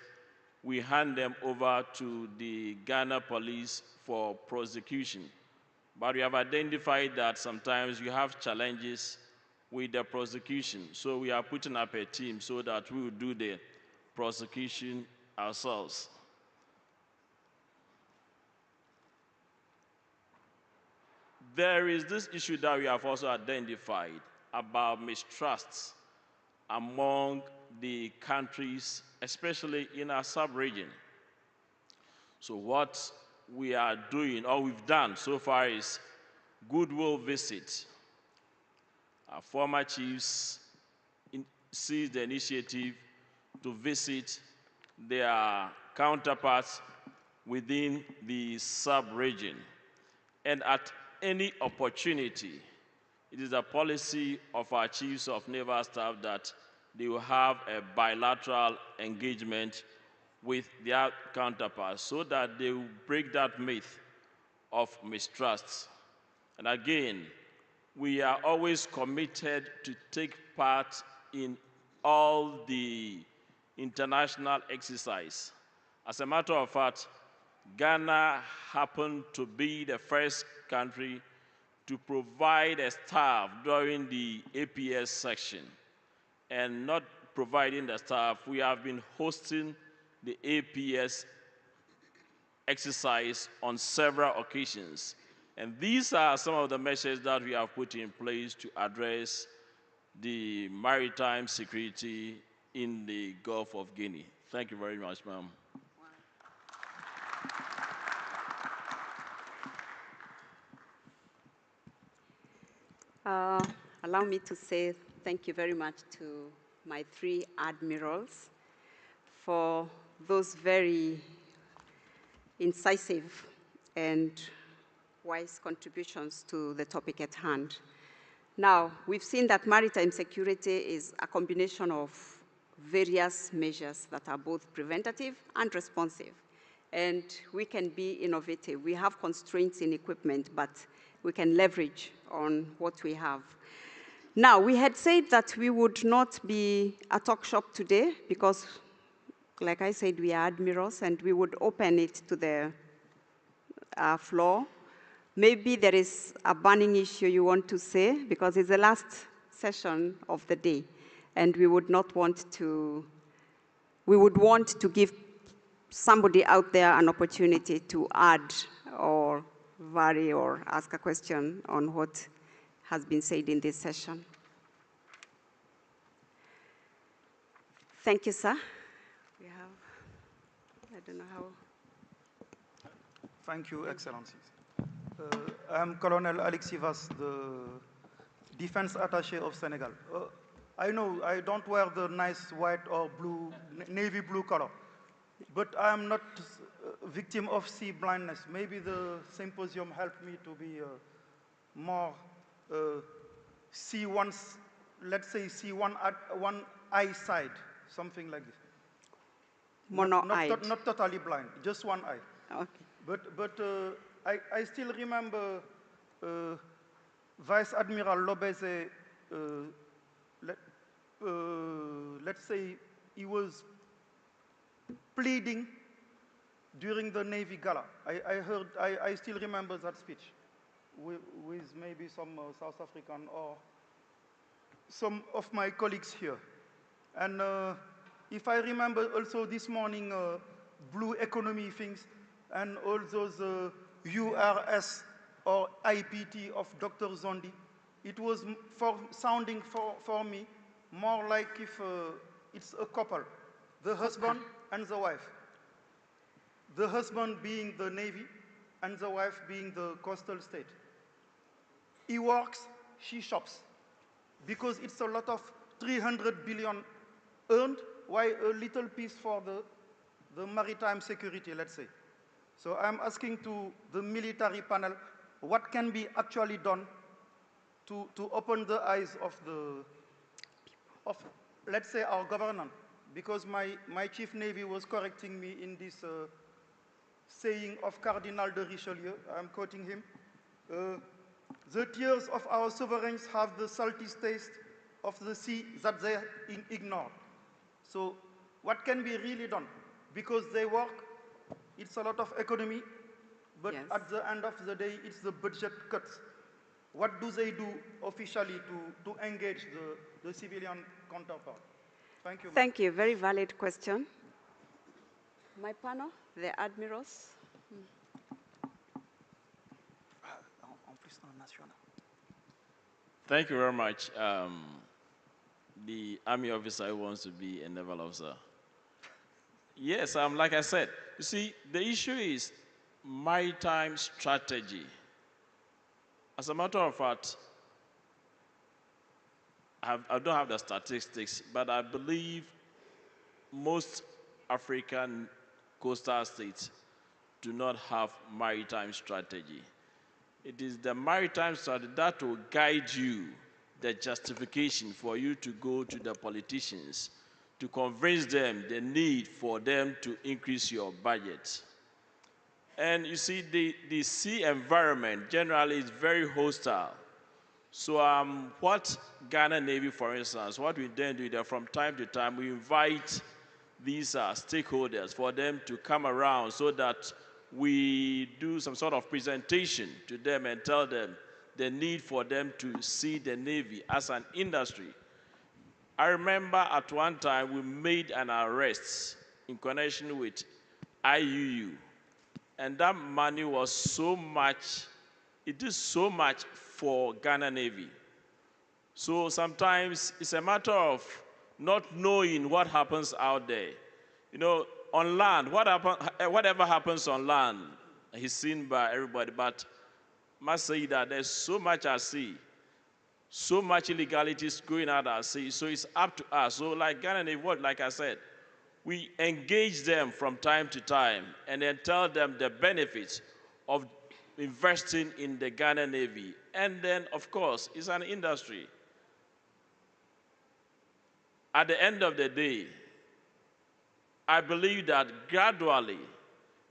R: we hand them over to the Ghana police for prosecution. But we have identified that sometimes you have challenges with the prosecution. So we are putting up a team so that we will do the prosecution ourselves. There is this issue that we have also identified about mistrusts among the countries, especially in our sub-region. So what we are doing, or we've done so far, is goodwill visit. Our former chiefs seized the initiative to visit their counterparts within the sub-region. And at any opportunity, it is a policy of our chiefs of naval staff that they will have a bilateral engagement with their counterparts so that they will break that myth of mistrust. And again, we are always committed to take part in all the international exercise. As a matter of fact, Ghana happened to be the first country to provide a staff during the APS section. And not providing the staff, we have been hosting the APS exercise on several occasions. And these are some of the measures that we have put in place to address the maritime security in the Gulf of Guinea. Thank you very much, ma'am.
O: Allow me to say thank you very much to my three admirals for those very incisive and wise contributions to the topic at hand. Now, we've seen that maritime security is a combination of various measures that are both preventative and responsive. And we can be innovative. We have constraints in equipment, but we can leverage on what we have. Now, we had said that we would not be a talk shop today because, like I said, we are admirals, and we would open it to the floor. Maybe there is a burning issue you want to say, because it's the last session of the day, and we would not want to, we would want to give somebody out there an opportunity to add or vary or ask a question on what has been said in this session. Thank you, sir. We have, I don't know how.
S: Thank you, Excellencies. I'm Colonel Alexis Vas, the Defense Attaché of Senegal. I know I don't wear the nice white or blue, navy blue color, but I'm not a victim of sea blindness. Maybe the symposium helped me to be more see one, let's say see one eye side, something like this.
O: Mono-eyed.
S: Not totally blind, just one eye.
O: Okay.
S: But I still remember Vice Admiral Lobeze, let's say he was pleading during the Navy Gala. I still remember that speech with maybe some South African or some of my colleagues here. And if I remember also this morning, blue economy things and all those URS or IPT of Dr. Zondi, it was sounding for me more like if it's a couple, the husband and the wife. The husband being the Navy and the wife being the coastal state. He works, she shops, because it's a lot of 300 billion earned, why a little piece for the maritime security, let's say. So I'm asking to the military panel, what can be actually done to open the eyes of let's say, our government? Because my chief Navy was correcting me in this saying of Cardinal de Richelieu, I'm quoting him, the tears of our sovereigns have the salty taste of the sea that they ignore. So what can be really done? Because they work, it's a lot of economy, but
O: yes.
S: At the end of the day, it's the budget cuts. What do they do officially to engage the civilian counterpart? Thank you.
O: Thank you. Very valid question. My panel, the admirals.
R: Thank you very much. The Army officer who wants to be a naval officer. Yes, like I said, you see, the issue is maritime strategy. As a matter of fact, I don't have the statistics, but I believe most African coastal states do not have maritime strategy. It is the maritime strategy that will guide you, the justification for you to go to the politicians to convince them the need for them to increase your budget. And you see, the sea environment generally is very hostile. So what Ghana Navy, for instance, what we then do that from time to time, we invite these stakeholders for them to come around so that we do some sort of presentation to them and tell them the need for them to see the Navy as an industry. I remember at one time we made an arrest in connection with IUU. And that money was so much, it is so much for Ghana Navy. So sometimes it's a matter of not knowing what happens out there. You know, on land, whatever happens on land is seen by everybody, but I must say that there's so much at sea, so much illegalities going out at sea, so it's up to us. So like Ghana Navy, like I said, we engage them from time to time and then tell them the benefits of investing in the Ghana Navy. And then, of course, it's an industry. At the end of the day, I believe that gradually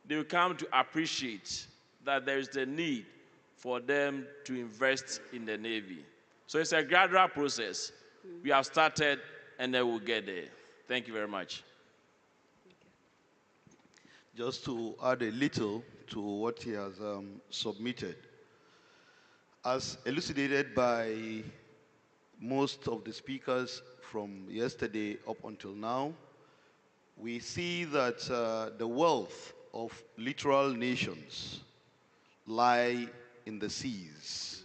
R: they will come to appreciate that there is the need for them to invest in the Navy. So it's a gradual process. We have started and then we'll get there. Thank you very much.
Q: Just to add a little to what he has submitted. As elucidated by most of the speakers from yesterday up until now, we see that the wealth of littoral nations lie in the seas.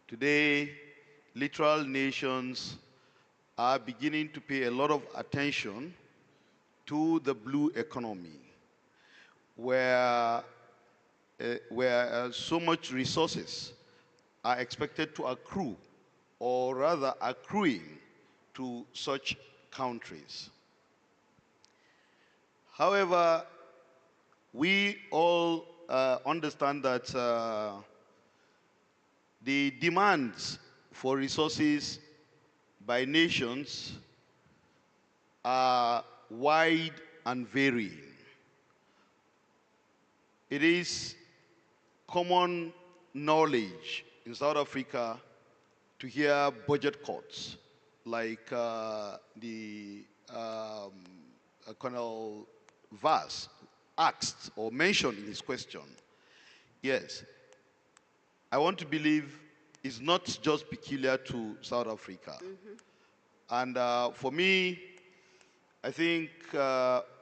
Q: Today, littoral nations are beginning to pay a lot of attention to the blue economy, where so much resources are expected to accrue, or rather accruing to such countries. However, we all understand that the demands for resources by nations are wide and varying. It is common knowledge in South Africa to hear budget cuts, like the Colonel Vaz asked or mentioned in his question. Yes, I want to believe is not just peculiar to South Africa. And for me, I think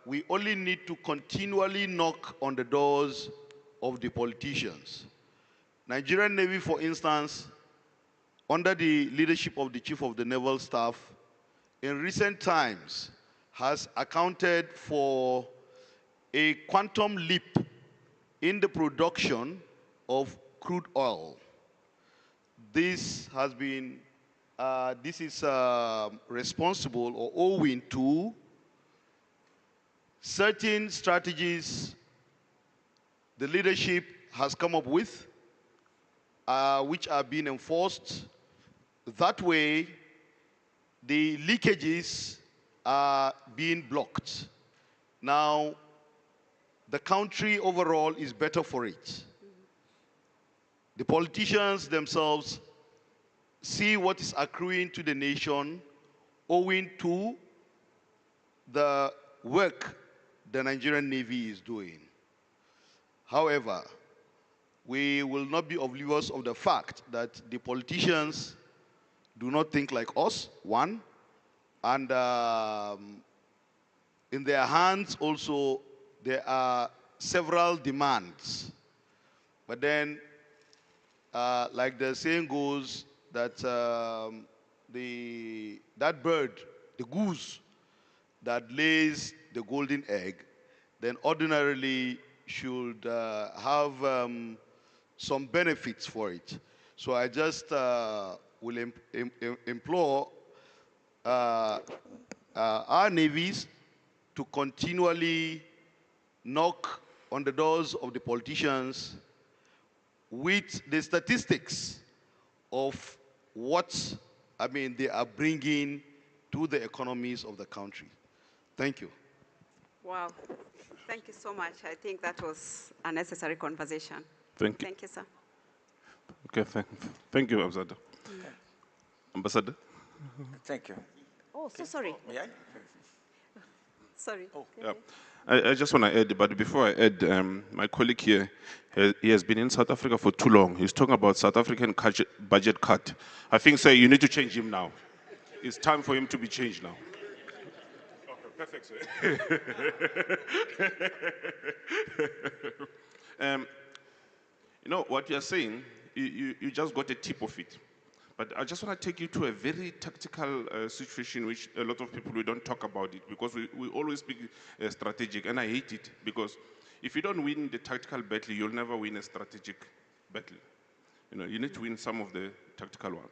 Q: we only need to continually knock on the doors of the politicians. Nigerian Navy, for instance, under the leadership of the Chief of the Naval Staff, in recent times has accounted for a quantum leap in the production of crude oil. This has been, this is responsible or owing to certain strategies the leadership has come up with, which are being enforced. That way, the leakages are being blocked. Now, the country overall is better for it. The politicians themselves see what is accruing to the nation owing to the work the Nigerian Navy is doing. However, we will not be oblivious of the fact that the politicians do not think like us, one, and in their hands also there are several demands. But then, like the saying goes, that that bird, the goose that lays the golden egg, then ordinarily should have some benefits for it. So I just will implore our navies to continually knock on the doors of the politicians with the statistics of what, they are bringing to the economies of the country. Thank you.
O: Wow. Thank you so much. I think that was a necessary conversation.
P: Thank you.
O: Thank you, sir.
P: Okay, thank you, Ambassador. Ambassador?
T: Thank you.
O: Oh, so sorry.
T: May I?
O: Sorry.
T: Oh,
P: yeah. I just want to add, but before I add, my colleague here, he has been in South Africa for too long. He's talking about South African budget cut. I think, sir, you need to change him now. It's time for him to be changed now. Okay, perfect, sir. You know, what you're saying, you just got a tip of it. But I just want to take you to a very tactical situation which a lot of people, we don't talk about it because we always speak strategic, and I hate it because if you don't win the tactical battle, you'll never win a strategic battle. You know, you need to win some of the tactical one.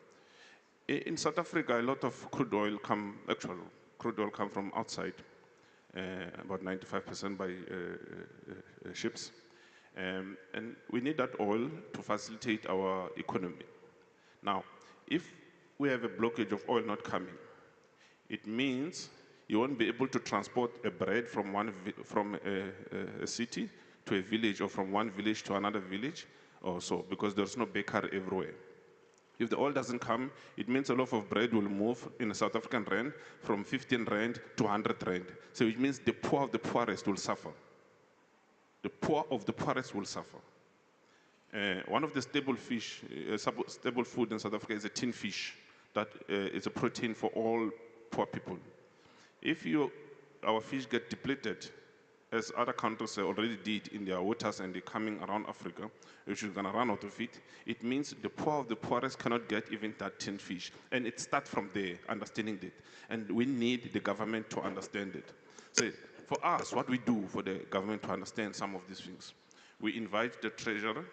P: In South Africa, a lot of crude oil come from outside, about 95% by ships. And we need that oil to facilitate our economy. Now, if we have a blockage of oil not coming, it means you won't be able to transport a bread from a city to a village or from one village to another village or so, because there's no bakery everywhere. If the oil doesn't come, it means a loaf of bread will move in a South African rand from 15 rand to 100 rand. So it means the poor of the poorest will suffer. The poor of the poorest will suffer. One of the staple food in South Africa is a tin fish. That is a protein for all poor people. If our fish get depleted, as other countries already did in their waters and they're coming around Africa, which is going to run out of it, it means the poor of the poorest cannot get even that tin fish. And it starts from there, understanding it. And we need the government to understand it. So for us, what we do for the government to understand some of these things, we invite the treasurer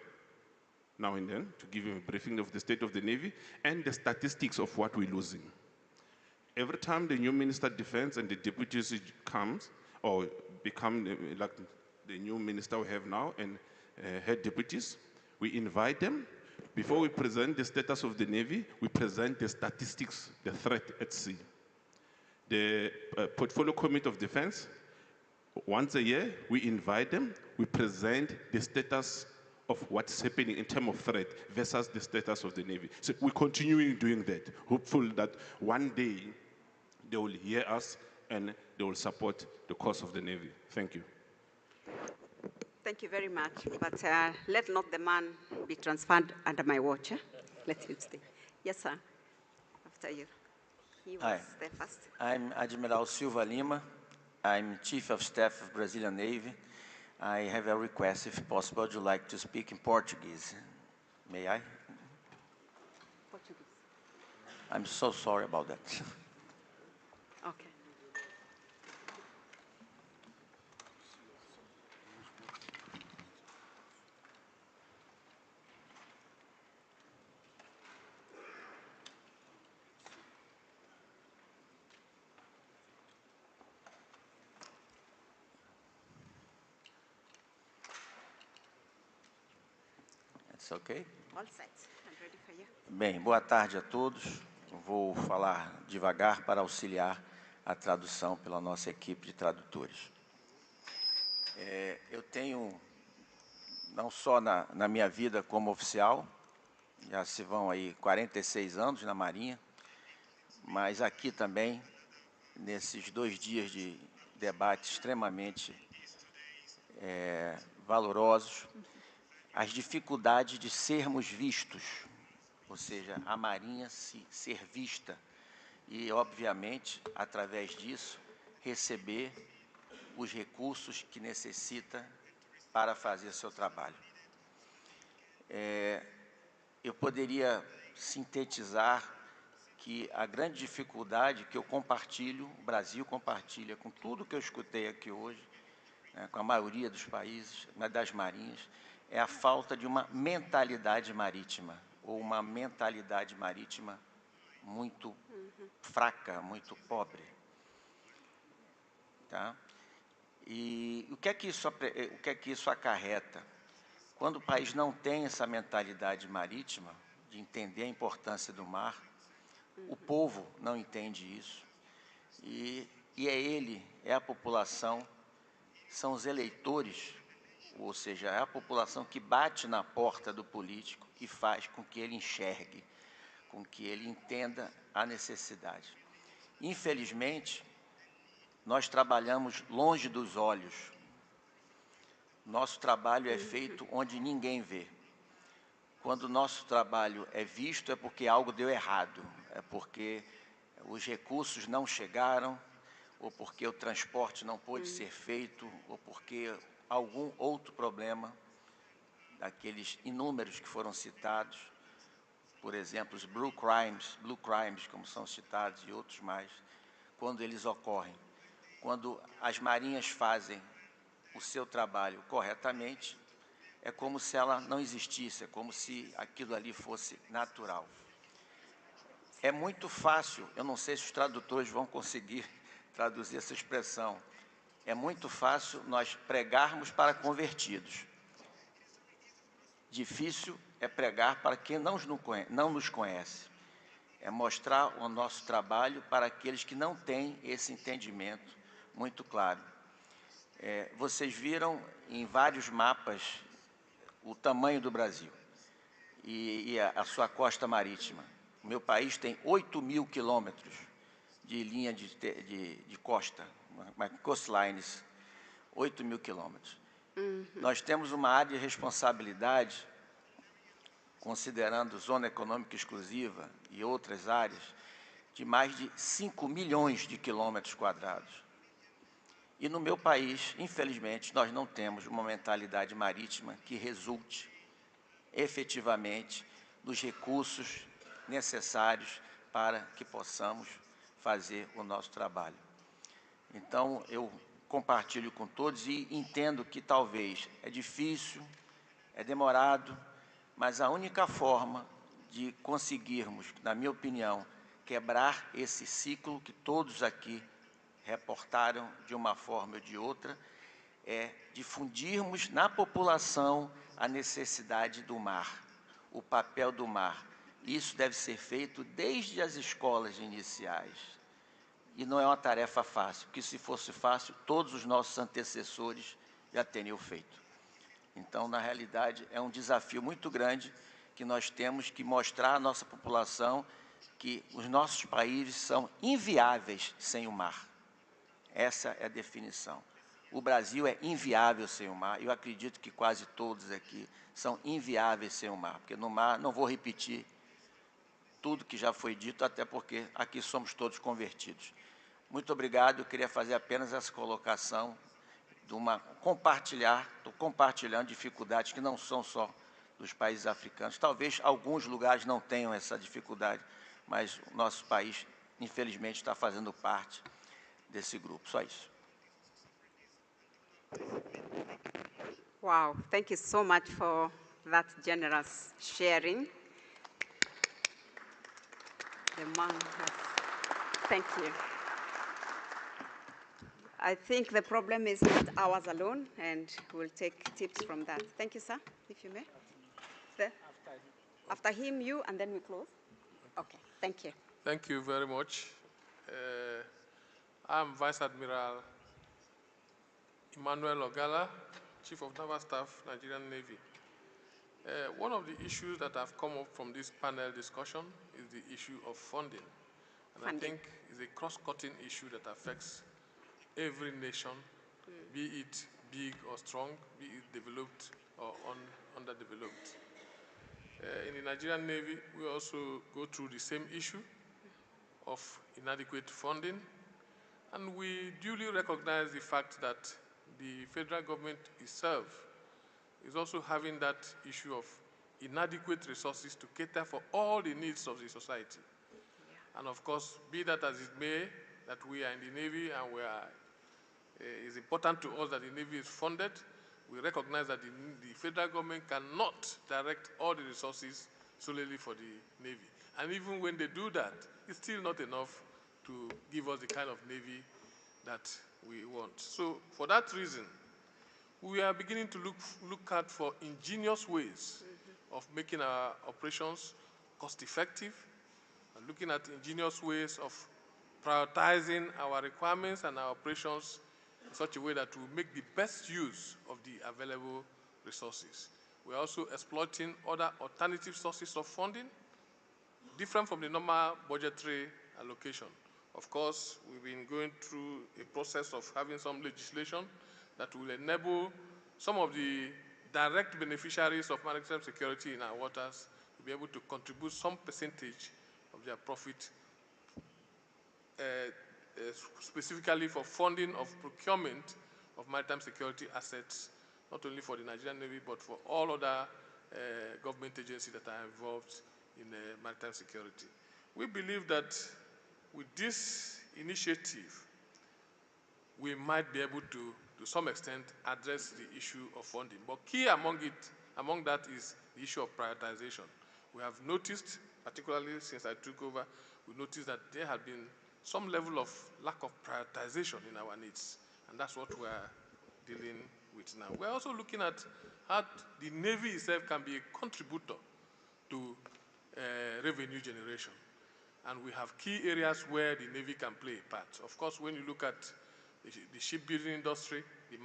P: now and then to give him a briefing of the state of the Navy and the statistics of what we're losing. Every time the new Minister of Defense and the deputies comes or become like the new minister we have now and head deputies, we invite them. Before we present the status of the Navy, we present the statistics, the threat at sea. The Portfolio Committee of Defense, once a year, we invite them, we present the status of what's happening in terms of threat versus the status of the Navy. So we're continuing doing that, hopeful that one day they will hear us and they will support the cause of the Navy. Thank you.
O: Thank you very much, but let not the man be transferred under my watch. Let him stay. Yes, sir. After you. He was
T: Hi.
O: there first.
T: I'm Admiral Silva Lima. I'm Chief of Staff of Brazilian Navy. I have a request, if possible. Would you like to speak in Portuguese? May I?
O: Portuguese.
T: I'm so sorry about that.
O: Okay.
T: It's okay?
O: All set. I'm ready for you.
T: Bem, boa tarde a todos. Vou falar devagar para auxiliar a tradução pela nossa equipe de tradutores. Eu tenho, não só na minha vida como oficial, já se vão aí 46 anos na Marinha, mas aqui também, nesses 2 dias de debate extremamente valorosos, as dificuldades de sermos vistos, ou seja, a Marinha ser vista e, obviamente, através disso, receber os recursos que necessita para fazer seu trabalho. Eu poderia sintetizar que a grande dificuldade que eu compartilho, o Brasil compartilha com tudo que eu escutei aqui hoje, né, com a maioria dos países, das marinhas, é a falta de uma mentalidade marítima, ou uma mentalidade marítima muito fraca, muito pobre. Tá? E o que é que isso acarreta? Quando o país não tem essa mentalidade marítima, de entender a importância do mar, o povo não entende isso, e é a população, são os eleitores, ou seja, é a população que bate na porta do político e faz com que ele enxergue, com que ele entenda a necessidade. Infelizmente, nós trabalhamos longe dos olhos. Nosso trabalho é feito onde ninguém vê. Quando o nosso trabalho é visto, é porque algo deu errado, é porque os recursos não chegaram, ou porque o transporte não pôde ser feito, ou porque algum outro problema, daqueles inúmeros que foram citados, por exemplo, os blue crimes, como são citados, e outros mais, quando eles ocorrem. Quando as marinhas fazem o seu trabalho corretamente, é como se ela não existisse, é como se aquilo ali fosse natural. É muito fácil, eu não sei se os tradutores vão conseguir traduzir essa expressão, é muito fácil nós pregarmos para convertidos. Difícil é pregar para quem não nos conhece. É mostrar o nosso trabalho para aqueles que não têm esse entendimento muito claro. Vocês viram em vários mapas o tamanho do Brasil e a sua costa marítima. O meu país tem 8.000 quilômetros de linha de costa, coastlines, 8.000 quilômetros. Nós temos uma área de responsabilidade, considerando zona econômica exclusiva e outras áreas, de mais de 5 milhões de quilômetros quadrados. E no meu país, infelizmente, nós não temos uma mentalidade marítima que resulte efetivamente dos recursos necessários para que possamos fazer o nosso trabalho. Então, eu compartilho com todos e entendo que talvez é difícil, é demorado, mas a única forma de conseguirmos, na minha opinião, quebrar esse ciclo que todos aqui reportaram de uma forma ou de outra, é difundirmos na população a necessidade do mar, o papel do mar. Isso deve ser feito desde as escolas iniciais. E não é uma tarefa fácil, porque se fosse fácil, todos os nossos antecessores já teriam feito. Então, na realidade, é um desafio muito grande que nós temos que mostrar à nossa população que os nossos países são inviáveis sem o mar. Essa é a definição. O Brasil é inviável sem o mar. Eu acredito que quase todos aqui são inviáveis sem o mar, porque no mar, não vou repetir tudo que já foi dito, até porque aqui somos todos convertidos. Muito obrigado, eu queria fazer apenas essa colocação de compartilhando dificuldades que não são só dos países africanos. Talvez alguns lugares não tenham essa dificuldade, mas o nosso país, infelizmente, está fazendo parte desse grupo. Só isso.
O: Wow, thank you so much for that generous sharing. The man has, thank you. I think the problem is not ours alone, and we'll take tips from that. Thank you, sir, if you may. Sir? After him, you, and then we close. Okay, thank you.
U: Thank you very much. I'm Vice Admiral Emmanuel Ogala, Chief of Naval Staff, Nigerian Navy. One of the issues that have come up from this panel discussion is the issue of funding. And I think it's a cross-cutting issue that affects every nation, be it big or strong, be it developed or underdeveloped. In the Nigerian Navy, we also go through the same issue of inadequate funding, and we duly recognize the fact that the federal government itself is also having that issue of inadequate resources to cater for all the needs of the society. Yeah. And of course, be that as it may, that we are in the Navy and it's important to us that the Navy is funded. We recognize that the federal government cannot direct all the resources solely for the Navy. And even when they do that, it's still not enough to give us the kind of Navy that we want. So for that reason, we are beginning to look at for ingenious ways of making our operations cost-effective, and looking at ingenious ways of prioritizing our requirements and our operations in such a way that we make the best use of the available resources. We're also exploiting other alternative sources of funding, different from the normal budgetary allocation. Of course, we've been going through a process of having some legislation that will enable some of the direct beneficiaries of maritime security in our waters to be able to contribute some percentage of their profit specifically for funding of procurement of maritime security assets, not only for the Nigerian Navy, but for all other government agencies that are involved in maritime security. We believe that with this initiative, we might be able to some extent, address the issue of funding. But key among that is the issue of prioritization. We have noticed, particularly since I took over, we noticed that there had been some level of lack of prioritization in our needs, and that's what we're dealing with now. We're also looking at how the Navy itself can be a contributor to revenue generation, and we have key areas where the Navy can play a part. Of course, when you look at the shipbuilding industry, the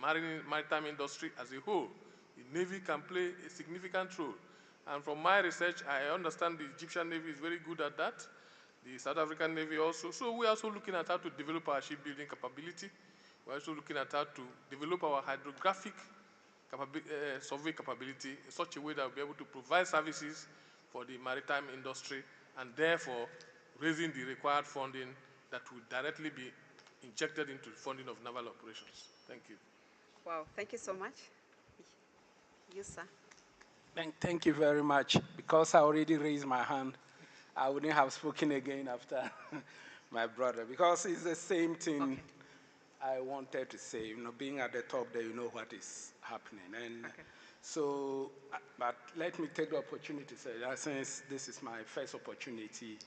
U: maritime industry as a whole, the Navy can play a significant role. And from my research, I understand the Egyptian Navy is very good at that, the South African Navy also. So we're also looking at how to develop our shipbuilding capability. We're also looking at how to develop our hydrographic survey capability in such a way that we'll be able to provide services for the maritime industry, and therefore raising the required funding that will directly be injected into the funding of naval operations. Thank you.
O: Wow, thank you so much. You, sir.
V: Thank you very much. Because I already raised my hand, I wouldn't have spoken again after my brother, because it's the same thing I wanted to say. You know, being at the top there, you know what is happening. And so, but let me take the opportunity to say that since this is my first opportunity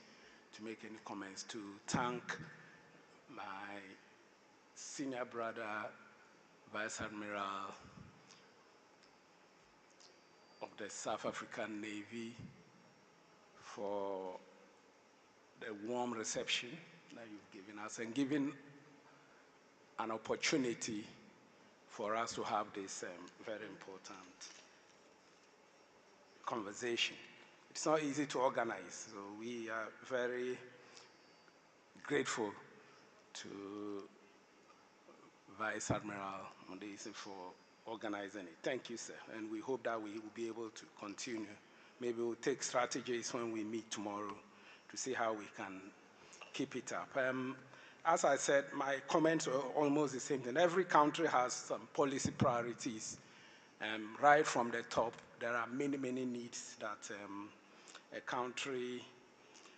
V: to make any comments, to thank my senior brother, Vice Admiral of the South African Navy, for the warm reception that you've given us and giving an opportunity for us to have this very important conversation. It's not easy to organize, so we are very grateful to Vice Admiral Mondesi for organizing it. Thank you, sir, and we hope that we will be able to continue. Maybe we'll take strategies when we meet tomorrow to see how we can keep it up. As I said, my comments are almost the same thing. Every country has some policy priorities. Right from the top, there are many, many needs that a country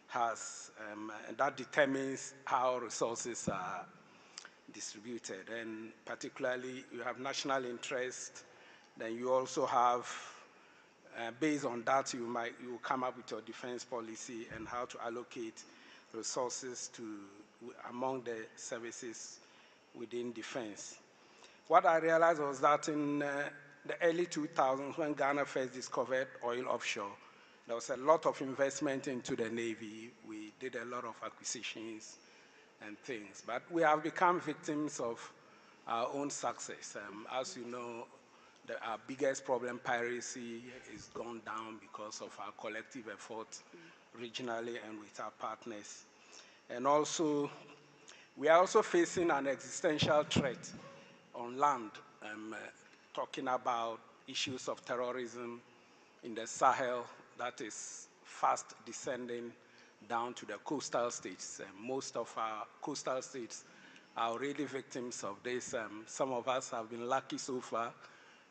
V: has, and that determines how resources are distributed. And particularly, you have national interest, then you also have, based on that, you come up with your defense policy and how to allocate resources among the services within defense. What I realized was that in the early 2000s, when Ghana first discovered oil offshore, there was a lot of investment into the Navy. We did a lot of acquisitions and things, but we have become victims of our own success. As you know, our biggest problem, piracy, is gone down because of our collective effort regionally and with our partners. And also, we are also facing an existential threat on land, talking about issues of terrorism in the Sahel that is fast descending down to the coastal states. Most of our coastal states are already victims of this. Some of us have been lucky so far,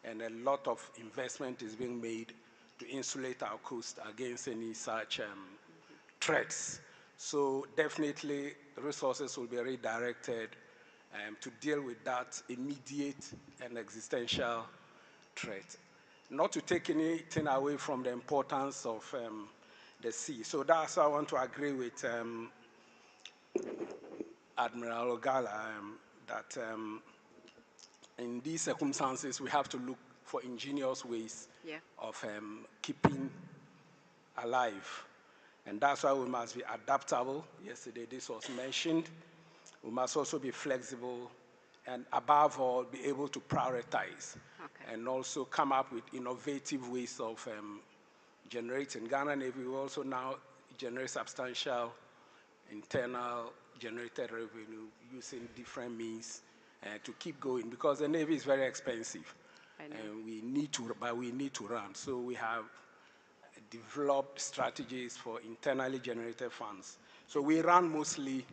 V: and a lot of investment is being made to insulate our coast against any such threats. So definitely resources will be redirected to deal with that immediate and existential threat. Not to take anything away from the importance of the sea. So that's why I want to agree with Admiral Ogala that in these circumstances, we have to look for ingenious ways of keeping alive. And that's why we must be adaptable. Yesterday, this was mentioned. We must also be flexible and, above all, be able to prioritize and also come up with innovative ways of generating. Ghana Navy will also now generate substantial internal generated revenue using different means to keep going, because the Navy is very expensive. And we need to run. So we have developed strategies for internally generated funds. So we run mostly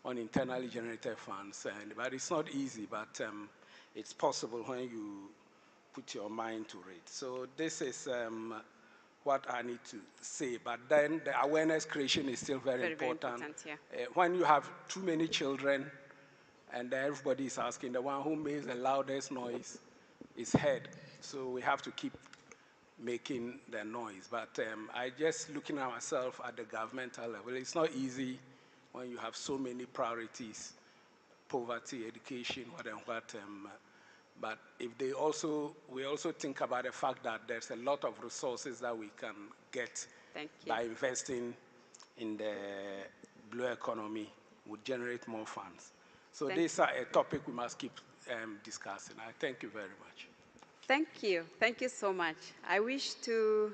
V: on internally generated funds, but it's not easy, but it's possible when you put your mind to it. So this is what I need to say, but then the awareness creation is still very important. When you have too many children and everybody is asking, the one who makes the loudest noise is heard. So we have to keep making the noise. But I just looking at myself at the governmental level, it's not easy when you have so many priorities, poverty, education, what and what. But if we also think about the fact that there's a lot of resources that we can get by investing in the blue economy, would generate more funds. So this is a topic we must keep discussing. I thank you very much.
O: Thank you. Thank you so much. I wish to,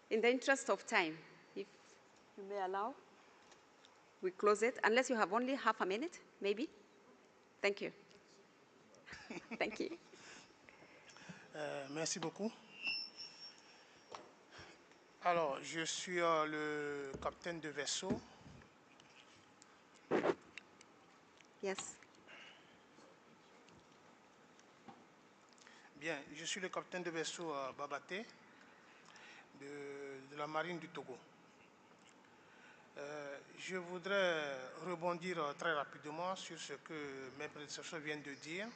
O: in the interest of time, if you may allow, we close it, unless you have only half a minute, maybe. Thank you. Thank you.
B: Merci beaucoup. Alors, je suis le capitaine de vaisseau.
O: Yes.
B: Bien, je suis le capitaine de vaisseau Babaté de la marine du Togo. Je voudrais rebondir très rapidement sur ce que mes prédécesseurs viennent de dire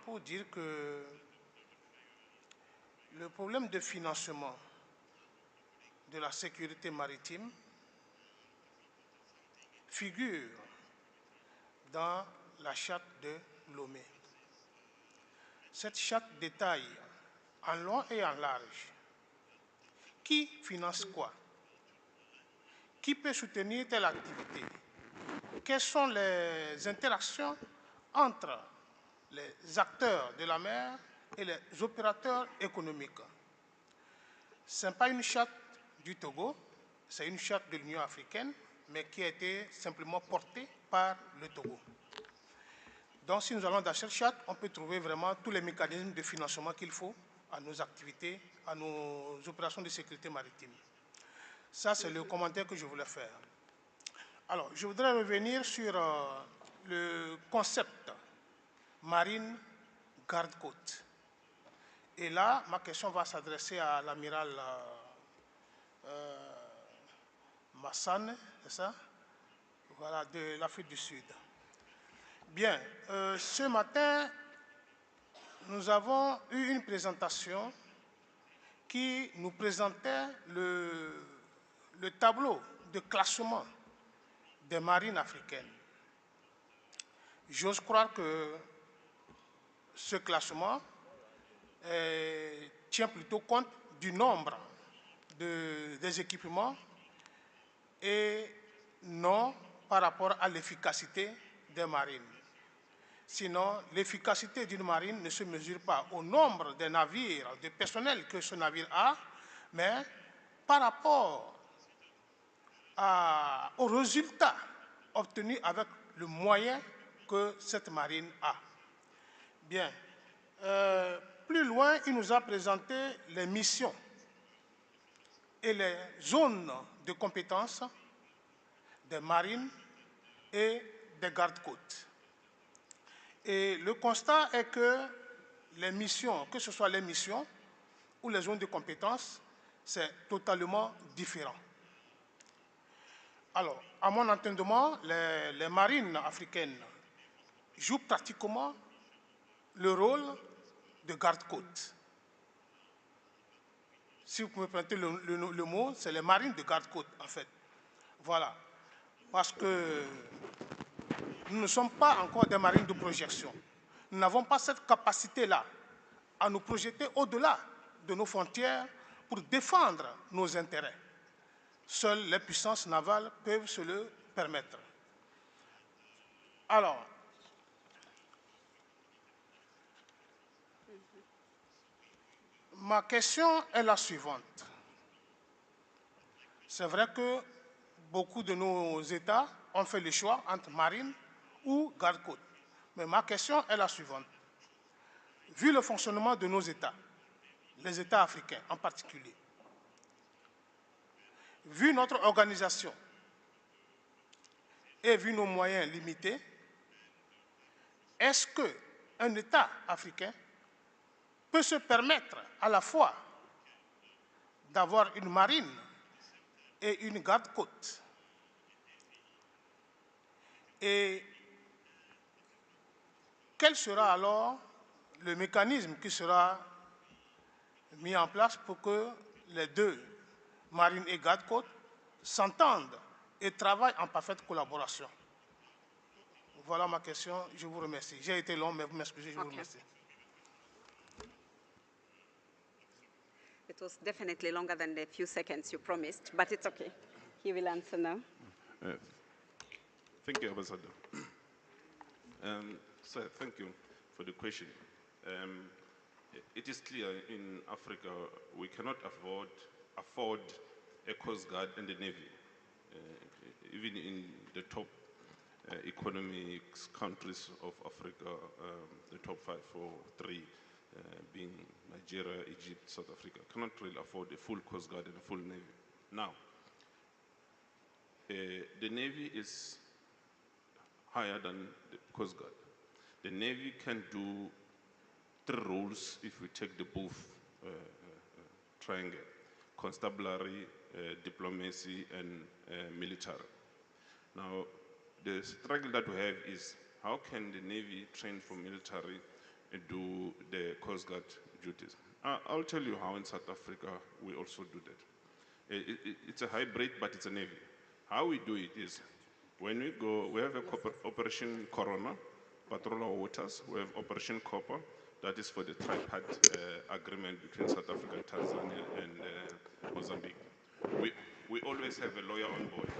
B: pour dire que le problème de financement de la sécurité maritime figure dans la charte de Lomé. Cette charte détaille en long et en large qui finance quoi, qui peut soutenir telle activité, quelles sont les interactions entre les acteurs de la mer et les opérateurs économiques. Ce n'est pas une charte du Togo, c'est une charte de l'Union africaine, mais qui a été simplement portée par le Togo. Donc si nous allons dans cette charte, on peut trouver vraiment tous les mécanismes de financement qu'il faut à nos activités, à nos opérations de sécurité maritime. Ça, c'est le commentaire que je voulais faire. Alors, je voudrais revenir sur le concept marine garde-côte. Et là, ma question va s'adresser à l'amiral Massane, c'est ça? Voilà, de l'Afrique du Sud. Bien, ce matin, nous avons eu une présentation qui nous présentait le tableau de classement des marines africaines. J'ose croire que ce classement tient plutôt compte du nombre des équipements et non par rapport à l'efficacité des marines. Sinon, l'efficacité d'une marine ne se mesure pas au nombre des navires, des personnels que ce navire a, mais par rapport aux résultats obtenus avec le moyen que cette marine a. Bien. Plus loin, il nous a présenté les missions et les zones de compétence des marines et des gardes-côtes. Et le constat est que les missions, que ce soit les missions ou les zones de compétence, c'est totalement différent. Alors, à mon entendement, les marines africaines jouent pratiquement le rôle de garde-côte. Si vous pouvez prêter le mot, c'est les marines de garde-côte, en fait. Voilà. Parce que nous ne sommes pas encore des marines de projection. Nous n'avons pas cette capacité-là à nous projeter au-delà de nos frontières pour défendre nos intérêts. Seules les puissances navales peuvent se le permettre. Alors, ma question est la suivante. C'est vrai que beaucoup de nos États ont fait le choix entre marine ou garde-côte. Mais ma question est la suivante. Vu le fonctionnement de nos États, les États africains en particulier, vu notre organisation et vu nos moyens limités, est-ce qu'un État africain peut se permettre à la fois d'avoir une marine et une garde-côte? Et quel sera alors le mécanisme qui sera mis en place pour que les deux, marine et garde-côte, s'entendent et travaillent en parfaite collaboration? Voilà ma question. Je vous remercie. J'ai été long, mais vous m'excusez, je vous remercie.
O: It was definitely longer than the few seconds you promised, but it's okay. He will answer now.
P: Thank you, Ambassador. Sir, thank you for the question. It is clear in Africa we cannot afford a Coast Guard and a Navy. Even in the top economic countries of Africa, the top 5 or 3, being Nigeria, Egypt, South Africa, cannot really afford a full Coast Guard and a full Navy. Now, the Navy is higher than the Coast Guard. The Navy can do 3 roles if we take the both triangle: constabulary, diplomacy, and military. Now, the struggle that we have is how can the Navy train for military and do the Coast Guard duties? I'll tell you how in South Africa we also do that. It's a hybrid, but it's a Navy. How we do it is, when we go, we have a Operation Corona, patrol our waters. We have Operation Copper, that is for the tripartite agreement between South Africa, Tanzania, and Mozambique. We always have a lawyer on board.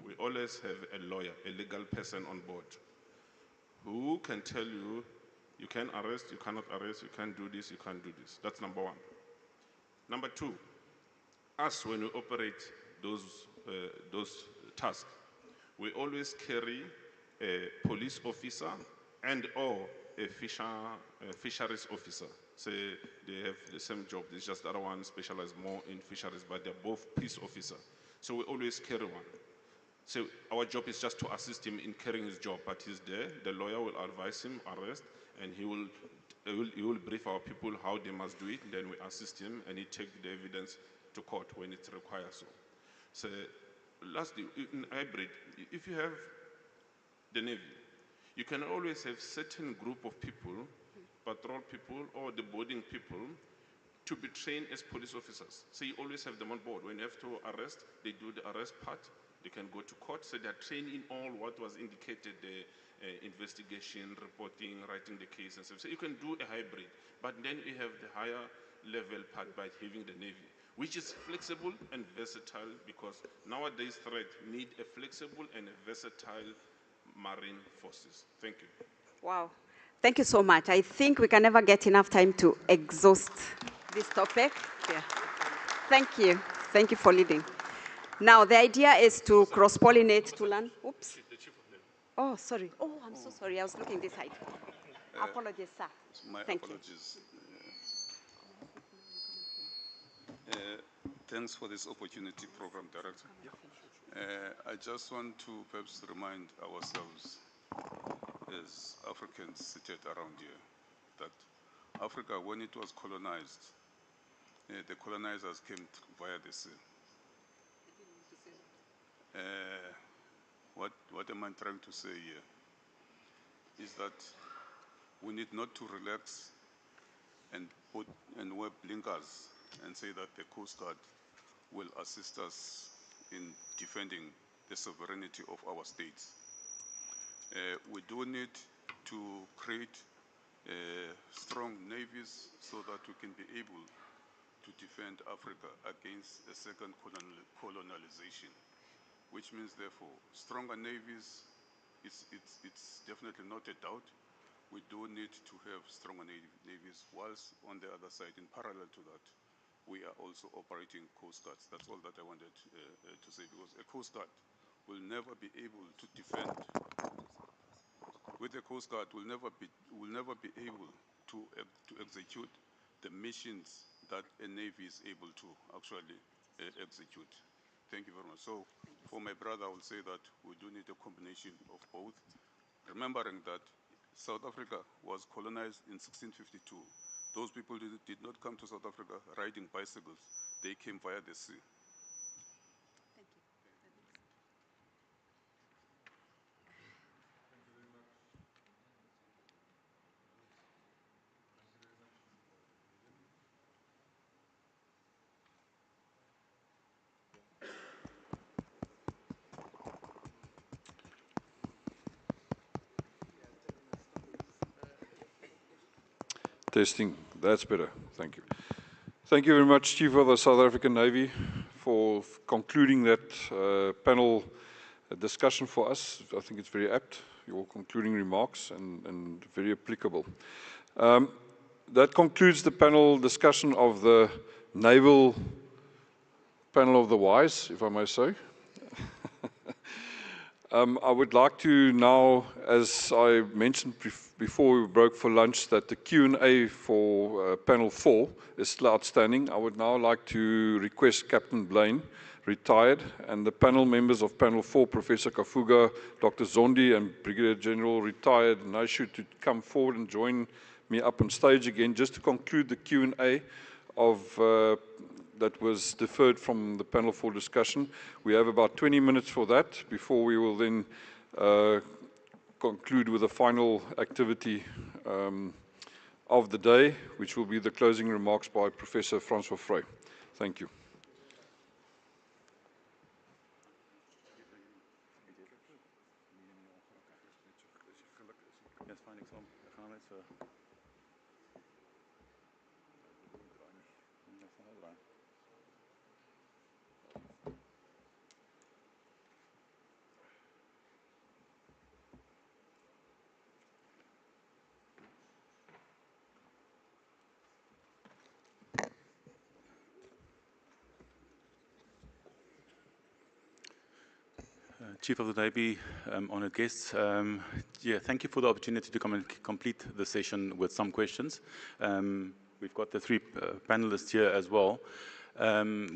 P: We always have a lawyer, a legal person on board, who can tell you, you can arrest, you cannot arrest, you can't do this, you can't do this. That's number 1. Number 2, us, when we operate those tasks, we always carry a police officer and or a fisheries officer. So they have the same job, it's just the other one specializes more in fisheries, but they're both peace officer. So we always carry one. So our job is just to assist him in carrying his job, but he's there, the lawyer will advise him, arrest, and he will brief our people how they must do it, then we assist him, and he takes the evidence to court when it requires so. So lastly, in hybrid, if you have the Navy, you can always have certain group of people, patrol people or the boarding people, to be trained as police officers. So you always have them on board. When you have to arrest, they do the arrest part, they can go to court, so they're trained in all what was indicated, the investigation, reporting, writing the case and stuff. So you can do a hybrid, but then you have the higher level part by having the Navy, which is flexible and versatile, because nowadays threat need a flexible and a versatile marine forces. Thank you.
O: Wow. Thank you so much. I think we can never get enough time to exhaust this topic. Yeah. Thank you. Thank you for leading. Now, the idea is to cross-pollinate to learn. Oops. Oh, sorry. Oh, I'm so sorry. I was looking this side. Apologies, sir.
F: My
O: Thank
F: apologies. Thanks for this opportunity, Program Director. I just want to perhaps remind ourselves as Africans seated around here that Africa, when it was colonized, the colonizers came via the sea. What am I trying to say here is that we need not to relax and wear blinkers and say that the Coast Guard will assist us in defending the sovereignty of our states. We do need to create strong navies so that we can be able to defend Africa against a second colonization, which means, therefore, stronger navies, it's definitely not a doubt. We do need to have stronger navies, whilst on the other side, in parallel to that, we are also operating Coast Guards. That's all that I wanted to say, because a Coast Guard will never be able to defend. With a Coast Guard, will never be able to execute the missions that a Navy is able to actually execute. Thank you very much. So, for my brother, I will say that we do need a combination of both, remembering that South Africa was colonized in 1652. Those people did not come to South Africa riding bicycles. They came via the sea.
O: Thank you.
A: Testing, that's better, thank you. Thank you very much, Chief of the South African Navy, for concluding that panel discussion for us. I think it's very apt, your concluding remarks, and very applicable. That concludes the panel discussion of the Naval Panel of the Wise, if I may say. I would like to now, as I mentioned before we broke for lunch, that the Q&A for panel 4 is still outstanding. I would now like to request Captain Blaine, retired, and the panel members of panel 4, Professor Kafuga, Dr. Zondi, and Brigadier General retired Naishu, to come forward and join me up on stage again, just to conclude the Q&A of that was deferred from the panel 4 discussion. We have about 20 minutes for that before we will then conclude with the final activity of the day, which will be the closing remarks by Professor Francois Frey. Thank you.
K: Chief of the Navy, honored guests, yeah, thank you for the opportunity to come and complete the session with some questions. We've got the three panelists here as well.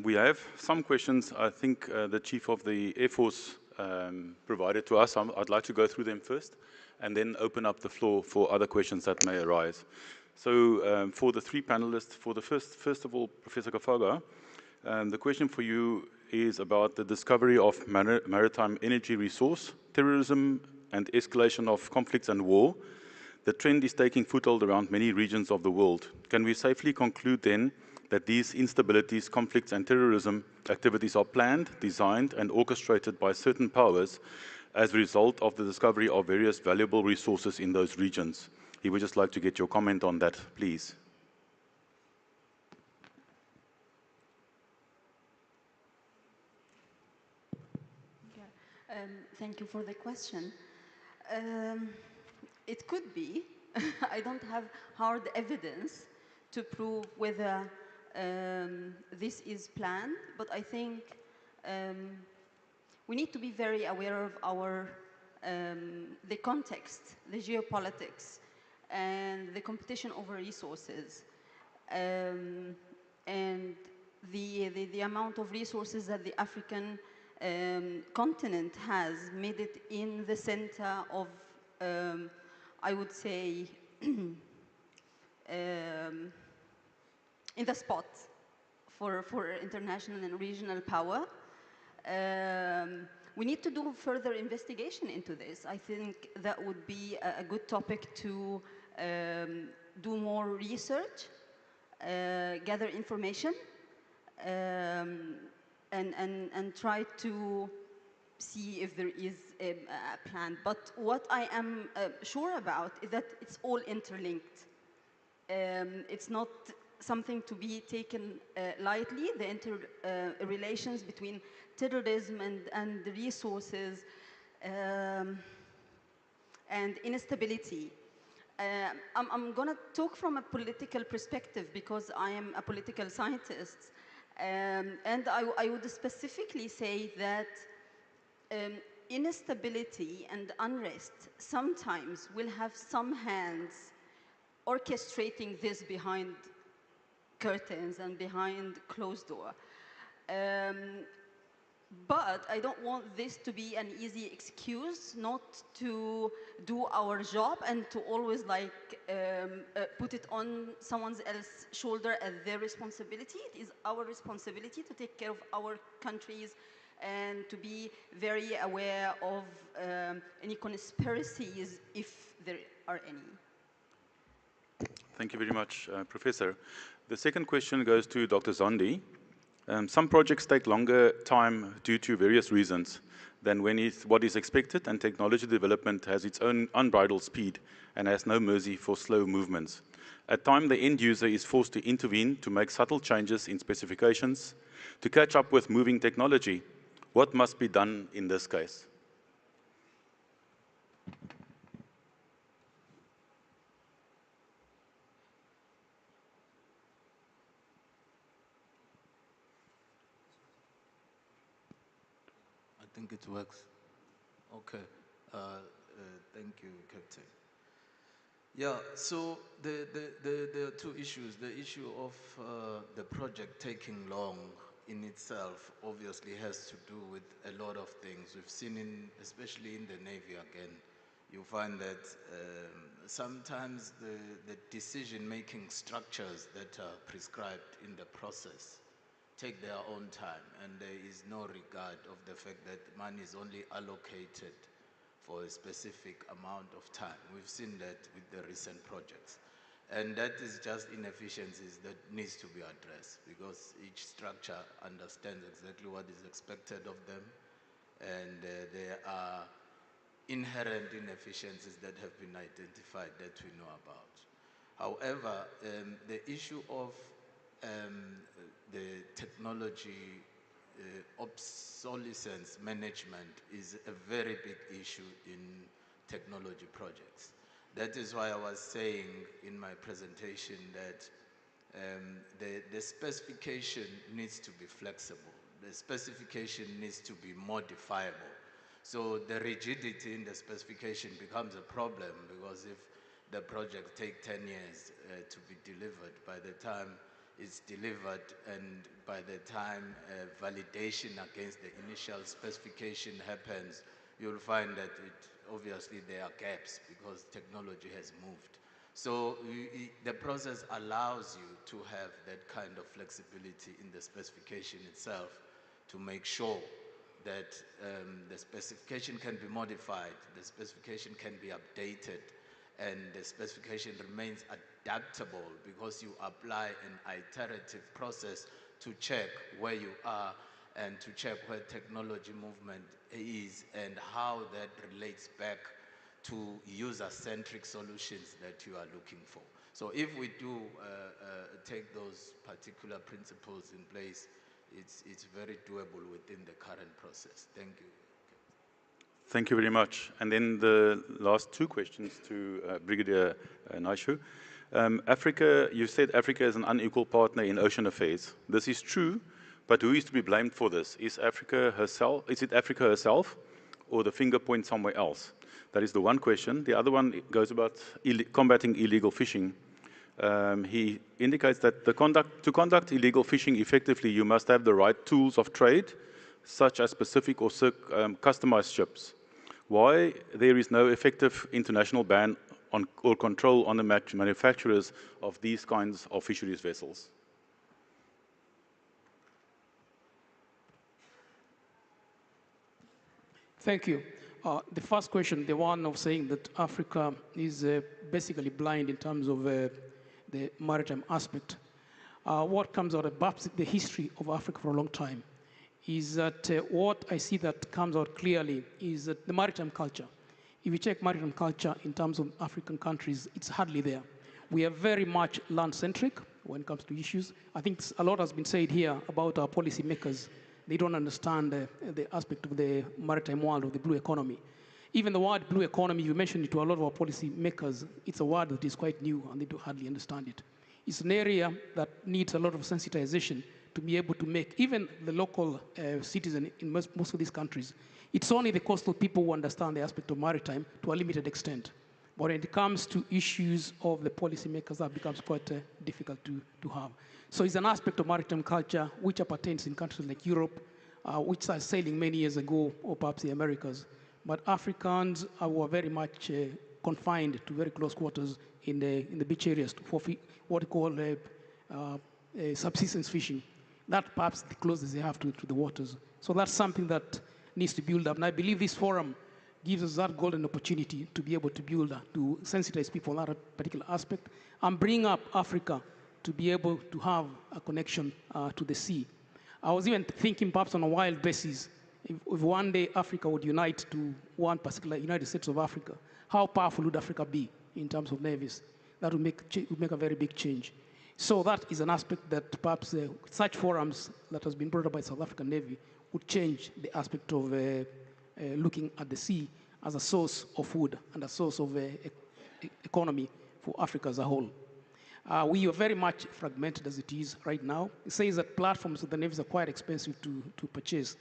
K: We have some questions I think the Chief of the Air Force provided to us. I'd like to go through them first and then open up the floor for other questions that may arise. So for the three panelists, for the first of all, Professor Kafaga, the question for you is about the discovery of maritime energy resource, terrorism, and escalation of conflicts and war. The trend is taking foothold around many regions of the world. Can we safely conclude then that these instabilities, conflicts, and terrorism activities are planned, designed, and orchestrated by certain powers as a result of the discovery of various valuable resources in those regions? He would just like to get your comment on that, please.
L: Thank you for the question. It could be. I don't have hard evidence to prove whether this is planned, but I think we need to be very aware of the context, the geopolitics, and the competition over resources, and the amount of resources that the African continent has made it in the center of, I would say, in the spot for international and regional power. We need to do further investigation into this. I think that would be a good topic to do more research, gather information, and try to see if there is a plan. But what I am sure about is that it's all interlinked. It's not something to be taken lightly. The interrelations between terrorism and the resources and instability. I'm going to talk from a political perspective because I am a political scientist. And I would specifically say that instability and unrest sometimes will have some hands orchestrating this behind curtains and behind closed door. But I don't want this to be an easy excuse not to do our job and to always put it on someone else's shoulder as their responsibility. It is our responsibility to take care of our countries and to be very aware of any conspiracies, if there are any.
K: Thank you very much, Professor. The second question goes to Dr. Zondi. Some projects take longer time due to various reasons than what is expected, and technology development has its own unbridled speed and has no mercy for slow movements. At times, the end user is forced to intervene to make subtle changes in specifications to catch up with moving technology. What must be done in this case?
M: I think it works. Okay. Thank you, Captain. Yeah, so there are two issues. The issue of the project taking long in itself obviously has to do with a lot of things. We've seen, especially in the Navy again, you find that sometimes the decision-making structures that are prescribed in the process take their own time, and there is no regard of the fact that money is only allocated for a specific amount of time. We've seen that with the recent projects. And that is just inefficiencies that needs to be addressed, because each structure understands exactly what is expected of them, and there are inherent inefficiencies that have been identified that we know about. However, the issue of the technology obsolescence management is a very big issue in technology projects. That is why I was saying in my presentation that the specification needs to be flexible. The specification needs to be modifiable, So the rigidity in the specification becomes a problem, because if the project takes 10 years to be delivered, by the time it's delivered and by the time validation against the initial specification happens, you'll find that obviously there are gaps because technology has moved. So the process allows you to have that kind of flexibility in the specification itself to make sure that the specification can be modified, the specification can be updated, and the specification remains adaptable, because you apply an iterative process to check where you are and to check where technology movement is and how that relates back to user-centric solutions that you are looking for. So if we do take those particular principles in place, it's very doable within the current process. Thank you.
K: Thank you very much. And then the last two questions to Brigadier Naishu. Africa, you said Africa is an unequal partner in ocean affairs. This is true, but who is to be blamed for this? Is Africa herself? Is it Africa herself, or the finger point somewhere else? That is the one question. The other one goes about combating illegal fishing. He indicates that to conduct illegal fishing effectively, you must have the right tools of trade, such as specific or customized ships. Why there is no effective international ban on or control on the manufacturers of these kinds of fisheries vessels?
N: Thank you. The first question, the one of saying that Africa is basically blind in terms of the maritime aspect. What comes out of the history of Africa for a long time is that what I see that comes out clearly is that the maritime culture. If you check maritime culture in terms of African countries, it's hardly there. We are very much land-centric when it comes to issues. I think a lot has been said here about our policymakers. They don't understand the aspect of the maritime world, of the blue economy. Even the word blue economy, you mentioned it to a lot of our policymakers, it's a word that is quite new and they do hardly understand it. It's an area that needs a lot of sensitization to be able to make even the local citizen in most of these countries. It's only the coastal people who understand the aspect of maritime to a limited extent. But when it comes to issues of the policymakers, that becomes quite difficult to have. So it's an aspect of maritime culture which appertains in countries like Europe, which started sailing many years ago, or perhaps the Americas. But Africans were very much confined to very close quarters in the beach areas for what we call subsistence fishing. That perhaps the closest they have to the waters. So that's something that needs to build up. And I believe this forum gives us that golden opportunity to be able to build up, to sensitize people on that particular aspect, and bring up Africa to be able to have a connection to the sea. I was even thinking perhaps on a wild basis, if one day Africa would unite to one particular United States of Africa, how powerful would Africa be in terms of navies? That would make a very big change. So that is an aspect that perhaps such forums that has been brought up by South African Navy would change the aspect of looking at the sea as a source of food and a source of economy for Africa as a whole. We are very much fragmented as it is right now. It says that platforms of the navies are quite expensive to purchase,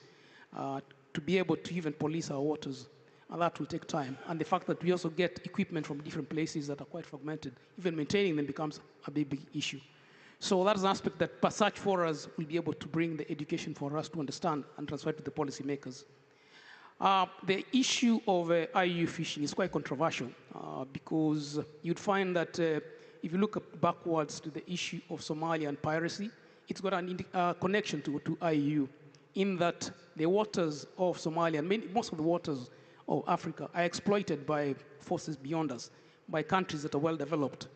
N: to be able to even police our waters, and that will take time. And the fact that we also get equipment from different places that are quite fragmented, even maintaining them becomes a big issue. So that's an aspect that such forums will be able to bring the education for us to understand and transfer to the policymakers. The issue of IUU fishing is quite controversial because you'd find that if you look backwards to the issue of Somalia and piracy, it's got a connection to IUU in that the waters of Somalia and most of the waters of Africa are exploited by forces beyond us, by countries that are well developed.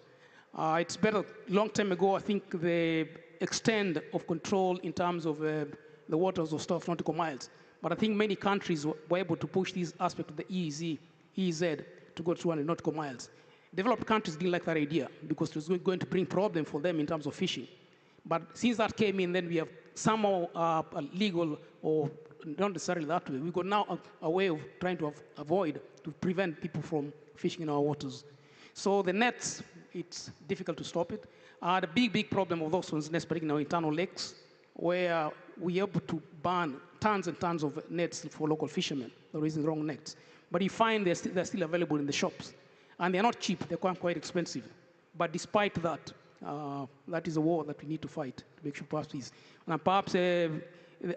N: It's better, long time ago, I think the extent of control in terms of the waters of stuff nautical miles. But I think many countries were able to push this aspect of the EEZ to go 200 nautical miles. Developed countries didn't like that idea because it was going to bring problems for them in terms of fishing. But since that came in, then we have somehow legal, or not necessarily that way, we've got now a way of trying to avoid, to prevent people from fishing in our waters. So the nets, it's difficult to stop it. The big problem of those ones, nets, particularly in our internal lakes, where we're able to ban tons and tons of nets for local fishermen. They're using the wrong nets. But you find they're still available in the shops. And they're not cheap, they're quite expensive. But despite that, that is a war that we need to fight to make sure perhaps peace. And perhaps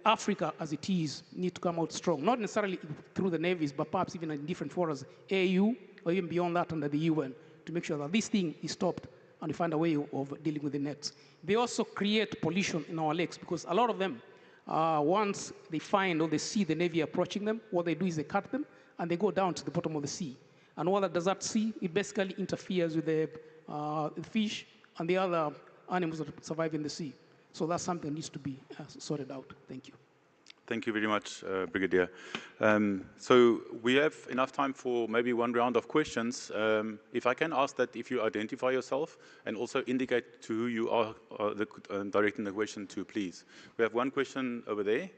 N: Africa, as it is, need to come out strong, not necessarily through the navies, but perhaps even in different forums, AU, or even beyond that under the UN, to make sure that this thing is stopped and we find a way of dealing with the nets. They also create pollution in our lakes because a lot of them, once they find or they see the Navy approaching them, what they do is they cut them and they go down to the bottom of the sea. And what that does that sea, it basically interferes with the fish and the other animals that survive in the sea. So that's something that needs to be sorted out. Thank you.
K: Thank you very much, Brigadier. So we have enough time for maybe one round of questions. If I can ask that if you identify yourself and also indicate to who you are directing the question to, please. We have one question over there.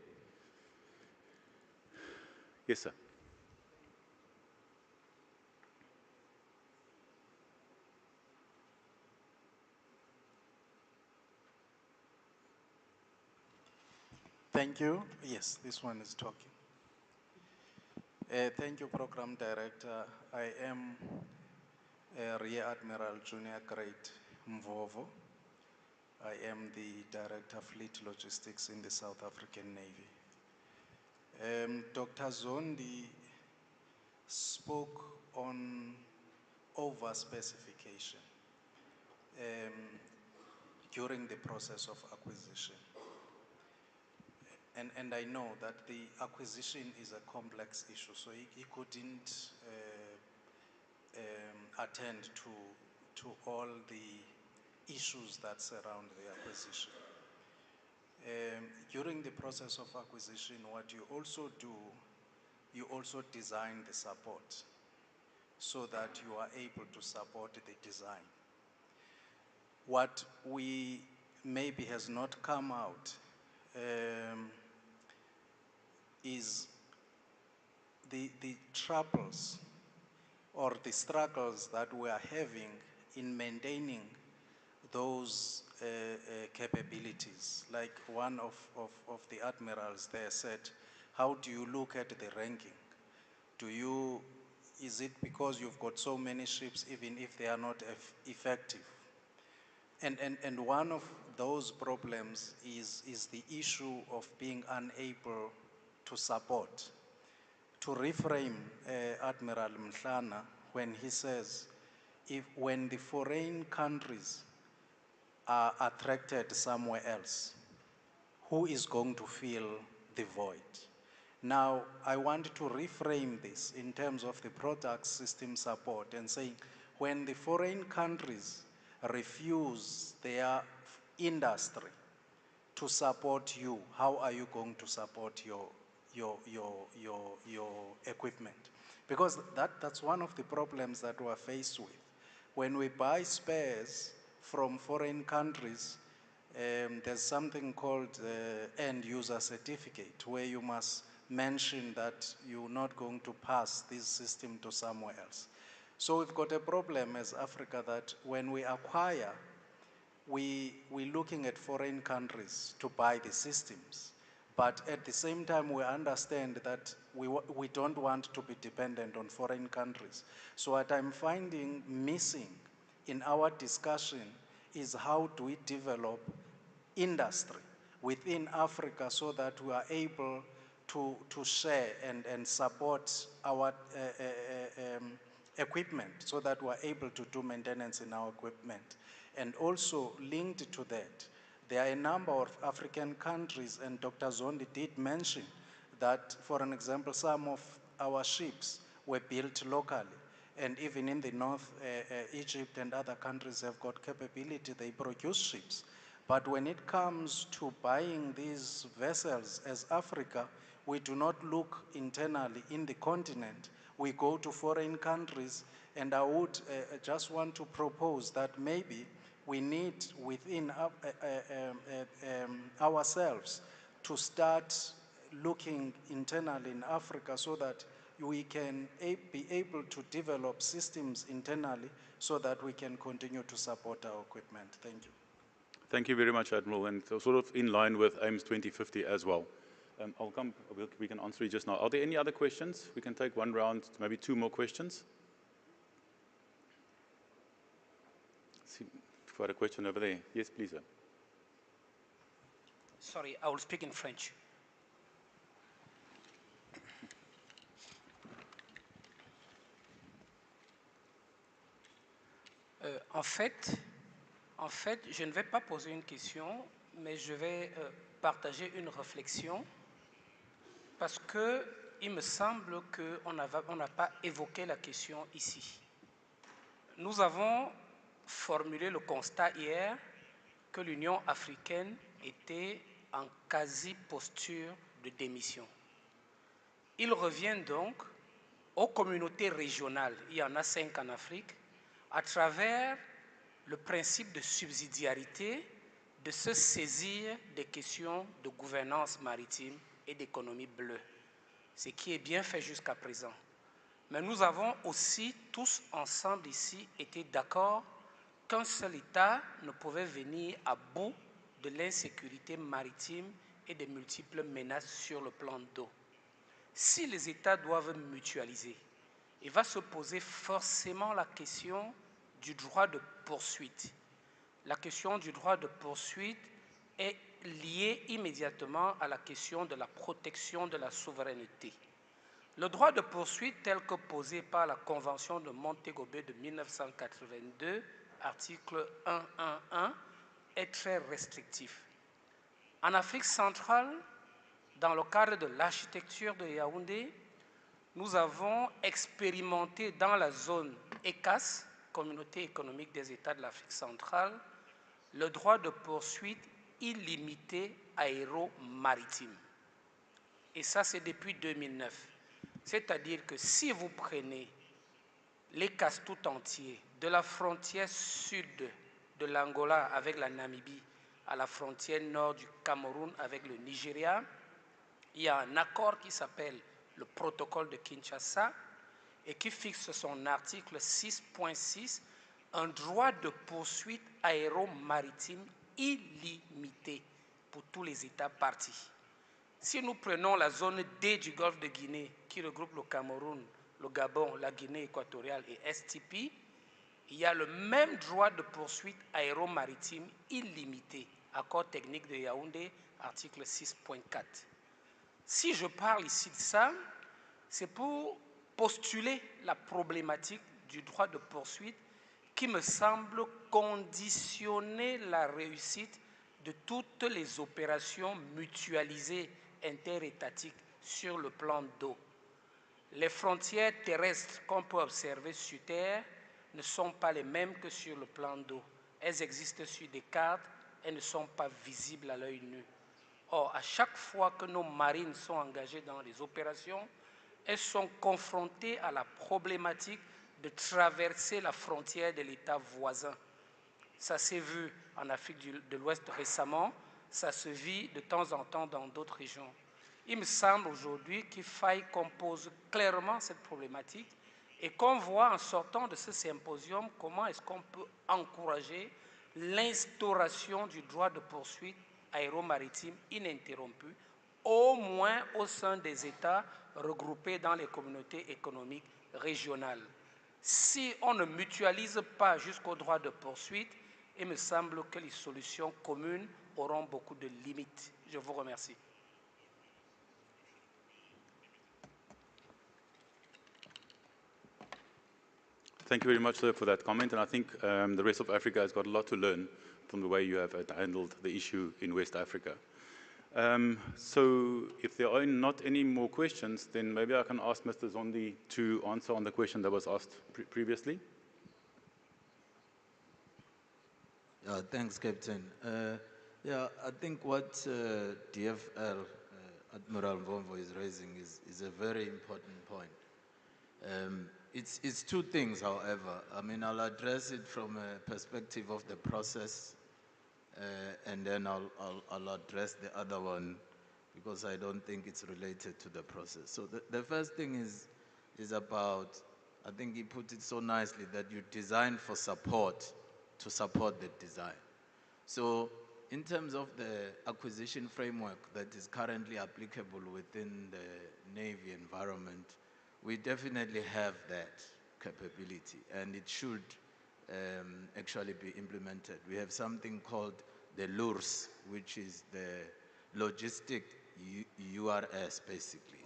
K: Yes, sir.
H: Thank you. Yes, this one is talking. Thank you, Program Director. I am Rear Admiral Junior Grade Mvovo. I am the Director Fleet Logistics in the South African Navy. Dr. Zondi spoke on over-specification during the process of acquisition. And I know that the acquisition is a complex issue, so he couldn't attend to all the issues that surround the acquisition. During the process of acquisition, what you also do, you also design the support so that you are able to support the design. What we maybe has not come out is the troubles or the struggles that we are having in maintaining those capabilities. Like one of the admirals there said, how do you look at the ranking? Is it because you've got so many ships even if they are not effective? And one of those problems is the issue of being unable to support. To reframe Admiral Mhlana when he says, when the foreign countries are attracted somewhere else, who is going to fill the void? Now, I want to reframe this in terms of the product system support and saying, when the foreign countries refuse their industry to support you, how are you going to support your equipment? Because that's one of the problems that we're faced with. When we buy spares from foreign countries, there's something called end user certificate, where you must mention that you're not going to pass this system to somewhere else. So we've got a problem as Africa that when we acquire, we're looking at foreign countries to buy the systems. But at the same time, we understand that we don't want to be dependent on foreign countries. So what I'm finding missing in our discussion is how do we develop industry within Africa so that we are able to share and support our equipment so that we're able to do maintenance in our equipment. And also linked to that, there are a number of African countries, and Dr. Zondi did mention that, for an example, some of our ships were built locally. And even in the north, Egypt and other countries have got capability, they produce ships. But when it comes to buying these vessels as Africa, we do not look internally in the continent. We go to foreign countries, and I would just want to propose that maybe we need within ourselves to start looking internally in Africa so that we can be able to develop systems internally so that we can continue to support our equipment. Thank you.
K: Thank you very much, Admiral, and so sort of in line with AIMS 2050 as well. We can answer it just now. Are there any other questions? We can take one round, maybe two more questions. For a question over there. Yes, please. Sir.
I: Sorry, I will speak in French. En fait, je ne vais pas poser une question, mais je vais partager une réflexion parce qu'il me semble qu'on n'a pas évoqué la question ici. Nous avons formulé le constat hier que l'Union africaine était en quasi-posture de démission. Il revient donc aux communautés régionales, il y en a 5 en Afrique, à travers le principe de subsidiarité, de se saisir des questions de gouvernance maritime et d'économie bleue, ce qui est bien fait jusqu'à présent. Mais nous avons aussi tous ensemble ici été d'accord qu'un seul État ne pouvait venir à bout de l'insécurité maritime et des multiples menaces sur le plan d'eau. Si les États doivent mutualiser, il va se poser forcément la question du droit de poursuite. La question du droit de poursuite est liée immédiatement à la question de la protection de la souveraineté. Le droit de poursuite tel que posé par la Convention de Montego Bay de 1982, article 111, est très restrictif. En Afrique centrale, dans le cadre de l'architecture de Yaoundé, nous avons expérimenté dans la zone ECAS, Communauté économique des États de l'Afrique centrale, le droit de poursuite illimité aéro-maritime. Et ça, c'est depuis 2009. C'est-à-dire que si vous prenez l'ECAS tout entier, de la frontière sud de l'Angola avec la Namibie à la frontière nord du Cameroun avec le Nigeria, il y a un accord qui s'appelle le protocole de Kinshasa et qui fixe son article 6.6, un droit de poursuite aéro-maritime illimité pour tous les États partis. Si nous prenons la zone D du golfe de Guinée, qui regroupe le Cameroun, le Gabon, la Guinée équatoriale et STP, il y a le même droit de poursuite aéro-maritime illimité, accord technique de Yaoundé, article 6.4. Si je parle ici de ça, c'est pour postuler la problématique du droit de poursuite qui me semble conditionner la réussite de toutes les opérations mutualisées interétatiques sur le plan d'eau. Les frontières terrestres qu'on peut observer sur Terre ne sont pas les mêmes que sur le plan d'eau. Elles existent sur des cartes, elles ne sont pas visibles à l'œil nu. Or, à chaque fois que nos marines sont engagées dans les opérations, elles sont confrontées à la problématique de traverser la frontière de l'État voisin. Ça s'est vu en Afrique de l'Ouest récemment, ça se vit de temps en temps dans d'autres régions. Il me semble aujourd'hui qu'il faille qu'on pose clairement cette problématique et qu'on voit en sortant de ce symposium comment est-ce qu'on peut encourager l'instauration du droit de poursuite aéromaritime ininterrompu, au moins au sein des États regroupés dans les communautés économiques régionales. Si on ne mutualise pas jusqu'au droit de poursuite, il me semble que les solutions communes auront beaucoup de limites. Je vous remercie.
K: Thank you very much, sir, for that comment. And I think the rest of Africa has got a lot to learn from the way you have handled the issue in West Africa. So if there are not any more questions, then maybe I can ask Mr. Zondi to answer on the question that was asked previously.
M: Thanks, Captain. I think what DFL Admiral Mvomvo is raising is a very important point. It's two things, however. I mean, I'll address it from a perspective of the process, and then I'll address the other one because I don't think it's related to the process. So the first thing is about, I think he put it so nicely, that you design for support to support the design. So in terms of the acquisition framework that is currently applicable within the Navy environment, we definitely have that capability, and it should actually be implemented. We have something called the LURS, which is the logistic URS, basically,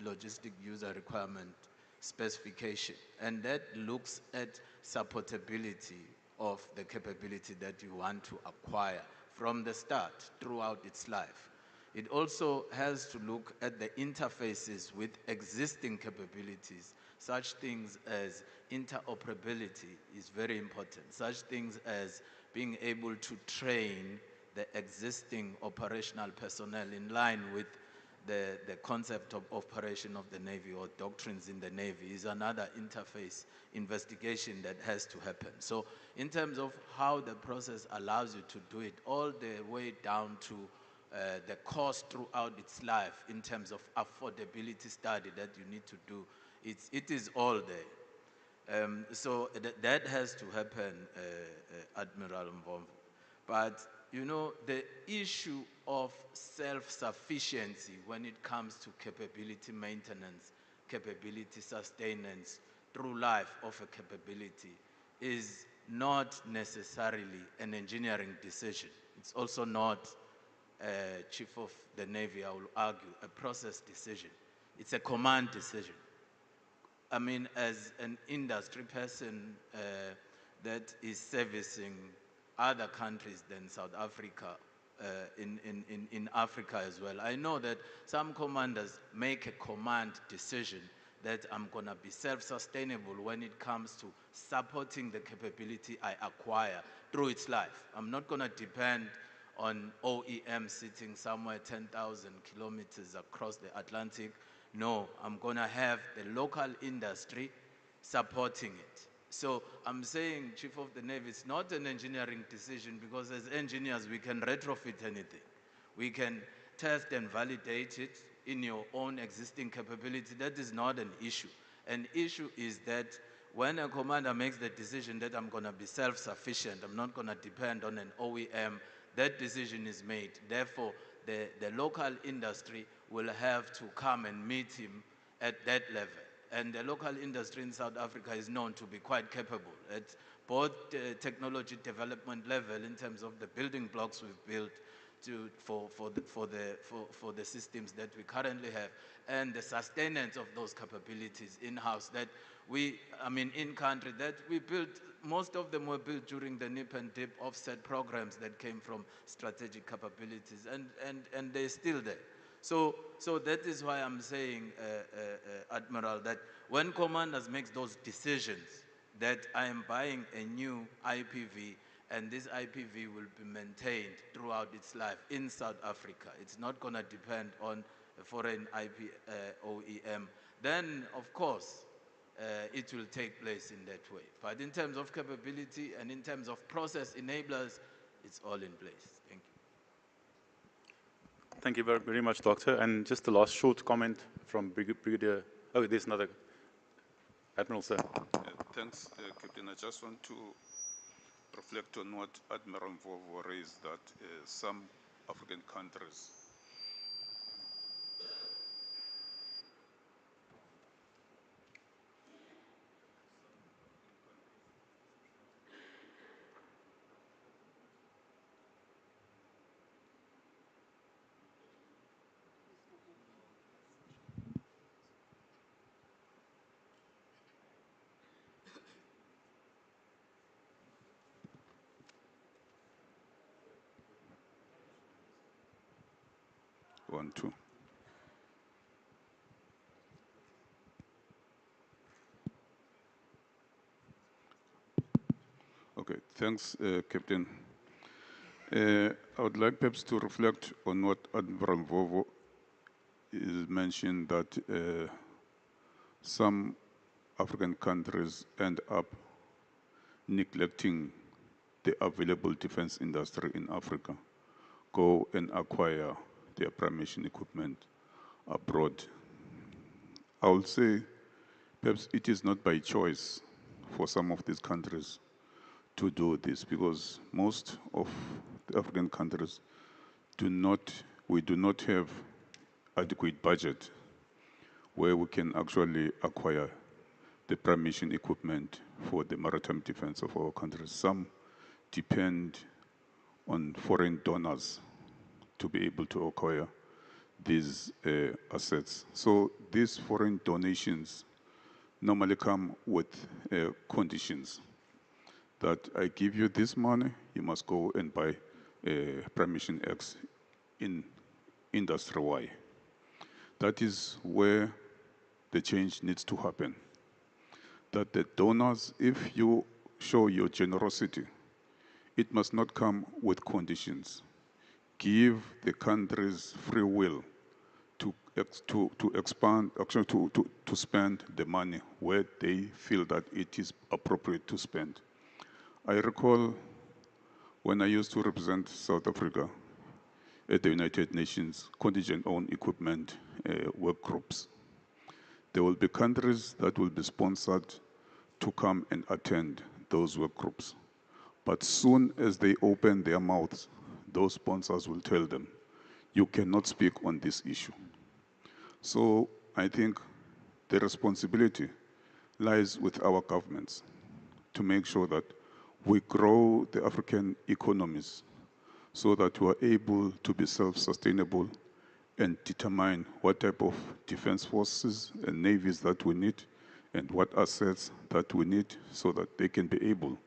M: logistic user requirement specification, and that looks at supportability of the capability that you want to acquire from the start throughout its life. It also has to look at the interfaces with existing capabilities. Such things as interoperability is very important. Such things as being able to train the existing operational personnel in line with the concept of operation of the Navy or doctrines in the Navy is another interface investigation that has to happen. So in terms of how the process allows you to do it, all the way down to the cost throughout its life in terms of affordability study that you need to do, it is all there. So that has to happen, Admiral Mvomvo. But you know, the issue of self-sufficiency when it comes to capability maintenance, capability sustenance through life of a capability is not necessarily an engineering decision. It's also not, Chief of the Navy, I will argue, a process decision. It's a command decision. I mean, as an industry person that is servicing other countries than South Africa, in Africa as well, I know that some commanders make a command decision that I'm going to be self-sustainable when it comes to supporting the capability I acquire through its life. I'm not going to depend on OEM sitting somewhere 10,000 kilometers across the Atlantic. No, I'm going to have the local industry supporting it. So I'm saying, Chief of the Navy, it's not an engineering decision, because as engineers, we can retrofit anything. We can test and validate it in your own existing capability. That is not an issue. An issue is that when a commander makes the decision that I'm going to be self-sufficient, I'm not going to depend on an OEM, that decision is made. Therefore, the local industry will have to come and meet him at that level. And the local industry in South Africa is known to be quite capable at both technology development level in terms of the building blocks we've built for the systems that we currently have, and the sustenance of those capabilities in-house that in country that we built. Most of them were built during the NIP and DIP offset programs that came from strategic capabilities, and they're still there. So that is why I'm saying, Admiral, that when commanders make those decisions that I am buying a new IPV and this IPV will be maintained throughout its life in South Africa, it's not going to depend on a foreign OEM, then of course it will take place in that way. But in terms of capability and in terms of process enablers, it's all in place. Thank you.
K: Thank you very much, Doctor. And just the last short comment from Brigadier. Oh, there's another. Admiral, sir.
F: Thanks, Captain. I just want to reflect on what Admiral Mvomvo raised, that some African countries want to. Okay, thanks, Captain. I would like perhaps to reflect on what Admiral Mvomvo is mentioned, that some African countries end up neglecting the available defense industry in Africa, go and acquire their prime mission equipment abroad. I would say perhaps it is not by choice for some of these countries
D: to do this, because most of the African countries we do not have adequate budget where we can actually acquire the prime mission equipment for the maritime defense of our countries. Some depend on foreign donors to be able to acquire these assets. So these foreign donations normally come with conditions that I give you this money, you must go and buy prime mission X in industry Y. That is where the change needs to happen. That the donors, if you show your generosity, it must not come with conditions. Give the countries free will to expand, actually to spend the money where they feel that it is appropriate to spend. I recall when I used to represent South Africa at the United Nations contingent-owned equipment work groups. There will be countries that will be sponsored to come and attend those work groups. But soon as they open their mouths, those sponsors will tell them, you cannot speak on this issue. So I think the responsibility lies with our governments to make sure that we grow the African economies so that we are able to be self-sustainable and determine what type of defense forces and navies that we need and what assets that we need so that they can be able,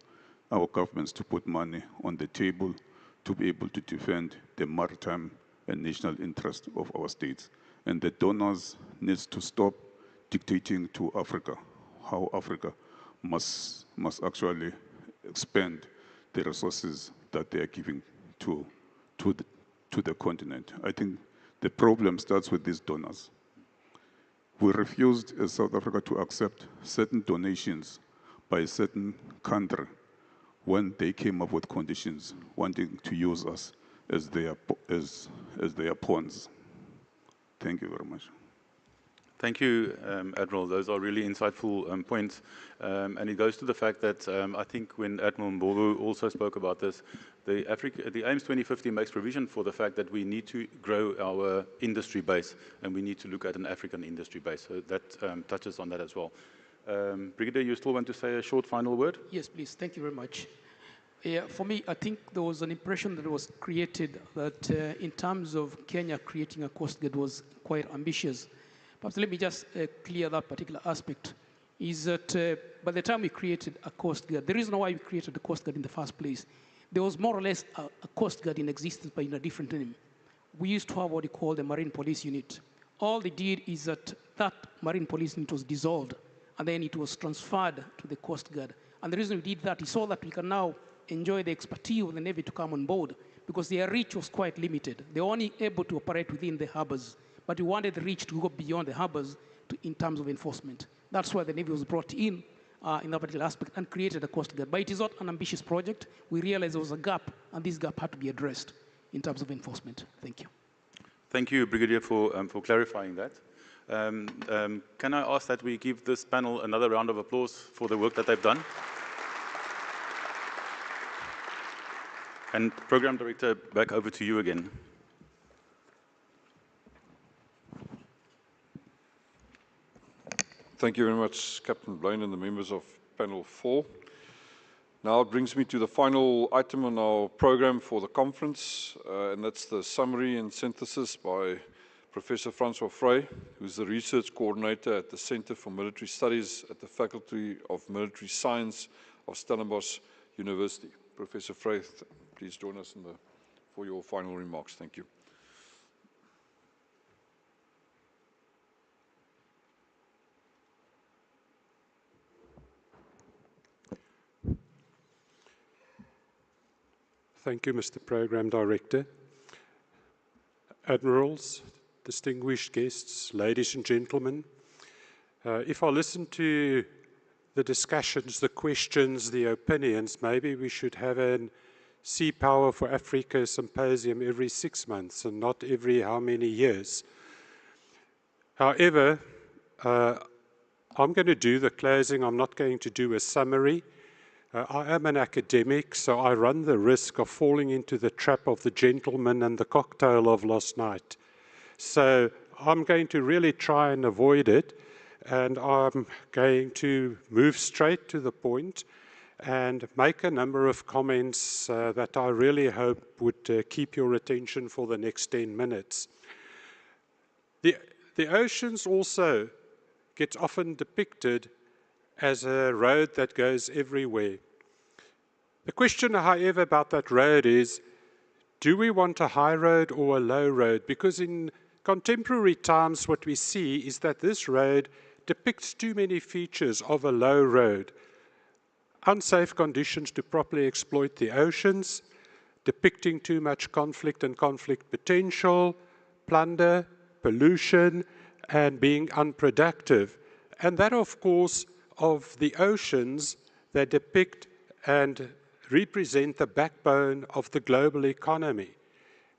D: our governments, to put money on the table to be able to defend the maritime and national interest of our states. And the donors needs to stop dictating to Africa how Africa must actually expend the resources that they are giving to the continent. I think the problem starts with these donors. We refused as South Africa to accept certain donations by a certain country when they came up with conditions wanting to use us as their pawns. Thank you very much.
K: Thank you, Admiral. Those are really insightful points. And it goes to the fact that I think when Admiral Mbovu also spoke about this, the AIMS 2050 makes provision for the fact that we need to grow our industry base and we need to look at an African industry base. So that touches on that as well. Brigadier, you still want to say a short final word?
N: Yes, please. Thank you very much. Yeah, for me, I think there was an impression that was created that in terms of Kenya creating a Coast Guard was quite ambitious. Perhaps let me just clear that particular aspect, is that by the time we created a Coast Guard, the reason why we created the Coast Guard in the first place, there was more or less a Coast Guard in existence, but in a different name. We used to have what we call the Marine Police Unit. All they did is that that Marine Police Unit was dissolved, and then it was transferred to the Coast Guard. And the reason we did that is so that we can now enjoy the expertise of the Navy to come on board, because their reach was quite limited. They were only able to operate within the harbors, but we wanted the reach to go beyond the harbors in terms of enforcement. That's why the Navy was brought in that particular aspect and created a Coast Guard. But it is not an ambitious project. We realized there was a gap, and this gap had to be addressed in terms of enforcement. Thank you.
K: Thank you, Brigadier, for clarifying that. Can I ask that we give this panel another round of applause for the work that they've done? And Program Director, back over to you again.
A: Thank you very much, Captain Blaine and the members of Panel 4. Now it brings me to the final item on our program for the conference, and that's the summary and synthesis by Professor Francois Frey, who's the Research Coordinator at the Center for Military Studies at the Faculty of Military Science of Stellenbosch University. Professor Frey, please join us for your final remarks. Thank you.
J: Thank you, Mr. Program Director. Admirals, distinguished guests, ladies and gentlemen, if I listen to the discussions, the questions, the opinions, maybe we should have an Seapower for Africa Symposium every 6 months and not every how many years. However, I'm going to do the closing. I'm not going to do a summary. I am an academic, so I run the risk of falling into the trap of the gentleman and the cocktail of last night. So I'm going to really try and avoid it, and I'm going to move straight to the point and make a number of comments that I really hope would keep your attention for the next 10 minutes. The oceans also get often depicted as a road that goes everywhere. The question, however, about that road is, do we want a high road or a low road? Because in contemporary times, what we see is that this road depicts too many features of a low road. Unsafe conditions to properly exploit the oceans, depicting too much conflict and conflict potential, plunder, pollution, and being unproductive. And that, of course, of the oceans that depict and represent the backbone of the global economy.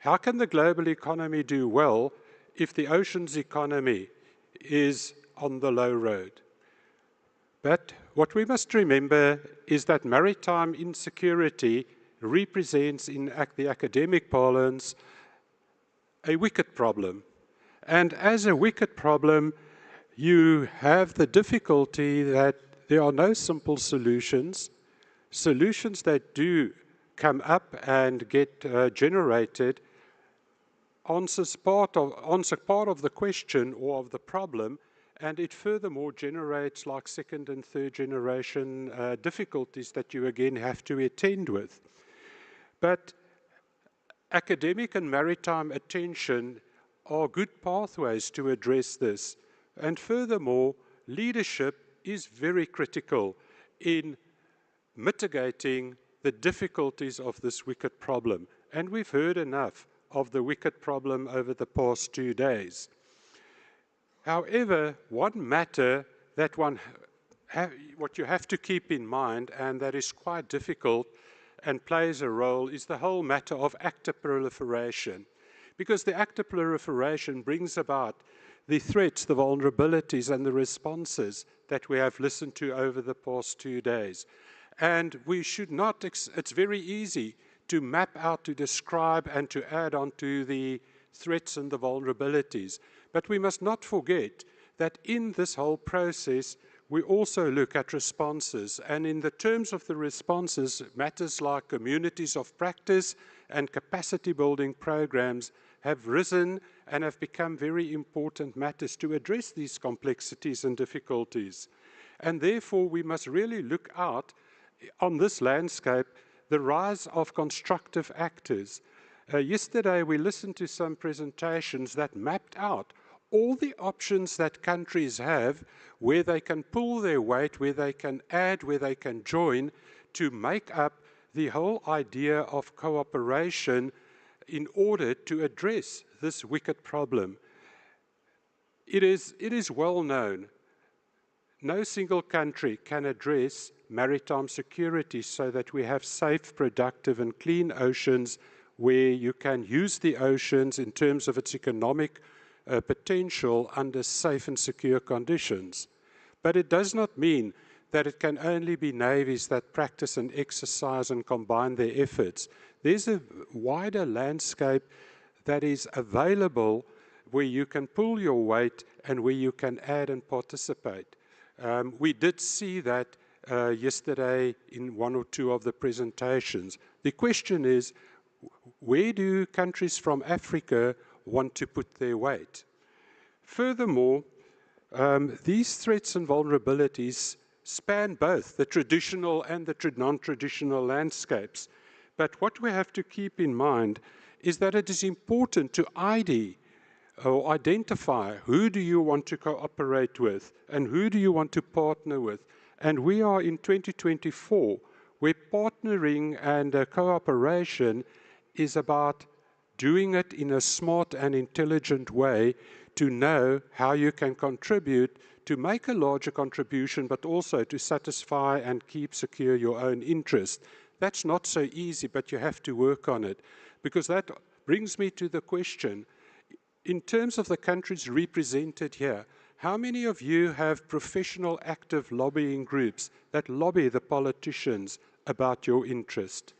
J: How can the global economy do well if the oceans economy is on the low road? But what we must remember is that maritime insecurity represents, in the academic parlance, a wicked problem. And as a wicked problem, you have the difficulty that there are no simple solutions. Solutions that do come up and get generated answer part of the question or of the problem, and it furthermore generates like second and third generation difficulties that you again have to attend with. But academic and maritime attention are good pathways to address this. And furthermore, leadership is very critical in mitigating the difficulties of this wicked problem. And we've heard enough of the wicked problem over the past 2 days. However, one matter that what you have to keep in mind, and that is quite difficult and plays a role, is the whole matter of actor proliferation. Because the actor proliferation brings about the threats, the vulnerabilities, and the responses that we have listened to over the past 2 days. And we should not, it's very easy to map out, to describe, and to add on to the threats and the vulnerabilities. But we must not forget that in this whole process, we also look at responses. And in the terms of the responses, matters like communities of practice and capacity building programs have risen and have become very important matters to address these complexities and difficulties. And therefore, we must really look out on this landscape, the rise of constructive actors. Yesterday, we listened to some presentations that mapped out all the options that countries have where they can pull their weight, where they can add, where they can join to make up the whole idea of cooperation in order to address this wicked problem. It is well known, no single country can address maritime security so that we have safe, productive, and clean oceans where you can use the oceans in terms of its economic potential under safe and secure conditions. But it does not mean that it can only be navies that practice and exercise and combine their efforts. There's a wider landscape that is available where you can pull your weight and where you can add and participate. We did see that yesterday in one or two of the presentations. The question is, where do countries from Africa want to put their weight? Furthermore, these threats and vulnerabilities span both the traditional and the non-traditional landscapes. But what we have to keep in mind is that it is important to ID or identify who do you want to cooperate with and who do you want to partner with. And we are in 2024, where partnering and cooperation is about doing it in a smart and intelligent way to know how you can contribute to make a larger contribution, but also to satisfy and keep secure your own interest. That's not so easy, but you have to work on it. Because that brings me to the question, in terms of the countries represented here, How many of you have professional active lobbying groups that lobby the politicians about your interest?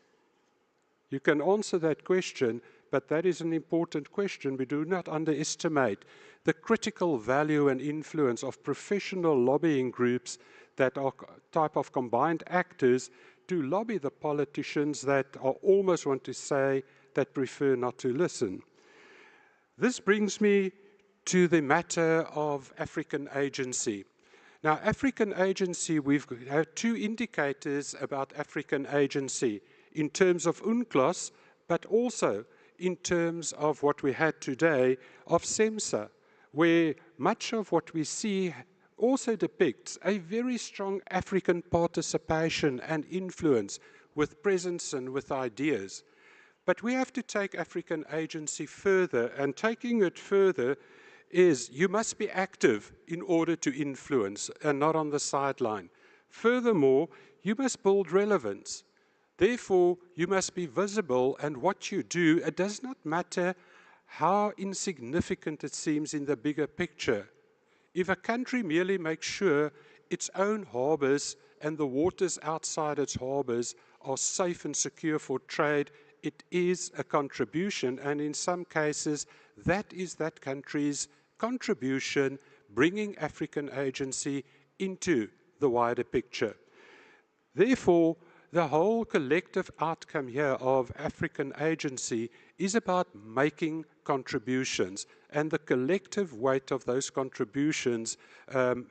J: You can answer that question, but that is an important question. We do not underestimate the critical value and influence of professional lobbying groups that are type of combined actors to lobby the politicians that are almost want to say that prefer not to listen. This brings me to the matter of African agency. Now, African agency, we've had two indicators about African agency in terms of UNCLOS, but also in terms of what we had today of SEMSA, where much of what we see also depicts a very strong African participation and influence with presence and with ideas. But we have to take African agency further, and taking it further is you must be active in order to influence and not on the sideline. Furthermore, you must build relevance. Therefore, you must be visible, and what you do, it does not matter how insignificant it seems in the bigger picture. If a country merely makes sure its own harbors and the waters outside its harbors are safe and secure for trade, it is a contribution, and in some cases, that is that country's contribution, bringing African agency into the wider picture. Therefore, the whole collective outcome here of African agency is about making contributions, and the collective weight of those contributions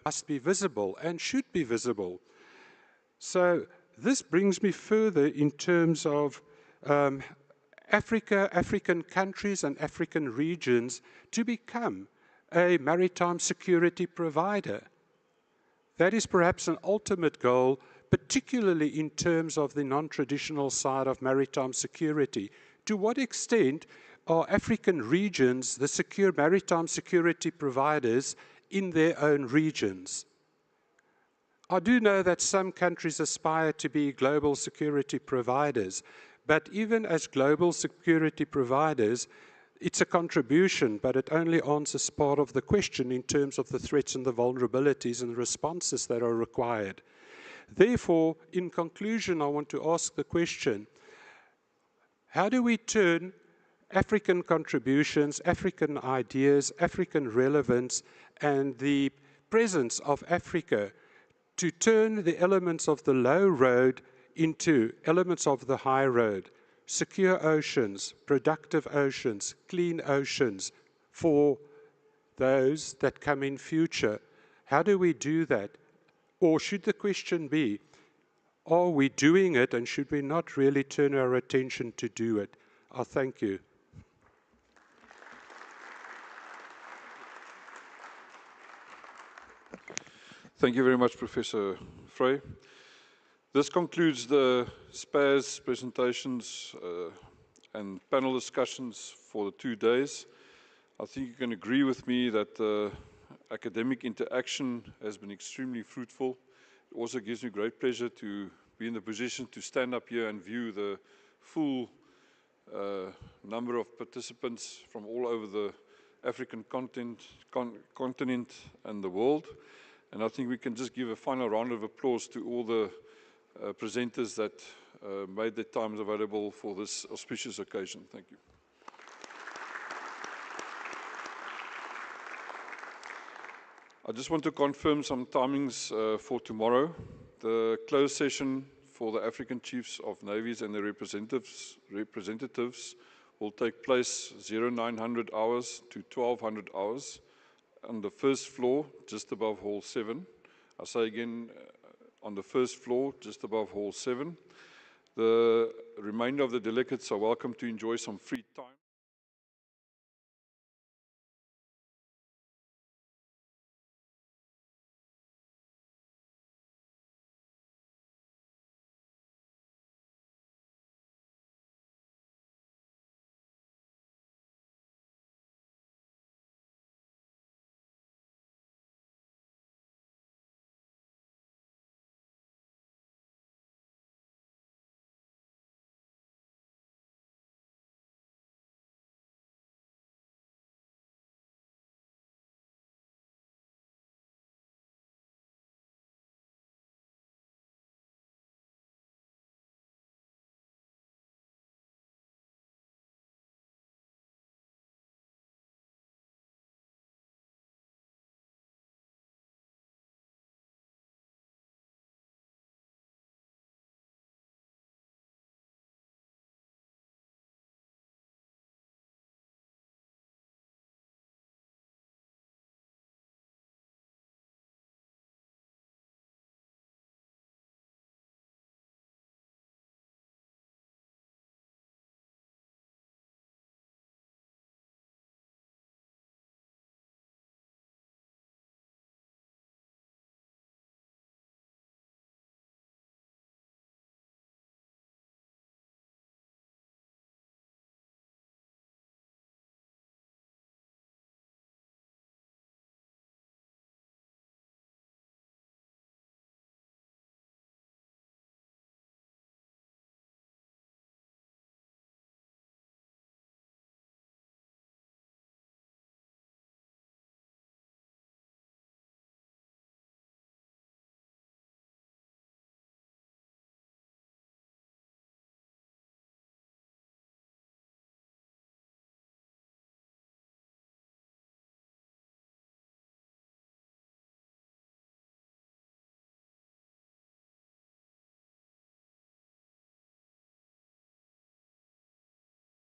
J: must be visible and should be visible. So this brings me further in terms of African countries and African regions to become a maritime security provider. That is perhaps an ultimate goal, particularly in terms of the non-traditional side of maritime security. To what extent are African regions the secure maritime security providers in their own regions? I do know that some countries aspire to be global security providers, but even as global security providers, it's a contribution, but it only answers part of the question in terms of the threats and the vulnerabilities and the responses that are required. Therefore, in conclusion, I want to ask the question, how do we turn African contributions, African ideas, African relevance, and the presence of Africa to turn the elements of the low road into elements of the high road, secure oceans, productive oceans, clean oceans for those that come in future? How do we do that? Or should the question be, are we doing it, and should we not really turn our attention to do it? I thank you.
A: Thank you very much, Professor Frey. This concludes the SPAS presentations and panel discussions for the 2 days. I think you can agree with me that the academic interaction has been extremely fruitful. It also gives me great pleasure to be in the position to stand up here and view the full number of participants from all over the African continent and the world. And I think we can just give a final round of applause to all the presenters that made their times available for this auspicious occasion. Thank you. I just want to confirm some timings for tomorrow. The closed session for the African Chiefs of Navies and their representatives will take place 0900 hours to 1200 hours on the first floor, just above Hall 7. I say again, on the first floor, just above Hall 7. The remainder of the delegates are welcome to enjoy some free time.